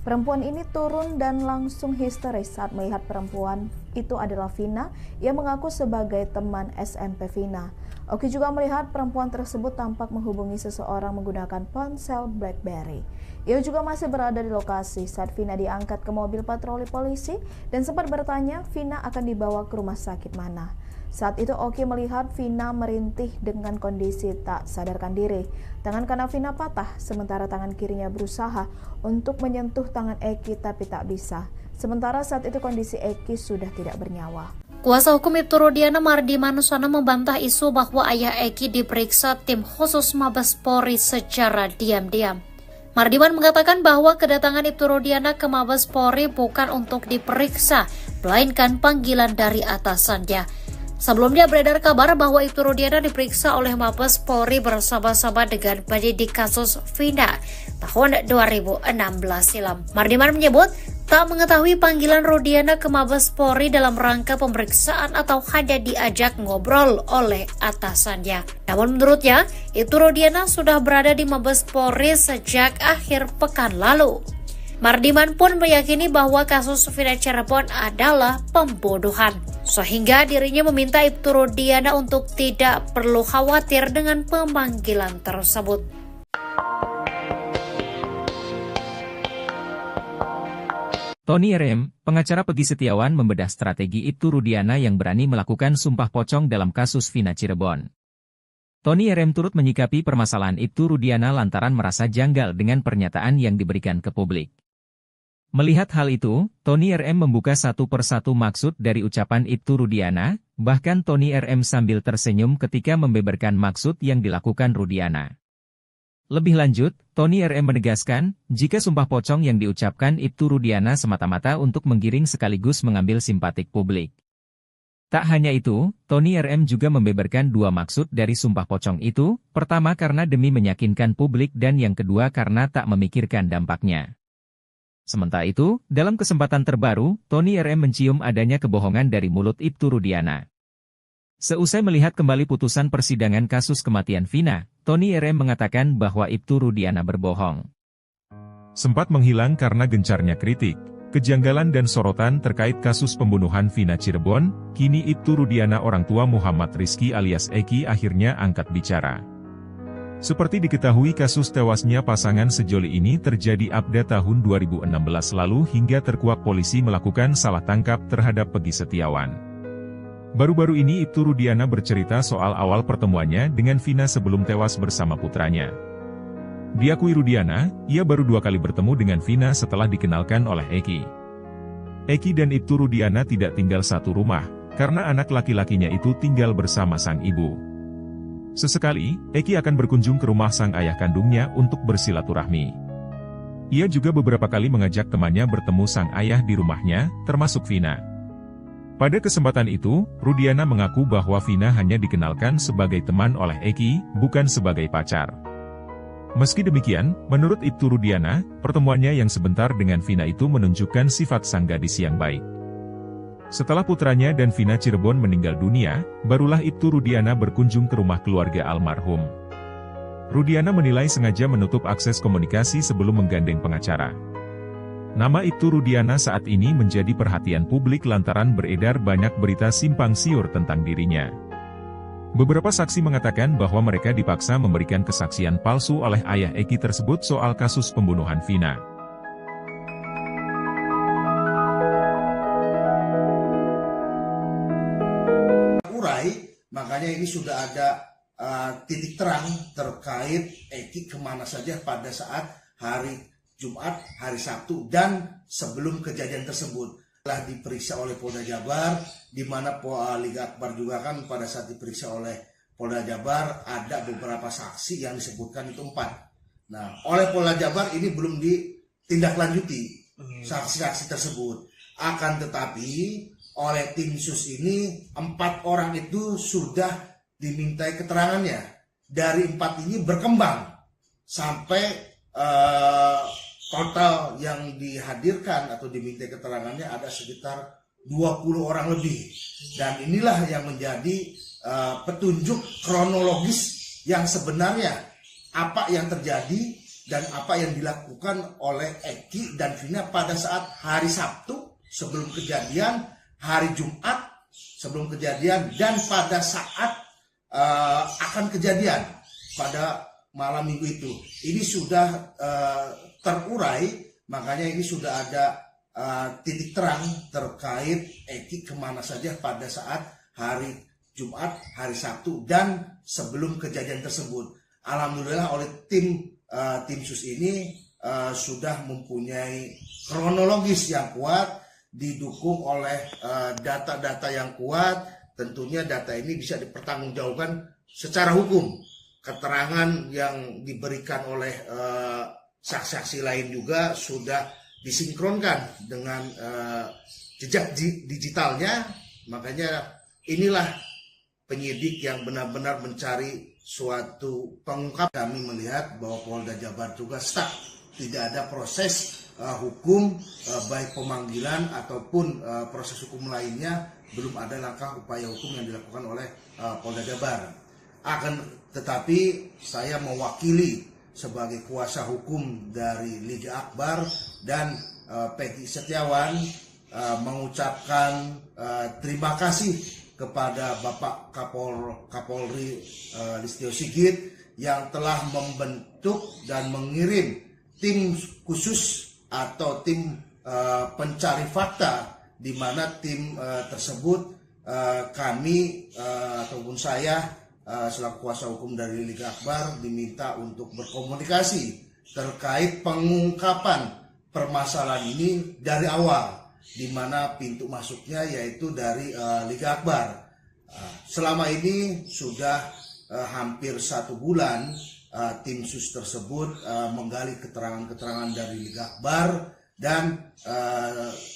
Perempuan ini turun dan langsung histeris saat melihat perempuan itu adalah Vina yang mengaku sebagai teman SMP Vina. Oki juga melihat perempuan tersebut tampak menghubungi seseorang menggunakan ponsel BlackBerry. Ia juga masih berada di lokasi saat Vina diangkat ke mobil patroli polisi dan sempat bertanya Vina akan dibawa ke rumah sakit mana. Saat itu Oki melihat Vina merintih dengan kondisi tak sadarkan diri. Tangan kanan Vina patah, sementara tangan kirinya berusaha untuk menyentuh tangan Eki tapi tak bisa. Sementara saat itu kondisi Eki sudah tidak bernyawa. Kuasa hukum Ibtu Rudiana Mardi Manuswana membantah isu bahwa ayah Eki diperiksa tim khusus Mabes Polri secara diam-diam. Mardiman mengatakan bahwa kedatangan Ibtu Rudiana ke Mabes Polri bukan untuk diperiksa, melainkan panggilan dari atasannya. Sebelumnya beredar kabar bahwa Ibtu Rudiana diperiksa oleh Mabes Polri bersama-sama dengan penyidik kasus Vina tahun 2016 silam. Mardiman menyebut tak mengetahui panggilan Rudiana ke Mabes Polri dalam rangka pemeriksaan atau hanya diajak ngobrol oleh atasannya. Namun menurutnya, Ibtu Rudiana sudah berada di Mabes Polri sejak akhir pekan lalu. Mardiman pun meyakini bahwa kasus Vina Cirebon adalah pembunuhan, sehingga dirinya meminta Ibtu Rudiana untuk tidak perlu khawatir dengan pemanggilan tersebut. Tony RM, pengacara Peggy Setiawan membedah strategi Ibtu Rudiana yang berani melakukan sumpah pocong dalam kasus Vina Cirebon. Tony RM turut menyikapi permasalahan Ibtu Rudiana lantaran merasa janggal dengan pernyataan yang diberikan ke publik. Melihat hal itu, Tony RM membuka satu persatu maksud dari ucapan Ibtu Rudiana, bahkan Tony RM sambil tersenyum ketika membeberkan maksud yang dilakukan Rudiana. Lebih lanjut, Tony RM menegaskan, jika sumpah pocong yang diucapkan Ibtu Rudiana semata-mata untuk menggiring sekaligus mengambil simpatik publik. Tak hanya itu, Tony RM juga membeberkan dua maksud dari sumpah pocong itu, pertama karena demi meyakinkan publik dan yang kedua karena tak memikirkan dampaknya. Sementara itu, dalam kesempatan terbaru, Tony RM mencium adanya kebohongan dari mulut Ibtu Rudiana. Seusai melihat kembali putusan persidangan kasus kematian Vina, Tony RM mengatakan bahwa Ibtu Rudiana berbohong. Sempat menghilang karena gencarnya kritik, kejanggalan dan sorotan terkait kasus pembunuhan Vina Cirebon, kini Ibtu Rudiana orang tua Muhammad Rizky alias Eki akhirnya angkat bicara. Seperti diketahui kasus tewasnya pasangan sejoli ini terjadi pada tahun 2016 lalu hingga terkuak polisi melakukan salah tangkap terhadap Peggy Setiawan. Baru-baru ini Ibtu Rudiana bercerita soal awal pertemuannya dengan Vina sebelum tewas bersama putranya. Diakui Rudiana, ia baru 2 kali bertemu dengan Vina setelah dikenalkan oleh Eki. Eki dan Ibtu Rudiana tidak tinggal satu rumah, karena anak laki-lakinya itu tinggal bersama sang ibu. Sesekali, Eki akan berkunjung ke rumah sang ayah kandungnya untuk bersilaturahmi. Ia juga beberapa kali mengajak temannya bertemu sang ayah di rumahnya, termasuk Vina. Pada kesempatan itu, Rudiana mengaku bahwa Vina hanya dikenalkan sebagai teman oleh Eki, bukan sebagai pacar. Meski demikian, menurut Ibtu Rudiana, pertemuannya yang sebentar dengan Vina itu menunjukkan sifat sang gadis yang baik. Setelah putranya dan Vina Cirebon meninggal dunia, barulah Ibtu Rudiana berkunjung ke rumah keluarga almarhum. Rudiana menilai sengaja menutup akses komunikasi sebelum menggandeng pengacara. Nama Ibtu Rudiana saat ini menjadi perhatian publik lantaran beredar banyak berita simpang siur tentang dirinya. Beberapa saksi mengatakan bahwa mereka dipaksa memberikan kesaksian palsu oleh ayah Eki tersebut soal kasus pembunuhan Vina. Makanya ini sudah ada titik terang terkait Eki kemana saja pada saat hari Jumat, hari Sabtu, dan sebelum kejadian tersebut. Telah diperiksa oleh Polda Jabar, di mana Liga Akbar juga kan pada saat diperiksa oleh Polda Jabar ada beberapa saksi yang disebutkan itu 4. Nah, oleh Polda Jabar ini belum ditindaklanjuti saksi-saksi tersebut. Akan tetapi oleh tim sus ini 4 orang itu sudah dimintai keterangannya. Dari 4 ini berkembang sampai total yang dihadirkan atau dimintai keterangannya ada sekitar 20 orang lebih. Dan inilah yang menjadi petunjuk kronologis yang sebenarnya apa yang terjadi dan apa yang dilakukan oleh Eki dan Vina pada saat hari Sabtu sebelum kejadian, hari Jumat sebelum kejadian, dan pada saat akan kejadian pada malam minggu itu. Ini sudah terurai, makanya ini sudah ada titik terang terkait Eki kemana saja pada saat hari Jumat, hari Sabtu, dan sebelum kejadian tersebut. Alhamdulillah oleh tim sus ini sudah mempunyai kronologis yang kuat, didukung oleh data-data yang kuat. Tentunya data ini bisa dipertanggungjawabkan secara hukum. Keterangan yang diberikan oleh saksi-saksi lain juga sudah disinkronkan dengan jejak digitalnya. Makanya inilah penyidik yang benar-benar mencari suatu pengungkap. Kami melihat bahwa Polda Jabar juga stuck, tidak ada proses hukum, baik pemanggilan ataupun proses hukum lainnya, belum ada langkah upaya hukum yang dilakukan oleh Polda Jabar. Tetapi saya mewakili sebagai kuasa hukum dari Liga Akbar dan Peggy Setiawan mengucapkan terima kasih kepada Bapak Kapolri Listio Sigit yang telah membentuk dan mengirim tim khusus atau tim pencari fakta, di mana tim tersebut kami ataupun saya selaku kuasa hukum dari Liga Akbar diminta untuk berkomunikasi terkait pengungkapan permasalahan ini dari awal, di mana pintu masuknya yaitu dari Liga Akbar. Selama ini sudah hampir 1 bulan tim sus tersebut menggali keterangan-keterangan dari Liga Akbar dan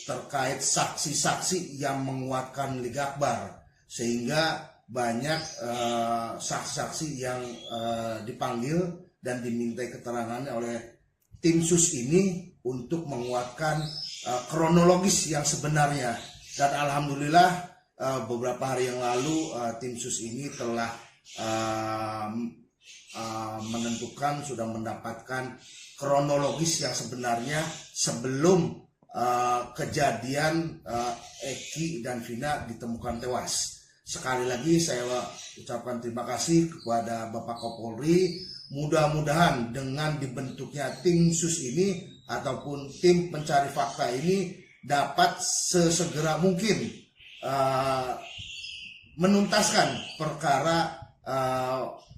terkait saksi-saksi yang menguatkan Liga Akbar, sehingga banyak saksi-saksi yang dipanggil dan dimintai keterangannya oleh tim sus ini untuk menguatkan kronologis yang sebenarnya. Dan alhamdulillah beberapa hari yang lalu tim sus ini telah menentukan, sudah mendapatkan kronologis yang sebenarnya sebelum kejadian Eki dan Vina ditemukan tewas. Sekali lagi saya ucapkan terima kasih kepada Bapak Kapolri. Mudah-mudahan dengan dibentuknya tim sus ini ataupun tim pencari fakta ini dapat sesegera mungkin menuntaskan perkara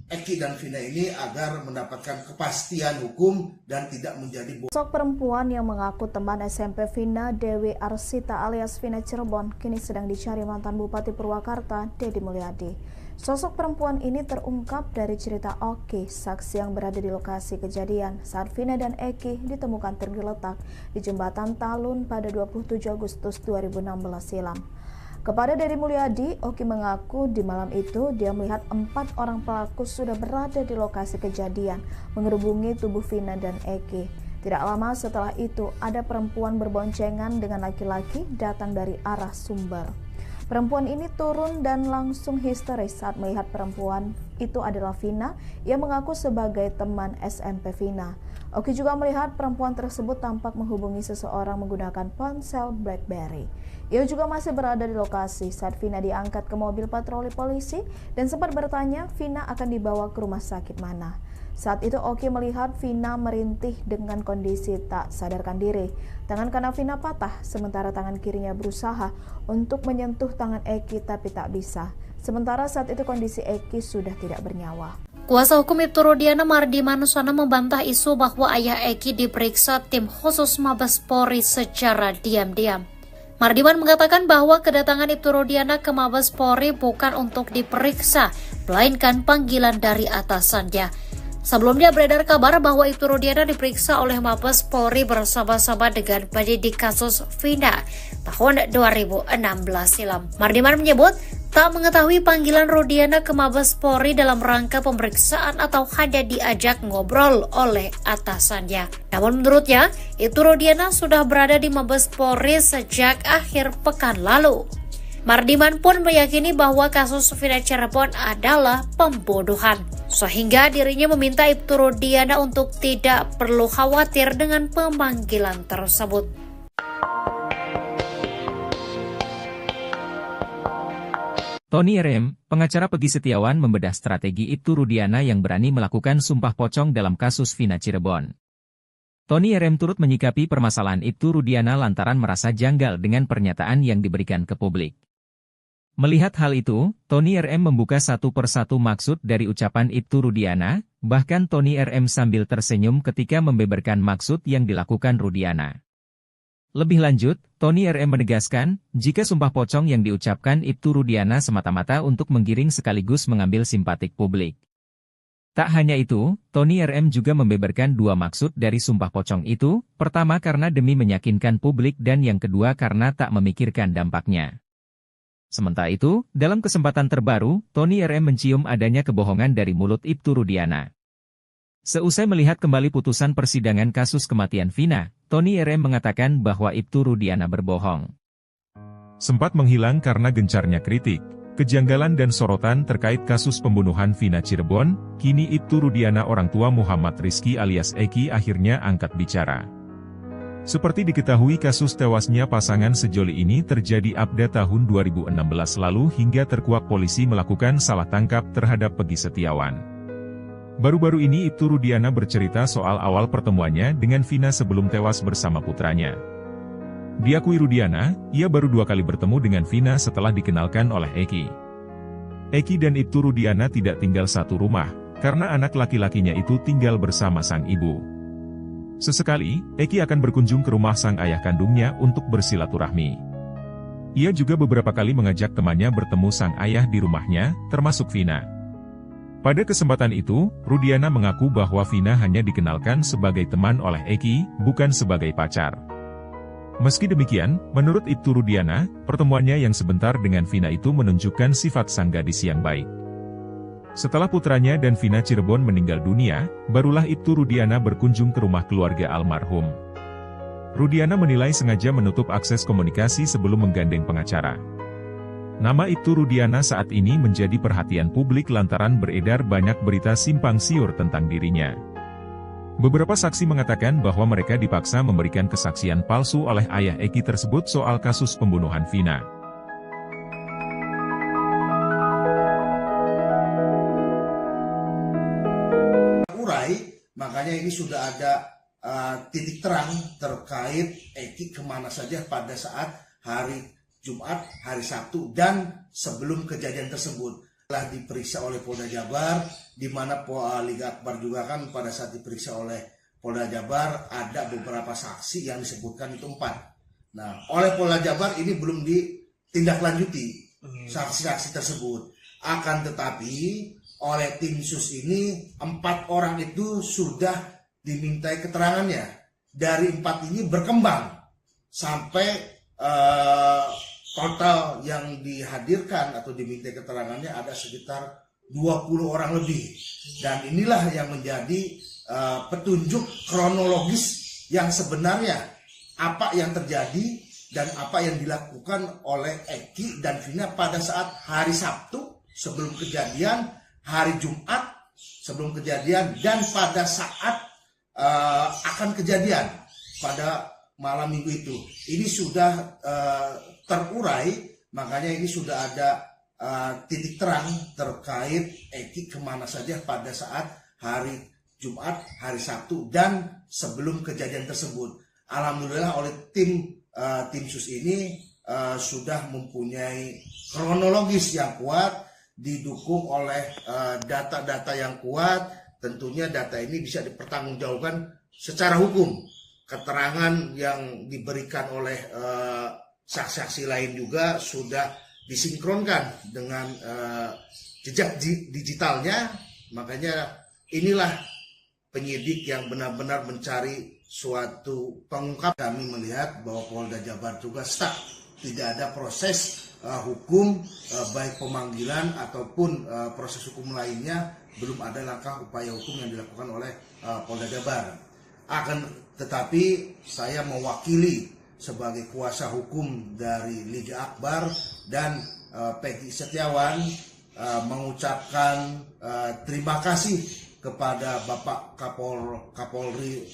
Eki dan Vina ini agar mendapatkan kepastian hukum dan tidak menjadi Sosok perempuan yang mengaku teman SMP Vina, Dewi Arsita alias Vina Cirebon, kini sedang dicari mantan Bupati Purwakarta, Deddy Mulyadi. Sosok perempuan ini terungkap dari cerita Oki, saksi yang berada di lokasi kejadian saat Vina dan Eki ditemukan tergeletak di jembatan Talun pada 27 Agustus 2016 silam. Kepada Deddy Mulyadi, Oki mengaku di malam itu dia melihat 4 orang pelaku sudah berada di lokasi kejadian, mengerubungi tubuh Vina dan Eki. Tidak lama setelah itu, ada perempuan berboncengan dengan laki-laki datang dari arah Sumber. Perempuan ini turun dan langsung histeris saat melihat perempuan itu adalah Vina yang mengaku sebagai teman SMP Vina. Oki juga melihat perempuan tersebut tampak menghubungi seseorang menggunakan ponsel BlackBerry. Ia juga masih berada di lokasi saat Vina diangkat ke mobil patroli polisi dan sempat bertanya Vina akan dibawa ke rumah sakit mana. Saat itu Oki melihat Vina merintih dengan kondisi tak sadarkan diri. Tangan kanan Vina patah, sementara tangan kirinya berusaha untuk menyentuh tangan Eki tapi tak bisa. Sementara saat itu kondisi Eki sudah tidak bernyawa. Kuasa hukum Ibtu Rudiana Mardi Manuswana membantah isu bahwa ayah Eki diperiksa tim khusus Mabes Polri secara diam-diam. Mardiman mengatakan bahwa kedatangan Ibtu Rudiana ke Mabes Polri bukan untuk diperiksa, melainkan panggilan dari atasannya. Sebelumnya beredar kabar bahwa Ibtu Rudiana diperiksa oleh Mabes Polri bersama-sama dengan penyidik kasus Vina tahun 2016 silam. Mardiman menyebut tak mengetahui panggilan Rudiana ke Mabes Polri dalam rangka pemeriksaan atau hanya diajak ngobrol oleh atasannya. Namun menurutnya, Ibtu Rudiana sudah berada di Mabes Polri sejak akhir pekan lalu. Mardiman pun meyakini bahwa kasus Vina Cirebon adalah pembunuhan, sehingga dirinya meminta Ibtu Rudiana untuk tidak perlu khawatir dengan pemanggilan tersebut. Tony RM, pengacara Peggy Setiawan membedah strategi Ibtu Rudiana yang berani melakukan sumpah pocong dalam kasus Vina Cirebon. Tony RM turut menyikapi permasalahan Ibtu Rudiana lantaran merasa janggal dengan pernyataan yang diberikan ke publik. Melihat hal itu, Tony RM membuka satu persatu maksud dari ucapan Ibtu Rudiana, bahkan Tony RM sambil tersenyum ketika membeberkan maksud yang dilakukan Rudiana. Lebih lanjut, Tony RM menegaskan, jika sumpah pocong yang diucapkan Ibtu Rudiana semata-mata untuk menggiring sekaligus mengambil simpatik publik. Tak hanya itu, Tony RM juga membeberkan dua maksud dari sumpah pocong itu, pertama karena demi meyakinkan publik dan yang kedua karena tak memikirkan dampaknya. Sementara itu, dalam kesempatan terbaru, Tony RM mencium adanya kebohongan dari mulut Ibtu Rudiana. Seusai melihat kembali putusan persidangan kasus kematian Vina, Tony RM mengatakan bahwa Ibtu Rudiana berbohong. Sempat menghilang karena gencarnya kritik, kejanggalan dan sorotan terkait kasus pembunuhan Vina Cirebon, kini Ibtu Rudiana orang tua Muhammad Rizky alias Eki akhirnya angkat bicara. Seperti diketahui kasus tewasnya pasangan sejoli ini terjadi pada tahun 2016 lalu hingga terkuak polisi melakukan salah tangkap terhadap Peggy Setiawan. Baru-baru ini Ibtu Rudiana bercerita soal awal pertemuannya dengan Vina sebelum tewas bersama putranya. Diakui Rudiana, ia baru 2 kali bertemu dengan Vina setelah dikenalkan oleh Eki. Eki dan Ibtu Rudiana tidak tinggal satu rumah, karena anak laki-lakinya itu tinggal bersama sang ibu. Sesekali, Eki akan berkunjung ke rumah sang ayah kandungnya untuk bersilaturahmi. Ia juga beberapa kali mengajak temannya bertemu sang ayah di rumahnya, termasuk Vina. Pada kesempatan itu, Rudiana mengaku bahwa Vina hanya dikenalkan sebagai teman oleh Eki, bukan sebagai pacar. Meski demikian, menurut Ibtu Rudiana, pertemuannya yang sebentar dengan Vina itu menunjukkan sifat sang gadis yang baik. Setelah putranya dan Vina Cirebon meninggal dunia, barulah Ibtu Rudiana berkunjung ke rumah keluarga almarhum. Rudiana menilai sengaja menutup akses komunikasi sebelum menggandeng pengacara. Nama Ibtu Rudiana saat ini menjadi perhatian publik lantaran beredar banyak berita simpang siur tentang dirinya. Beberapa saksi mengatakan bahwa mereka dipaksa memberikan kesaksian palsu oleh ayah Eki tersebut soal kasus pembunuhan Vina. Makanya ini sudah ada titik terang terkait Eki kemana saja pada saat hari Jumat, hari Sabtu, dan sebelum kejadian tersebut. Telah diperiksa oleh Polda Jabar, di mana Liga Akbar juga kan pada saat diperiksa oleh Polda Jabar, ada beberapa saksi yang disebutkan itu 4. Nah, oleh Polda Jabar ini belum ditindaklanjuti saksi-saksi tersebut. Akan tetapi, oleh tim sus ini 4 orang itu sudah dimintai keterangannya. Dari 4 ini berkembang sampai total yang dihadirkan atau diminta keterangannya ada sekitar 20 orang lebih. Dan inilah yang menjadi petunjuk kronologis yang sebenarnya apa yang terjadi dan apa yang dilakukan oleh Eki dan Vina pada saat hari Sabtu sebelum kejadian, hari Jumat sebelum kejadian, dan pada saat akan kejadian pada malam minggu itu. Ini sudah terurai, makanya ini sudah ada titik terang terkait Eki kemana saja pada saat hari Jumat, hari Sabtu, dan sebelum kejadian tersebut. Alhamdulillah oleh tim sus ini sudah mempunyai kronologis yang kuat, didukung oleh data-data yang kuat. Tentunya data ini bisa dipertanggungjawabkan secara hukum. Keterangan yang diberikan oleh saksi-saksi lain juga sudah disinkronkan dengan jejak digitalnya. Makanya inilah penyidik yang benar-benar mencari suatu pengungkap. Kami melihat bahwa Polda Jabar juga stuck, tidak ada proses hukum, baik pemanggilan ataupun proses hukum lainnya, belum ada langkah upaya hukum yang dilakukan oleh Polda Jabar. Akan tetapi saya mewakili sebagai kuasa hukum dari Liga Akbar dan Peggy Setiawan mengucapkan terima kasih kepada Bapak Kapolri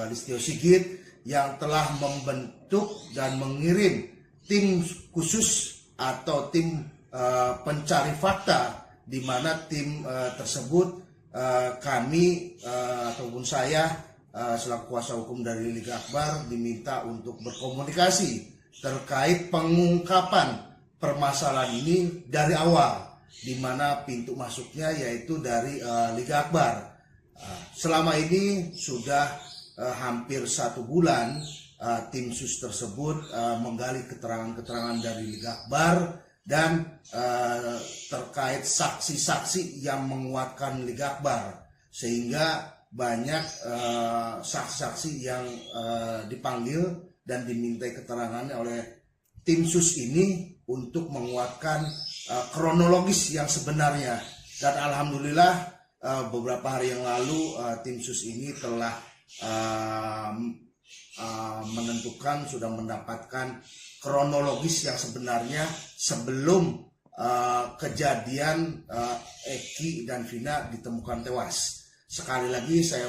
Listio Sigit yang telah membentuk dan mengirim tim khusus atau tim pencari fakta, di mana tim tersebut kami ataupun saya selaku kuasa hukum dari Liga Akbar diminta untuk berkomunikasi terkait pengungkapan permasalahan ini dari awal, di mana pintu masuknya yaitu dari Liga Akbar. Selama ini sudah hampir 1 bulan tim sus tersebut menggali keterangan-keterangan dari Liga Akbar dan terkait saksi-saksi yang menguatkan Liga Akbar, sehingga banyak saksi-saksi yang dipanggil dan dimintai keterangannya oleh tim sus ini untuk menguatkan kronologis yang sebenarnya. Dan alhamdulillah beberapa hari yang lalu tim sus ini telah menentukan, sudah mendapatkan kronologis yang sebenarnya sebelum kejadian Eki dan Vina ditemukan tewas. Sekali lagi saya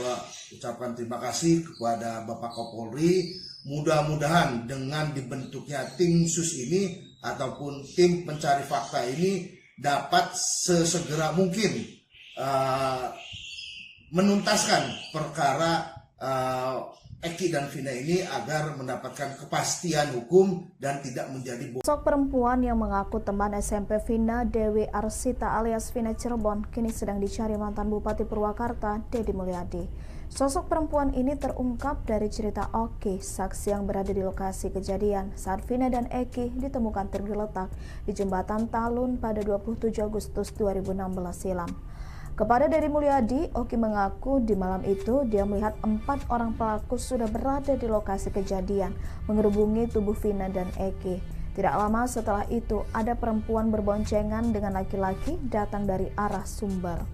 ucapkan terima kasih kepada Bapak Kapolri. Mudah-mudahan dengan dibentuknya tim sus ini ataupun tim pencari fakta ini dapat sesegera mungkin menuntaskan perkara Eki dan Vina ini agar mendapatkan kepastian hukum dan tidak menjadi Sosok perempuan yang mengaku teman SMP Vina, Dewi Arsita alias Vina Cirebon, kini sedang dicari mantan Bupati Purwakarta, Deddy Mulyadi. Sosok perempuan ini terungkap dari cerita Oki, saksi yang berada di lokasi kejadian saat Vina dan Eki ditemukan tergeletak di jembatan Talun pada 27 Agustus 2016 silam. Kepada Deddy Mulyadi, Oki mengaku di malam itu dia melihat 4 orang pelaku sudah berada di lokasi kejadian mengerubungi tubuh Vina dan Eki. Tidak lama setelah itu, ada perempuan berboncengan dengan laki-laki datang dari arah Sumber.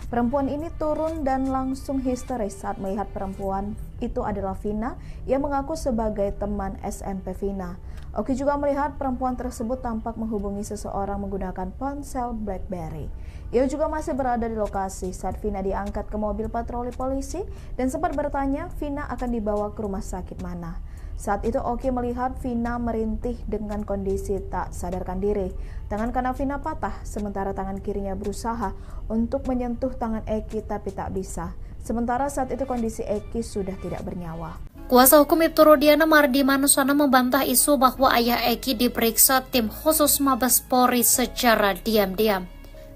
Perempuan ini turun dan langsung histeris saat melihat perempuan itu adalah Vina yang mengaku sebagai teman SMP Vina. Oki juga melihat perempuan tersebut tampak menghubungi seseorang menggunakan ponsel BlackBerry. Ia juga masih berada di lokasi saat Vina diangkat ke mobil patroli polisi dan sempat bertanya Vina akan dibawa ke rumah sakit mana. Saat itu Oki melihat Vina merintih dengan kondisi tak sadarkan diri. Tangan kanan Vina patah, sementara tangan kirinya berusaha untuk menyentuh tangan Eki tapi tak bisa. Sementara saat itu kondisi Eki sudah tidak bernyawa. Kuasa hukum Ibtu Rudiana Mardi Manuswana membantah isu bahwa ayah Eki diperiksa tim khusus Mabes Polri secara diam-diam.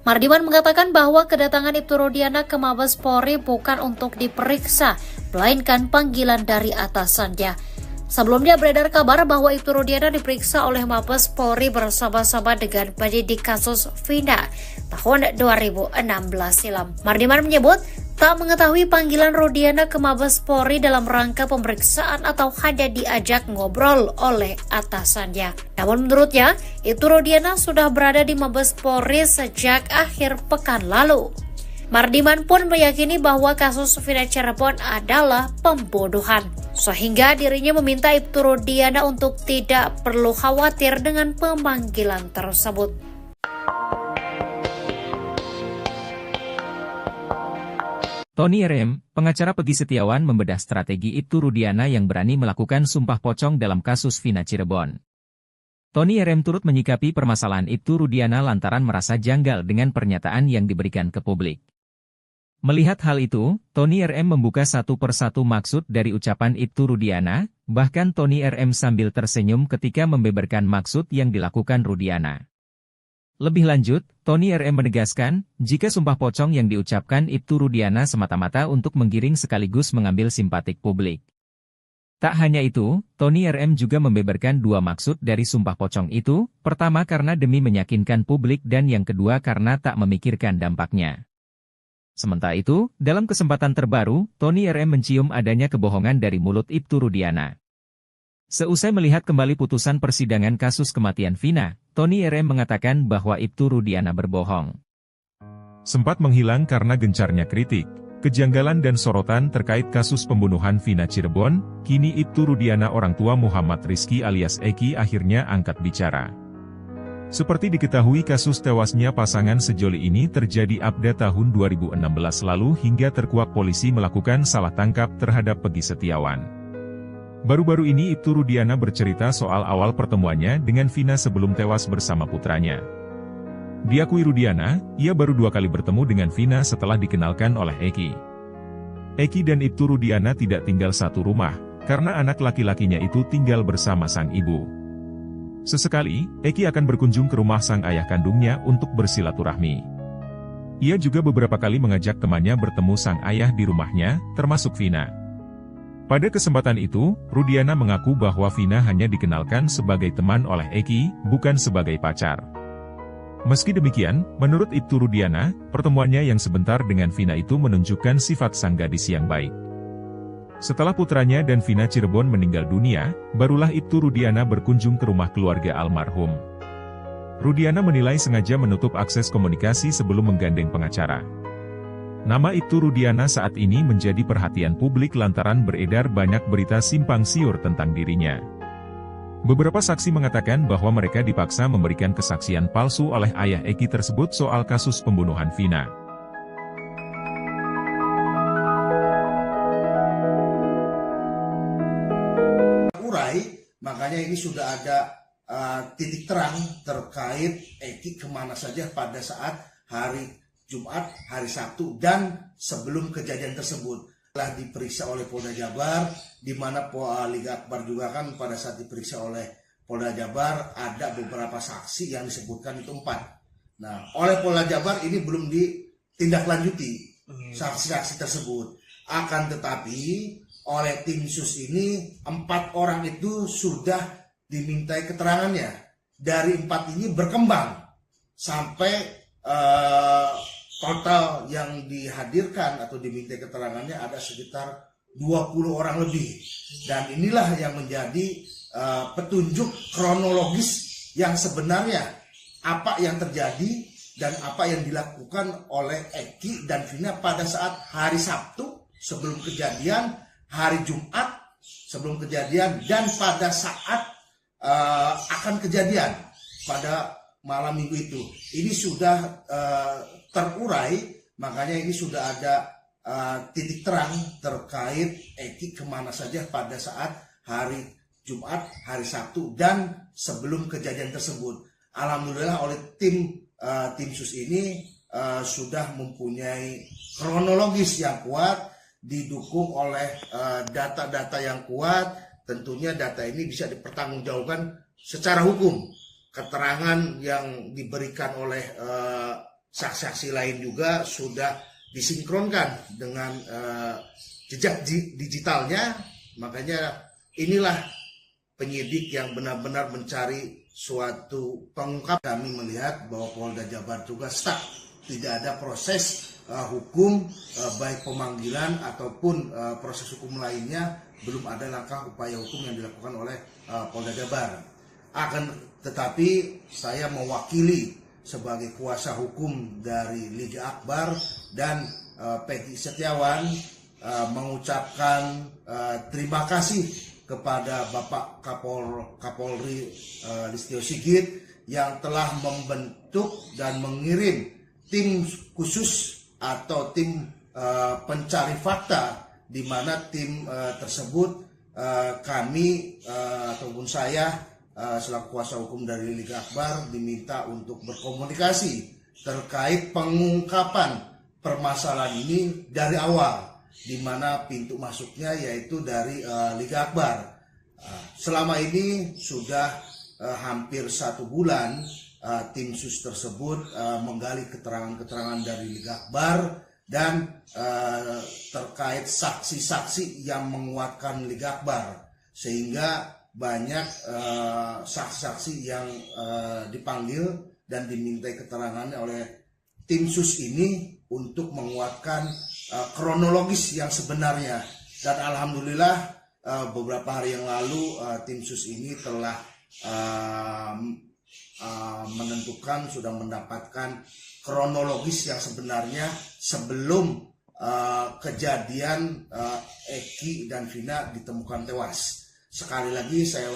Mardiman mengatakan bahwa kedatangan Ibtu Rudiana ke Mabes Polri bukan untuk diperiksa, melainkan panggilan dari atasannya. Sebelumnya beredar kabar bahwa Ibtu Rudiana diperiksa oleh Mabes Polri bersama-sama dengan penyidik kasus Vina tahun 2016 silam. Mardiman menyebut tak mengetahui panggilan Rudiana ke Mabes Polri dalam rangka pemeriksaan atau hanya diajak ngobrol oleh atasannya. Namun menurutnya, Ibtu Rudiana sudah berada di Mabes Polri sejak akhir pekan lalu. Mardiman pun meyakini bahwa kasus Vina Cirebon adalah pembunuhan, sehingga dirinya meminta Ibtu Rudiana untuk tidak perlu khawatir dengan pemanggilan tersebut. Tony RM, pengacara Peggy Setiawan membedah strategi Ibtu Rudiana yang berani melakukan sumpah pocong dalam kasus Vina Cirebon. Tony RM turut menyikapi permasalahan Ibtu Rudiana lantaran merasa janggal dengan pernyataan yang diberikan ke publik. Melihat hal itu, Tony RM membuka satu persatu maksud dari ucapan Ibtu Rudiana, bahkan Tony RM sambil tersenyum ketika membeberkan maksud yang dilakukan Rudiana. Lebih lanjut, Tony RM menegaskan, jika sumpah pocong yang diucapkan Ibtu Rudiana semata-mata untuk menggiring sekaligus mengambil simpatik publik. Tak hanya itu, Tony RM juga membeberkan dua maksud dari sumpah pocong itu, pertama karena demi meyakinkan publik dan yang kedua karena tak memikirkan dampaknya. Sementara itu, dalam kesempatan terbaru, Tony RM mencium adanya kebohongan dari mulut Ibtu Rudiana. Seusai melihat kembali putusan persidangan kasus kematian Vina, Tony RM mengatakan bahwa Ibtu Rudiana berbohong. Sempat menghilang karena gencarnya kritik, kejanggalan dan sorotan terkait kasus pembunuhan Vina Cirebon, kini Ibtu Rudiana orang tua Muhammad Rizky alias Eki akhirnya angkat bicara. Seperti diketahui kasus tewasnya pasangan sejoli ini terjadi pada tahun 2016 lalu hingga terkuak polisi melakukan salah tangkap terhadap Peggy Setiawan. Baru-baru ini Ibtu Rudiana bercerita soal awal pertemuannya dengan Vina sebelum tewas bersama putranya. Diakui Rudiana, ia baru 2 kali bertemu dengan Vina setelah dikenalkan oleh Eki. Eki dan Ibtu Rudiana tidak tinggal satu rumah, karena anak laki-lakinya itu tinggal bersama sang ibu. Sesekali, Eki akan berkunjung ke rumah sang ayah kandungnya untuk bersilaturahmi. Ia juga beberapa kali mengajak temannya bertemu sang ayah di rumahnya, termasuk Vina. Pada kesempatan itu, Rudiana mengaku bahwa Vina hanya dikenalkan sebagai teman oleh Eki, bukan sebagai pacar. Meski demikian, menurut Ibtu Rudiana, pertemuannya yang sebentar dengan Vina itu menunjukkan sifat sang gadis yang baik. Setelah putranya dan Vina Cirebon meninggal dunia, barulah Ibtu Rudiana berkunjung ke rumah keluarga almarhum. Rudiana menilai sengaja menutup akses komunikasi sebelum menggandeng pengacara. Nama Ibtu Rudiana saat ini menjadi perhatian publik lantaran beredar banyak berita simpang siur tentang dirinya. Beberapa saksi mengatakan bahwa mereka dipaksa memberikan kesaksian palsu oleh ayah Eki tersebut soal kasus pembunuhan Vina. Makanya ini sudah ada titik terang terkait Eki kemana saja pada saat hari Jumat, hari Sabtu, dan sebelum kejadian tersebut. Telah diperiksa oleh Polda Jabar, di mana Liga Akbar juga kan pada saat diperiksa oleh Polda Jabar, ada beberapa saksi yang disebutkan itu 4. Nah, oleh Polda Jabar ini belum ditindaklanjuti saksi-saksi tersebut. Akan tetapi, oleh tim sus ini, 4 orang itu sudah dimintai keterangannya. Dari 4 ini berkembang sampai total yang dihadirkan atau diminta keterangannya ada sekitar 20 orang lebih. Dan inilah yang menjadi petunjuk kronologis yang sebenarnya apa yang terjadi dan apa yang dilakukan oleh Eki dan Vina pada saat hari Sabtu sebelum kejadian, hari Jumat sebelum kejadian, dan pada saat akan kejadian pada malam minggu itu. Ini sudah terurai, makanya ini sudah ada titik terang terkait Eki kemana saja pada saat hari Jumat, hari Sabtu, dan sebelum kejadian tersebut. Alhamdulillah oleh tim sus ini sudah mempunyai kronologis yang kuat, didukung oleh data-data yang kuat. Tentunya data ini bisa dipertanggungjawabkan secara hukum. Keterangan yang diberikan oleh saksi-saksi lain juga sudah disinkronkan dengan jejak digitalnya. Makanya inilah penyidik yang benar-benar mencari suatu pengungkap. Kami melihat bahwa Polda Jabar juga stuck, tidak ada proses hukum, baik pemanggilan ataupun proses hukum lainnya, belum ada langkah upaya hukum yang dilakukan oleh Polda Jabar. Akan tetapi saya mewakili sebagai kuasa hukum dari Liga Akbar dan Peggy Setiawan mengucapkan terima kasih kepada Bapak Kapolri Listio Sigit yang telah membentuk dan mengirim tim khusus atau tim pencari fakta, di mana tim tersebut kami ataupun saya selaku kuasa hukum dari Liga Akbar diminta untuk berkomunikasi terkait pengungkapan permasalahan ini dari awal, di mana pintu masuknya yaitu dari Liga Akbar. Selama ini sudah hampir 1 bulan tim sus tersebut menggali keterangan-keterangan dari Liga Akbar dan terkait saksi-saksi yang menguatkan Liga Akbar, sehingga banyak saksi-saksi yang dipanggil dan dimintai keterangannya oleh tim sus ini untuk menguatkan kronologis yang sebenarnya. Dan alhamdulillah beberapa hari yang lalu tim sus ini telah menentukan, sudah mendapatkan kronologis yang sebenarnya sebelum kejadian Eki dan Vina ditemukan tewas. Sekali lagi saya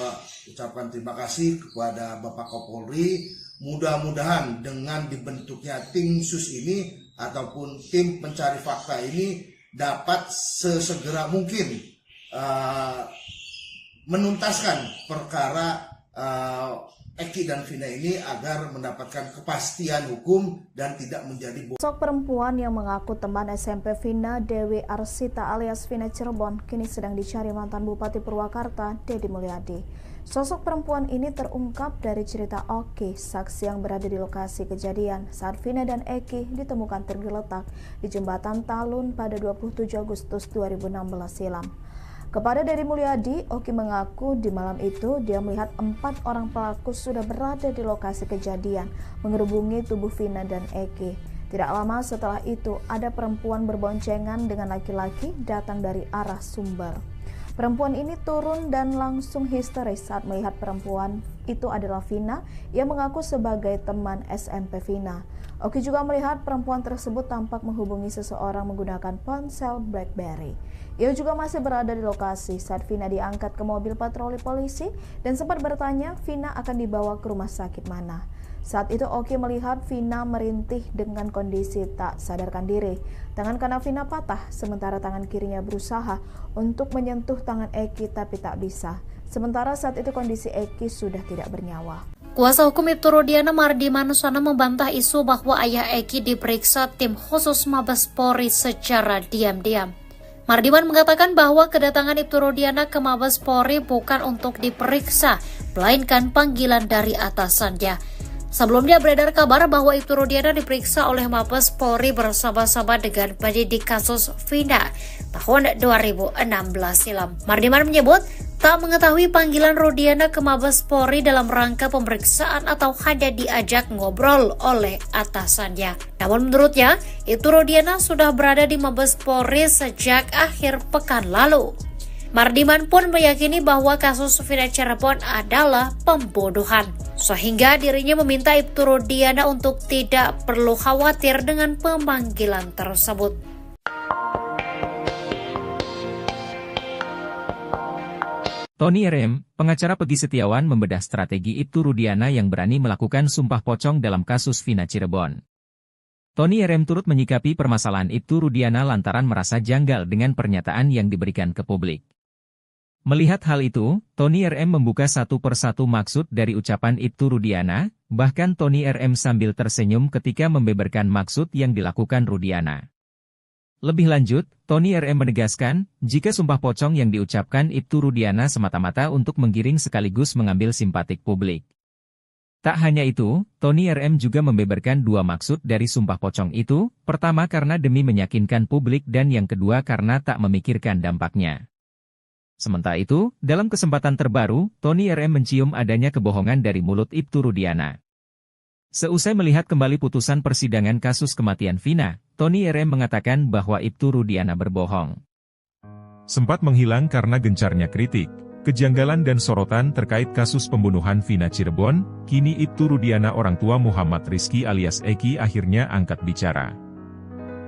ucapkan terima kasih kepada Bapak Kapolri. Mudah-mudahan dengan dibentuknya tim sus ini ataupun tim pencari fakta ini dapat sesegera mungkin menuntaskan perkara Eki dan Vina ini agar mendapatkan kepastian hukum dan tidak menjadi Sosok perempuan yang mengaku teman SMP Vina, Dewi Arsita alias Vina Cirebon, kini sedang dicari mantan Bupati Purwakarta, Deddy Mulyadi. Sosok perempuan ini terungkap dari cerita Oki, saksi yang berada di lokasi kejadian saat Vina dan Eki ditemukan tergeletak di jembatan Talun pada 27 Agustus 2016 silam. Kepada Deddy Mulyadi, Oki mengaku di malam itu dia melihat 4 orang pelaku sudah berada di lokasi kejadian mengerubungi tubuh Vina dan Eki. Tidak lama setelah itu, ada perempuan berboncengan dengan laki-laki datang dari arah Sumber. Perempuan ini turun dan langsung histeris saat melihat perempuan itu adalah Vina yang mengaku sebagai teman SMP Vina. Oki juga melihat perempuan tersebut tampak menghubungi seseorang menggunakan ponsel BlackBerry. Ia juga masih berada di lokasi saat Vina diangkat ke mobil patroli polisi dan sempat bertanya Vina akan dibawa ke rumah sakit mana. Saat itu Oki melihat Vina merintih dengan kondisi tak sadarkan diri. Tangan kanan Vina patah, sementara tangan kirinya berusaha untuk menyentuh tangan Eki tapi tak bisa. Sementara saat itu kondisi Eki sudah tidak bernyawa. Kuasa hukum Ibtu Rudiana Mardi Manusana membantah isu bahwa ayah Eki diperiksa tim khusus Mabes Polri secara diam-diam. Mardiman mengatakan bahwa kedatangan Ibtu Rudiana ke Mabes Polri bukan untuk diperiksa, melainkan panggilan dari atasannya. Sebelumnya beredar kabar bahwa Ibtu Rudiana diperiksa oleh Mabes Polri bersama-sama dengan penyidik kasus Vina tahun 2016 silam. Mardiman menyebut tak mengetahui panggilan Rudiana ke Mabes Polri dalam rangka pemeriksaan atau hanya diajak ngobrol oleh atasannya. Namun menurutnya, Ibtu Rudiana sudah berada di Mabes Polri sejak akhir pekan lalu. Mardiman pun meyakini bahwa kasus Vina Cirebon adalah pembunuhan, sehingga dirinya meminta Ibtu Rudiana untuk tidak perlu khawatir dengan pemanggilan tersebut. Tony RM, pengacara Peggy Setiawan membedah strategi Ibtu Rudiana yang berani melakukan sumpah pocong dalam kasus Vina Cirebon. Tony RM turut menyikapi permasalahan Ibtu Rudiana lantaran merasa janggal dengan pernyataan yang diberikan ke publik. Melihat hal itu, Tony RM membuka satu persatu maksud dari ucapan Ibtu Rudiana, bahkan Tony RM sambil tersenyum ketika membeberkan maksud yang dilakukan Rudiana. Lebih lanjut, Tony RM menegaskan, jika sumpah pocong yang diucapkan Ibtu Rudiana semata-mata untuk menggiring sekaligus mengambil simpatik publik. Tak hanya itu, Tony RM juga membeberkan 2 maksud dari sumpah pocong itu, pertama karena demi meyakinkan publik dan yang kedua karena tak memikirkan dampaknya. Sementara itu, dalam kesempatan terbaru, Tony RM mencium adanya kebohongan dari mulut Ibtu Rudiana. Seusai melihat kembali putusan persidangan kasus kematian Vina, Tony RM mengatakan bahwa Ibtu Rudiana berbohong. Sempat menghilang karena gencarnya kritik, kejanggalan dan sorotan terkait kasus pembunuhan Vina Cirebon, kini Ibtu Rudiana orang tua Muhammad Rizky alias Eki akhirnya angkat bicara.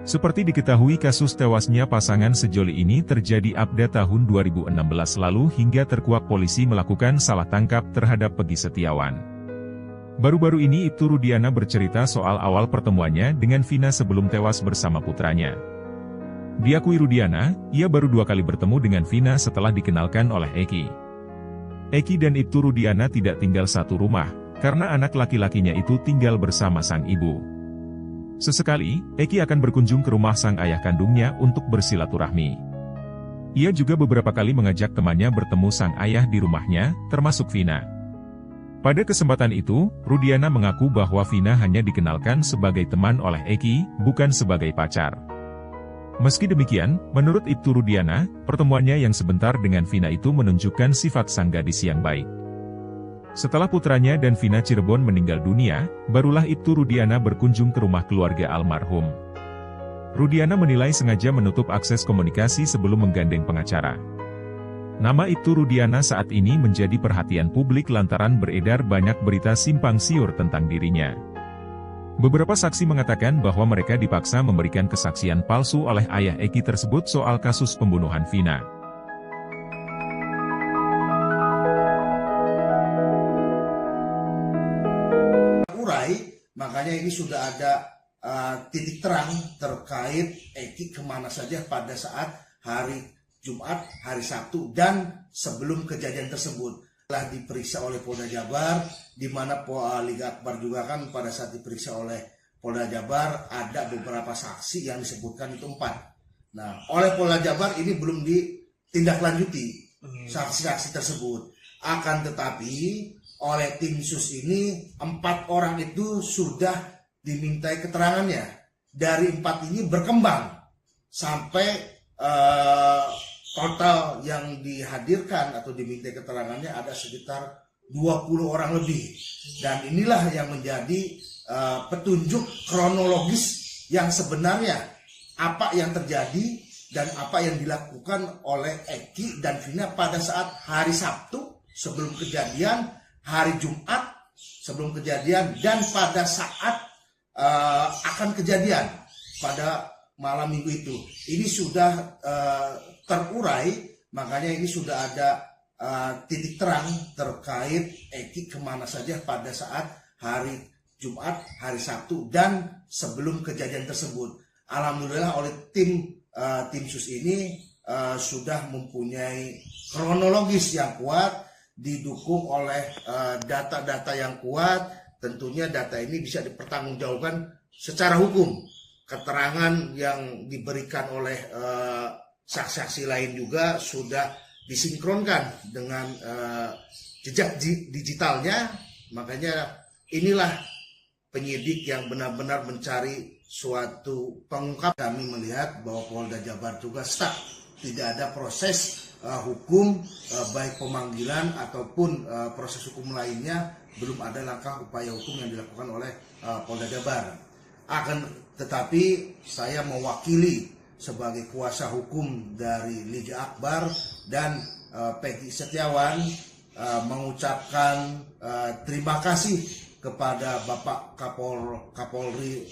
Seperti diketahui kasus tewasnya pasangan sejoli ini terjadi pada tahun 2016 lalu hingga terkuak polisi melakukan salah tangkap terhadap Peggy Setiawan. Baru-baru ini Ibtu Rudiana bercerita soal awal pertemuannya dengan Vina sebelum tewas bersama putranya. Diakui Rudiana, ia baru 2 kali bertemu dengan Vina setelah dikenalkan oleh Eki. Eki dan Ibtu Rudiana tidak tinggal satu rumah, karena anak laki-lakinya itu tinggal bersama sang ibu. Sesekali, Eki akan berkunjung ke rumah sang ayah kandungnya untuk bersilaturahmi. Ia juga beberapa kali mengajak temannya bertemu sang ayah di rumahnya, termasuk Vina. Pada kesempatan itu, Rudiana mengaku bahwa Vina hanya dikenalkan sebagai teman oleh Eki, bukan sebagai pacar. Meski demikian, menurut Ibtu Rudiana, pertemuannya yang sebentar dengan Vina itu menunjukkan sifat sang gadis yang baik. Setelah putranya dan Vina Cirebon meninggal dunia, barulah Ibtu Rudiana berkunjung ke rumah keluarga almarhum. Rudiana menilai sengaja menutup akses komunikasi sebelum menggandeng pengacara. Nama Ibtu Rudiana saat ini menjadi perhatian publik lantaran beredar banyak berita simpang siur tentang dirinya. Beberapa saksi mengatakan bahwa mereka dipaksa memberikan kesaksian palsu oleh ayah Eki tersebut soal kasus pembunuhan Vina. Makanya ini sudah ada titik terang terkait Eki kemana saja pada saat hari Jumat, hari Sabtu, dan sebelum kejadian tersebut. Telah diperiksa oleh Polda Jabar, di mana Liga Akbar juga kan pada saat diperiksa oleh Polda Jabar, ada beberapa saksi yang disebutkan itu 4. Nah, oleh Polda Jabar ini belum ditindaklanjuti saksi-saksi tersebut. Akan tetapi, oleh tim sus ini 4 orang itu sudah dimintai keterangannya. Dari 4 ini berkembang sampai total yang dihadirkan atau dimintai keterangannya ada sekitar 20 orang lebih. Dan inilah yang menjadi petunjuk kronologis yang sebenarnya apa yang terjadi dan apa yang dilakukan oleh Eki dan Vina pada saat hari Sabtu sebelum kejadian, hari Jumat sebelum kejadian, dan pada saat akan kejadian pada malam minggu itu. Ini sudah terurai, makanya ini sudah ada titik terang terkait Eki kemana saja pada saat hari Jumat, hari Sabtu, dan sebelum kejadian tersebut. Alhamdulillah oleh tim sus ini sudah mempunyai kronologis yang kuat, didukung oleh data-data yang kuat. Tentunya data ini bisa dipertanggungjawabkan secara hukum. Keterangan yang diberikan oleh saksi-saksi lain juga sudah disinkronkan dengan jejak digitalnya. Makanya inilah penyidik yang benar-benar mencari suatu pengungkap. Kami melihat bahwa Polda Jabar juga stuck, tidak ada proses hukum, baik pemanggilan ataupun proses hukum lainnya, belum ada langkah upaya hukum yang dilakukan oleh Polda Jabar. Akan tetapi saya mewakili sebagai kuasa hukum dari Liga Akbar dan Peggy Setiawan mengucapkan terima kasih kepada Bapak Kapolri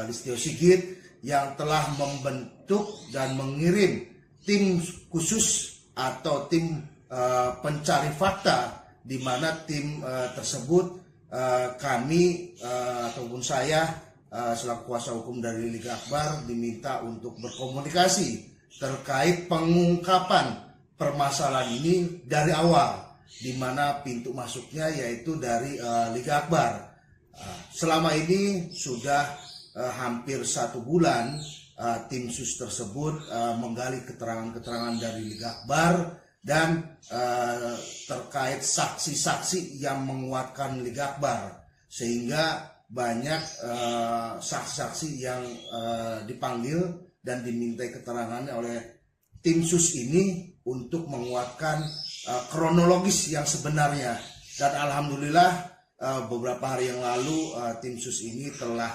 Listio Sigit yang telah membentuk dan mengirim tim khusus atau tim pencari fakta, di mana tim tersebut kami ataupun saya selaku kuasa hukum dari Liga Akbar diminta untuk berkomunikasi terkait pengungkapan permasalahan ini dari awal, di mana pintu masuknya yaitu dari Liga Akbar. Selama ini sudah hampir 1 bulan tim sus tersebut menggali keterangan-keterangan dari Liga Akbar dan terkait saksi-saksi yang menguatkan Liga Akbar, sehingga banyak saksi-saksi yang dipanggil dan dimintai keterangannya oleh tim sus ini untuk menguatkan kronologis yang sebenarnya. Dan alhamdulillah beberapa hari yang lalu tim sus ini telah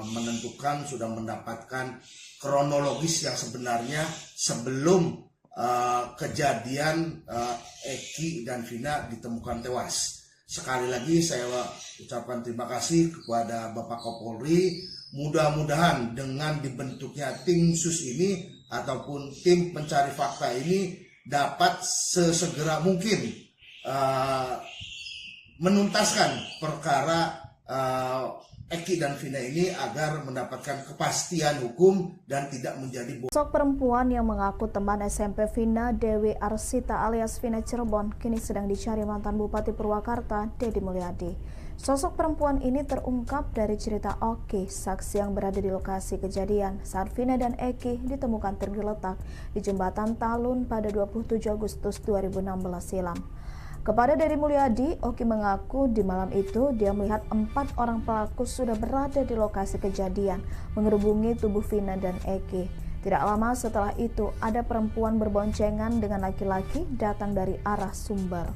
menentukan, sudah mendapatkan kronologis yang sebenarnya sebelum kejadian Eki dan Vina ditemukan tewas. Sekali lagi saya ucapkan terima kasih kepada Bapak Kapolri. Mudah-mudahan dengan dibentuknya tim sus ini ataupun tim pencari fakta ini dapat sesegera mungkin menuntaskan perkara Eki dan Vina ini agar mendapatkan kepastian hukum dan tidak menjadi Sosok perempuan yang mengaku teman SMP Vina, Dewi Arsita alias Vina Cirebon, kini sedang dicari mantan Bupati Purwakarta, Deddy Mulyadi. Sosok perempuan ini terungkap dari cerita Oki, saksi yang berada di lokasi kejadian saat Vina dan Eki ditemukan tergeletak di jembatan Talun pada 27 Agustus 2016 silam. Kepada Deddy Mulyadi, Oki mengaku di malam itu dia melihat 4 orang pelaku sudah berada di lokasi kejadian mengerubungi tubuh Vina dan Eki. Tidak lama setelah itu ada perempuan berboncengan dengan laki-laki datang dari arah Sumber.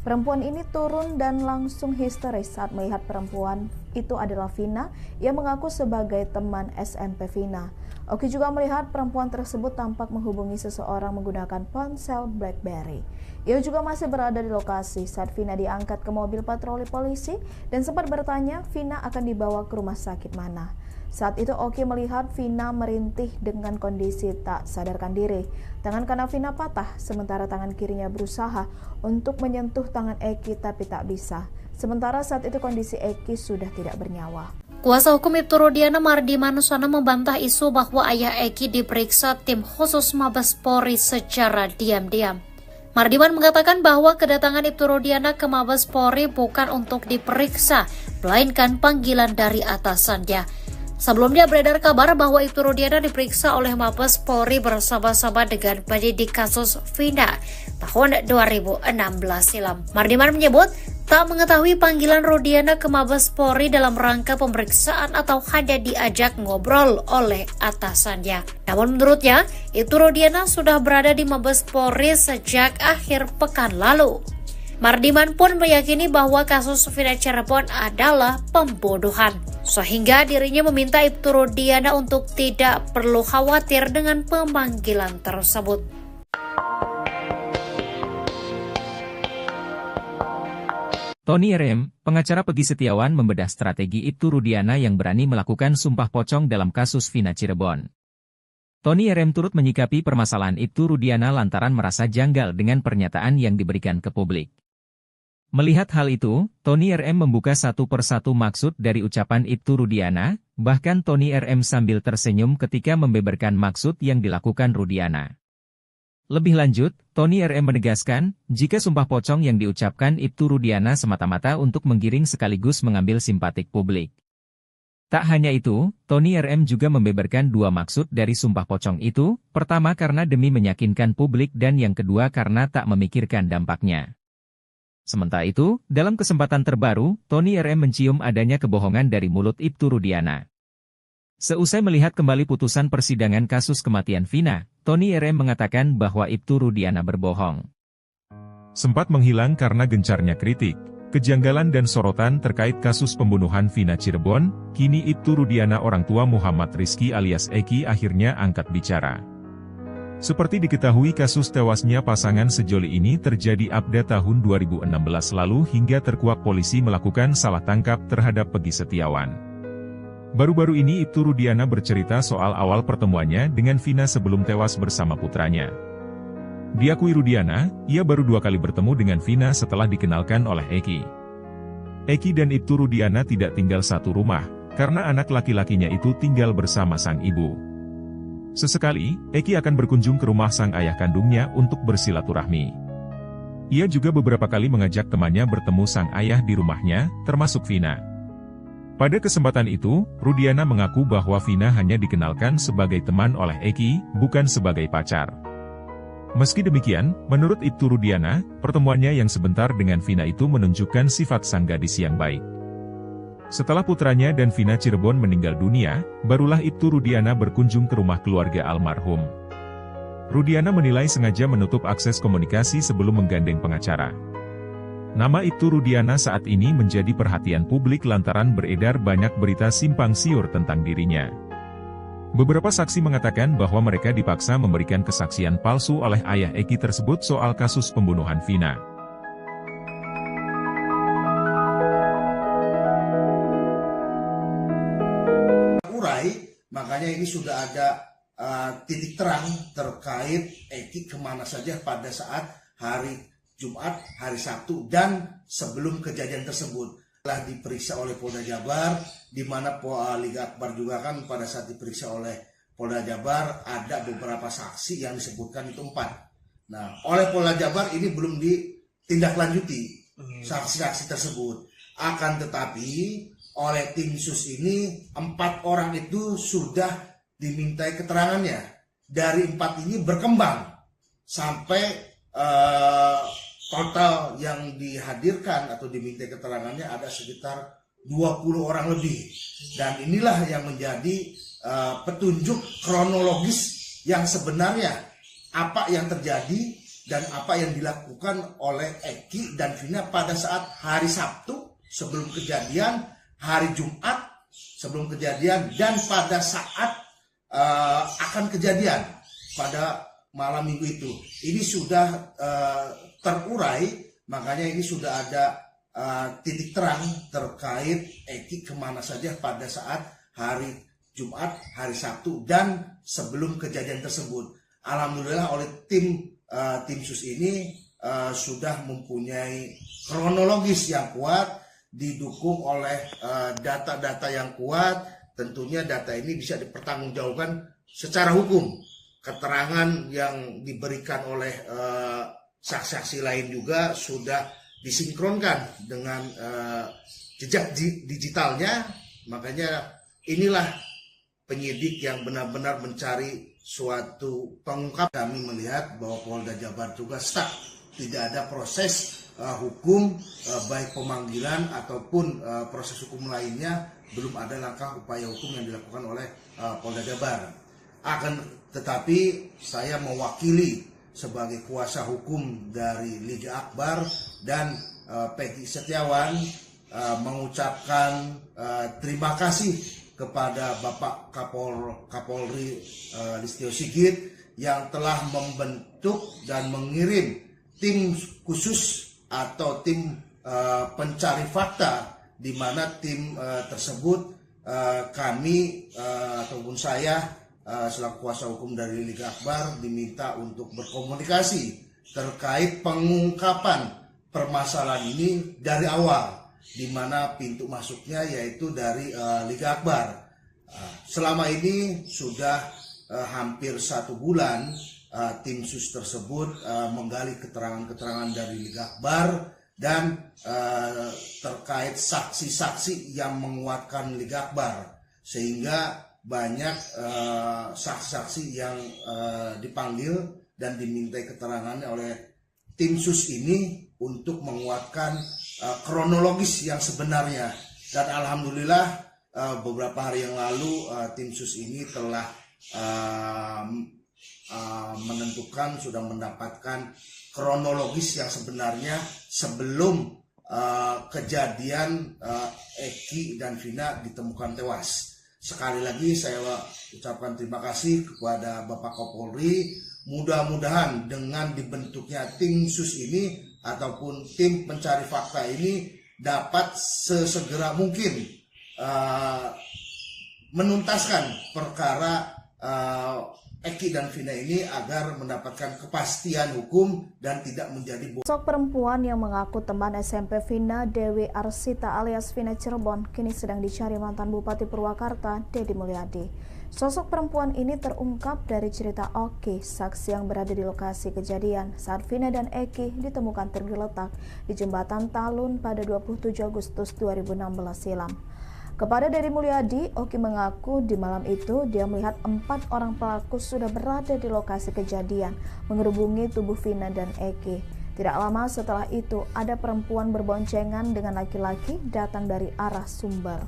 Perempuan ini turun dan langsung histeris saat melihat perempuan itu adalah Vina yang mengaku sebagai teman SMP Vina. Oki juga melihat perempuan tersebut tampak menghubungi seseorang menggunakan ponsel BlackBerry. Ia juga masih berada di lokasi saat Vina diangkat ke mobil patroli polisi dan sempat bertanya Vina akan dibawa ke rumah sakit mana. Saat itu Oki melihat Vina merintih dengan kondisi tak sadarkan diri. Tangan kanan Vina patah, sementara tangan kirinya berusaha untuk menyentuh tangan Eki tapi tak bisa. Sementara saat itu kondisi Eki sudah tidak bernyawa. Kuasa hukum Ibtu Rudiana Mardi Manuswana membantah isu bahwa ayah Eki diperiksa tim khusus Mabes Polri secara diam-diam. Mardiman mengatakan bahwa kedatangan Ibtu Rudiana ke Mabes Polri bukan untuk diperiksa, melainkan panggilan dari atasannya. Sebelumnya beredar kabar bahwa Ibtu Rudiana diperiksa oleh Mabes Polri bersama-sama dengan penyidik kasus Vina tahun 2016 silam. Mardiman menyebut tak mengetahui panggilan Rudiana ke Mabes Polri dalam rangka pemeriksaan atau hanya diajak ngobrol oleh atasannya. Namun menurutnya, Ibtu Rudiana sudah berada di Mabes Polri sejak akhir pekan lalu. Mardiman pun meyakini bahwa kasus Vina Cirebon adalah pembunuhan, sehingga dirinya meminta Ibtu Rudiana untuk tidak perlu khawatir dengan pemanggilan tersebut. Tony RM, pengacara Peggy Setiawan membedah strategi Ibtu Rudiana yang berani melakukan sumpah pocong dalam kasus Vina Cirebon. Tony RM turut menyikapi permasalahan Ibtu Rudiana lantaran merasa janggal dengan pernyataan yang diberikan ke publik. Melihat hal itu, Tony RM membuka satu persatu maksud dari ucapan Ibtu Rudiana, bahkan Tony RM sambil tersenyum ketika membeberkan maksud yang dilakukan Rudiana. Lebih lanjut, Tony RM menegaskan, jika sumpah pocong yang diucapkan Ibtu Rudiana semata-mata untuk menggiring sekaligus mengambil simpatik publik. Tak hanya itu, Tony RM juga membeberkan dua maksud dari sumpah pocong itu, pertama karena demi meyakinkan publik dan yang kedua karena tak memikirkan dampaknya. Sementara itu, dalam kesempatan terbaru, Tony RM mencium adanya kebohongan dari mulut Ibtu Rudiana. Seusai melihat kembali putusan persidangan kasus kematian Vina, Tony RM mengatakan bahwa Ibtu Rudiana berbohong. Sempat menghilang karena gencarnya kritik, kejanggalan dan sorotan terkait kasus pembunuhan Vina Cirebon, kini Ibtu Rudiana orang tua Muhammad Rizky alias Eki akhirnya angkat bicara. Seperti diketahui kasus tewasnya pasangan sejoli ini terjadi pada tahun 2016 lalu hingga terkuak polisi melakukan salah tangkap terhadap Peggy Setiawan. Baru-baru ini Ibtu Rudiana bercerita soal awal pertemuannya dengan Vina sebelum tewas bersama putranya. Diakui Rudiana, ia baru 2 kali bertemu dengan Vina setelah dikenalkan oleh Eki. Eki dan Ibtu Rudiana tidak tinggal satu rumah, karena anak laki-lakinya itu tinggal bersama sang ibu. Sesekali, Eki akan berkunjung ke rumah sang ayah kandungnya untuk bersilaturahmi. Ia juga beberapa kali mengajak temannya bertemu sang ayah di rumahnya, termasuk Vina. Pada kesempatan itu, Rudiana mengaku bahwa Vina hanya dikenalkan sebagai teman oleh Eki, bukan sebagai pacar. Meski demikian, menurut Ibtu Rudiana, pertemuannya yang sebentar dengan Vina itu menunjukkan sifat sang gadis yang baik. Setelah putranya dan Vina Cirebon meninggal dunia, barulah Ibtu Rudiana berkunjung ke rumah keluarga almarhum. Rudiana menilai sengaja menutup akses komunikasi sebelum menggandeng pengacara. Nama Ibtu Rudiana saat ini menjadi perhatian publik lantaran beredar banyak berita simpang siur tentang dirinya. Beberapa saksi mengatakan bahwa mereka dipaksa memberikan kesaksian palsu oleh ayah Eki tersebut soal kasus pembunuhan Vina. Makanya ini sudah ada titik terang terkait Eki kemana saja pada saat hari Jumat, hari Sabtu, dan sebelum kejadian tersebut. Telah diperiksa oleh Polda Jabar, di mana Liga Akbar juga kan pada saat diperiksa oleh Polda Jabar ada beberapa saksi yang disebutkan itu 4. Nah, oleh Polda Jabar ini belum ditindaklanjuti saksi-saksi tersebut. Akan tetapi oleh tim sus ini 4 orang itu sudah dimintai keterangannya. Dari 4 ini berkembang sampai total yang dihadirkan atau dimintai keterangannya ada sekitar 20 orang lebih. Dan inilah yang menjadi petunjuk kronologis yang sebenarnya apa yang terjadi dan apa yang dilakukan oleh Eki dan Vina pada saat hari Sabtu sebelum kejadian, hari Jumat sebelum kejadian, dan pada saat akan kejadian pada malam minggu itu. Ini sudah terurai, makanya ini sudah ada titik terang terkait Eki kemana saja pada saat hari Jumat, hari Sabtu, dan sebelum kejadian tersebut. Alhamdulillah oleh tim sus ini sudah mempunyai kronologis yang kuat, didukung oleh data-data yang kuat. Tentunya data ini bisa dipertanggungjawabkan secara hukum. Keterangan yang diberikan oleh saksi-saksi lain juga sudah disinkronkan dengan jejak digitalnya. Makanya inilah penyidik yang benar-benar mencari suatu pengungkap. Kami melihat bahwa Polda Jabar juga stuck, tidak ada proses hukum, baik pemanggilan ataupun proses hukum lainnya, belum ada langkah upaya hukum yang dilakukan oleh Polda Jabar. Akan tetapi saya mewakili sebagai kuasa hukum dari Liga Akbar dan Peggy Setiawan mengucapkan terima kasih kepada Bapak Kapolri Listio Sigit yang telah membentuk dan mengirim tim khusus atau tim pencari fakta, di mana tim tersebut kami ataupun saya selaku kuasa hukum dari Liga Akbar diminta untuk berkomunikasi terkait pengungkapan permasalahan ini dari awal, di mana pintu masuknya yaitu dari Liga Akbar. Selama ini sudah hampir 1 bulan tim sus tersebut menggali keterangan-keterangan dari Liga Akbar dan terkait saksi-saksi yang menguatkan Liga Akbar, sehingga banyak saksi-saksi yang dipanggil dan dimintai keterangannya oleh tim sus ini untuk menguatkan kronologis yang sebenarnya. Dan alhamdulillah beberapa hari yang lalu tim sus ini telah menentukan, sudah mendapatkan kronologis yang sebenarnya sebelum kejadian Eki dan Vina ditemukan tewas. Sekali lagi saya ucapkan terima kasih kepada Bapak Kapolri. Mudah-mudahan dengan dibentuknya tim sus ini ataupun tim pencari fakta ini dapat sesegera mungkin menuntaskan perkara Eki dan Vina ini agar mendapatkan kepastian hukum dan tidak menjadi Sosok perempuan yang mengaku teman SMP Vina, Dewi Arsita alias Vina Cirebon, kini sedang dicari mantan Bupati Purwakarta, Deddy Mulyadi. Sosok perempuan ini terungkap dari cerita Oki, saksi yang berada di lokasi kejadian saat Vina dan Eki ditemukan tergeletak di jembatan Talun pada 27 Agustus 2016 silam. Kepada Deddy Mulyadi, Oki mengaku di malam itu dia melihat 4 orang pelaku sudah berada di lokasi kejadian mengerubungi tubuh Vina dan Eki. Tidak lama setelah itu ada perempuan berboncengan dengan laki-laki datang dari arah Sumber.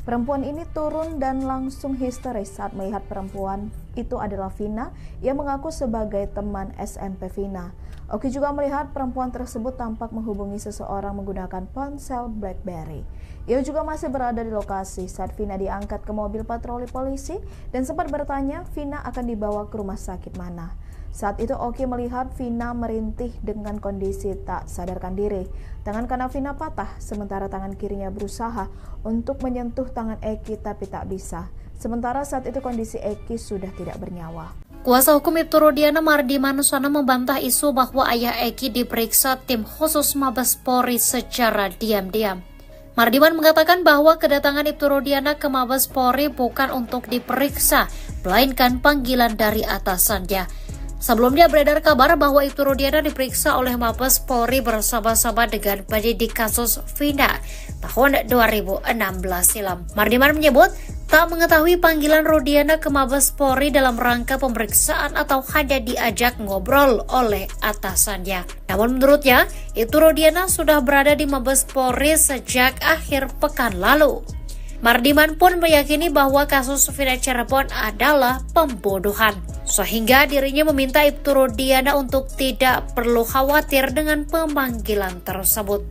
Perempuan ini turun dan langsung histeris saat melihat perempuan itu adalah Vina yang mengaku sebagai teman SMP Vina. Oki juga melihat perempuan tersebut tampak menghubungi seseorang menggunakan ponsel BlackBerry. Ia juga masih berada di lokasi saat Vina diangkat ke mobil patroli polisi dan sempat bertanya Vina akan dibawa ke rumah sakit mana. Saat itu Oki melihat Vina merintih dengan kondisi tak sadarkan diri. Tangan kanan Vina patah, sementara tangan kirinya berusaha untuk menyentuh tangan Eki tapi tak bisa. Sementara saat itu kondisi Eki sudah tidak bernyawa. Kuasa hukum Ibtu Rudiana Mardi Manuswana membantah isu bahwa ayah Eki diperiksa tim khusus Mabes Polri secara diam-diam. Mardiman mengatakan bahwa kedatangan Ibtu Rudiana ke Mabes Polri bukan untuk diperiksa, melainkan panggilan dari atasannya. Sebelumnya beredar kabar bahwa Ibtu Rudiana diperiksa oleh Mabes Polri bersama-sama dengan penyidik kasus Vina tahun 2016 silam. Mardiman menyebut tak mengetahui panggilan Rudiana ke Mabes Polri dalam rangka pemeriksaan atau hanya diajak ngobrol oleh atasannya. Namun menurutnya, Ibtu Rudiana sudah berada di Mabes Polri sejak akhir pekan lalu. Mardiman pun meyakini bahwa kasus Vina Cirebon adalah pembunuhan, sehingga dirinya meminta Ibtu Rudiana untuk tidak perlu khawatir dengan pemanggilan tersebut.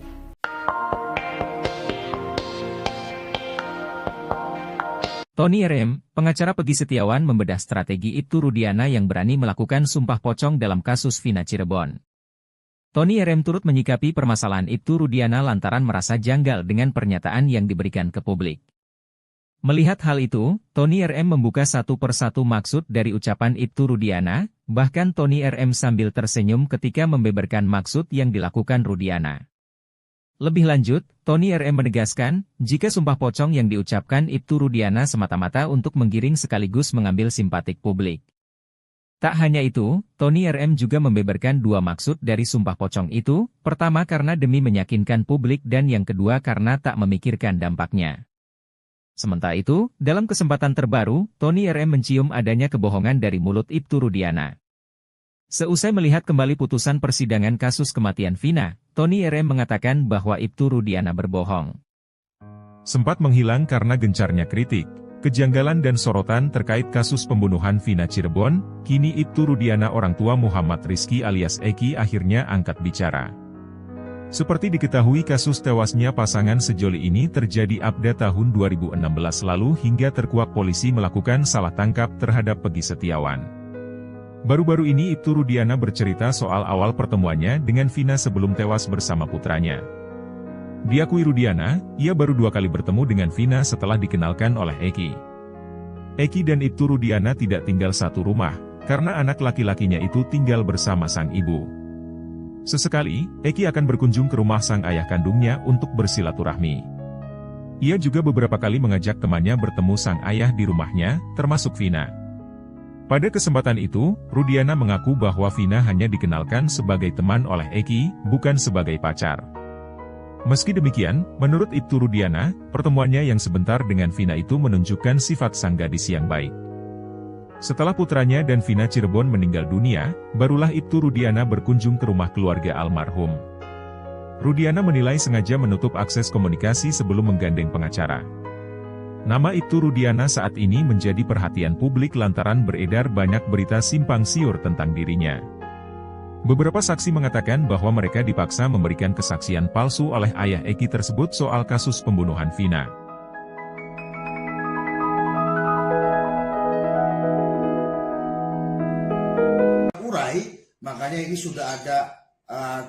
Tony RM, pengacara Peggy Setiawan membedah strategi Ibtu Rudiana yang berani melakukan sumpah pocong dalam kasus Vina Cirebon. Tony RM turut menyikapi permasalahan Ibtu Rudiana lantaran merasa janggal dengan pernyataan yang diberikan ke publik. Melihat hal itu, Tony RM membuka satu persatu maksud dari ucapan Ibtu Rudiana, bahkan Tony RM sambil tersenyum ketika membeberkan maksud yang dilakukan Rudiana. Lebih lanjut, Tony RM menegaskan, jika sumpah pocong yang diucapkan Ibtu Rudiana semata-mata untuk menggiring sekaligus mengambil simpatik publik. Tak hanya itu, Tony RM juga membeberkan dua maksud dari sumpah pocong itu, pertama karena demi meyakinkan publik dan yang kedua karena tak memikirkan dampaknya. Sementara itu, dalam kesempatan terbaru, Tony RM mencium adanya kebohongan dari mulut Ibtu Rudiana. Seusai melihat kembali putusan persidangan kasus kematian Vina, Tony RM mengatakan bahwa Ibtu Rudiana berbohong. Sempat menghilang karena gencarnya kritik, kejanggalan dan sorotan terkait kasus pembunuhan Vina Cirebon, kini Ibtu Rudiana orang tua Muhammad Rizky alias Eki akhirnya angkat bicara. Seperti diketahui kasus tewasnya pasangan sejoli ini terjadi pada tahun 2016 lalu hingga terkuak polisi melakukan salah tangkap terhadap Peggy Setiawan. Baru-baru ini Ibtu Rudiana bercerita soal awal pertemuannya dengan Vina sebelum tewas bersama putranya. Diakui Rudiana, ia baru 2 kali bertemu dengan Vina setelah dikenalkan oleh Eki. Eki dan Ibtu Rudiana tidak tinggal satu rumah, karena anak laki-lakinya itu tinggal bersama sang ibu. Sesekali, Eki akan berkunjung ke rumah sang ayah kandungnya untuk bersilaturahmi. Ia juga beberapa kali mengajak temannya bertemu sang ayah di rumahnya, termasuk Vina. Pada kesempatan itu, Rudiana mengaku bahwa Vina hanya dikenalkan sebagai teman oleh Eki, bukan sebagai pacar. Meski demikian, menurut Ibtu Rudiana, pertemuannya yang sebentar dengan Vina itu menunjukkan sifat sang gadis yang baik. Setelah putranya dan Vina Cirebon meninggal dunia, barulah Ibtu Rudiana berkunjung ke rumah keluarga almarhum. Rudiana menilai sengaja menutup akses komunikasi sebelum menggandeng pengacara. Nama Ibtu Rudiana saat ini menjadi perhatian publik lantaran beredar banyak berita simpang siur tentang dirinya. Beberapa saksi mengatakan bahwa mereka dipaksa memberikan kesaksian palsu oleh ayah Eki tersebut soal kasus pembunuhan Vina. Makanya ini sudah ada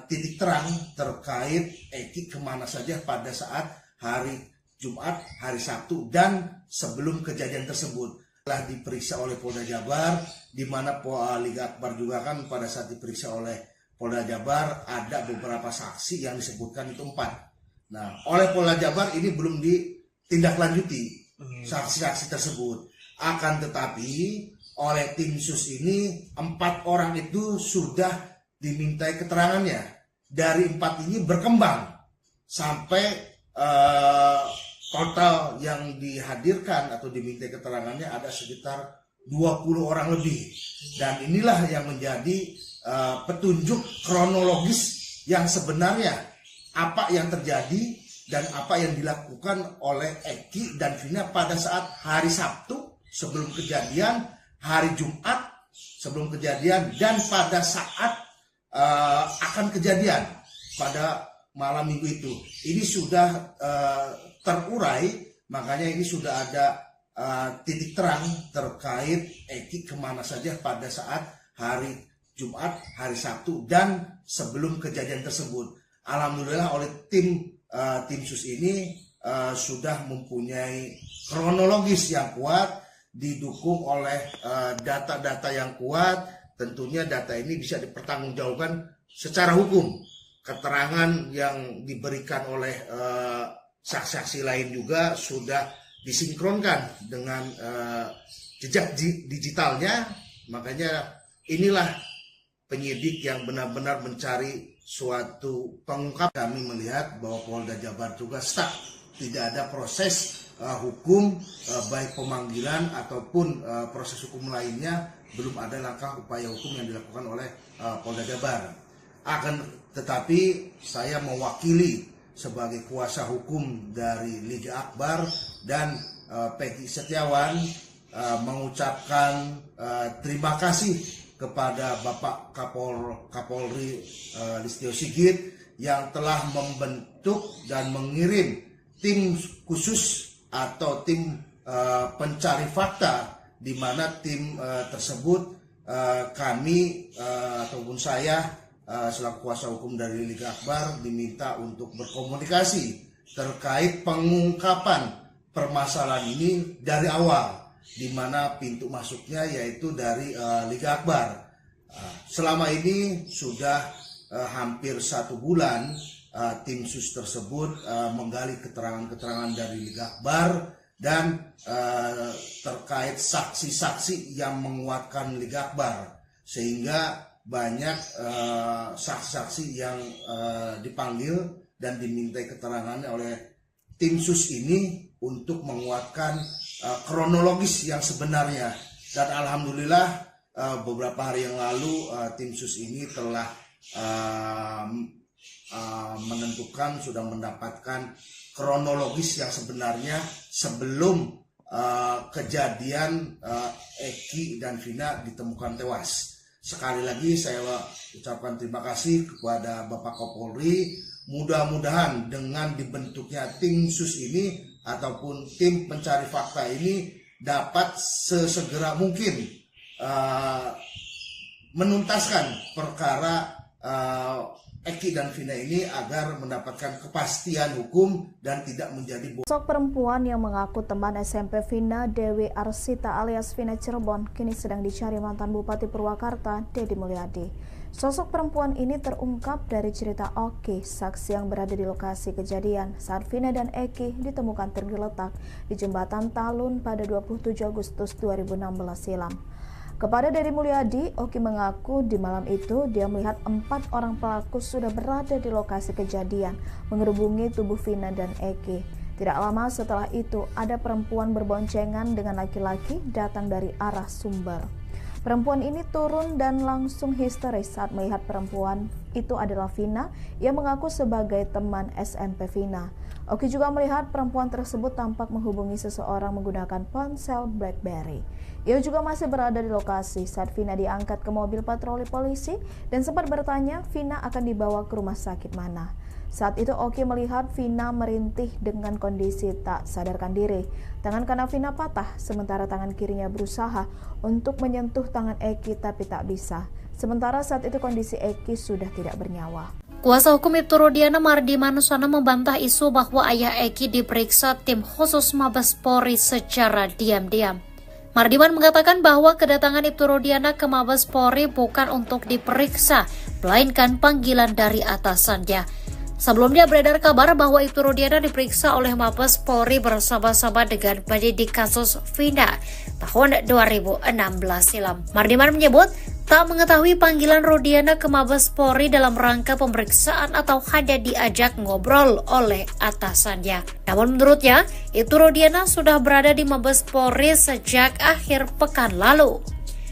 titik terang terkait Eki kemana saja pada saat hari Jumat, hari Sabtu, dan sebelum kejadian tersebut. Telah diperiksa oleh Polda Jabar, di mana Liga Akbar juga kan pada saat diperiksa oleh Polda Jabar, ada beberapa saksi yang disebutkan itu 4. Nah, oleh Polda Jabar ini belum ditindaklanjuti saksi-saksi tersebut. Akan tetapi, oleh tim sus ini 4 orang itu sudah dimintai keterangannya. Dari 4 ini berkembang sampai total yang dihadirkan atau dimintai keterangannya ada sekitar 20 orang lebih. Dan inilah yang menjadi petunjuk kronologis yang sebenarnya apa yang terjadi dan apa yang dilakukan oleh Eki dan Vina pada saat hari Sabtu sebelum kejadian, hari Jumat sebelum kejadian, dan pada saat akan kejadian pada malam minggu itu. Ini sudah terurai, makanya ini sudah ada titik terang terkait Eki kemana saja pada saat hari Jumat, hari Sabtu, dan sebelum kejadian tersebut. Alhamdulillah oleh tim sus ini sudah mempunyai kronologis yang kuat, didukung oleh data-data yang kuat. Tentunya data ini bisa dipertanggungjawabkan secara hukum. Keterangan yang diberikan oleh saksi-saksi lain juga sudah disinkronkan dengan jejak digitalnya. Makanya inilah penyidik yang benar-benar mencari suatu pengungkap. Kami melihat bahwa Polda Jabar juga stuck, tidak ada proses hukum, baik pemanggilan ataupun proses hukum lainnya, belum ada langkah upaya hukum yang dilakukan oleh Polda Jabar. Akan tetapi saya mewakili sebagai kuasa hukum dari Liga Akbar dan Peggy Setiawan mengucapkan terima kasih kepada Bapak Kapolri Listio Sigit yang telah membentuk dan mengirim tim khusus atau tim pencari fakta, di mana tim tersebut kami ataupun saya selaku kuasa hukum dari Liga Akbar diminta untuk berkomunikasi terkait pengungkapan permasalahan ini dari awal, di mana pintu masuknya yaitu dari Liga Akbar. Selama ini sudah hampir 1 bulan tim sus tersebut menggali keterangan-keterangan dari Liga Akbar dan terkait saksi-saksi yang menguatkan Liga Akbar, sehingga banyak saksi-saksi yang dipanggil dan dimintai keterangannya oleh tim sus ini untuk menguatkan kronologis yang sebenarnya. Dan alhamdulillah beberapa hari yang lalu tim sus ini telah menentukan, sudah mendapatkan kronologis yang sebenarnya sebelum kejadian Eki dan Vina ditemukan tewas. Sekali lagi saya ucapkan terima kasih kepada Bapak Kapolri. Mudah-mudahan dengan dibentuknya tim sus ini ataupun tim pencari fakta ini dapat sesegera mungkin menuntaskan perkara Eki dan Vina ini agar mendapatkan kepastian hukum dan tidak menjadi Sosok perempuan yang mengaku teman SMP Vina, Dewi Arsita alias Vina Cirebon, kini sedang dicari mantan Bupati Purwakarta, Deddy Mulyadi. Sosok perempuan ini terungkap dari cerita Oki, saksi yang berada di lokasi kejadian saat Vina dan Eki ditemukan tergeletak di Jembatan Talun pada 27 Agustus 2016 silam. Kepada Deddy Mulyadi, Oki mengaku di malam itu dia melihat 4 orang pelaku sudah berada di lokasi kejadian mengerubungi tubuh Vina dan Eki. Tidak lama setelah itu ada perempuan berboncengan dengan laki-laki datang dari arah sumber. Perempuan ini turun dan langsung histeris saat melihat perempuan itu adalah Vina yang mengaku sebagai teman SMP Vina. Oki juga melihat perempuan tersebut tampak menghubungi seseorang menggunakan ponsel BlackBerry. Ia juga masih berada di lokasi saat Vina diangkat ke mobil patroli polisi dan sempat bertanya Vina akan dibawa ke rumah sakit mana. Saat itu Oki melihat Vina merintih dengan kondisi tak sadarkan diri. Tangan kanan Vina patah, sementara tangan kirinya berusaha untuk menyentuh tangan Eki tapi tak bisa. Sementara saat itu kondisi Eki sudah tidak bernyawa. Kuasa hukum Ibtu Rudiana Mardi Manuswana membantah isu bahwa ayah Eki diperiksa tim khusus Mabes Polri secara diam-diam. Mardiman mengatakan bahwa kedatangan Ibtu Rudiana ke Mabes Polri bukan untuk diperiksa, melainkan panggilan dari atasannya. Sebelumnya beredar kabar bahwa Ibtu Rudiana diperiksa oleh Mabes Polri bersama-sama dengan penyidik kasus Vina tahun 2016 silam. Mardiman menyebut tak mengetahui panggilan Rudiana ke Mabes Polri dalam rangka pemeriksaan atau hanya diajak ngobrol oleh atasannya. Namun menurutnya, Ibtu Rudiana sudah berada di Mabes Polri sejak akhir pekan lalu.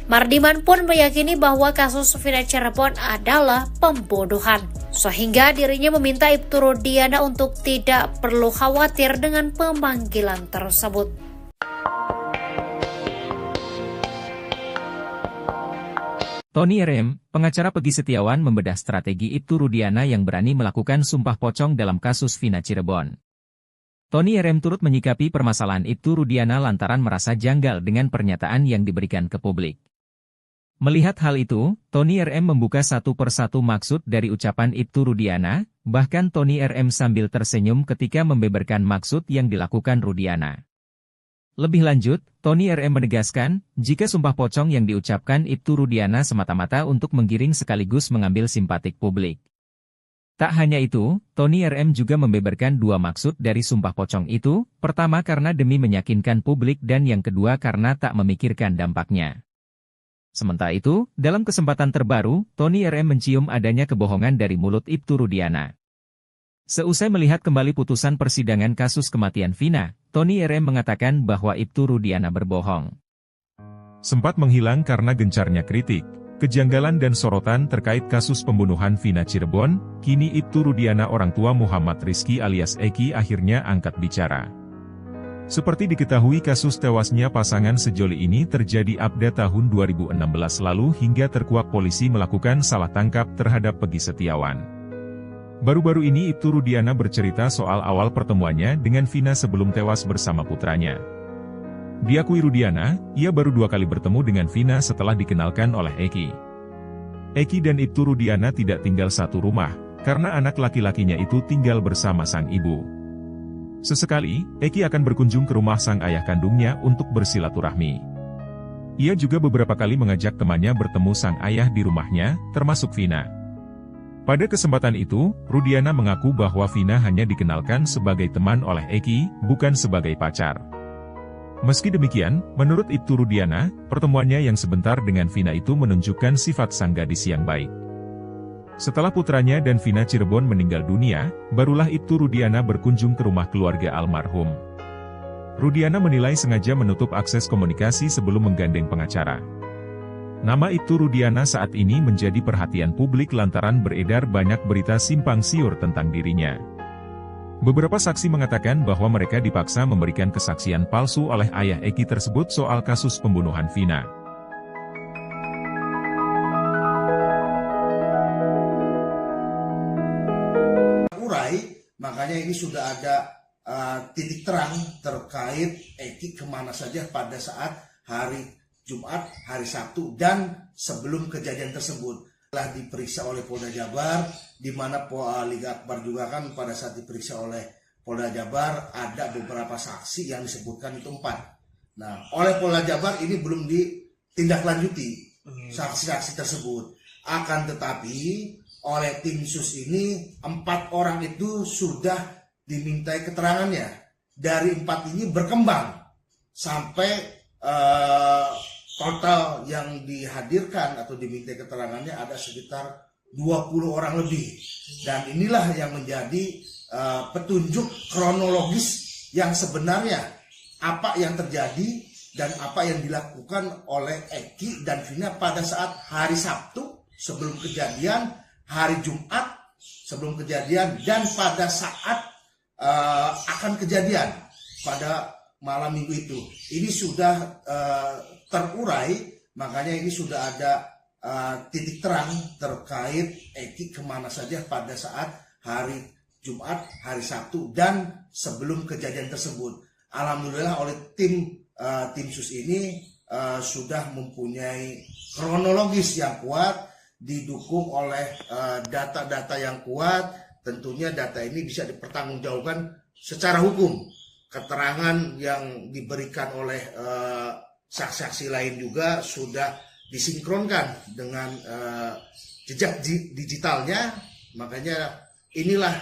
Mardiman pun meyakini bahwa kasus Vina Cirebon adalah pembunuhan, sehingga dirinya meminta Ibtu Rudiana untuk tidak perlu khawatir dengan pemanggilan tersebut. Tony RM, pengacara Peggy Setiawan membedah strategi Ibtu Rudiana yang berani melakukan sumpah pocong dalam kasus Vina Cirebon. Tony RM turut menyikapi permasalahan Ibtu Rudiana lantaran merasa janggal dengan pernyataan yang diberikan ke publik. Melihat hal itu, Tony RM membuka satu persatu maksud dari ucapan Ibtu Rudiana, bahkan Tony RM sambil tersenyum ketika membeberkan maksud yang dilakukan Rudiana. Lebih lanjut, Tony RM menegaskan, jika sumpah pocong yang diucapkan Ibtu Rudiana semata-mata untuk menggiring sekaligus mengambil simpatik publik. Tak hanya itu, Tony RM juga membeberkan dua maksud dari sumpah pocong itu, pertama karena demi meyakinkan publik dan yang kedua karena tak memikirkan dampaknya. Sementara itu, dalam kesempatan terbaru, Tony RM mencium adanya kebohongan dari mulut Ibtu Rudiana. Seusai melihat kembali putusan persidangan kasus kematian Vina, Tony RM mengatakan bahwa Ibtu Rudiana berbohong. Sempat menghilang karena gencarnya kritik, kejanggalan dan sorotan terkait kasus pembunuhan Vina Cirebon, kini Ibtu Rudiana orang tua Muhammad Rizky alias Eki akhirnya angkat bicara. Seperti diketahui kasus tewasnya pasangan sejoli ini terjadi pada tahun 2016 lalu hingga terkuak polisi melakukan salah tangkap terhadap Peggy Setiawan. Baru-baru ini Ibtu Rudiana bercerita soal awal pertemuannya dengan Vina sebelum tewas bersama putranya. Diakui Rudiana, ia baru 2 kali bertemu dengan Vina setelah dikenalkan oleh Eki. Eki dan Ibtu Rudiana tidak tinggal satu rumah, karena anak laki-lakinya itu tinggal bersama sang ibu. Sesekali, Eki akan berkunjung ke rumah sang ayah kandungnya untuk bersilaturahmi. Ia juga beberapa kali mengajak temannya bertemu sang ayah di rumahnya, termasuk Vina. Pada kesempatan itu, Rudiana mengaku bahwa Vina hanya dikenalkan sebagai teman oleh Eki, bukan sebagai pacar. Meski demikian, menurut Ibtu Rudiana, pertemuannya yang sebentar dengan Vina itu menunjukkan sifat sang gadis yang baik. Setelah putranya dan Vina Cirebon meninggal dunia, barulah Ibtu Rudiana berkunjung ke rumah keluarga almarhum. Rudiana menilai sengaja menutup akses komunikasi sebelum menggandeng pengacara. Nama Ibtu Rudiana saat ini menjadi perhatian publik lantaran beredar banyak berita simpang siur tentang dirinya. Beberapa saksi mengatakan bahwa mereka dipaksa memberikan kesaksian palsu oleh ayah Eki tersebut soal kasus pembunuhan Vina. Makanya ini sudah ada titik terang terkait Eki kemana saja pada saat hari Jumat, hari Sabtu, dan sebelum kejadian tersebut. Telah diperiksa oleh Polda Jabar, di mana Liga Akbar juga kan pada saat diperiksa oleh Polda Jabar, ada beberapa saksi yang disebutkan itu 4. Nah, oleh Polda Jabar ini belum ditindaklanjuti saksi-saksi tersebut. Akan tetapi, oleh tim sus ini, 4 orang itu sudah dimintai keterangannya. Dari 4 ini berkembang sampai total yang dihadirkan atau diminta keterangannya ada sekitar 20 orang lebih. Dan inilah yang menjadi petunjuk kronologis yang sebenarnya apa yang terjadi dan apa yang dilakukan oleh Eki dan Vina pada saat hari Sabtu sebelum kejadian, hari Jumat sebelum kejadian, dan pada saat akan kejadian pada malam minggu itu. Ini sudah terurai, makanya ini sudah ada titik terang terkait Eki kemana saja pada saat hari Jumat, hari Sabtu, dan sebelum kejadian tersebut. Alhamdulillah oleh tim sus ini sudah mempunyai kronologis yang kuat, didukung oleh data-data yang kuat. Tentunya data ini bisa dipertanggungjawabkan secara hukum. Keterangan yang diberikan oleh saksi-saksi lain juga sudah disinkronkan dengan jejak digitalnya. Makanya inilah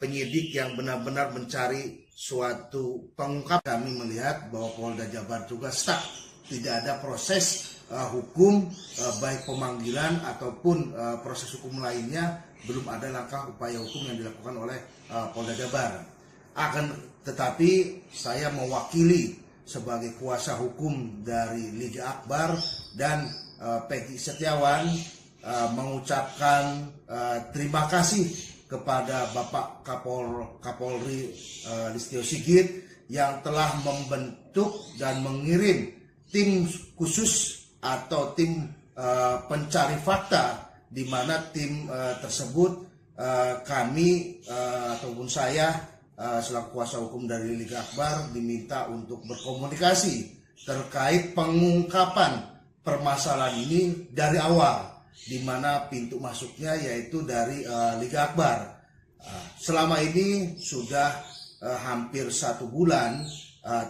penyidik yang benar-benar mencari suatu pengungkap. Kami melihat bahwa Polda Jabar juga stuck, tidak ada proses hukum baik pemanggilan ataupun proses hukum lainnya, belum ada langkah upaya hukum yang dilakukan oleh Polda Jabar. Tetapi saya mewakili sebagai kuasa hukum dari Liga Akbar dan Peggy Setiawan mengucapkan terima kasih kepada Bapak Kapolri Listio Sigit yang telah membentuk dan mengirim tim khusus atau tim pencari fakta, di mana tim tersebut kami ataupun saya selaku kuasa hukum dari Liga Akbar diminta untuk berkomunikasi terkait pengungkapan permasalahan ini dari awal, di mana pintu masuknya yaitu dari Liga Akbar. Selama ini sudah hampir 1 bulan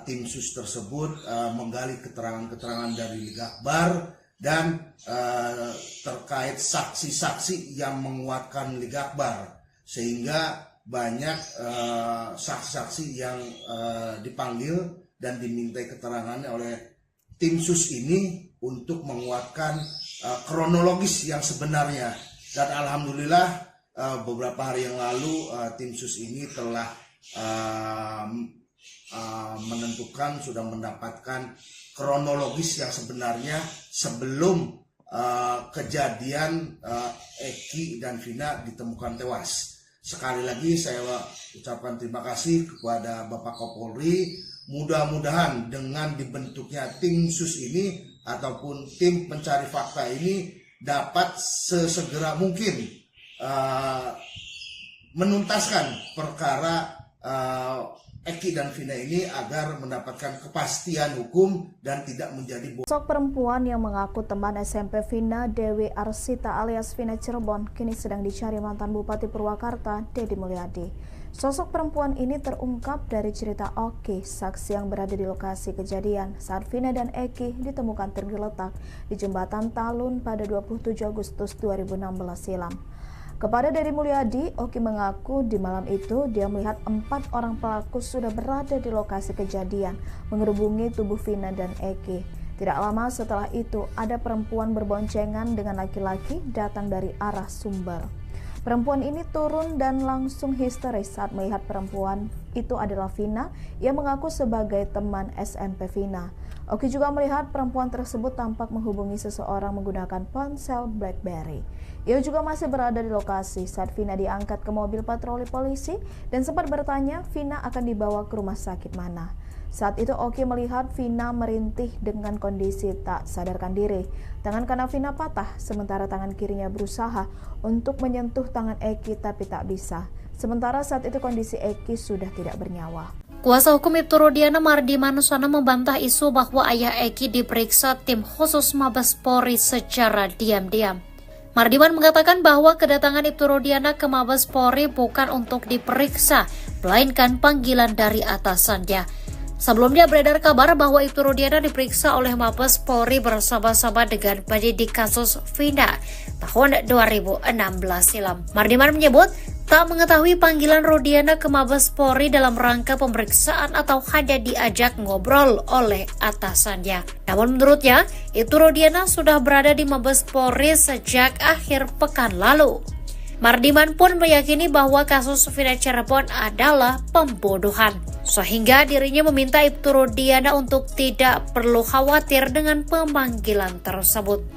tim sus tersebut menggali keterangan-keterangan dari Liga Akbar dan terkait saksi-saksi yang menguatkan Liga Akbar, sehingga banyak saksi-saksi yang dipanggil dan dimintai keterangannya oleh tim sus ini untuk menguatkan kronologis yang sebenarnya. Dan alhamdulillah beberapa hari yang lalu tim sus ini telah menentukan, sudah mendapatkan kronologis yang sebenarnya sebelum kejadian Eki dan Vina ditemukan tewas. Sekali lagi saya ucapkan terima kasih kepada Bapak Kapolri. Mudah-mudahan dengan dibentuknya tim sus ini ataupun tim pencari fakta ini dapat sesegera mungkin menuntaskan perkara Eki dan Vina ini agar mendapatkan kepastian hukum dan tidak menjadi Sosok perempuan yang mengaku teman SMP Vina, Dewi Arsita alias Vina Cirebon, kini sedang dicari mantan Bupati Purwakarta, Deddy Mulyadi. Sosok perempuan ini terungkap dari cerita Oki, saksi yang berada di lokasi kejadian saat Vina dan Eki ditemukan tergeletak di Jembatan Talun pada 27 Agustus 2016 silam. Kepada Deddy Mulyadi, Oki mengaku di malam itu dia melihat 4 orang pelaku sudah berada di lokasi kejadian mengerubungi tubuh Vina dan Eki. Tidak lama setelah itu ada perempuan berboncengan dengan laki-laki datang dari arah sumber. Perempuan ini turun dan langsung histeris saat melihat perempuan itu adalah Vina yang mengaku sebagai teman SMP Vina. Oki juga melihat perempuan tersebut tampak menghubungi seseorang menggunakan ponsel BlackBerry. Ia juga masih berada di lokasi saat Vina diangkat ke mobil patroli polisi dan sempat bertanya Vina akan dibawa ke rumah sakit mana. Saat itu Oki melihat Vina merintih dengan kondisi tak sadarkan diri. Tangan kanan Vina patah, sementara tangan kirinya berusaha untuk menyentuh tangan Eki tapi tak bisa. Sementara saat itu kondisi Eki sudah tidak bernyawa. Kuasa hukum Ibtu Rudiana Mardi Manuswana membantah isu bahwa ayah Eki diperiksa tim khusus Mabes Polri secara diam-diam. Mardiman mengatakan bahwa kedatangan Ibtu Rudiana ke Mabes Polri bukan untuk diperiksa, melainkan panggilan dari atasannya. Sebelumnya beredar kabar bahwa Ibtu Rudiana diperiksa oleh Mabes Polri bersama-sama dengan penyidik kasus Vina tahun 2016 silam. Mardiman menyebut tak mengetahui panggilan Rudiana ke Mabes Polri dalam rangka pemeriksaan atau hanya diajak ngobrol oleh atasannya. Namun menurutnya, Ibtu Rudiana sudah berada di Mabes Polri sejak akhir pekan lalu. Mardiman pun meyakini bahwa kasus Vina Cirebon adalah pembunuhan, sehingga dirinya meminta Ibtu Rudiana untuk tidak perlu khawatir dengan pemanggilan tersebut.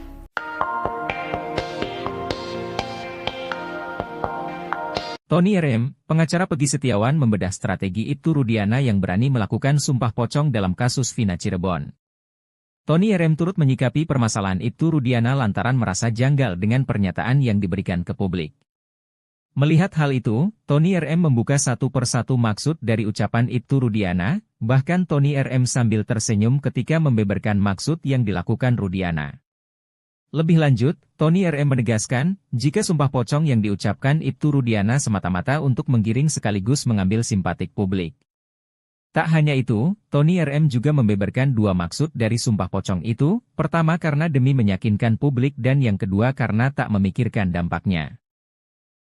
Tony RM, pengacara Peggy Setiawan membedah strategi Ibtu Rudiana yang berani melakukan sumpah pocong dalam kasus Vina Cirebon. Tony RM turut menyikapi permasalahan Ibtu Rudiana lantaran merasa janggal dengan pernyataan yang diberikan ke publik. Melihat hal itu, Tony RM membuka satu persatu maksud dari ucapan Ibtu Rudiana, bahkan Tony RM sambil tersenyum ketika membeberkan maksud yang dilakukan Rudiana. Lebih lanjut, Tony RM menegaskan, jika sumpah pocong yang diucapkan Ibtu Rudiana semata-mata untuk menggiring sekaligus mengambil simpatik publik. Tak hanya itu, Tony RM juga membeberkan 2 maksud dari sumpah pocong itu, pertama karena demi meyakinkan publik dan yang kedua karena tak memikirkan dampaknya.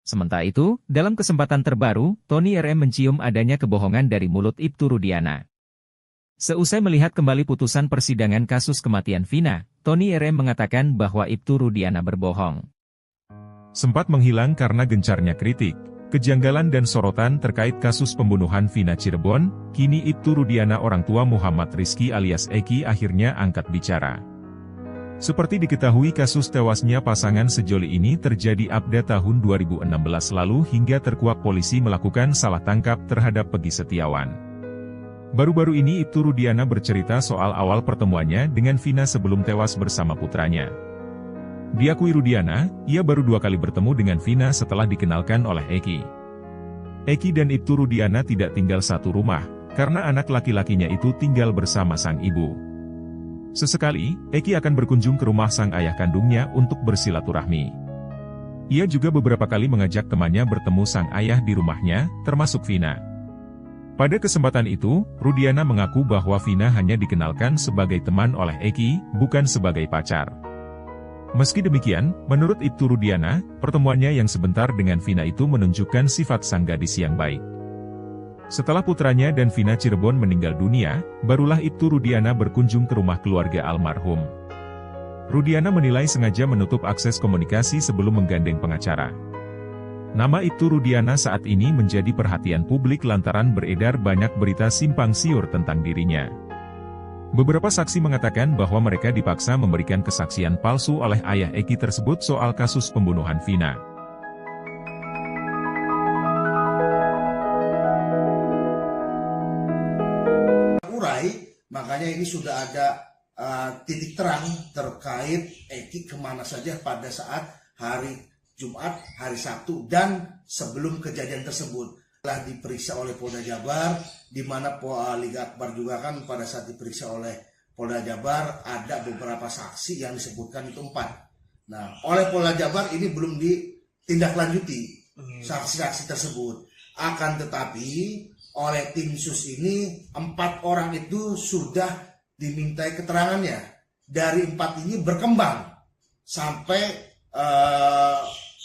Sementara itu, dalam kesempatan terbaru, Tony RM mencium adanya kebohongan dari mulut Ibtu Rudiana. Seusai melihat kembali putusan persidangan kasus kematian Vina, Tony RM mengatakan bahwa Ibtu Rudiana berbohong. Sempat menghilang karena gencarnya kritik, kejanggalan dan sorotan terkait kasus pembunuhan Vina Cirebon, kini Ibtu Rudiana orang tua Muhammad Rizky alias Eki akhirnya angkat bicara. Seperti diketahui kasus tewasnya pasangan sejoli ini terjadi update tahun 2016 lalu hingga terkuak polisi melakukan salah tangkap terhadap Peggy Setiawan. Baru-baru ini Ibtu Rudiana bercerita soal awal pertemuannya dengan Vina sebelum tewas bersama putranya. Diakui Rudiana, ia baru 2 kali bertemu dengan Vina setelah dikenalkan oleh Eki. Eki dan Ibtu Rudiana tidak tinggal satu rumah, karena anak laki-lakinya itu tinggal bersama sang ibu. Sesekali, Eki akan berkunjung ke rumah sang ayah kandungnya untuk bersilaturahmi. Ia juga beberapa kali mengajak temannya bertemu sang ayah di rumahnya, termasuk Vina. Pada kesempatan itu, Rudiana mengaku bahwa Vina hanya dikenalkan sebagai teman oleh Eki, bukan sebagai pacar. Meski demikian, menurut Ibtu Rudiana, pertemuannya yang sebentar dengan Vina itu menunjukkan sifat sang gadis yang baik. Setelah putranya dan Vina Cirebon meninggal dunia, barulah Ibtu Rudiana berkunjung ke rumah keluarga almarhum. Rudiana menilai sengaja menutup akses komunikasi sebelum menggandeng pengacara. Nama Ibtu Rudiana saat ini menjadi perhatian publik lantaran beredar banyak berita simpang siur tentang dirinya. Beberapa saksi mengatakan bahwa mereka dipaksa memberikan kesaksian palsu oleh ayah Eki tersebut soal kasus pembunuhan Vina. Makanya ini sudah ada titik terang terkait Eki kemana saja pada saat hari Jumat, hari Sabtu, dan sebelum kejadian tersebut. Telah diperiksa oleh Polda Jabar, di mana Liga Akbar juga kan pada saat diperiksa oleh Polda Jabar ada beberapa saksi yang disebutkan itu 4. Nah, oleh Polda Jabar ini belum ditindaklanjuti saksi-saksi tersebut. Akan tetapi oleh tim sus ini 4 orang itu sudah dimintai keterangannya. Dari 4 ini berkembang sampai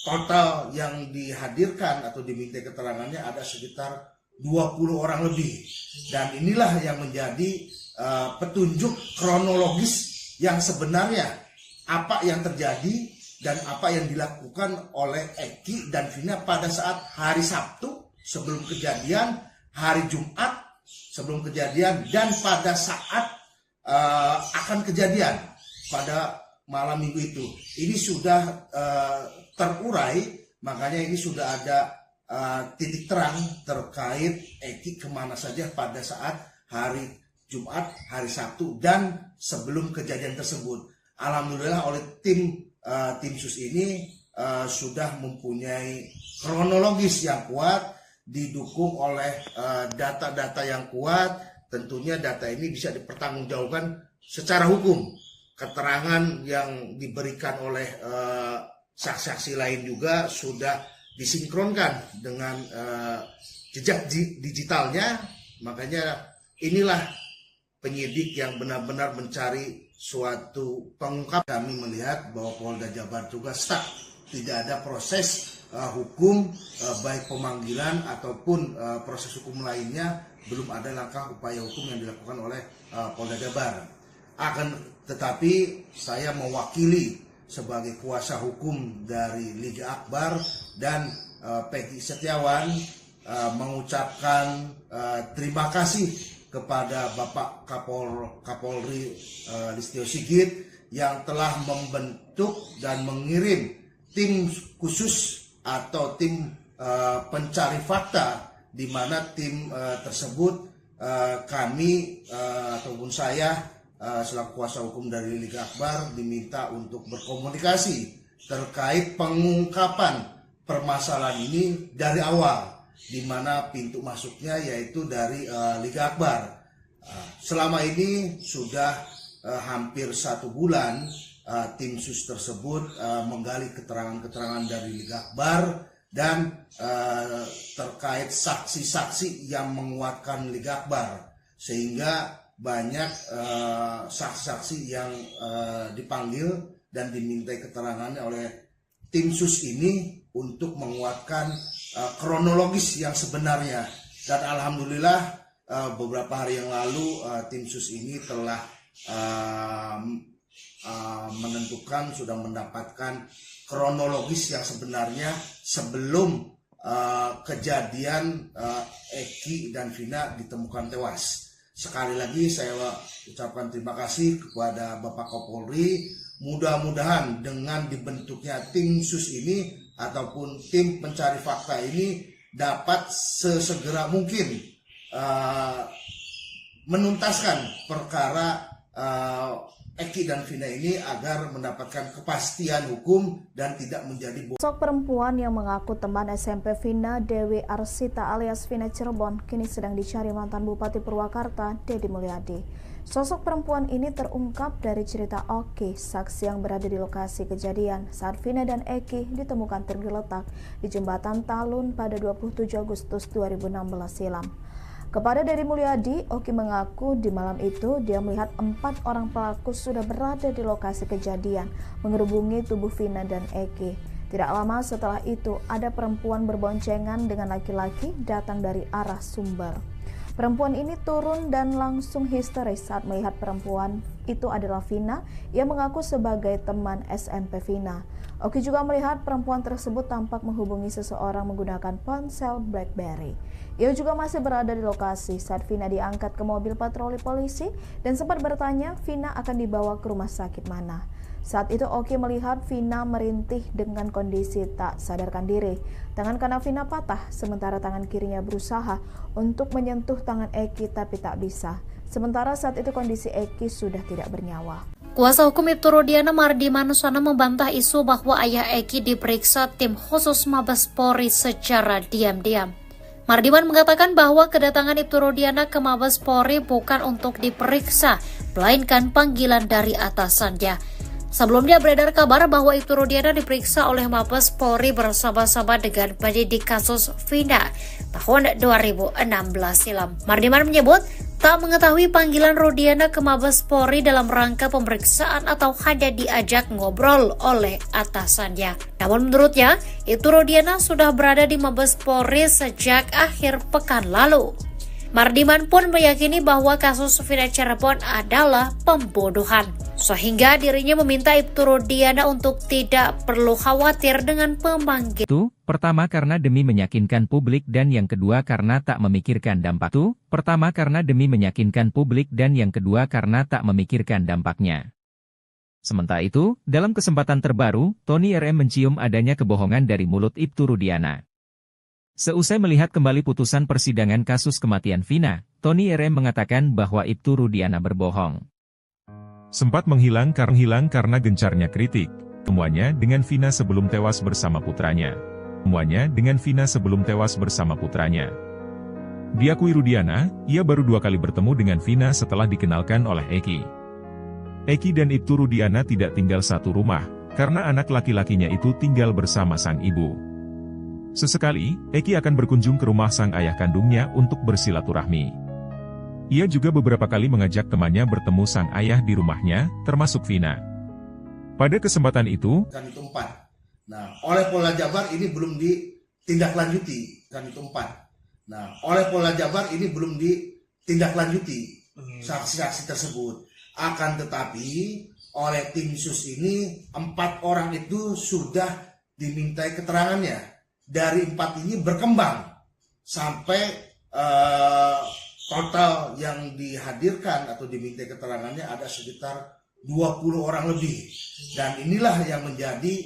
total yang dihadirkan atau dimintai keterangannya ada sekitar 20 orang lebih. Dan inilah yang menjadi petunjuk kronologis yang sebenarnya apa yang terjadi dan apa yang dilakukan oleh Eki dan Vina pada saat hari Sabtu sebelum kejadian, hari Jumat sebelum kejadian, dan pada saat akan kejadian pada malam minggu itu. Ini sudah terurai, makanya ini sudah ada titik terang terkait Eki kemana saja pada saat hari Jumat, hari Sabtu, dan sebelum kejadian tersebut. Alhamdulillah oleh tim sus ini sudah mempunyai kronologis yang kuat, didukung oleh data-data yang kuat. Tentunya data ini bisa dipertanggungjawabkan secara hukum. Keterangan yang diberikan oleh saksi-saksi lain juga sudah disinkronkan dengan jejak digitalnya. Makanya inilah penyidik yang benar-benar mencari suatu pengungkap. Kami melihat bahwa Polda Jabar juga stuck, tidak ada proses hukum, baik pemanggilan ataupun proses hukum lainnya, belum ada langkah upaya hukum yang dilakukan oleh Polda Jabar. Tetapi saya mewakili sebagai kuasa hukum dari Liga Akbar dan Peggy Setiawan mengucapkan terima kasih kepada Bapak Kapolri Listio Sigit yang telah membentuk dan mengirim tim khusus atau tim pencari fakta, di mana tim tersebut kami ataupun saya selaku kuasa hukum dari Liga Akbar diminta untuk berkomunikasi terkait pengungkapan permasalahan ini dari awal, di mana pintu masuknya yaitu dari Liga Akbar. Selama ini sudah hampir 1 bulan tim sus tersebut menggali keterangan-keterangan dari Liga Akbar dan terkait saksi-saksi yang menguatkan Liga Akbar, sehingga banyak saksi-saksi yang dipanggil dan dimintai keterangannya oleh tim sus ini untuk menguatkan kronologis yang sebenarnya. Dan alhamdulillah beberapa hari yang lalu tim sus ini telah menentukan, sudah mendapatkan kronologis yang sebenarnya sebelum kejadian Eki dan Vina ditemukan tewas. Sekali lagi saya ucapkan terima kasih kepada Bapak Kapolri. Mudah-mudahan dengan dibentuknya tim sus ini ataupun tim pencari fakta ini dapat sesegera mungkin menuntaskan perkara Eki dan Vina ini agar mendapatkan kepastian hukum dan tidak menjadi Sosok perempuan yang mengaku teman SMP Vina, Dewi Arsita alias Vina Cirebon, kini sedang dicari mantan Bupati Purwakarta, Deddy Mulyadi. Sosok perempuan ini terungkap dari cerita Oki, saksi yang berada di lokasi kejadian saat Vina dan Eki ditemukan tergeletak di jembatan Talun pada 27 Agustus 2016 silam. Kepada Deddy Mulyadi, Oki mengaku di malam itu dia melihat 4 orang pelaku sudah berada di lokasi kejadian mengerubungi tubuh Vina dan Eki. Tidak lama setelah itu, ada perempuan berboncengan dengan laki-laki datang dari arah Sumber. Perempuan ini turun dan langsung histeris saat melihat perempuan itu adalah Vina yang mengaku sebagai teman SMP Vina. Oki juga melihat perempuan tersebut tampak menghubungi seseorang menggunakan ponsel BlackBerry. Ia juga masih berada di lokasi saat Vina diangkat ke mobil patroli polisi dan sempat bertanya Vina akan dibawa ke rumah sakit mana. Saat itu Oki melihat Vina merintih dengan kondisi tak sadarkan diri. Tangan kanan Vina patah, sementara tangan kirinya berusaha untuk menyentuh tangan Eki tapi tak bisa. Sementara saat itu kondisi Eki sudah tidak bernyawa. Kuasa hukum Ibtu Rudiana Mardi Manuswana membantah isu bahwa ayah Eki diperiksa tim khusus Mabes Polri secara diam-diam. Mardiman mengatakan bahwa kedatangan Ibtu Rudiana ke Mabes Polri bukan untuk diperiksa, melainkan panggilan dari atasannya. Sebelumnya beredar kabar bahwa Ibtu Rudiana diperiksa oleh Mabes Polri bersama-sama dengan penyidik kasus Vina tahun 2016 silam. Mardiman menyebut tak mengetahui panggilan Rudiana ke Mabes Polri dalam rangka pemeriksaan atau hanya diajak ngobrol oleh atasannya. Namun menurutnya, Ibtu Rudiana sudah berada di Mabes Polri sejak akhir pekan lalu. Mardiman pun meyakini bahwa kasus Vina Cirebon adalah pembunuhan, sehingga dirinya meminta Ibtu Rudiana untuk tidak perlu khawatir dengan pemanggilan. Itu, pertama karena demi meyakinkan publik dan yang kedua karena tak memikirkan dampak. Pertama karena demi meyakinkan publik dan yang kedua karena tak memikirkan dampaknya. Sementara itu, dalam kesempatan terbaru, Tony RM mencium adanya kebohongan dari mulut Ibtu Rudiana. Seusai melihat kembali putusan persidangan kasus kematian Vina, Tony RM mengatakan bahwa Ibtu Rudiana berbohong. Sempat menghilang karena gencarnya kritik. Temuannya dengan Vina sebelum tewas bersama putranya. Diakui Rudiana, ia baru 2 kali bertemu dengan Vina setelah dikenalkan oleh Eki. Eki dan Ibtu Rudiana tidak tinggal satu rumah, karena anak laki-lakinya itu tinggal bersama sang ibu. Sesekali, Eki akan berkunjung ke rumah sang ayah kandungnya untuk bersilaturahmi. Ia juga beberapa kali mengajak temannya bertemu sang ayah di rumahnya, termasuk Vina. Pada kesempatan itu, kan itu 4. Nah, oleh Polda Jabar ini belum ditindaklanjuti, kan itu 4. Nah, oleh Polda Jabar ini belum ditindaklanjuti saksi-saksi tersebut. Akan tetapi, oleh tim sus ini 4 orang itu sudah dimintai keterangannya. Dari 4 ini berkembang sampai total yang dihadirkan atau diminta keterangannya ada sekitar 20 orang lebih. Dan inilah yang menjadi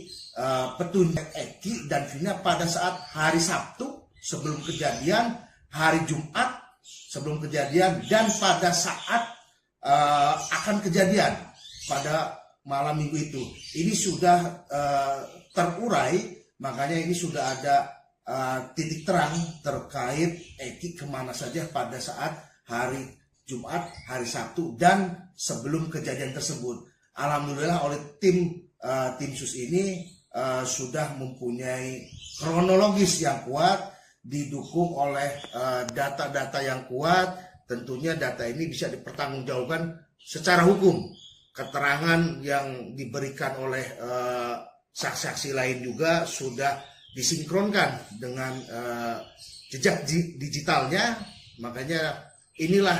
petunjuk Eki dan Vina pada saat hari Sabtu sebelum kejadian, hari Jumat sebelum kejadian, dan pada saat akan kejadian pada malam minggu itu. Ini sudah terurai. Makanya ini sudah ada titik terang terkait Eki kemana saja pada saat hari Jumat, hari Sabtu, dan sebelum kejadian tersebut. Alhamdulillah oleh tim sus ini sudah mempunyai kronologis yang kuat, didukung oleh data-data yang kuat. Tentunya data ini bisa dipertanggungjawabkan secara hukum. Keterangan yang diberikan oleh saksi-saksi lain juga sudah disinkronkan dengan jejak digitalnya. Makanya inilah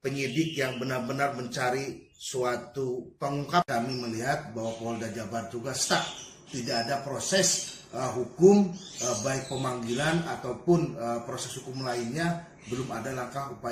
penyidik yang benar-benar mencari suatu pengungkap. Kami melihat bahwa Polda Jabar juga stuck, tidak ada proses hukum baik pemanggilan ataupun proses hukum lainnya, belum ada langkah upaya